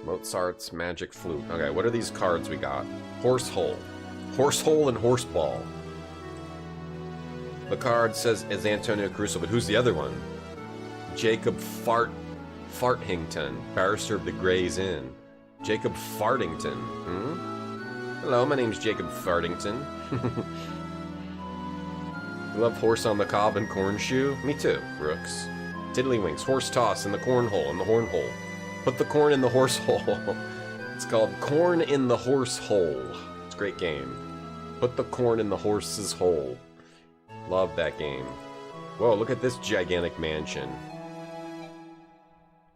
Mozart's Magic Flute. Okay, what are these cards we got? Horse hole. Horse hole and horse ball. The card says is Antonio Caruso, but who's the other one? Jacob Farthington, barrister of the Gray's Inn. Jacob Farthington. Hello, my name's Jacob Farthington. You love horse on the cob and corn shoe? Me too, Brooks. Tiddlywinks, horse toss in the corn hole and the horn hole. Put the corn in the horse hole. It's called Corn in the Horse Hole. It's a great game. Put the corn in the horse's hole. Love that game. Whoa, look at this gigantic mansion.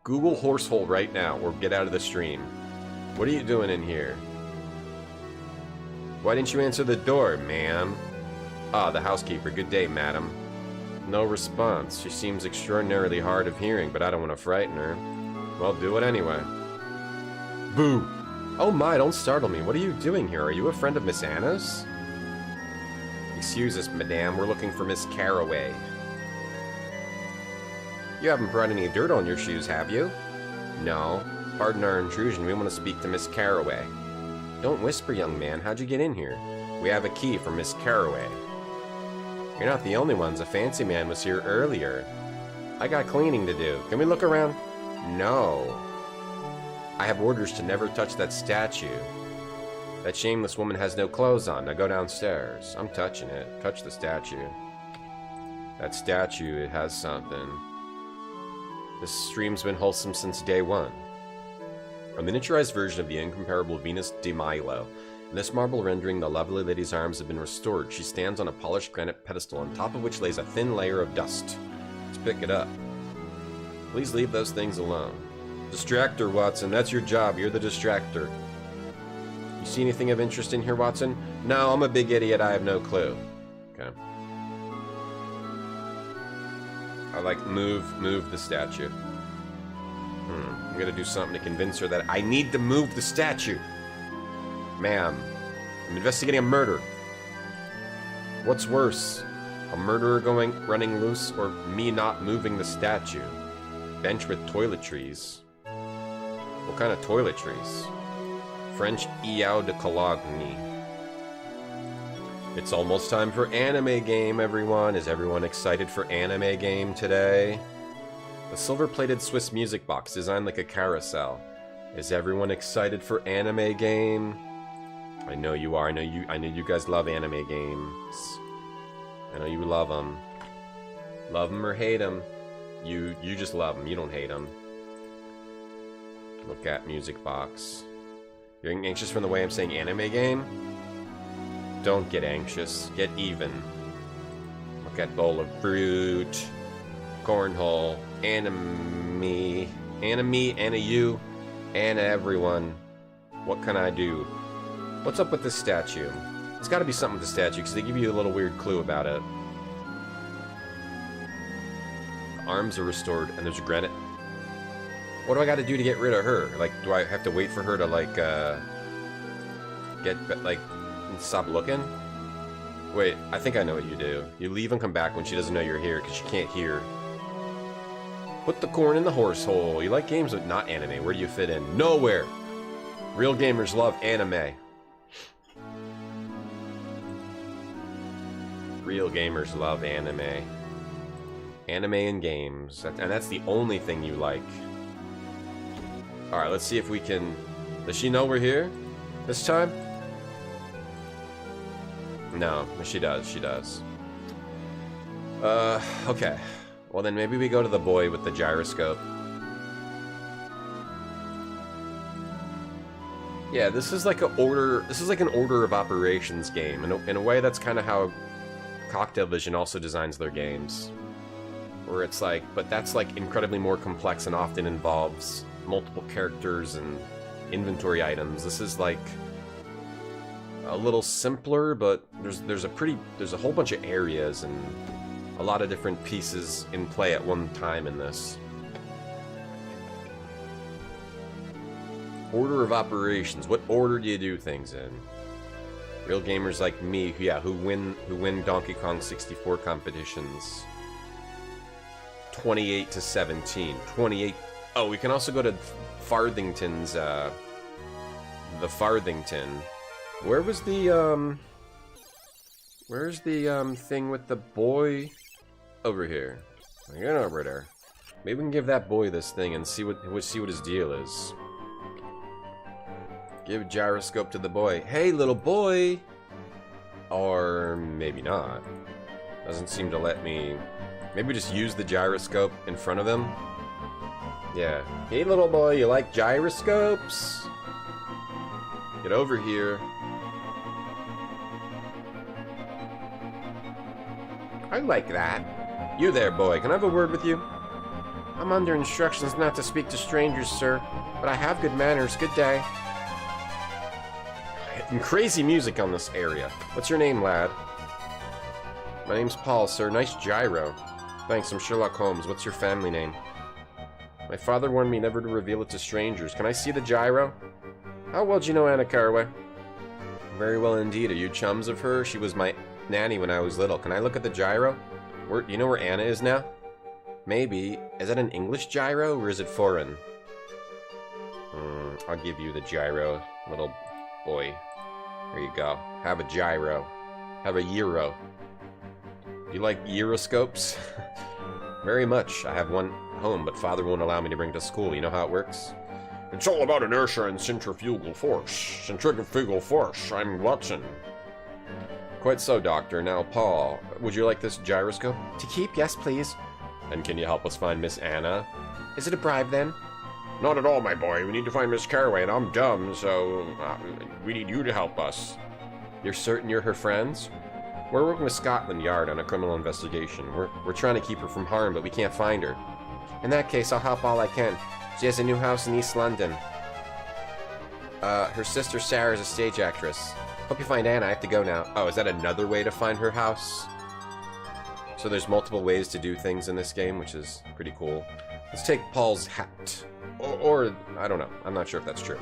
Google horse hole right now or get out of the stream. What are you doing in here? Why didn't you answer the door, ma'am? Ah, the housekeeper. Good day, madam. No response. She seems extraordinarily hard of hearing, but I don't want to frighten her. Well, do it anyway. Boo! Oh my, don't startle me. What are you doing here? Are you a friend of Miss Anna's? Excuse us, madame. We're looking for Miss Carraway. You haven't brought any dirt on your shoes, have you? No. Pardon our intrusion. We want to speak to Miss Carraway. Don't whisper, young man. How'd you get in here? We have a key for Miss Carraway. You're not the only ones. A fancy man was here earlier. I got cleaning to do. Can we look around? No. I have orders to never touch that statue. That shameless woman has no clothes on. Now go downstairs. I'm touching it. Touch the statue. That statue, it has something. This stream's been wholesome since day one. A miniaturized version of the incomparable Venus de Milo. In this marble rendering, the lovely lady's arms have been restored. She stands on a polished granite pedestal, on top of which lays a thin layer of dust. Let's pick it up. Please leave those things alone. Distractor, Watson. That's your job. You're the distractor. You see anything of interest in here, Watson? No, I'm a big idiot. I have no clue. Okay. I like move the statue. I'm gonna do something to convince her that I need to move the statue. Ma'am, I'm investigating a murder. What's worse? A murderer running loose or me not moving the statue? Bench with toiletries. What kind of toiletries? French eau de Cologne. It's almost time for anime game, everyone. Is everyone excited for anime game today? A silver-plated Swiss music box designed like a carousel. Is everyone excited for anime game? I know you are. I know you guys love anime games. I know you love them. Love them or hate them. You just love them. You don't hate them. Look at music box. You're getting anxious from the way I'm saying anime game? Don't get anxious. Get even. Look at bowl of fruit. Cornhole. Anime. Anna you. Anna everyone. What can I do? What's up with this statue? There's got to be something with the statue because they give you a little weird clue about it. The arms are restored and there's a granite. What do I got to do to get rid of her? Like, do I have to wait for her to like stop looking? Wait, I think I know what you do. You leave and come back when she doesn't know you're here because she can't hear. Put the corn in the horse hole. You like games with not anime. Where do you fit in? Nowhere. Real gamers love anime. Real gamers love anime. Anime and games. And that's the only thing you like. Alright, let's see if we can... Does she know we're here? This time? No, she does. She does. Okay. Well then maybe we go to the boy with the gyroscope. Yeah, this is like an order of operations game. In a way, that's kind of how Cocktail Vision also designs their games. Where it's like, but that's like incredibly more complex and often involves multiple characters and inventory items. This is like a little simpler, but there's a whole bunch of areas and a lot of different pieces in play at one time in this. Order of operations. What order do you do things in? Real gamers like me, who win Donkey Kong 64 competitions. 28 to 17. 28. Oh, we can also go to Farthington's. The Farthington. Where's the thing with the boy? Over here. Get over there. Maybe we can give that boy this thing and see what his deal is. Give a gyroscope to the boy. Hey, little boy! Or maybe not. Doesn't seem to let me... Maybe just use the gyroscope in front of them? Yeah. Hey, little boy, you like gyroscopes? Get over here. I like that. You there, boy. Can I have a word with you? I'm under instructions not to speak to strangers, sir. But I have good manners. Good day. Crazy music on this area. What's your name, lad? My name's Paul, sir. Nice gyro. Thanks, I'm Sherlock Holmes. What's your family name? My father warned me never to reveal it to strangers. Can I see the gyro? How well do you know Anna Caraway? Very well indeed. Are you chums of her? She was my nanny when I was little. Can I look at the gyro? You know where Anna is now? Maybe. Is that an English gyro or is it foreign? I'll give you the gyro, little boy. There you go. Have a gyro. Have a gyro. You like gyroscopes? Very much. I have one home, but father won't allow me to bring it to school. You know how it works? It's all about inertia and centrifugal force. Centrifugal force. I'm Watson. Quite so, Doctor. Now, Paul, would you like this gyroscope? To keep? Yes, please. And can you help us find Miss Anna? Is it a bribe, then? Not at all, my boy. We need to find Miss Caraway, and I'm dumb, so we need you to help us. You're certain you're her friends? We're working with Scotland Yard on a criminal investigation. We're trying to keep her from harm, but we can't find her. In that case, I'll help all I can. She has a new house in East London. Her sister Sarah is a stage actress. Hope you find Anna. I have to go now. Oh, is that another way to find her house? So there's multiple ways to do things in this game, which is pretty cool. Let's take Paul's hat. Or I don't know. I'm not sure if that's true.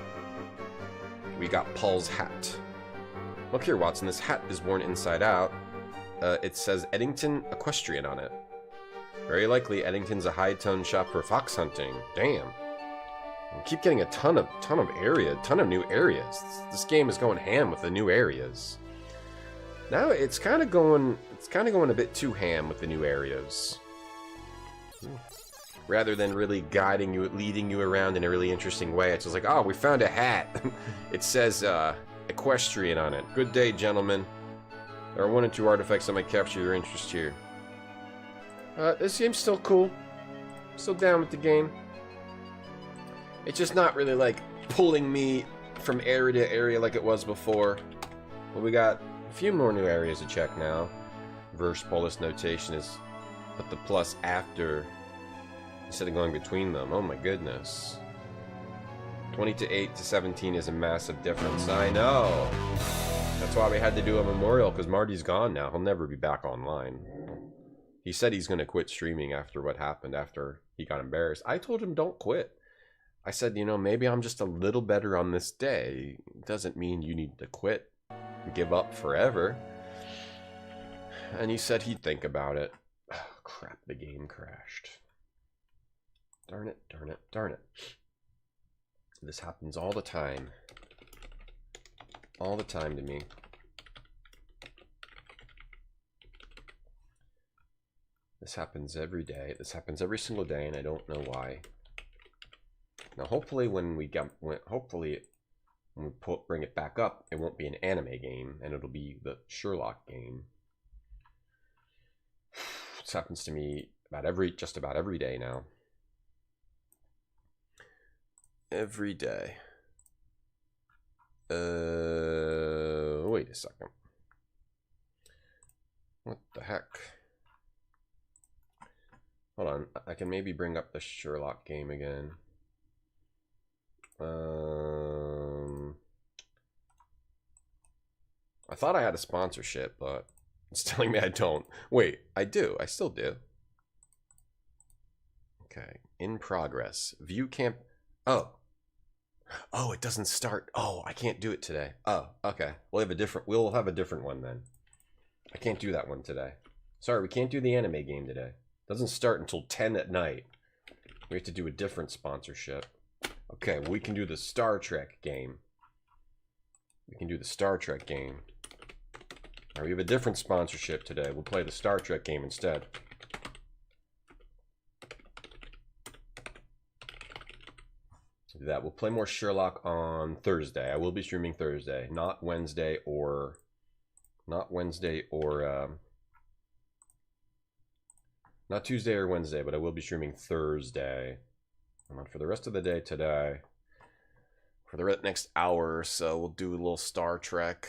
We got Paul's hat. Look here, Watson. This hat is worn inside out. It says Eddington Equestrian on it. Very likely Eddington's a high-tone shop for fox hunting. Damn. We keep getting a ton of new areas. This game is going ham with the new areas. Now it's kind of going a bit too ham with the new areas. Rather than really guiding you, leading you around in a really interesting way, it's just like, oh, we found a hat. It says equestrian on it. Good day, gentlemen. There are 1 or 2 artifacts that might capture your interest here. This game's still cool. Still down with the game. It's just not really like pulling me from area to area like it was before. But we got a few more new areas to check now. Reverse polis notation is put the plus after instead of going between them. Oh my goodness. 20 to 8 to 17 is a massive difference. I know. That's why we had to do a memorial, because Marty's gone now. He'll never be back online. He said he's going to quit streaming after what happened, after he got embarrassed. I told him don't quit. I said, you know, maybe I'm just a little better on this day. It doesn't mean you need to quit and give up forever. And he said he'd think about it. Oh, crap, the game crashed. Darn it, darn it, darn it. This happens all the time. All the time to me. This happens every day. This happens every single day, and I don't know why. Now, hopefully, when we bring it back up, it won't be an anime game, and it'll be the Sherlock game. This happens to me just about every day now. Every day. Wait a second. What the heck? Hold on, I can maybe bring up the Sherlock game again. I thought I had a sponsorship, but it's telling me I don't. Wait, I do. I still do. Okay, in progress. View camp. Oh. Oh, it doesn't start. Oh, I can't do it today. Oh, okay. We'll have a different one then. I can't do that one today. Sorry, we can't do the anime game today. Doesn't start until 10 at night. We have to do a different sponsorship. Okay, well, we can do the Star Trek game. We can do the Star Trek game. All right, we have a different sponsorship today. We'll play the Star Trek game instead. Do that. We'll play more Sherlock on Thursday. I will be streaming Thursday, not Wednesday or not Tuesday or Wednesday, but I will be streaming Thursday. And for the rest of the day today, for the next hour or so, we'll do a little Star Trek.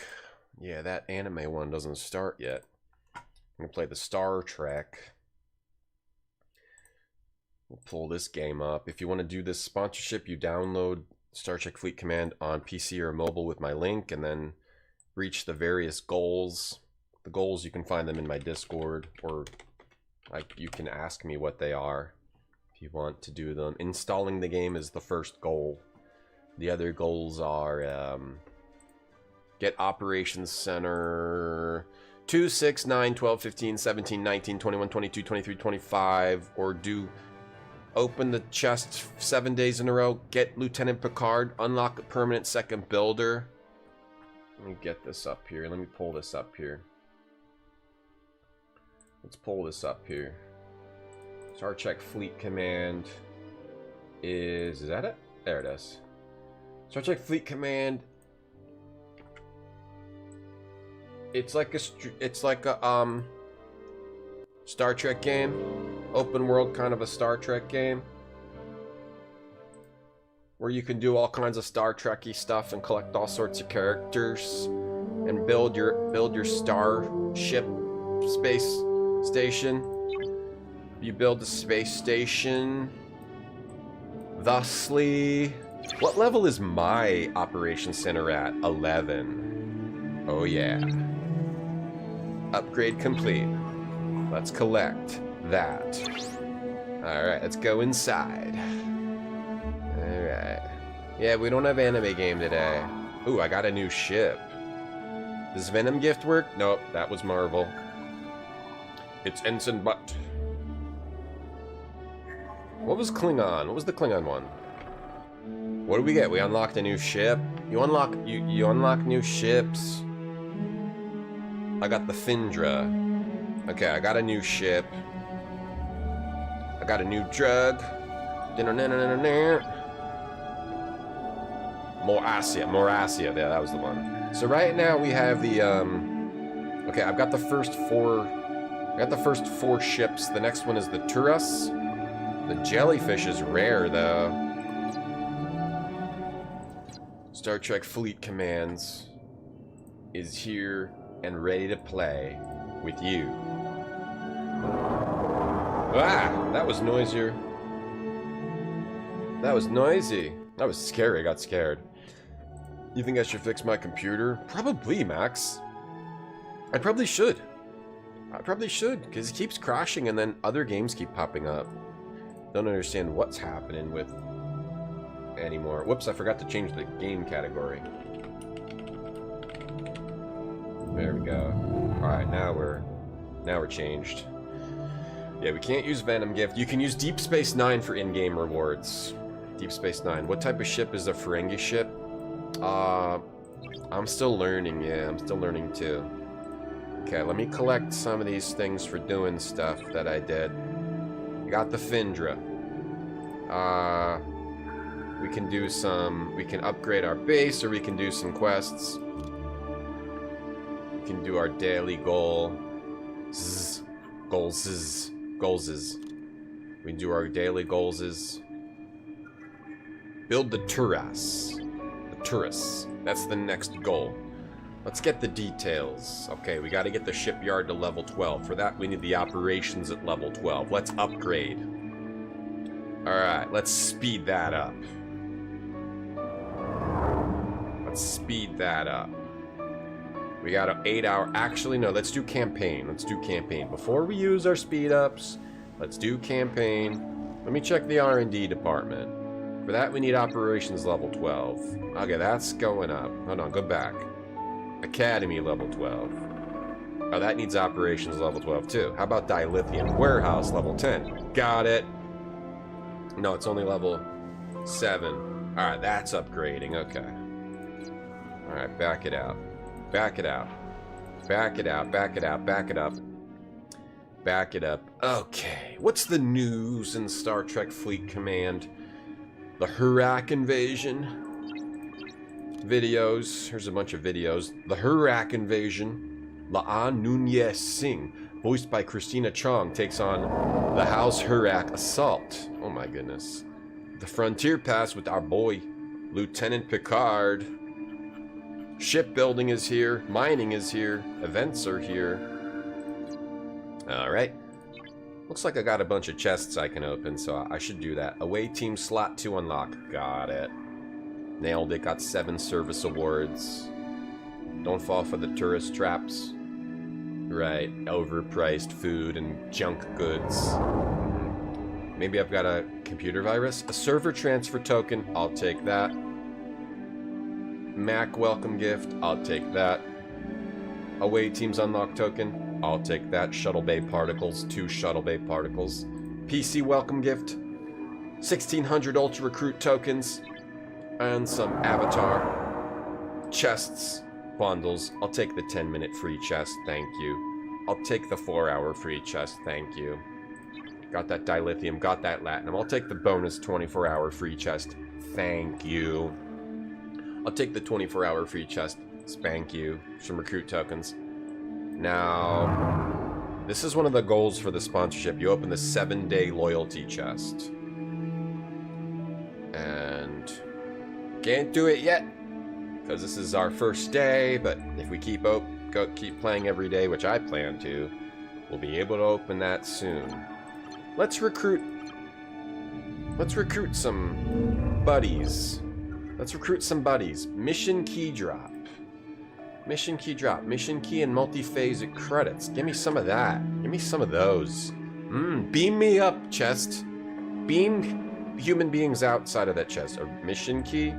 Yeah, that anime one doesn't start yet. I'm gonna play the Star Trek. We'll pull this game up. If you want to do this sponsorship, you download Star Trek Fleet Command on PC or mobile with my link, and then reach the various goals. The goals, you can find them in my Discord, or you can ask me what they are if you want to do them. Installing the game is the first goal. The other goals are get Operations Center 2, 6, 9, 12, 15, 17, 19, 21, 22, 23, 25, or do open the chest 7 days in a row, get Lieutenant Picard, unlock a permanent second builder. Let me get this up here. Let me pull this up here. Let's pull this up here. Star Trek Fleet Command is that it? There it is. Star Trek Fleet Command. It's like a Star Trek game. Open world, kind of a Star Trek game. Where you can do all kinds of Star Trek-y stuff and collect all sorts of characters and build your starship space station. You build the space station. Thusly, what level is my Operations Center at? 11. Oh yeah. Upgrade complete. Let's collect that. Alright, let's go inside. Alright. Yeah, we don't have anime game today. Ooh, I got a new ship. Does Venom gift work? Nope, that was Marvel. It's Ensign Butt. What was Klingon? What was the Klingon one? What did we get? We unlocked a new ship. You unlock new ships. I got the Findra. Okay, I got a new ship. I got a new drug. Morasia. Yeah, that was the one. So right now we have the okay, I've got the first four. I got the first 4 ships. The next one is the Turus. The jellyfish is rare though. Star Trek Fleet Commands is here and ready to play with you. Ah, that was noisier. That was noisy. That was scary. I got scared. You think I should fix my computer? Probably, Max. I probably should. Because it keeps crashing and then other games keep popping up. Don't understand what's happening with anymore. Whoops, I forgot to change the game category. There we go. Alright, now we're changed. Yeah, we can't use Venom Gift. You can use Deep Space Nine for in-game rewards. Deep Space Nine. What type of ship is the Ferengi ship? I'm still learning, yeah, I'm still learning too. Okay, let me collect some of these things for doing stuff that I did. We got the Findra. We can upgrade our base, or we can do some quests. We can do our daily goal. Goals. We do our daily goals. Build the Turus. That's the next goal. Let's get the details. Okay, we got to get the shipyard to level 12. For that, we need the operations at level 12. Let's upgrade. Alright, let's speed that up. We got an 8-hour... Actually, no, let's do campaign. Let's do campaign. Before we use our speed-ups, let's do campaign. Let me check the R&D department. For that, we need operations level 12. Okay, that's going up. Hold on, go back. Academy level 12. Oh, that needs operations level 12 too. How about dilithium? Warehouse level 10. Got it. No, it's only level 7. Alright, that's upgrading. Okay. Alright, back it out. Back it out. Back it out. Back it out. Back it up. Back it up. Okay. What's the news in Star Trek Fleet Command? The Hurak invasion. Videos. Here's a bunch of videos. The Hurak invasion. La'an Nunez Singh, voiced by Christina Chong, takes on the House Hurak assault. Oh my goodness. The Frontier Pass with our boy, Lieutenant Picard. Shipbuilding is here. Mining is here. Events are here. Alright. Looks like I got a bunch of chests I can open, so I should do that. Away team slot 2 unlock. Got it. Nailed it. Got 7 service awards. Don't fall for the tourist traps. Right. Overpriced food and junk goods. Maybe I've got a computer virus. A server transfer token. I'll take that. Mac welcome gift. I'll take that. Away teams unlock token. I'll take that. Shuttle Bay particles. 2 Shuttle Bay particles. PC welcome gift. 1600 Ultra Recruit tokens. And some avatar chests. Bundles. I'll take the 10-minute free chest, thank you. I'll take the 4-hour free chest, thank you. Got that dilithium, got that latinum. I'll take the bonus 24-hour free chest, thank you. I'll take the 24-hour free chest, spank you. Some recruit tokens. Now, this is one of the goals for the sponsorship. You open the 7-day loyalty chest. And can't do it yet. Because this is our first day, but if we keep playing every day, which I plan to, we'll be able to open that soon. Let's recruit some buddies. Let's recruit some buddies. Mission key drop. Mission key drop. Mission key and multi-phasic credits. Give me some of that. Give me some of those. Beam me up, chest. Beam human beings outside of that chest. A mission key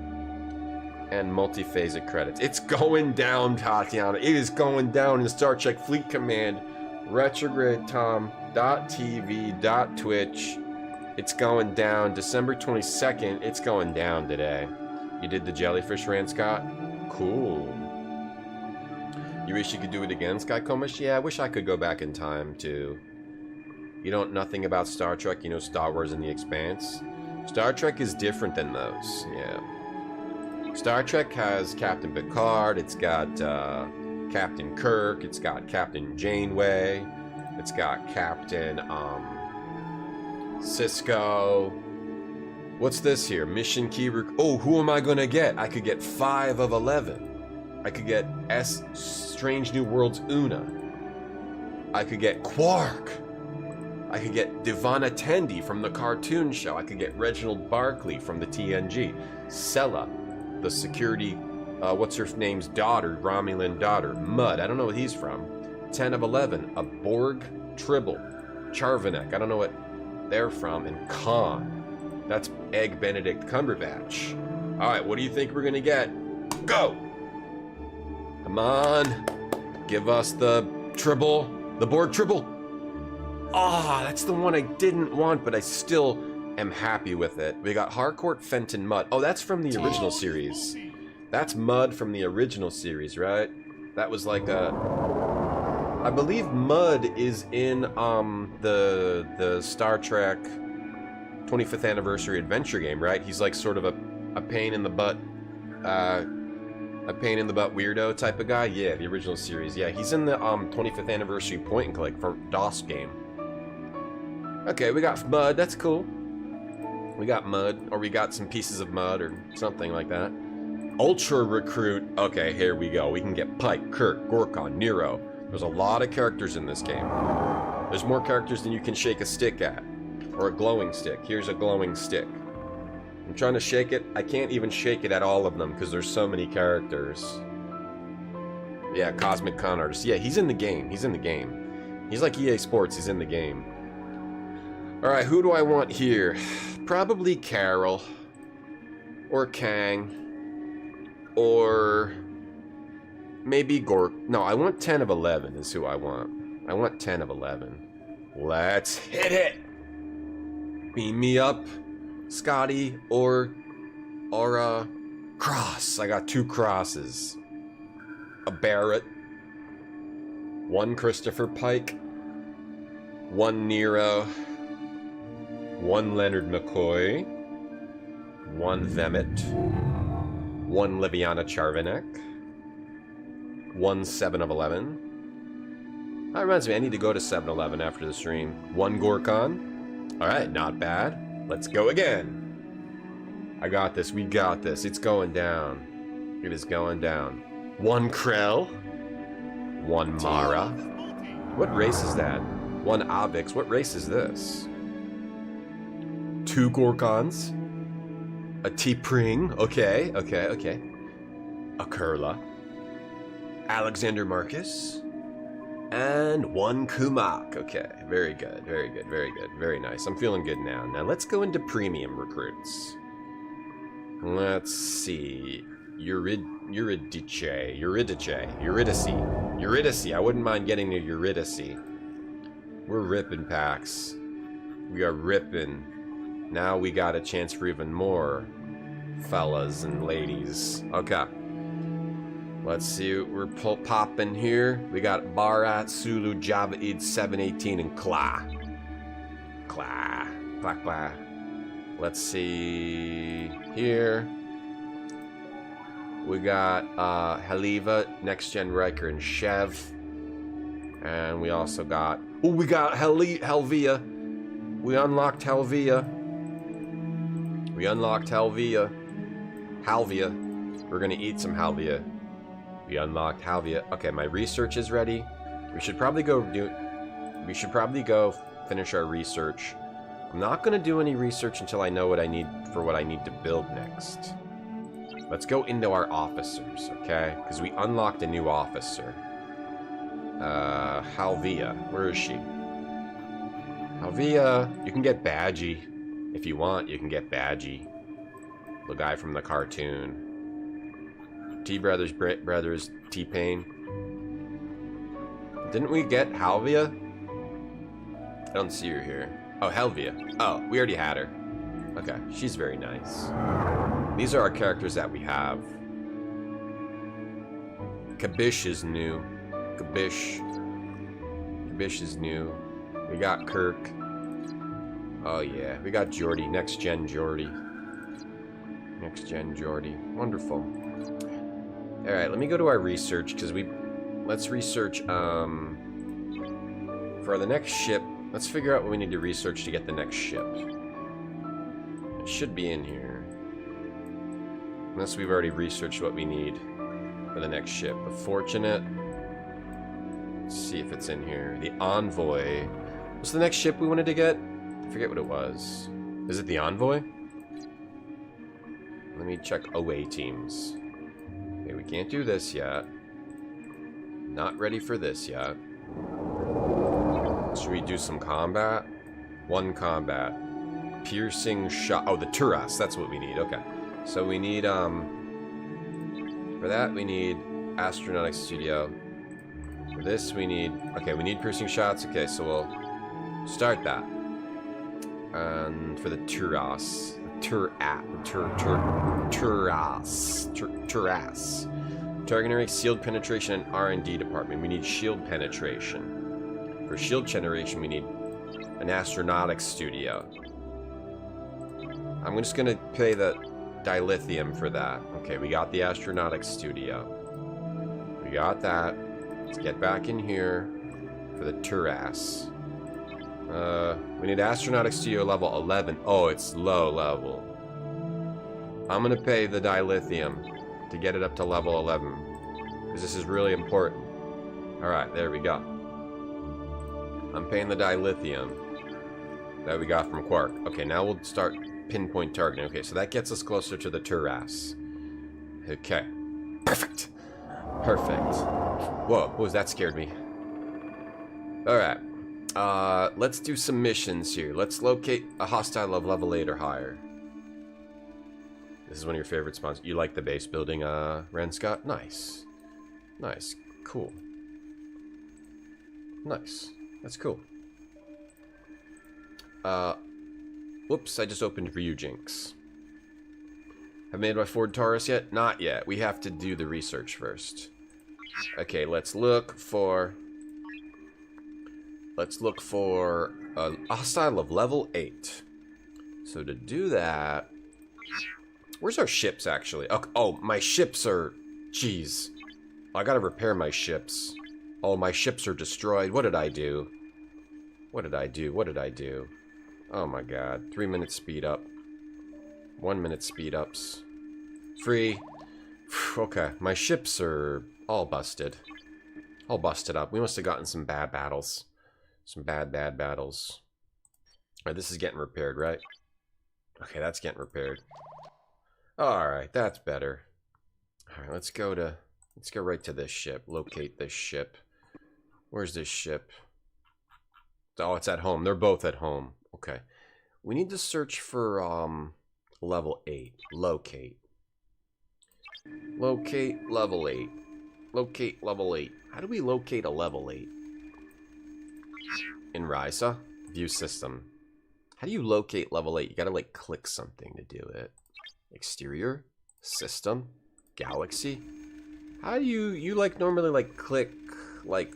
and multi-phasic credits. It's going down, Tatiana. It is going down in Star Trek Fleet Command. retrogatom.tv.twitch. It's going down. December 22nd. It's going down today. You did the jellyfish rant, Scott? Cool. You wish you could do it again, Sky Komish? Yeah, I wish I could go back in time, too. You don't know nothing about Star Trek. You know Star Wars and The Expanse? Star Trek is different than those. Yeah. Star Trek has Captain Picard, it's got Captain Kirk, it's got Captain Janeway, it's got Captain Cisco. What's this here? Mission key. Oh, who am I gonna get? I could get 5 of 11. I could get Strange New Worlds Una. I could get Quark. I could get Devon Attendee from the cartoon show. I could get Reginald Barclay from the TNG. Sella. The security, what's her name's daughter, Romulan daughter. Mudd, I don't know what he's from. 10 of 11, a Borg Tribble. Charvanek, I don't know what they're from. And Khan, that's Egg Benedict Cumberbatch. Alright, what do you think we're gonna get? Go! Come on, give us the Tribble, the Borg Tribble. Ah, that's the one I didn't want, but I still am happy with it. We got Harcourt Fenton Mudd. Oh, that's from the original series. That's Mudd from the original series, right? That was like a... I believe Mudd is in the Star Trek 25th anniversary adventure game, right? He's like sort of a pain in the butt weirdo type of guy. Yeah, the original series. Yeah, he's in the 25th anniversary point and click for DOS game. Okay, we got Mudd. That's cool. We got Mudd, or we got some pieces of Mudd, or something like that. Ultra Recruit. Okay, here we go. We can get Pike, Kirk, Gorkon, Nero. There's a lot of characters in this game. There's more characters than you can shake a stick at. Or a glowing stick. Here's a glowing stick. I'm trying to shake it. I can't even shake it at all of them, because there's so many characters. Yeah, Cosmic Con Artist. Yeah, he's in the game. He's in the game. He's like EA Sports. He's in the game. Alright, who do I want here? Probably Carol. Or Kang. Or... maybe Gork. No, I want 10 of 11 is who I want. I want 10 of 11. Let's hit it! Beam me up, Scotty, or Cross. I got 2 crosses. A Barrett. 1 Christopher Pike. 1 Nero. 1 Leonard McCoy. 1 Vemet. 1 Liviana Charvanek. 1 7 of 11. That reminds me, I need to go to 7-Eleven after the stream. 1 Gorkon. Alright, not bad. Let's go again. I got this. We got this. It's going down. It is going down. 1 Krell. 1 Mara. What race is that? 1 Avix. What race is this? 2 Gorkons. A T-Pring. Okay, okay, okay. A Kurla. Alexander Marcus. And 1 Kumak. Okay, very good, very good, very good. Very nice. I'm feeling good now. Now let's go into premium recruits. Let's see. Eurydice. I wouldn't mind getting to Eurydice. We're ripping packs. We are ripping. Now we got a chance for even more fellas and ladies. Okay. Let's see what we're popping here. We got Barat, Sulu, Java Id, 718, and Kla. Let's see here. We got Haliva, Next Gen Riker, and Chev. And we also got... oh, we got Helvia. We unlocked Helvia. Halvia. We're gonna eat some Halvia. We unlocked Halvia. Okay, my research is ready. We should probably go finish our research. I'm not gonna do any research until I know what I need to build next. Let's go into our officers, okay? Because we unlocked a new officer. Halvia. Where is she? Halvia, you can get Badgie. If you want, you can get Badgie. The guy from the cartoon. T-Brothers, T-Pain. Didn't we get Halvia? I don't see her here. Oh, Helvia. Oh, we already had her. Okay, she's very nice. These are our characters that we have. Kabish is new. Kabish is new. We got Kirk. Oh yeah, we got Jordy. Next Gen Jordy. Wonderful. Alright, let me go to our research, because let's research, for the next ship, let's figure out what we need to research to get the next ship. It should be in here. Unless we've already researched what we need for the next ship. The Fortunate. Let's see if it's in here. The Envoy. What's the next ship we wanted to get? I forget what it was. Is it the Envoy? Let me check away teams. Okay, we can't do this yet. Not ready for this yet. Should we do some combat? 1 combat. Piercing shot. Oh, the Turas. That's what we need. Okay. So we need, for that we need Astronautics Studio. For this we need, okay, we need piercing shots. Okay, so we'll start that. And for the Turas. Turas. Targeting sealed penetration and R&D department. We need shield penetration. For shield generation, we need an astronautics studio. I'm just gonna pay the dilithium for that. Okay, we got the astronautics studio. We got that. Let's get back in here for the Turas. We need astronautics studio level 11. Oh, it's low level. I'm gonna pay the dilithium to get it up to level 11, because this is really important. Alright, there we go. I'm paying the dilithium that we got from Quark. Okay, now we'll start pinpoint targeting. Okay, so that gets us closer to the Turas. Okay. Perfect. Whoa, what was that? Scared me. Alright. Let's do some missions here. Let's locate a hostile of level 8 or higher. This is one of your favorite spawns. You like the base building, Ren Scott? Nice. Nice. Cool. Nice. That's cool. Whoops, I just opened Ryu Jinx. Have made my Ford Taurus yet? Not yet. We have to do the research first. Okay, let's look for a hostile of level 8. So to do that, where's our ships actually? Oh, my ships are, jeez. I gotta repair my ships. Oh, my ships are destroyed. What did I do? What did I do? What did I do? Oh my god. 3 minutes speed up. 1 minute speed ups. Free. Okay, my ships are all busted. All busted up. We must have gotten some bad battles. Some bad battles. Alright, this is getting repaired, right? Okay, that's getting repaired. Alright, that's better. Alright, let's go right to this ship. Locate this ship. Where's this ship? Oh, it's at home. They're both at home. Okay. We need to search for level 8. Locate. Locate level 8. Locate level 8. How do we locate a level 8? In Ryza? View system. How do you locate level 8? You gotta like click something to do it. Exterior? System? Galaxy? How do you like normally like click like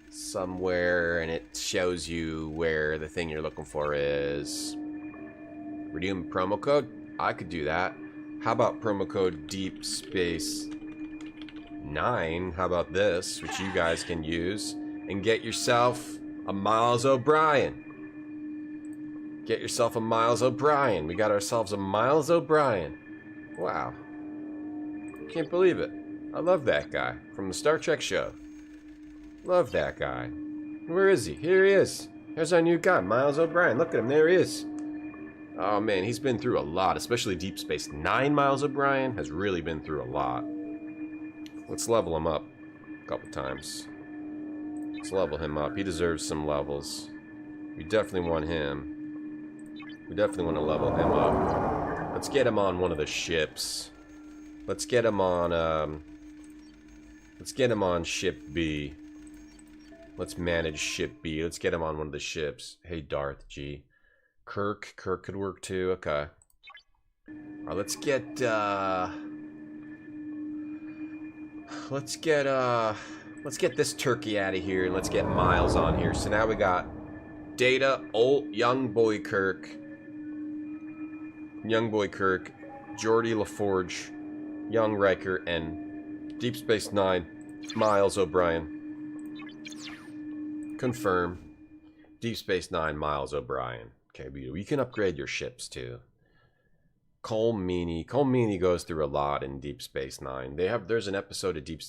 somewhere and it shows you where the thing you're looking for is? Redeem promo code? I could do that. How about promo code Deep Space 9? How about this, which you guys can use and get yourself a Miles O'Brien. Get yourself a Miles O'Brien. We got ourselves a Miles O'Brien. Wow. Can't believe it. I love that guy from the Star Trek show. Love that guy. Where is he? Here he is. There's our new guy, Miles O'Brien. Look at him. There he is. Oh, man. He's been through a lot, especially Deep Space 9 Miles O'Brien has really been through a lot. Let's level him up a couple times. Let's level him up. He deserves some levels. We definitely want him. We definitely want to level him up. Let's get him on one of the ships. Let's get him on, ship B. Let's manage ship B. Let's get him on one of the ships. Hey, Darth G. Kirk could work too. Okay. Alright, let's get this turkey out of here and let's get Miles on here. So now we got Data, old young boy Kirk, Geordi LaForge, young Riker, and Deep Space 9, Miles O'Brien. Confirm. Deep Space 9, Miles O'Brien. Okay, we can upgrade your ships too. Colm Meaney goes through a lot in Deep Space 9. There's an episode of Deep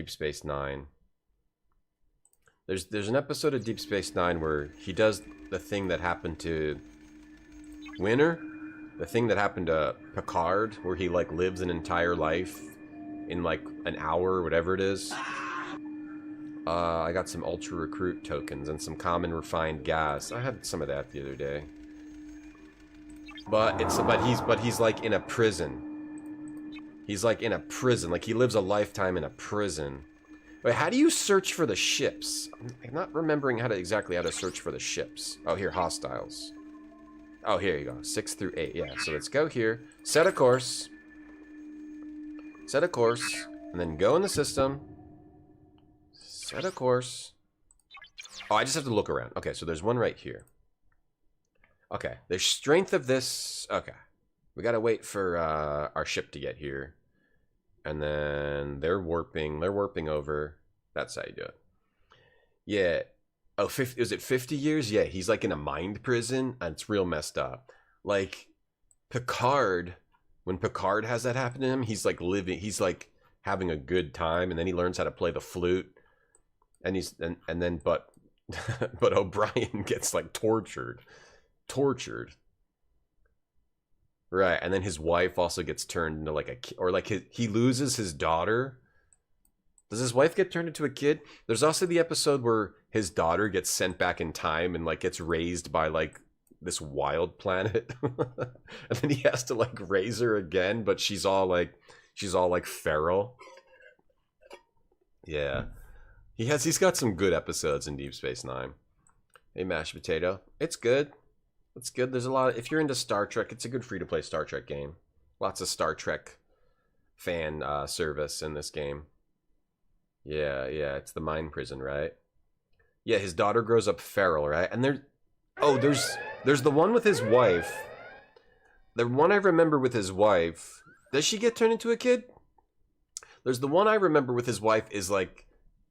Space 9. There's an episode of Deep Space 9 where he does the thing that happened to Winter, the thing that happened to Picard, where he like lives an entire life in like an hour or whatever it is. I got some Ultra Recruit tokens and some common refined gas. I had some of that the other day. But he's like in a prison. He's like in a prison. Like he lives a lifetime in a prison. Wait, how do you search for the ships? I'm not remembering exactly how to search for the ships. Oh, here, hostiles. Oh, here you go. 6 through 8. Yeah, so let's go here. Set a course. Set a course. And then go in the system. Set a course. Oh, I just have to look around. Okay, so there's one right here. Okay, the strength of this... Okay. We gotta wait for our ship to get here. And then they're warping over. That's how you do it. Yeah. Oh, is it 50 years? Yeah, he's like in a mind prison, and it's real messed up. Like, Picard, when Picard has that happen to him, he's like having a good time, and then he learns how to play the flute. And but O'Brien gets like tortured. Right, and then his wife also gets turned into like he loses his daughter Does his wife get turned into a kid? There's also the episode where his daughter gets sent back in time and like gets raised by like this wild planet. And then he has to like raise her again, but she's all like feral. Yeah. He's got some good episodes in Deep Space Nine. Hey, Mashed Potato. It's good. It's good. There's a lot of, if you're into Star Trek, it's a good free-to-play Star Trek game. Lots of Star Trek fan service in this game. Yeah, it's the mind prison, right? Yeah, his daughter grows up feral, right? And there's the one with his wife. The one I remember with his wife. Does she get turned into a kid? There's the one I remember with his wife is like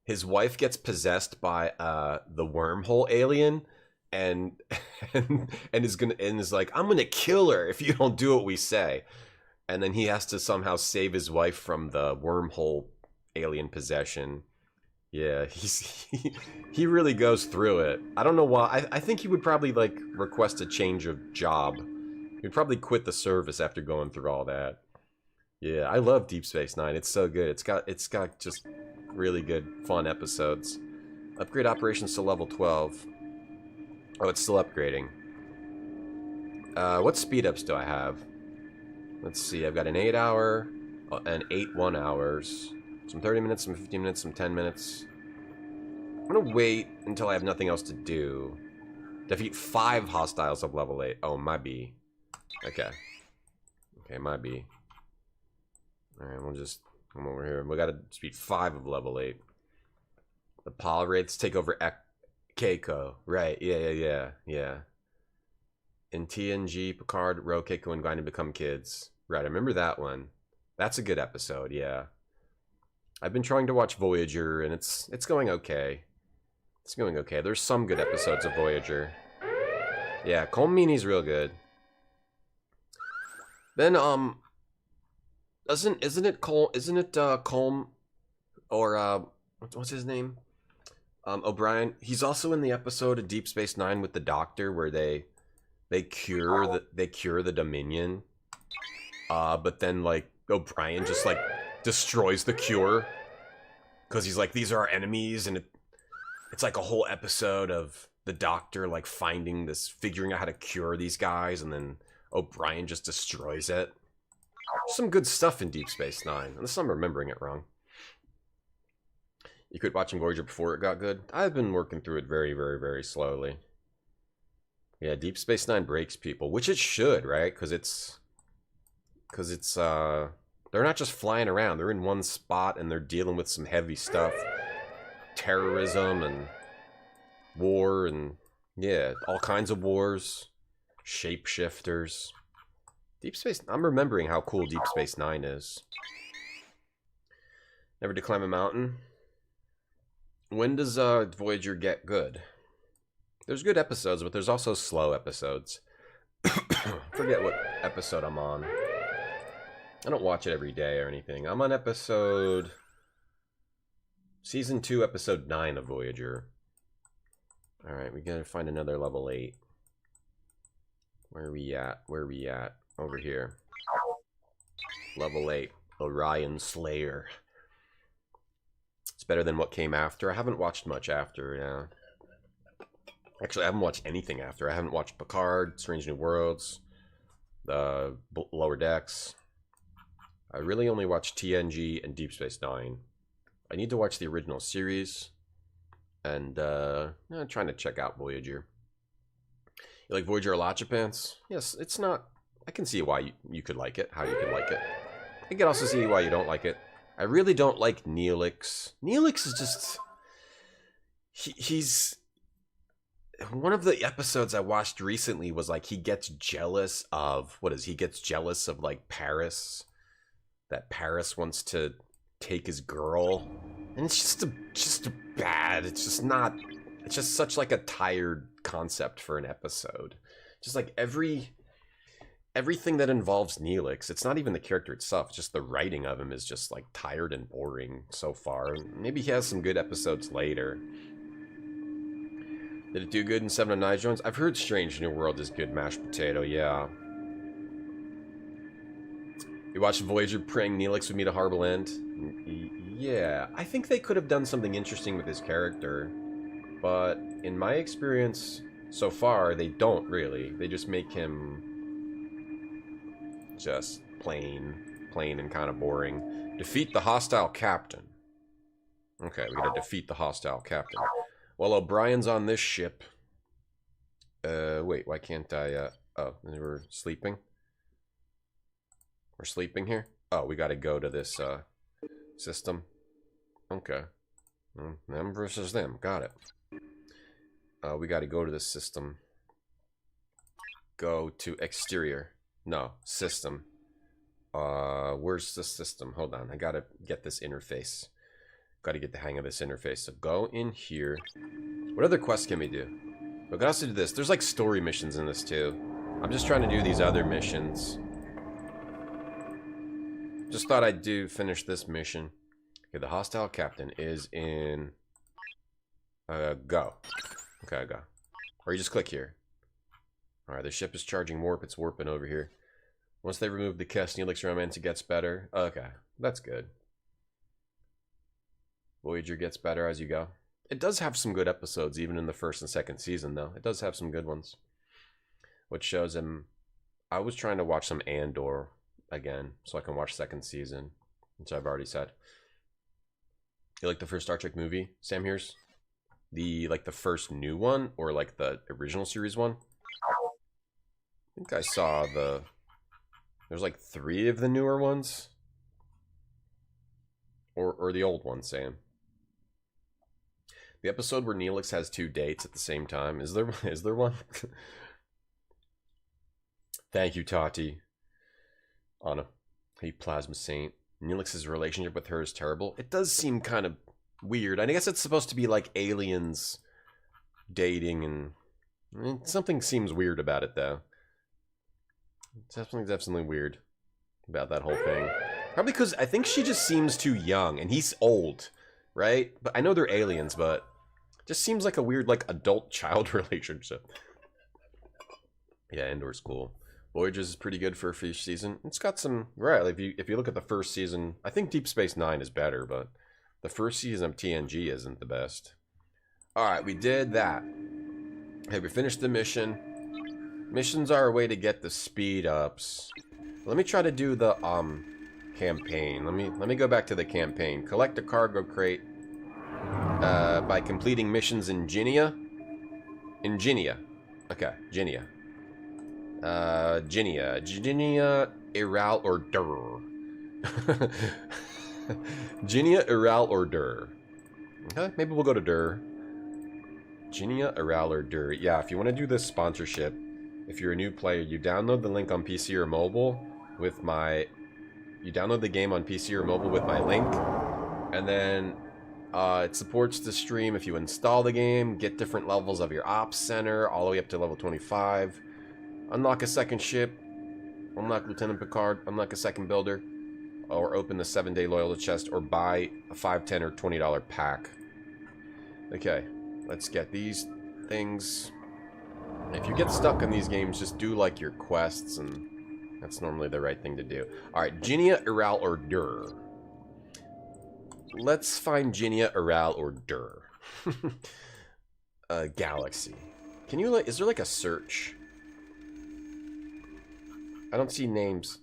his wife gets possessed by the wormhole alien and is like, I'm gonna kill her if you don't do what we say. And then he has to somehow save his wife from the wormhole alien possession. Yeah, he really goes through it. I don't know why. I think he would probably like request a change of job. He'd probably quit the service after going through all that. Yeah, I love Deep Space Nine. It's so good. It's got just really good, fun episodes. Upgrade operations to level 12. Oh, it's still upgrading. What speed ups do I have? Let's see. I've got an 8 hour, and 8 1 hours. Some 30 minutes, some 15 minutes, some 10 minutes. I'm gonna wait until I have nothing else to do. Defeat 5 hostiles of level 8. Oh, my B. Okay. Okay, my B. Alright, we'll just come over here. We gotta defeat 5 of level 8. The Polywraiths take over Keiko. Right, yeah. In TNG, Picard, Ro, Keiko, and Guinan become kids. Right, I remember that one. That's a good episode, yeah. I've been trying to watch Voyager, and it's going okay. It's going okay. There's some good episodes of Voyager. Yeah, Colm Meaney's real good. Then, isn't it Colm, or, what's his name? O'Brien. He's also in the episode of Deep Space Nine with the Doctor, where they cure the Dominion. But then, like, O'Brien just, like, destroys the cure. Because he's like, these are our enemies, and it's like a whole episode of the Doctor, like, figuring out how to cure these guys, and then O'Brien just destroys it. Some good stuff in Deep Space Nine, unless I'm remembering it wrong. You quit watching Voyager before it got good? I've been working through it very, very, very slowly. Yeah, Deep Space Nine breaks people, which it should, right? Because it's they're not just flying around. They're in one spot, and they're dealing with some heavy stuff. Terrorism, and war, and, yeah, all kinds of wars. Shapeshifters. Deep Space... I'm remembering how cool Deep Space Nine is. Never to climb a mountain. When does Voyager get good? There's good episodes, but there's also slow episodes. Forget what episode I'm on. I don't watch it every day or anything. I'm on Season 2, Episode 9 of Voyager. Alright, we gotta find another level 8. Where are we at? Over here. Level 8. Orion Slayer. It's better than what came after. I haven't watched much after, yeah. Actually, I haven't watched anything after. I haven't watched Picard, Strange New Worlds, the Lower Decks. I really only watched TNG and Deep Space Nine. I need to watch the original series. And, I'm trying to check out Voyager. You like Voyager a lot, Japans? Yes, it's not... I can see why you could like it, how you could like it. I can also see why you don't like it. I really don't like Neelix. Neelix is just... He's... One of the episodes I watched recently was like he gets jealous of... He gets jealous of, like, Paris. That Paris wants to take his girl. And it's just bad. It's just not... It's just such, like, a tired concept for an episode. Just, like, everything that involves Neelix, it's not even the character itself, it's just the writing of him is just, like, tired and boring so far. Maybe he has some good episodes later. Did it do good in 7 of Nine Jones? I've heard Strange New World is good mashed potato, yeah. You watched Voyager praying Neelix would meet a horrible end? Yeah, I think they could have done something interesting with his character, but in my experience so far, they don't really. They just make him just plain and kind of boring. Defeat the hostile captain. Okay, we gotta defeat the hostile captain. Well, O'Brien's on this ship. Wait, why can't I, oh, we're sleeping? We're sleeping here? Oh, we gotta go to this, system. Okay. Them versus them. Got it. We gotta go to this system. Go to exterior. No, system. Where's the system? Hold on, I gotta get this interface. Gotta get the hang of this interface. So go in here. What other quests can we do? We can also do this. There's like story missions in this too. I'm just trying to do these other missions. Just thought I'd finish this mission. Okay, the hostile captain is in... go. Okay, go. Or you just click here. Alright, the ship is charging warp. It's warping over here. Once they remove the Kess Neelix romance, it gets better. Okay, that's good. Voyager gets better as you go. It does have some good episodes, even in the first and second season, though. It does have some good ones. Which shows him... I was trying to watch some Andor again, so I can watch second season, which I've already said. You like the first Star Trek movie, Sam Hears? The first new one, or like the original series one? I think I saw the... There's like 3 of the newer ones. Or the old one, Sam. The episode where Neelix has 2 dates at the same time. Is there one? Thank you, Tati. Anna. Hey, Plasma Saint. Neelix's relationship with her is terrible. It does seem kind of weird. I guess it's supposed to be like aliens dating, and something seems weird about it, though. It's definitely weird about that whole thing. Probably because I think she just seems too young, and he's old, right? But I know they're aliens, but it just seems like a weird, like, adult-child relationship. Yeah, Andor's cool. Voyager is pretty good for a first season. It's got some... Right, if you look at the first season, I think Deep Space Nine is better, but the first season of TNG isn't the best. Alright, we did that. Okay, we finished the mission. Missions are a way to get the speed-ups. Let me try to do the, campaign. Let me go back to the campaign. Collect a cargo crate by completing missions in Ginia. Okay, Ginia. Ginia, Iral, or Dur. Ginia, Iral, or Dur. Okay, maybe we'll go to Dur. Ginia, Iral, or Dur. Yeah, if you want to do this sponsorship, if you're a new player, you download the link on PC or mobile with my... You download the game on PC or mobile with my link, and then it supports the stream if you install the game, get different levels of your ops center, all the way up to level 25. Unlock a second ship, unlock Lieutenant Picard, unlock a second builder, or open the 7-day loyalty chest, or buy a $5, $10, or $20 pack. Okay, let's get these things. If you get stuck in these games, just do like your quests, and that's normally the right thing to do. Alright, Ginia, Iral, or Dur. Let's find Ginia, Iral, or Dur. Galaxy. Can you, is there like a search? I don't see names.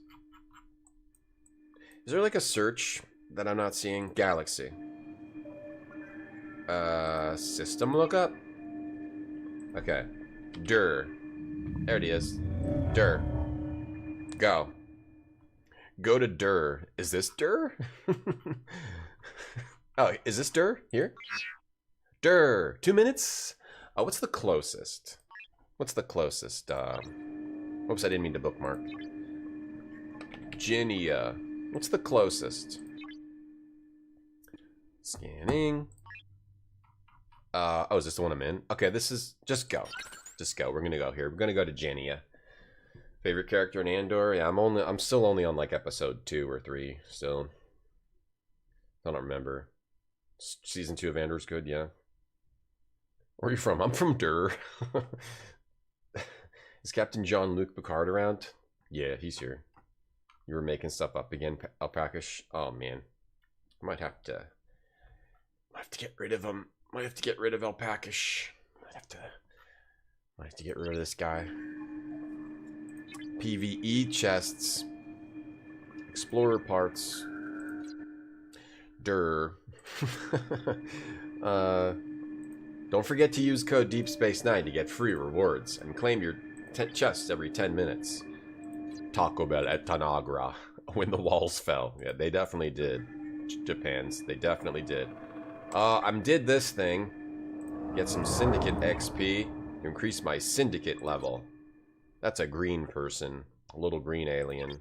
Is there like a search that I'm not seeing? Galaxy. System lookup? Okay. Dur. There it is. Dur. Go. Go to Dur. Is this Dur? Oh, is this Dur? Here? Dur. 2 minutes? Oh, what's the closest? What's the closest? Oops, I didn't mean to bookmark. Ginia. What's the closest? Scanning. Oh, is this the one I'm in? Okay, this is... Just go. Just go. We're gonna go here. We're gonna go to Ginia. Favorite character in Andor? Yeah, I'm still only on like episode 2 or 3 still. I don't remember. Season 2 of Andor's good, yeah. Where are you from? I'm from Dur. Is Captain Jean-Luc Picard around? Yeah, he's here. You were making stuff up again, Alpacash? Oh, man. Might have to get rid of him. Might have to get rid of Alpacish. Might have to get rid of this guy. PvE chests. Explorer parts. Durr. Don't forget to use code DeepSpace9 to get free rewards and claim your chests every 10 minutes. Taco Bell at Tanagra when the walls fell. Yeah, they definitely did. Japan's. They definitely did. Did this thing. Get some Syndicate XP to increase my Syndicate level. That's a green person. A little green alien.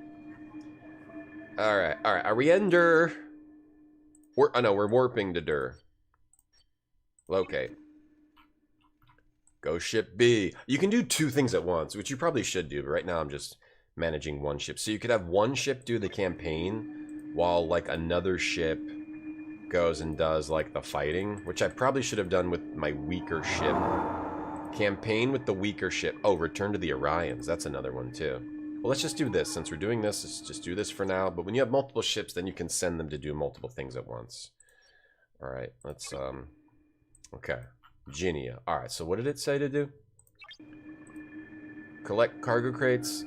Alright. Are we in Dur? We're warping to Dur. Locate. Go ship B. You can do 2 things at once, which you probably should do, but right now I'm just managing 1 ship. So you could have 1 ship do the campaign, while, like, another ship goes and does, like, the fighting, which I probably should have done with my weaker ship. Campaign with the weaker ship. Oh, return to the Orions. That's another one, too. Well, let's just do this. Since we're doing this, let's just do this for now. But when you have multiple ships, then you can send them to do multiple things at once. Alright, let's, okay. Ginia. Alright, so what did it say to do? Collect cargo crates.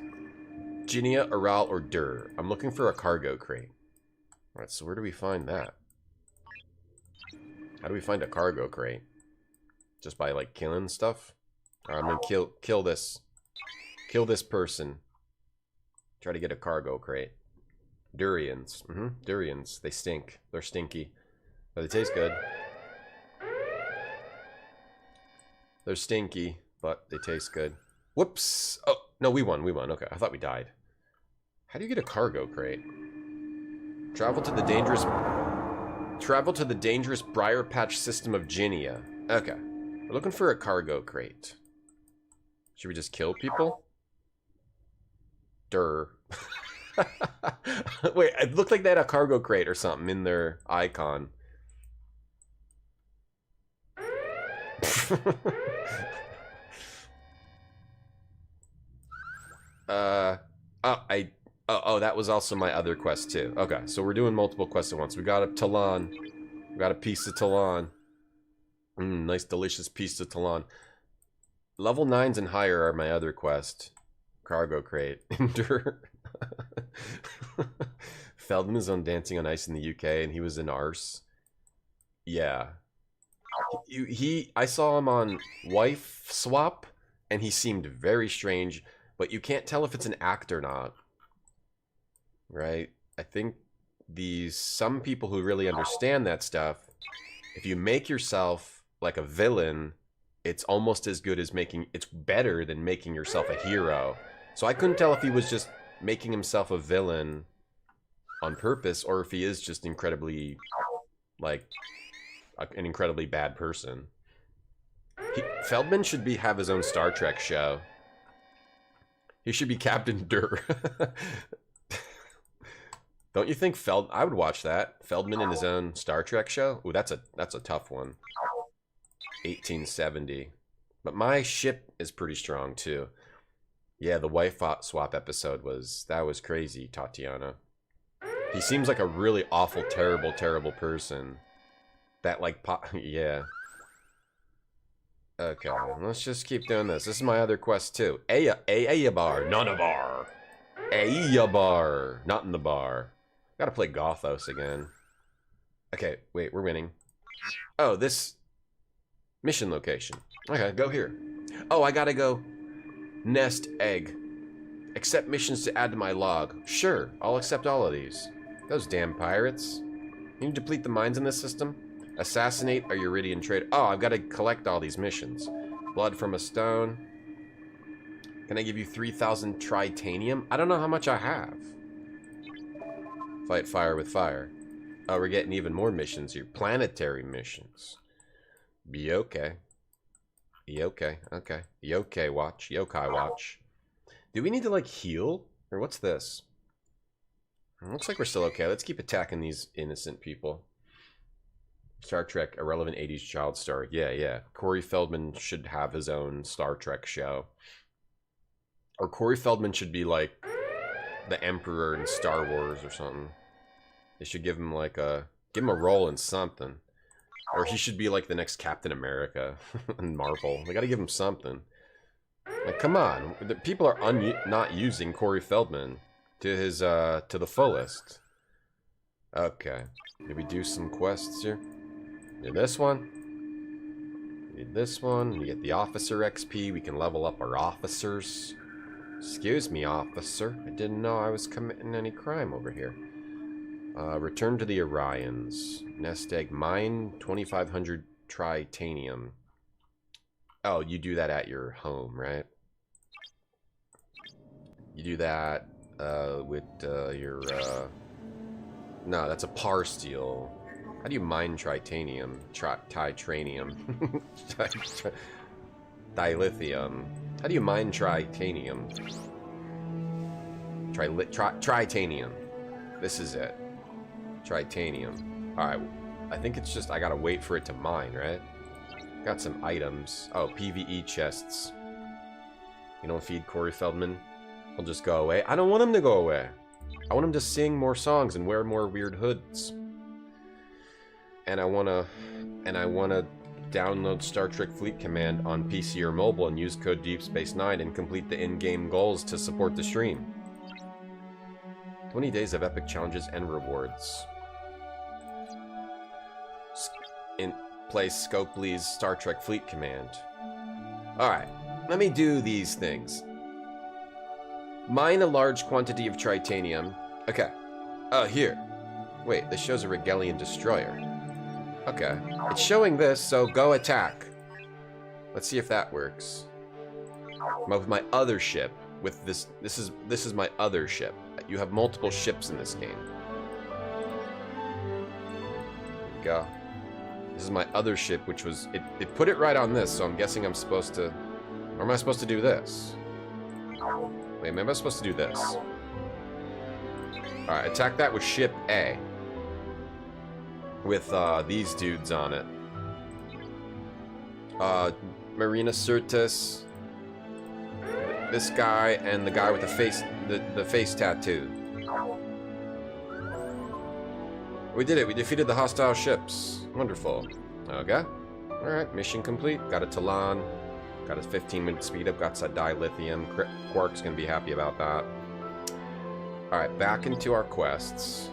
Ginia, Ural, or Dur. I'm looking for a cargo crate. Alright, so where do we find that? How do we find a cargo crate? Just by, like, killing stuff? Alright, I'm gonna kill this. Kill this person. Try to get a cargo crate. Durians. Durians. They stink. They're stinky. But they taste good. They're stinky, but they taste good. Whoops! Oh, no, we won. Okay, I thought we died. How do you get a cargo crate? Travel to the dangerous Briar Patch system of Ginia. Okay. We're looking for a cargo crate. Should we just kill people? Durr. Wait, it looked like they had a cargo crate or something in their icon. Oh, that was also my other quest too. Okay, so we're doing multiple quests at once. We got a Talon. We got a piece of Talon. Nice delicious piece of Talon. Level 9s and higher are my other quest. Cargo crate. Endure. Feldman is on Dancing on Ice in the UK and he was in Arse. Yeah. I saw him on Wife Swap and he seemed very strange, but you can't tell if it's an act or not. Right? I think some people who really understand that stuff, if you make yourself like a villain, it's almost as good as it's better than making yourself a hero. So I couldn't tell if he was just making himself a villain on purpose or if he is just incredibly, like, an incredibly bad person. Feldman should have his own Star Trek show. He should be Captain Durr. Don't you think I would watch that. Feldman in his own Star Trek show? Ooh, that's a tough one. 1870. But my ship is pretty strong too. Yeah, the wife swap episode was crazy, Tatiana. He seems like a really awful, terrible, terrible person. That like yeah. Okay, let's just keep doing this. This is my other quest too. Ayabar, Nunabar. Ayabar, not in the bar. Gotta play Gothos again. Okay, wait, we're winning. Oh, this mission location. Okay, go here. Oh, I gotta go nest egg. Accept missions to add to my log. Sure, I'll accept all of these. Those damn pirates. You need to deplete the mines in this system? Assassinate a Uridian trader. Oh, I've got to collect all these missions. Blood from a stone. Can I give you 3,000 tritanium? I don't know how much I have. Fight fire with fire. Oh, we're getting even more missions here. Planetary missions. Be okay. Be okay. Okay. Yokai watch. Yokai watch. Do we need to, like, heal? Or what's this? It looks like we're still okay. Let's keep attacking these innocent people. Star Trek, irrelevant 80s child star. Yeah. Corey Feldman should have his own Star Trek show. Or Corey Feldman should be like the Emperor in Star Wars or something. They should give him like a Give him a role in something. Or he should be like the next Captain America in Marvel. They gotta give him something. Like, come on. The people are not using Corey Feldman to his, to the fullest. Okay. Maybe do some quests here. Do this one. Need this one. We get the officer XP. We can level up our officers. Excuse me, officer. I didn't know I was committing any crime over here. Return to the Orions. Nest egg mine. 2,500 tritanium. Oh, you do that at your home, right? You do that with your... No, that's a par steel. How do you mine tritanium? Titranium. Dilithium. How do you mine tritanium? Tritanium. This is it. Tritanium. Alright, I think it's just I gotta wait for it to mine, right? Got some items. Oh, PvE chests. You don't feed Corey Feldman? He'll just go away. I don't want him to go away. I want him to sing more songs and wear more weird hoods. And I wanna download Star Trek Fleet Command on PC or mobile and use code DeepSpace9 and complete the in-game goals to support the stream. 20 days of epic challenges and rewards. Play Scopely's Star Trek Fleet Command. Alright, let me do these things. Mine a large quantity of tritanium. Okay. Oh, here. Wait, this shows a Regalian destroyer. Okay. It's showing this, so go attack. Let's see if that works. With my other ship. With this is my other ship. You have multiple ships in this game. There we go. This is my other ship, which was... It put it right on this, so I'm guessing I'm supposed to... Or am I supposed to do this? Wait, maybe I'm supposed to do this. Alright, attack that with ship A. With, these dudes on it. Marina Sirtis. This guy, and the guy with the face tattoo. We did it. We defeated the hostile ships. Wonderful. Okay. Alright, mission complete. Got a Talon. Got a 15-minute speed up. Got some dilithium. Quark's gonna be happy about that. Alright, back into our quests.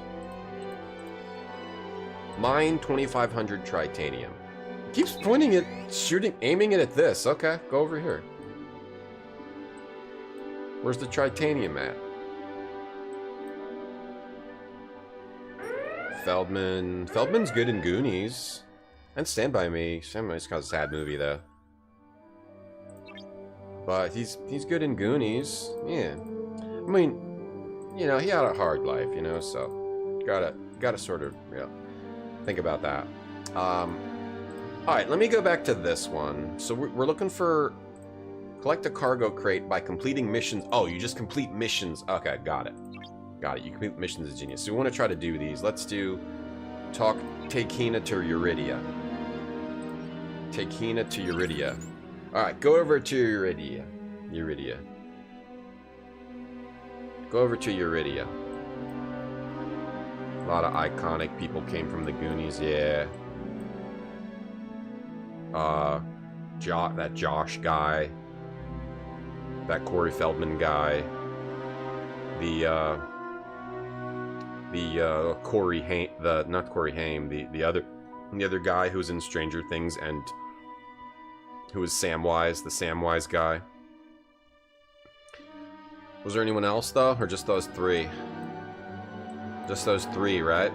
Mine 2,500 tritanium. It keeps pointing it, aiming it at this. Okay, go over here. Where's the tritanium at? Feldman. Feldman's good in Goonies. And Stand By Me. Stand By Me's kind of a sad movie, though. But he's good in Goonies. Yeah. I mean, you know, he had a hard life, you know, so gotta sort of, you know, think about that. Alright, let me go back to this one. So we're looking for collect a cargo crate by completing missions. Oh, you just complete missions. Okay, got it. Got it. You complete missions as genius. So we want to try to do these. Let's do take Hina to Eurydia. Take Hina to Eurydia. Alright, go over to Eurydia. Eurydia. Go over to Eurydia. A lot of iconic people came from the Goonies, yeah. That Josh guy. That Corey Feldman guy. Corey Haim, not Corey Haim, the other guy who's in Stranger Things and who was Samwise, the Samwise guy. Was there anyone else though, or just those three? Just those three, right?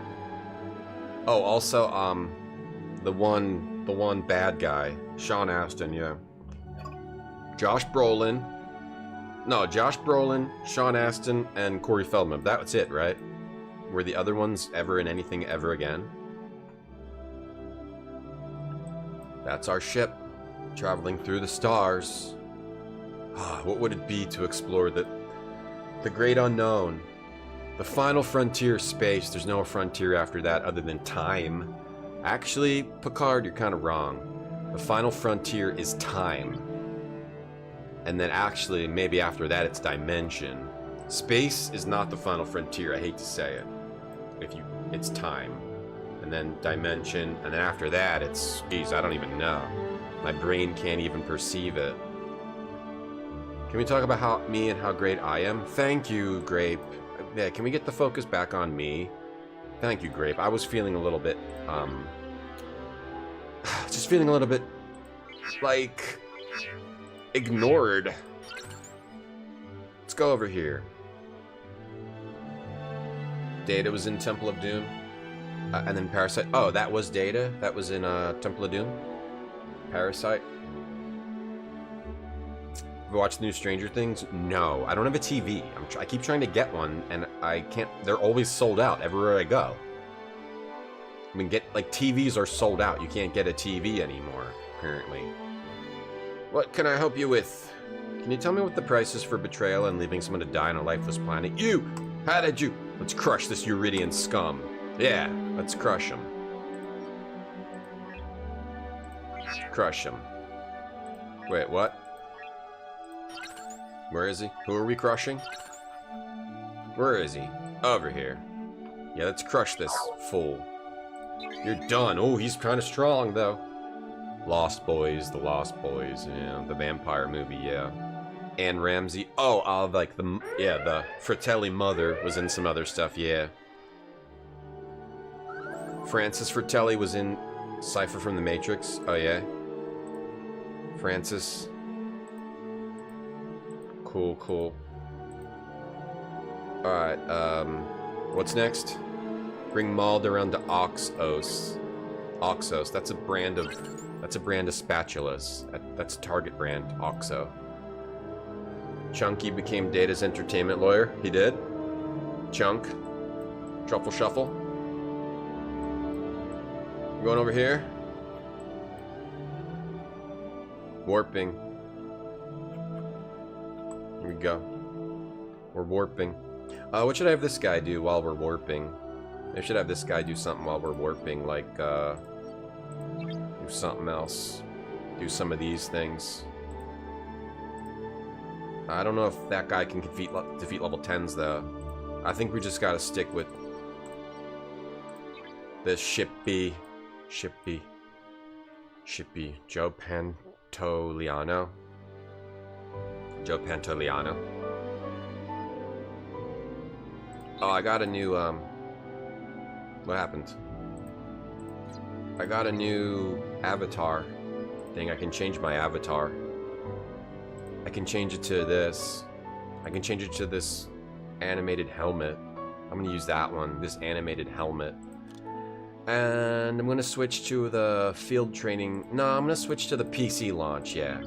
Oh, also the one bad guy, Sean Astin, yeah. Josh Brolin, Sean Astin, and Corey Feldman. That's it, right? Were the other ones ever in anything ever again? That's our ship, traveling through the stars. What would it be to explore the great unknown? The final frontier, space. There's no frontier after that other than time. Actually, Picard, you're kind of wrong. The final frontier is time. And then actually, maybe after that, it's dimension. Space is not the final frontier, I hate to say it. It's time. and then dimension, and then after that, it's, geez, I don't even know. My brain can't even perceive it. Can we talk about how great I am? Thank you, Grape. Yeah, can we get the focus back on me? Thank you, Grape. I was feeling a little bit, just feeling a little bit, like, ignored. Let's go over here. Data was in Temple of Doom. And then Parasite. Oh, that was Data? That was in Temple of Doom? Parasite? Have you watched the new Stranger Things? No, I don't have a TV. I keep trying to get one, and I can't. They're always sold out everywhere I go. I mean, TVs are sold out. You can't get a TV anymore, apparently. What can I help you with? Can you tell me what the price is for betrayal and leaving someone to die on a lifeless planet? You! How did you? Let's crush this Euridian scum. Yeah, let's crush him. Crush him. Wait, what? Where is he? Who are we crushing? Where is he? Over here. Yeah, let's crush this fool. You're done. Oh, he's kind of strong, though. Lost Boys, The Lost Boys, yeah, the vampire movie, yeah. Anne Ramsey. Oh, like the Fratelli mother was in some other stuff, yeah. Francis Fratelli was in Cypher from the Matrix. Oh, yeah. Francis. Cool, cool. Alright, what's next? Bring Mauled around to Oxos. Oxos, that's a brand of spatulas. That's a Target brand, Oxo. Chunky became Data's entertainment lawyer. He did. Chunk. Truffle Shuffle. I'm going over here. Warping. Here we go. We're warping. What should I have this guy do while we're warping? I should have this guy do something while we're warping, like, do something else. Do some of these things. I don't know if that guy can defeat level 10s, though. I think we just gotta stick with this Shippy. Joe Pantoliano. Oh, I got a new, what happened? I got a new avatar thing. I can change my avatar. I can change it to this. I can change it to this animated helmet. I'm gonna use that one, this animated helmet. And I'm gonna switch to the field training. No, I'm gonna switch to the PC launch, yeah.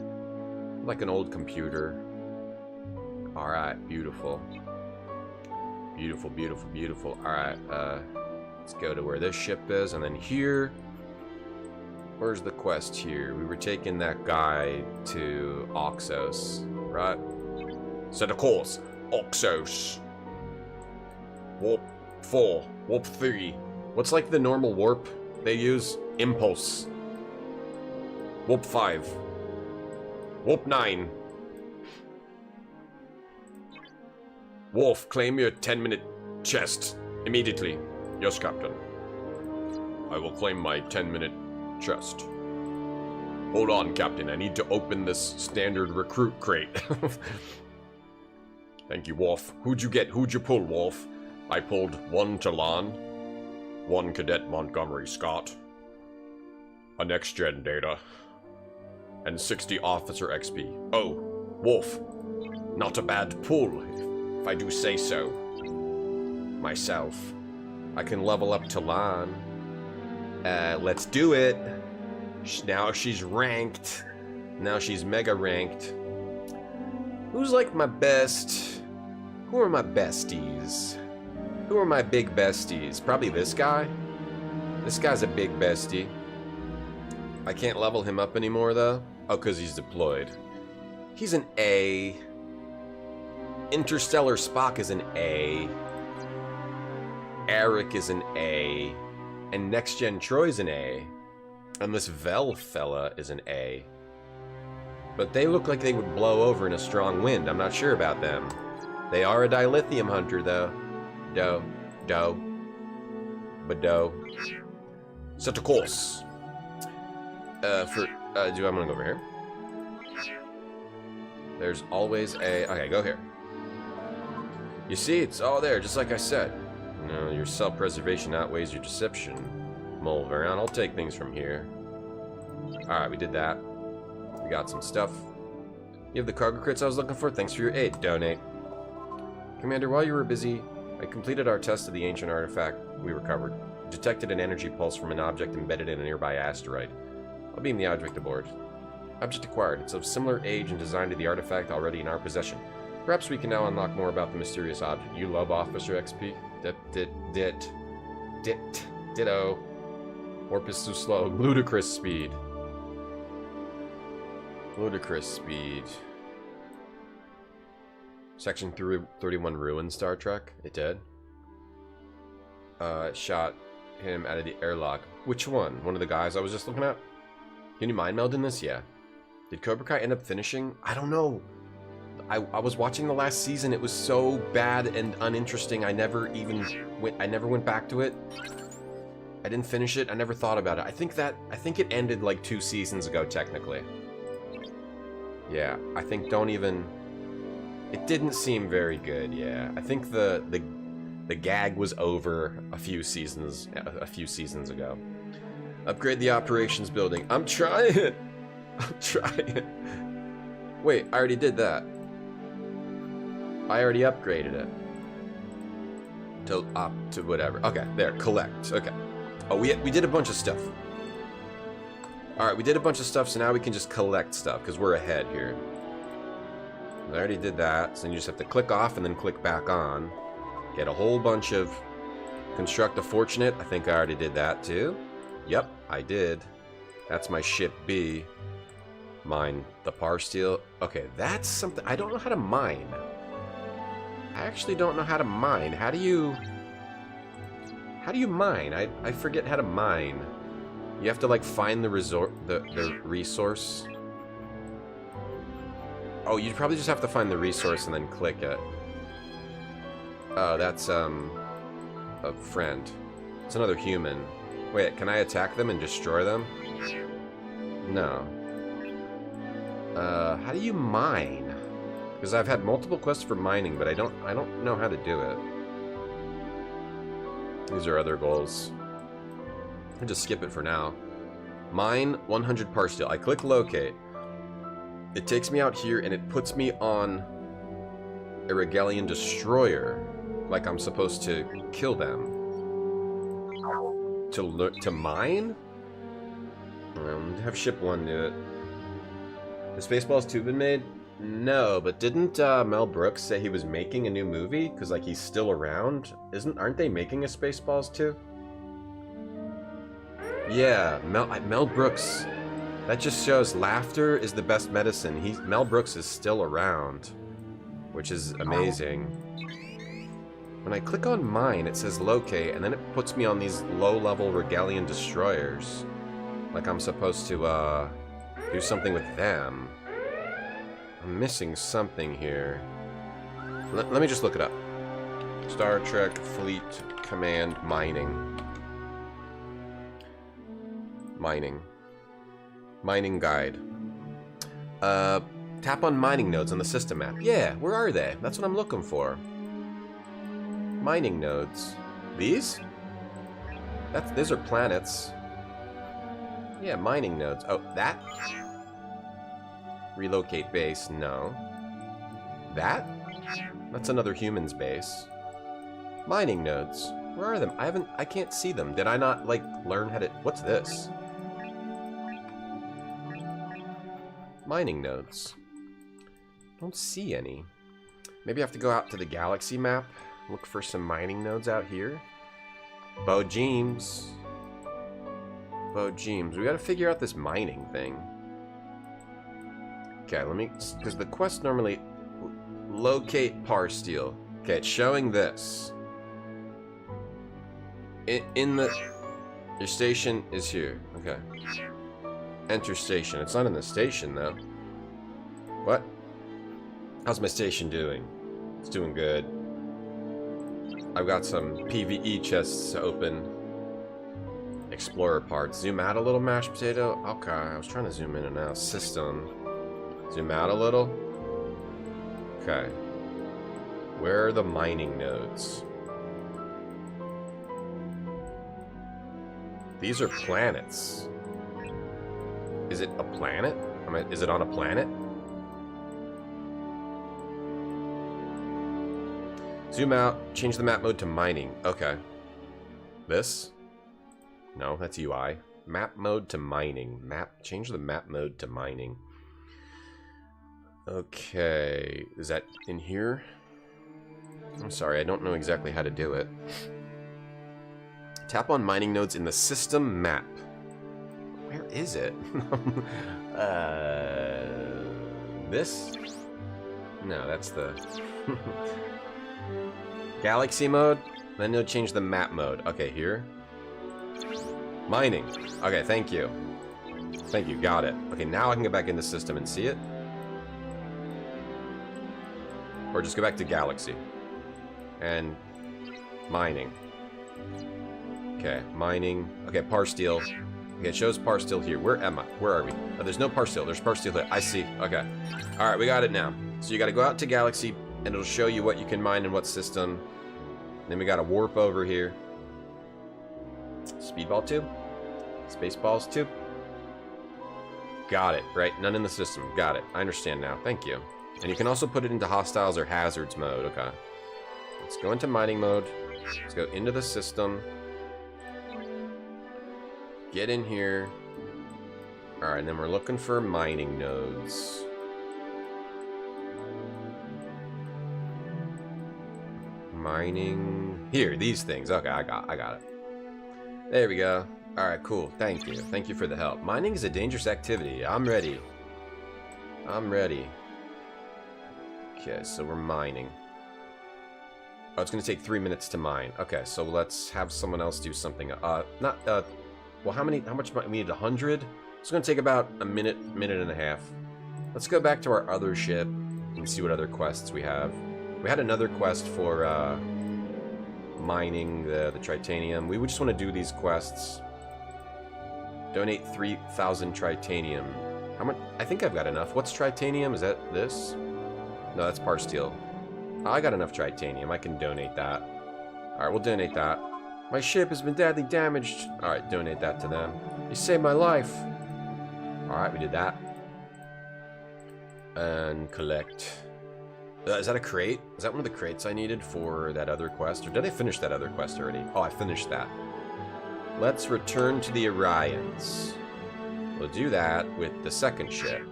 Like an old computer. Alright, beautiful. Beautiful, beautiful, beautiful. Alright, let's go to where this ship is, and then here. Where's the quest here? We were taking that guy to Oxos, right? Set a course. Oxos. Warp 4. Warp 3. What's like the normal warp they use? Impulse. Warp 5. Warp 9. Worf, claim your 10-minute chest. Immediately. Yes, Captain. I will claim my 10-minute chest. Hold on, Captain. I need to open this standard recruit crate. Thank you, Worf. Who'd you get? Who'd you pull, Worf? I pulled 1 Talon, 1 Cadet Montgomery Scott, a next-gen Data, and 60 Officer XP. Oh, Worf. Not a bad pull, if I do say so. Myself. I can level up Talon. Let's do it. Now she's ranked. Now she's mega ranked. Who's like my best? Who are my besties? Who are my big besties? Probably this guy. This guy's a big bestie. I can't level him up anymore though. Oh, because he's deployed. He's an A. Interstellar Spock is an A. Eric is an A. And Next Gen Troy's an A. And this Vel fella is an A. But they look like they would blow over in a strong wind. I'm not sure about them. They are a dilithium hunter, though. But Set a course. I'm gonna go over here. There's always a... Okay, go here. You see, it's all there, just like I said. No, your self-preservation outweighs your deception. Mull around, I'll take things from here. Alright, we did that. We got some stuff. You have the cargo crates I was looking for. Thanks for your aid. Donate. Commander, while you were busy, I completed our test of the ancient artifact we recovered. Detected an energy pulse from an object embedded in a nearby asteroid. I'll beam the object aboard. Object acquired. It's of similar age and design to the artifact already in our possession. Perhaps we can now unlock more about the mysterious object. You love Officer XP? Ditto. Warp is too slow. Ludicrous speed. Ludicrous speed. Section 31 ruined Star Trek. It did. Shot him out of the airlock. Which one? One of the guys I was just looking at? Can you mind meld in this? Yeah. Did Cobra Kai end up finishing? I don't know. I was watching the last season. It was so bad and uninteresting. I never went back to it. I didn't finish it. I never thought about it. I think it ended like 2 seasons ago, technically. Yeah, I think it didn't seem very good, yeah. I think the gag was over a few seasons ago. Upgrade the operations building. I'm trying. Wait, I already did that. I already upgraded it. To whatever. Okay, there, collect. Okay. Oh, we did a bunch of stuff. Alright, we did a bunch of stuff, so now we can just collect stuff, because we're ahead here. I already did that, so then you just have to click off and then click back on. Get a whole bunch of... Construct a Fortunate. I think I already did that, too. Yep, I did. That's my ship B. Mine the par steel. Okay, that's something... I don't know how to mine. I actually don't know how to mine. How do you mine? I forget how to mine. You have to like find the resource. Oh, you probably just have to find the resource and then click it. Oh, that's a friend. It's another human. Wait, can I attack them and destroy them? No. How do you mine? Because I've had multiple quests for mining, but I don't know how to do it. These are other goals. I'll just skip it for now. Mine 100 par steel. I click locate. It takes me out here and it puts me on a Regalian destroyer, like I'm supposed to kill them. To mine? Have ship 1 do it. The Spaceballs 2 been made? No, but didn't Mel Brooks say he was making a new movie? Because like he's still around. Aren't they making a Spaceballs 2? Yeah, Mel Brooks. That just shows laughter is the best medicine. Mel Brooks is still around, which is amazing. When I click on mine, it says locate, and then it puts me on these low-level Regalian destroyers. Like I'm supposed to do something with them. I'm missing something here. Let me just look it up. Star Trek Fleet Command Mining. Mining guide. Tap on mining nodes on the system map. Yeah, where are they? That's what I'm looking for. Mining nodes. These? These are planets. Yeah, mining nodes. Oh, that? Relocate base, no. That? That's another human's base. Mining nodes. Where are them? I can't see them. Did I not, like, learn how to... What's this? Mining nodes. Don't see any. Maybe I have to go out to the galaxy map. Look for some mining nodes out here. Bo Jeems. We gotta figure out this mining thing. Okay, because the quest normally... Locate par steel. Okay, it's showing this. Your station is here. Okay. Enter station. It's not in the station, though. What? How's my station doing? It's doing good. I've got some PvE chests open. Explorer parts. Zoom out a little, mashed potato. Okay, I was trying to zoom in and out. System. Zoom out a little. Okay. Where are the mining nodes? These are planets. Is it a planet? I mean, is it on a planet? Zoom out. Change the map mode to mining. Okay. This? No, that's UI. Map mode to mining. Change the map mode to mining. Okay. Is that in here? I'm sorry, I don't know exactly how to do it. Tap on mining nodes in the system map. Where is it? This? No, that's the... Galaxy mode? Then you'll change the map mode. Okay, here. Mining. Okay, thank you. Thank you, got it. Okay, now I can go back in the system and see it. Or just go back to Galaxy. And mining. Okay, mining. Okay, Parsteel. Okay, it shows Parsteel here. Where am I? Where are we? Oh, there's no Parsteel. There's Parsteel here. I see. Okay. Alright, we got it now. So you gotta go out to Galaxy, and it'll show you what you can mine in what system. Then we gotta warp over here. Speedball tube? Spaceballs tube? Got it, right? None in the system. Got it. I understand now. Thank you. And you can also put it into hostiles or hazards mode. Okay. Let's go into mining mode. Let's go into the system. Get in here. Alright, and then we're looking for mining nodes. Mining... Here, these things. Okay, I got it. There we go. Alright, cool. Thank you. Thank you for the help. Mining is a dangerous activity. I'm ready. I'm ready. Okay, so we're mining. Oh, it's going to take 3 minutes to mine. Okay, so let's have someone else do something. Well, how much we need? 100? It's going to take about a minute and a half. Let's go back to our other ship and see what other quests we have. We had another quest for mining the tritanium. We would just want to do these quests. Donate 3,000 tritanium. How much? I think I've got enough. What's tritanium? Is that this? No, that's Parsteel. Oh, I got enough tritanium. I can donate that. Alright, we'll donate that. My ship has been badly damaged. Alright, donate that to them. You saved my life. Alright, we did that. And collect. Is that a crate? Is that one of the crates I needed for that other quest? Or did I finish that other quest already? Oh, I finished that. Let's return to the Orions. We'll do that with the second ship.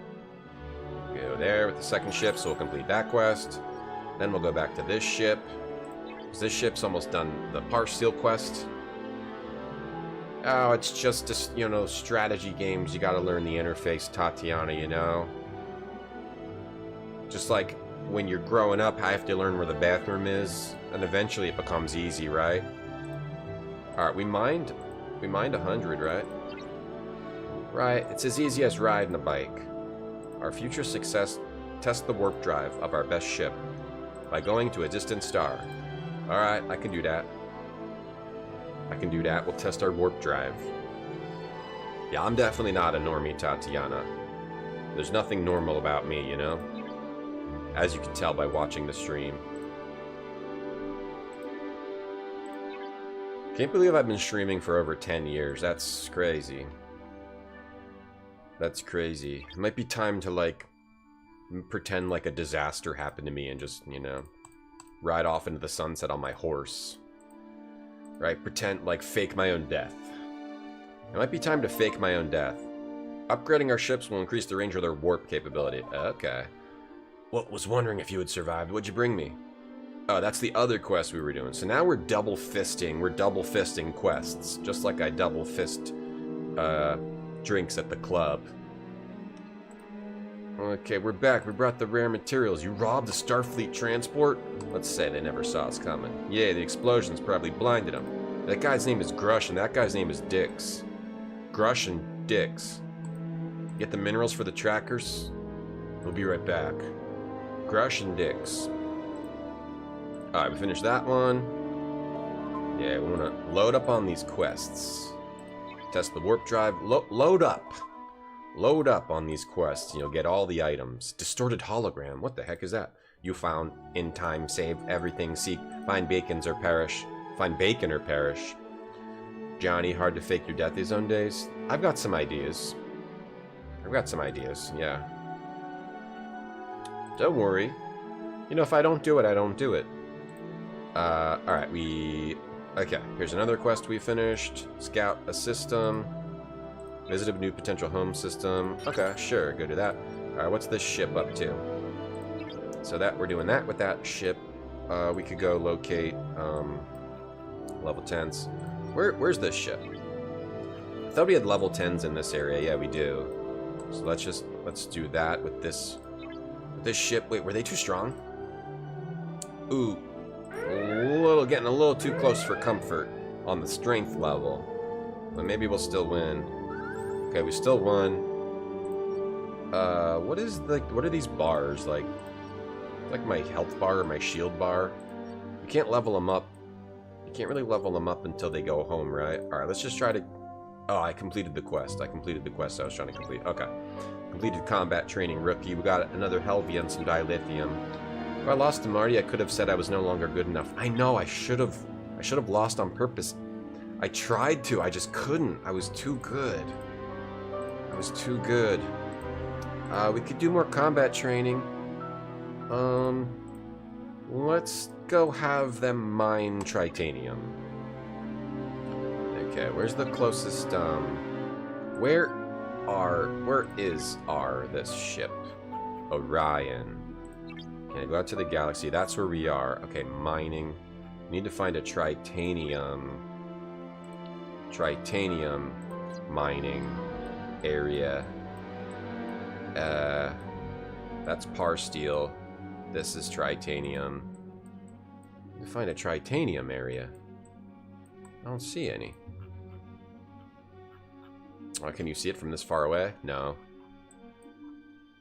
Go there with the second ship, so we'll complete that quest. Then we'll go back to this ship. This ship's almost done the Parsteel quest. Oh, it's just, you know, strategy games. You gotta learn the interface, Tatiana, you know? Just like when you're growing up, I have to learn where the bathroom is, and eventually it becomes easy, right? Alright, we mined 100, right? Right, it's as easy as riding a bike. Our future success, test the warp drive of our best ship by going to a distant star. Alright, I can do that. I can do that. We'll test our warp drive. Yeah, I'm definitely not a normie, Tatiana. There's nothing normal about me, you know? As you can tell by watching the stream. Can't believe I've been streaming for over 10 years. That's crazy. That's crazy. It might be time to, like, pretend like a disaster happened to me and just, you know, ride off into the sunset on my horse. Right? Pretend, like, fake my own death. It might be time to fake my own death. Upgrading our ships will increase the range of their warp capability. Okay. Well, was wondering if you had survived. What'd you bring me? Oh, that's the other quest we were doing. So now we're double fisting. We're double fisting quests. Just like I double fist, drinks at the club. Okay, we're back. We brought the rare materials. You robbed the Starfleet transport? Let's say they never saw us coming. Yeah, the explosions probably blinded them. That guy's name is Grush, and that guy's name is Dix. Grush and Dix. Get the minerals for the trackers? We'll be right back. Grush and Dix. Alright, we finished that one. Yeah, we want to load up on these quests. Test the warp drive. Load up. Load up on these quests, and you'll get all the items. Distorted hologram. What the heck is that? You found in time, save everything, seek, find bacons or perish. Find bacon or perish. Johnny, hard to fake your death zone days. I've got some ideas. Yeah. Don't worry. You know, if I don't do it, I don't do it. Alright, okay, here's another quest we finished. Scout a system. Visit a new potential home system. Okay, sure, go do that. Alright, what's this ship up to? So that we're doing that with that ship. We could go locate level 10s. Where's this ship? I thought we had level 10s in this area. Yeah, we do. So let's do that with this ship. Wait, were they too strong? Ooh, getting a little too close for comfort on the strength level. But maybe we'll still win. Okay, we still won. What are these bars like? Like my health bar or my shield bar? You can't level them up. You can't really level them up until they go home, right? Alright, let's just try to... Oh, I completed the quest. I was trying to complete. Okay. Completed combat training rookie. We got another Helvia and some dilithium. If I lost to Marty, I could have said I was no longer good enough. I know, I should have lost on purpose. I tried to, I just couldn't. I was too good. We could do more combat training. Let's go have them mine tritanium. Okay, where's the closest, where is this ship? Orion. Can I go out to the galaxy? That's where we are. Okay, mining. We need to find a tritanium mining area. That's par steel. This is tritanium. We find a tritanium area. I don't see any. Oh, can you see it from this far away? No.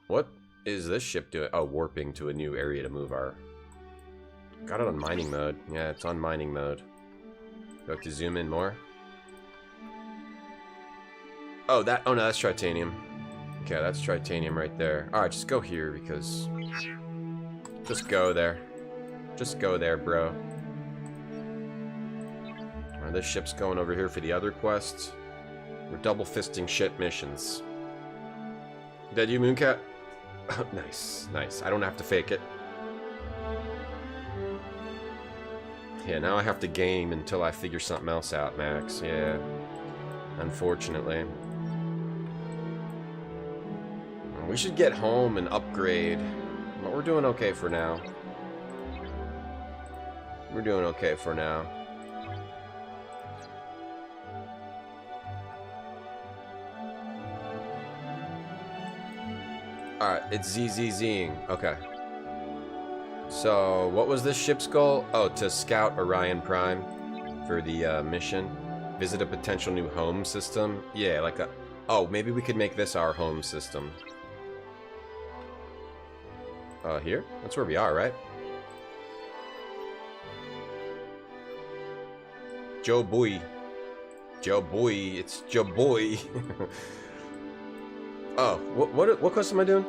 What is this ship doing? Oh, warping to a new area to move our... Got it on mining mode. Yeah, it's on mining mode. Do I have to zoom in more? Oh, no, that's tritanium. Okay, that's tritanium right there. Alright, just go here because... Just go there. Just go there, bro. Alright, this ship's going over here for the other quests. We're double fisting ship missions. Dead you, Mooncat? Nice, nice. I don't have to fake it. Yeah, now I have to game until I figure something else out, Max. Yeah. Unfortunately. We should get home and upgrade. But we're doing okay for now. We're doing okay for now. Alright, it's ZZZing. Okay. So, what was this ship's goal? Oh, to scout Orion Prime for the mission. Visit a potential new home system. Yeah, like a... Oh, maybe we could make this our home system. Here? That's where we are, right? Joe Boy. Joe Boy. It's Joe Boy. Oh, what quest am I doing?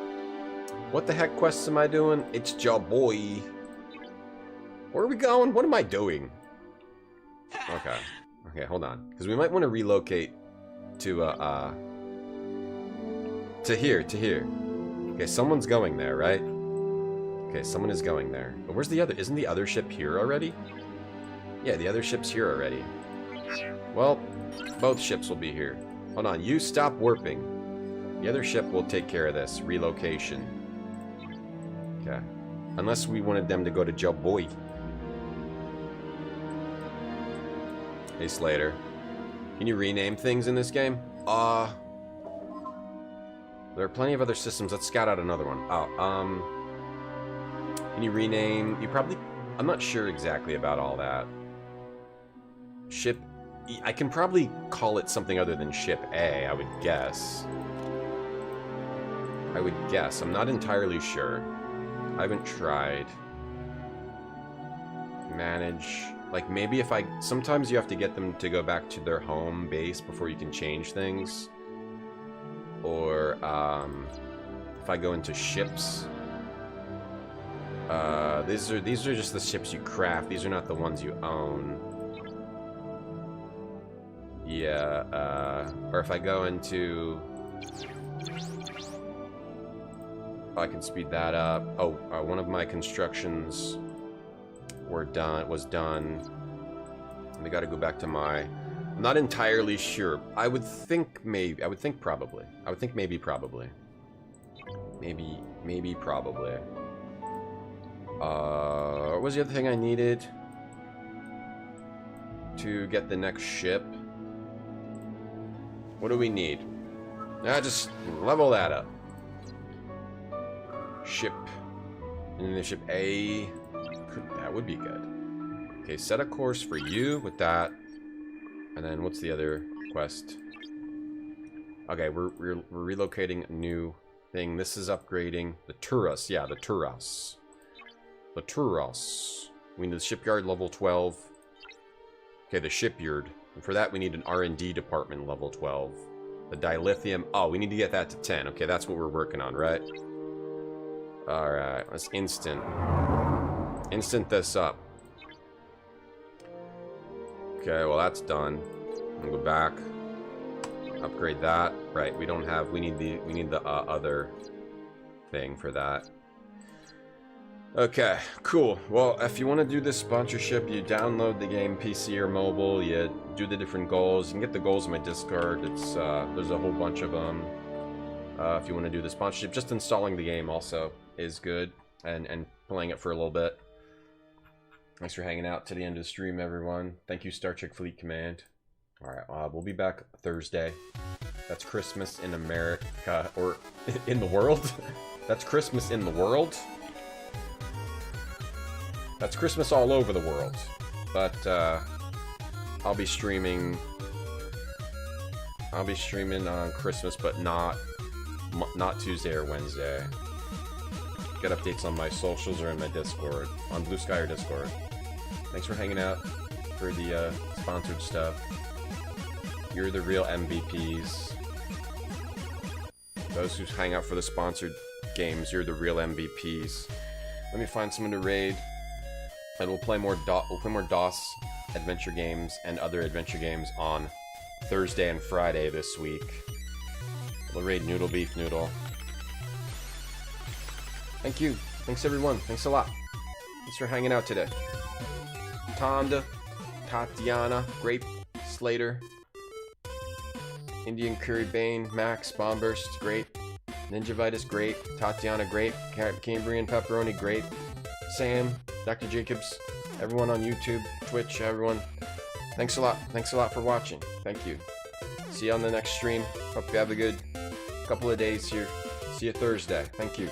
What the heck quests am I doing? It's Joe Boy. Where are we going? What am I doing? Okay. Okay, hold on. Because we might want to relocate to here. Okay, someone's going there, right? Okay, someone is going there. But where's the other? Isn't the other ship here already? Yeah, the other ship's here already. Well, both ships will be here. Hold on, you stop warping. The other ship will take care of this. Relocation. Okay. Unless we wanted them to go to Joe Boy. Hey, Slater. Can you rename things in this game? There are plenty of other systems. Let's scout out another one. Oh, can you rename... You probably... I'm not sure exactly about all that. Ship... I can probably call it something other than Ship A, I would guess. I'm not entirely sure. I haven't tried. Manage... Like, maybe if I... Sometimes you have to get them to go back to their home base before you can change things. Or, if I go into ships... these are just the ships you craft. These are not the ones you own. Yeah, or if I go into... I can speed that up. Oh, one of my constructions was done. And I gotta go back to my... I'm not entirely sure. I would think maybe. I would think probably. I would think maybe probably. Maybe probably. What was the other thing I needed to get the next ship? What do we need? Just level that up. Ship. And then the ship A. That would be good. Okay, set a course for you with that. And then what's the other quest? Okay, we're relocating a new thing. This is upgrading the Turas. Yeah, the Turas. The Turas. We need the shipyard level 12. Okay, the shipyard. And for that, we need an R&D department level 12. The dilithium. Oh, we need to get that to 10. Okay, that's what we're working on, right? Alright, let's instant this up. Okay, well that's done. I'm gonna go back. Upgrade that. Right, we don't have... We need the other thing for that. Okay, cool. Well, if you want to do this sponsorship, you download the game PC or mobile, you do the different goals. You can get the goals in my Discord. It's there's a whole bunch of them. If you want to do the sponsorship, just installing the game also is good, and playing it for a little bit. Thanks for hanging out to the end of the stream, everyone. Thank you, Star Trek Fleet Command. Alright, we'll be back Thursday. That's Christmas in America, or in the world? That's Christmas in the world? That's Christmas all over the world. But, I'll be streaming on Christmas, but not Tuesday or Wednesday. Get updates on my socials or in my Discord. On Blue Sky or Discord. Thanks for hanging out for the sponsored stuff. You're the real MVPs. Those who hang out for the sponsored games, you're the real MVPs. Let me find someone to raid. And we'll play more DOS adventure games and other adventure games on Thursday and Friday this week. We'll raid Noodle Beef Noodle. Thank you. Thanks everyone. Thanks a lot. Thanks for hanging out today. Tonda, Tatiana, Grape, Slater, Indian Curry Bane, Max, Bombburst, great. Ninjavitis, great. Tatiana, great. Cambrian Pepperoni, great. Sam, Dr. Jacobs, everyone on YouTube, Twitch, everyone. Thanks a lot. Thanks a lot for watching. Thank you. See you on the next stream. Hope you have a good couple of days here. See you Thursday. Thank you.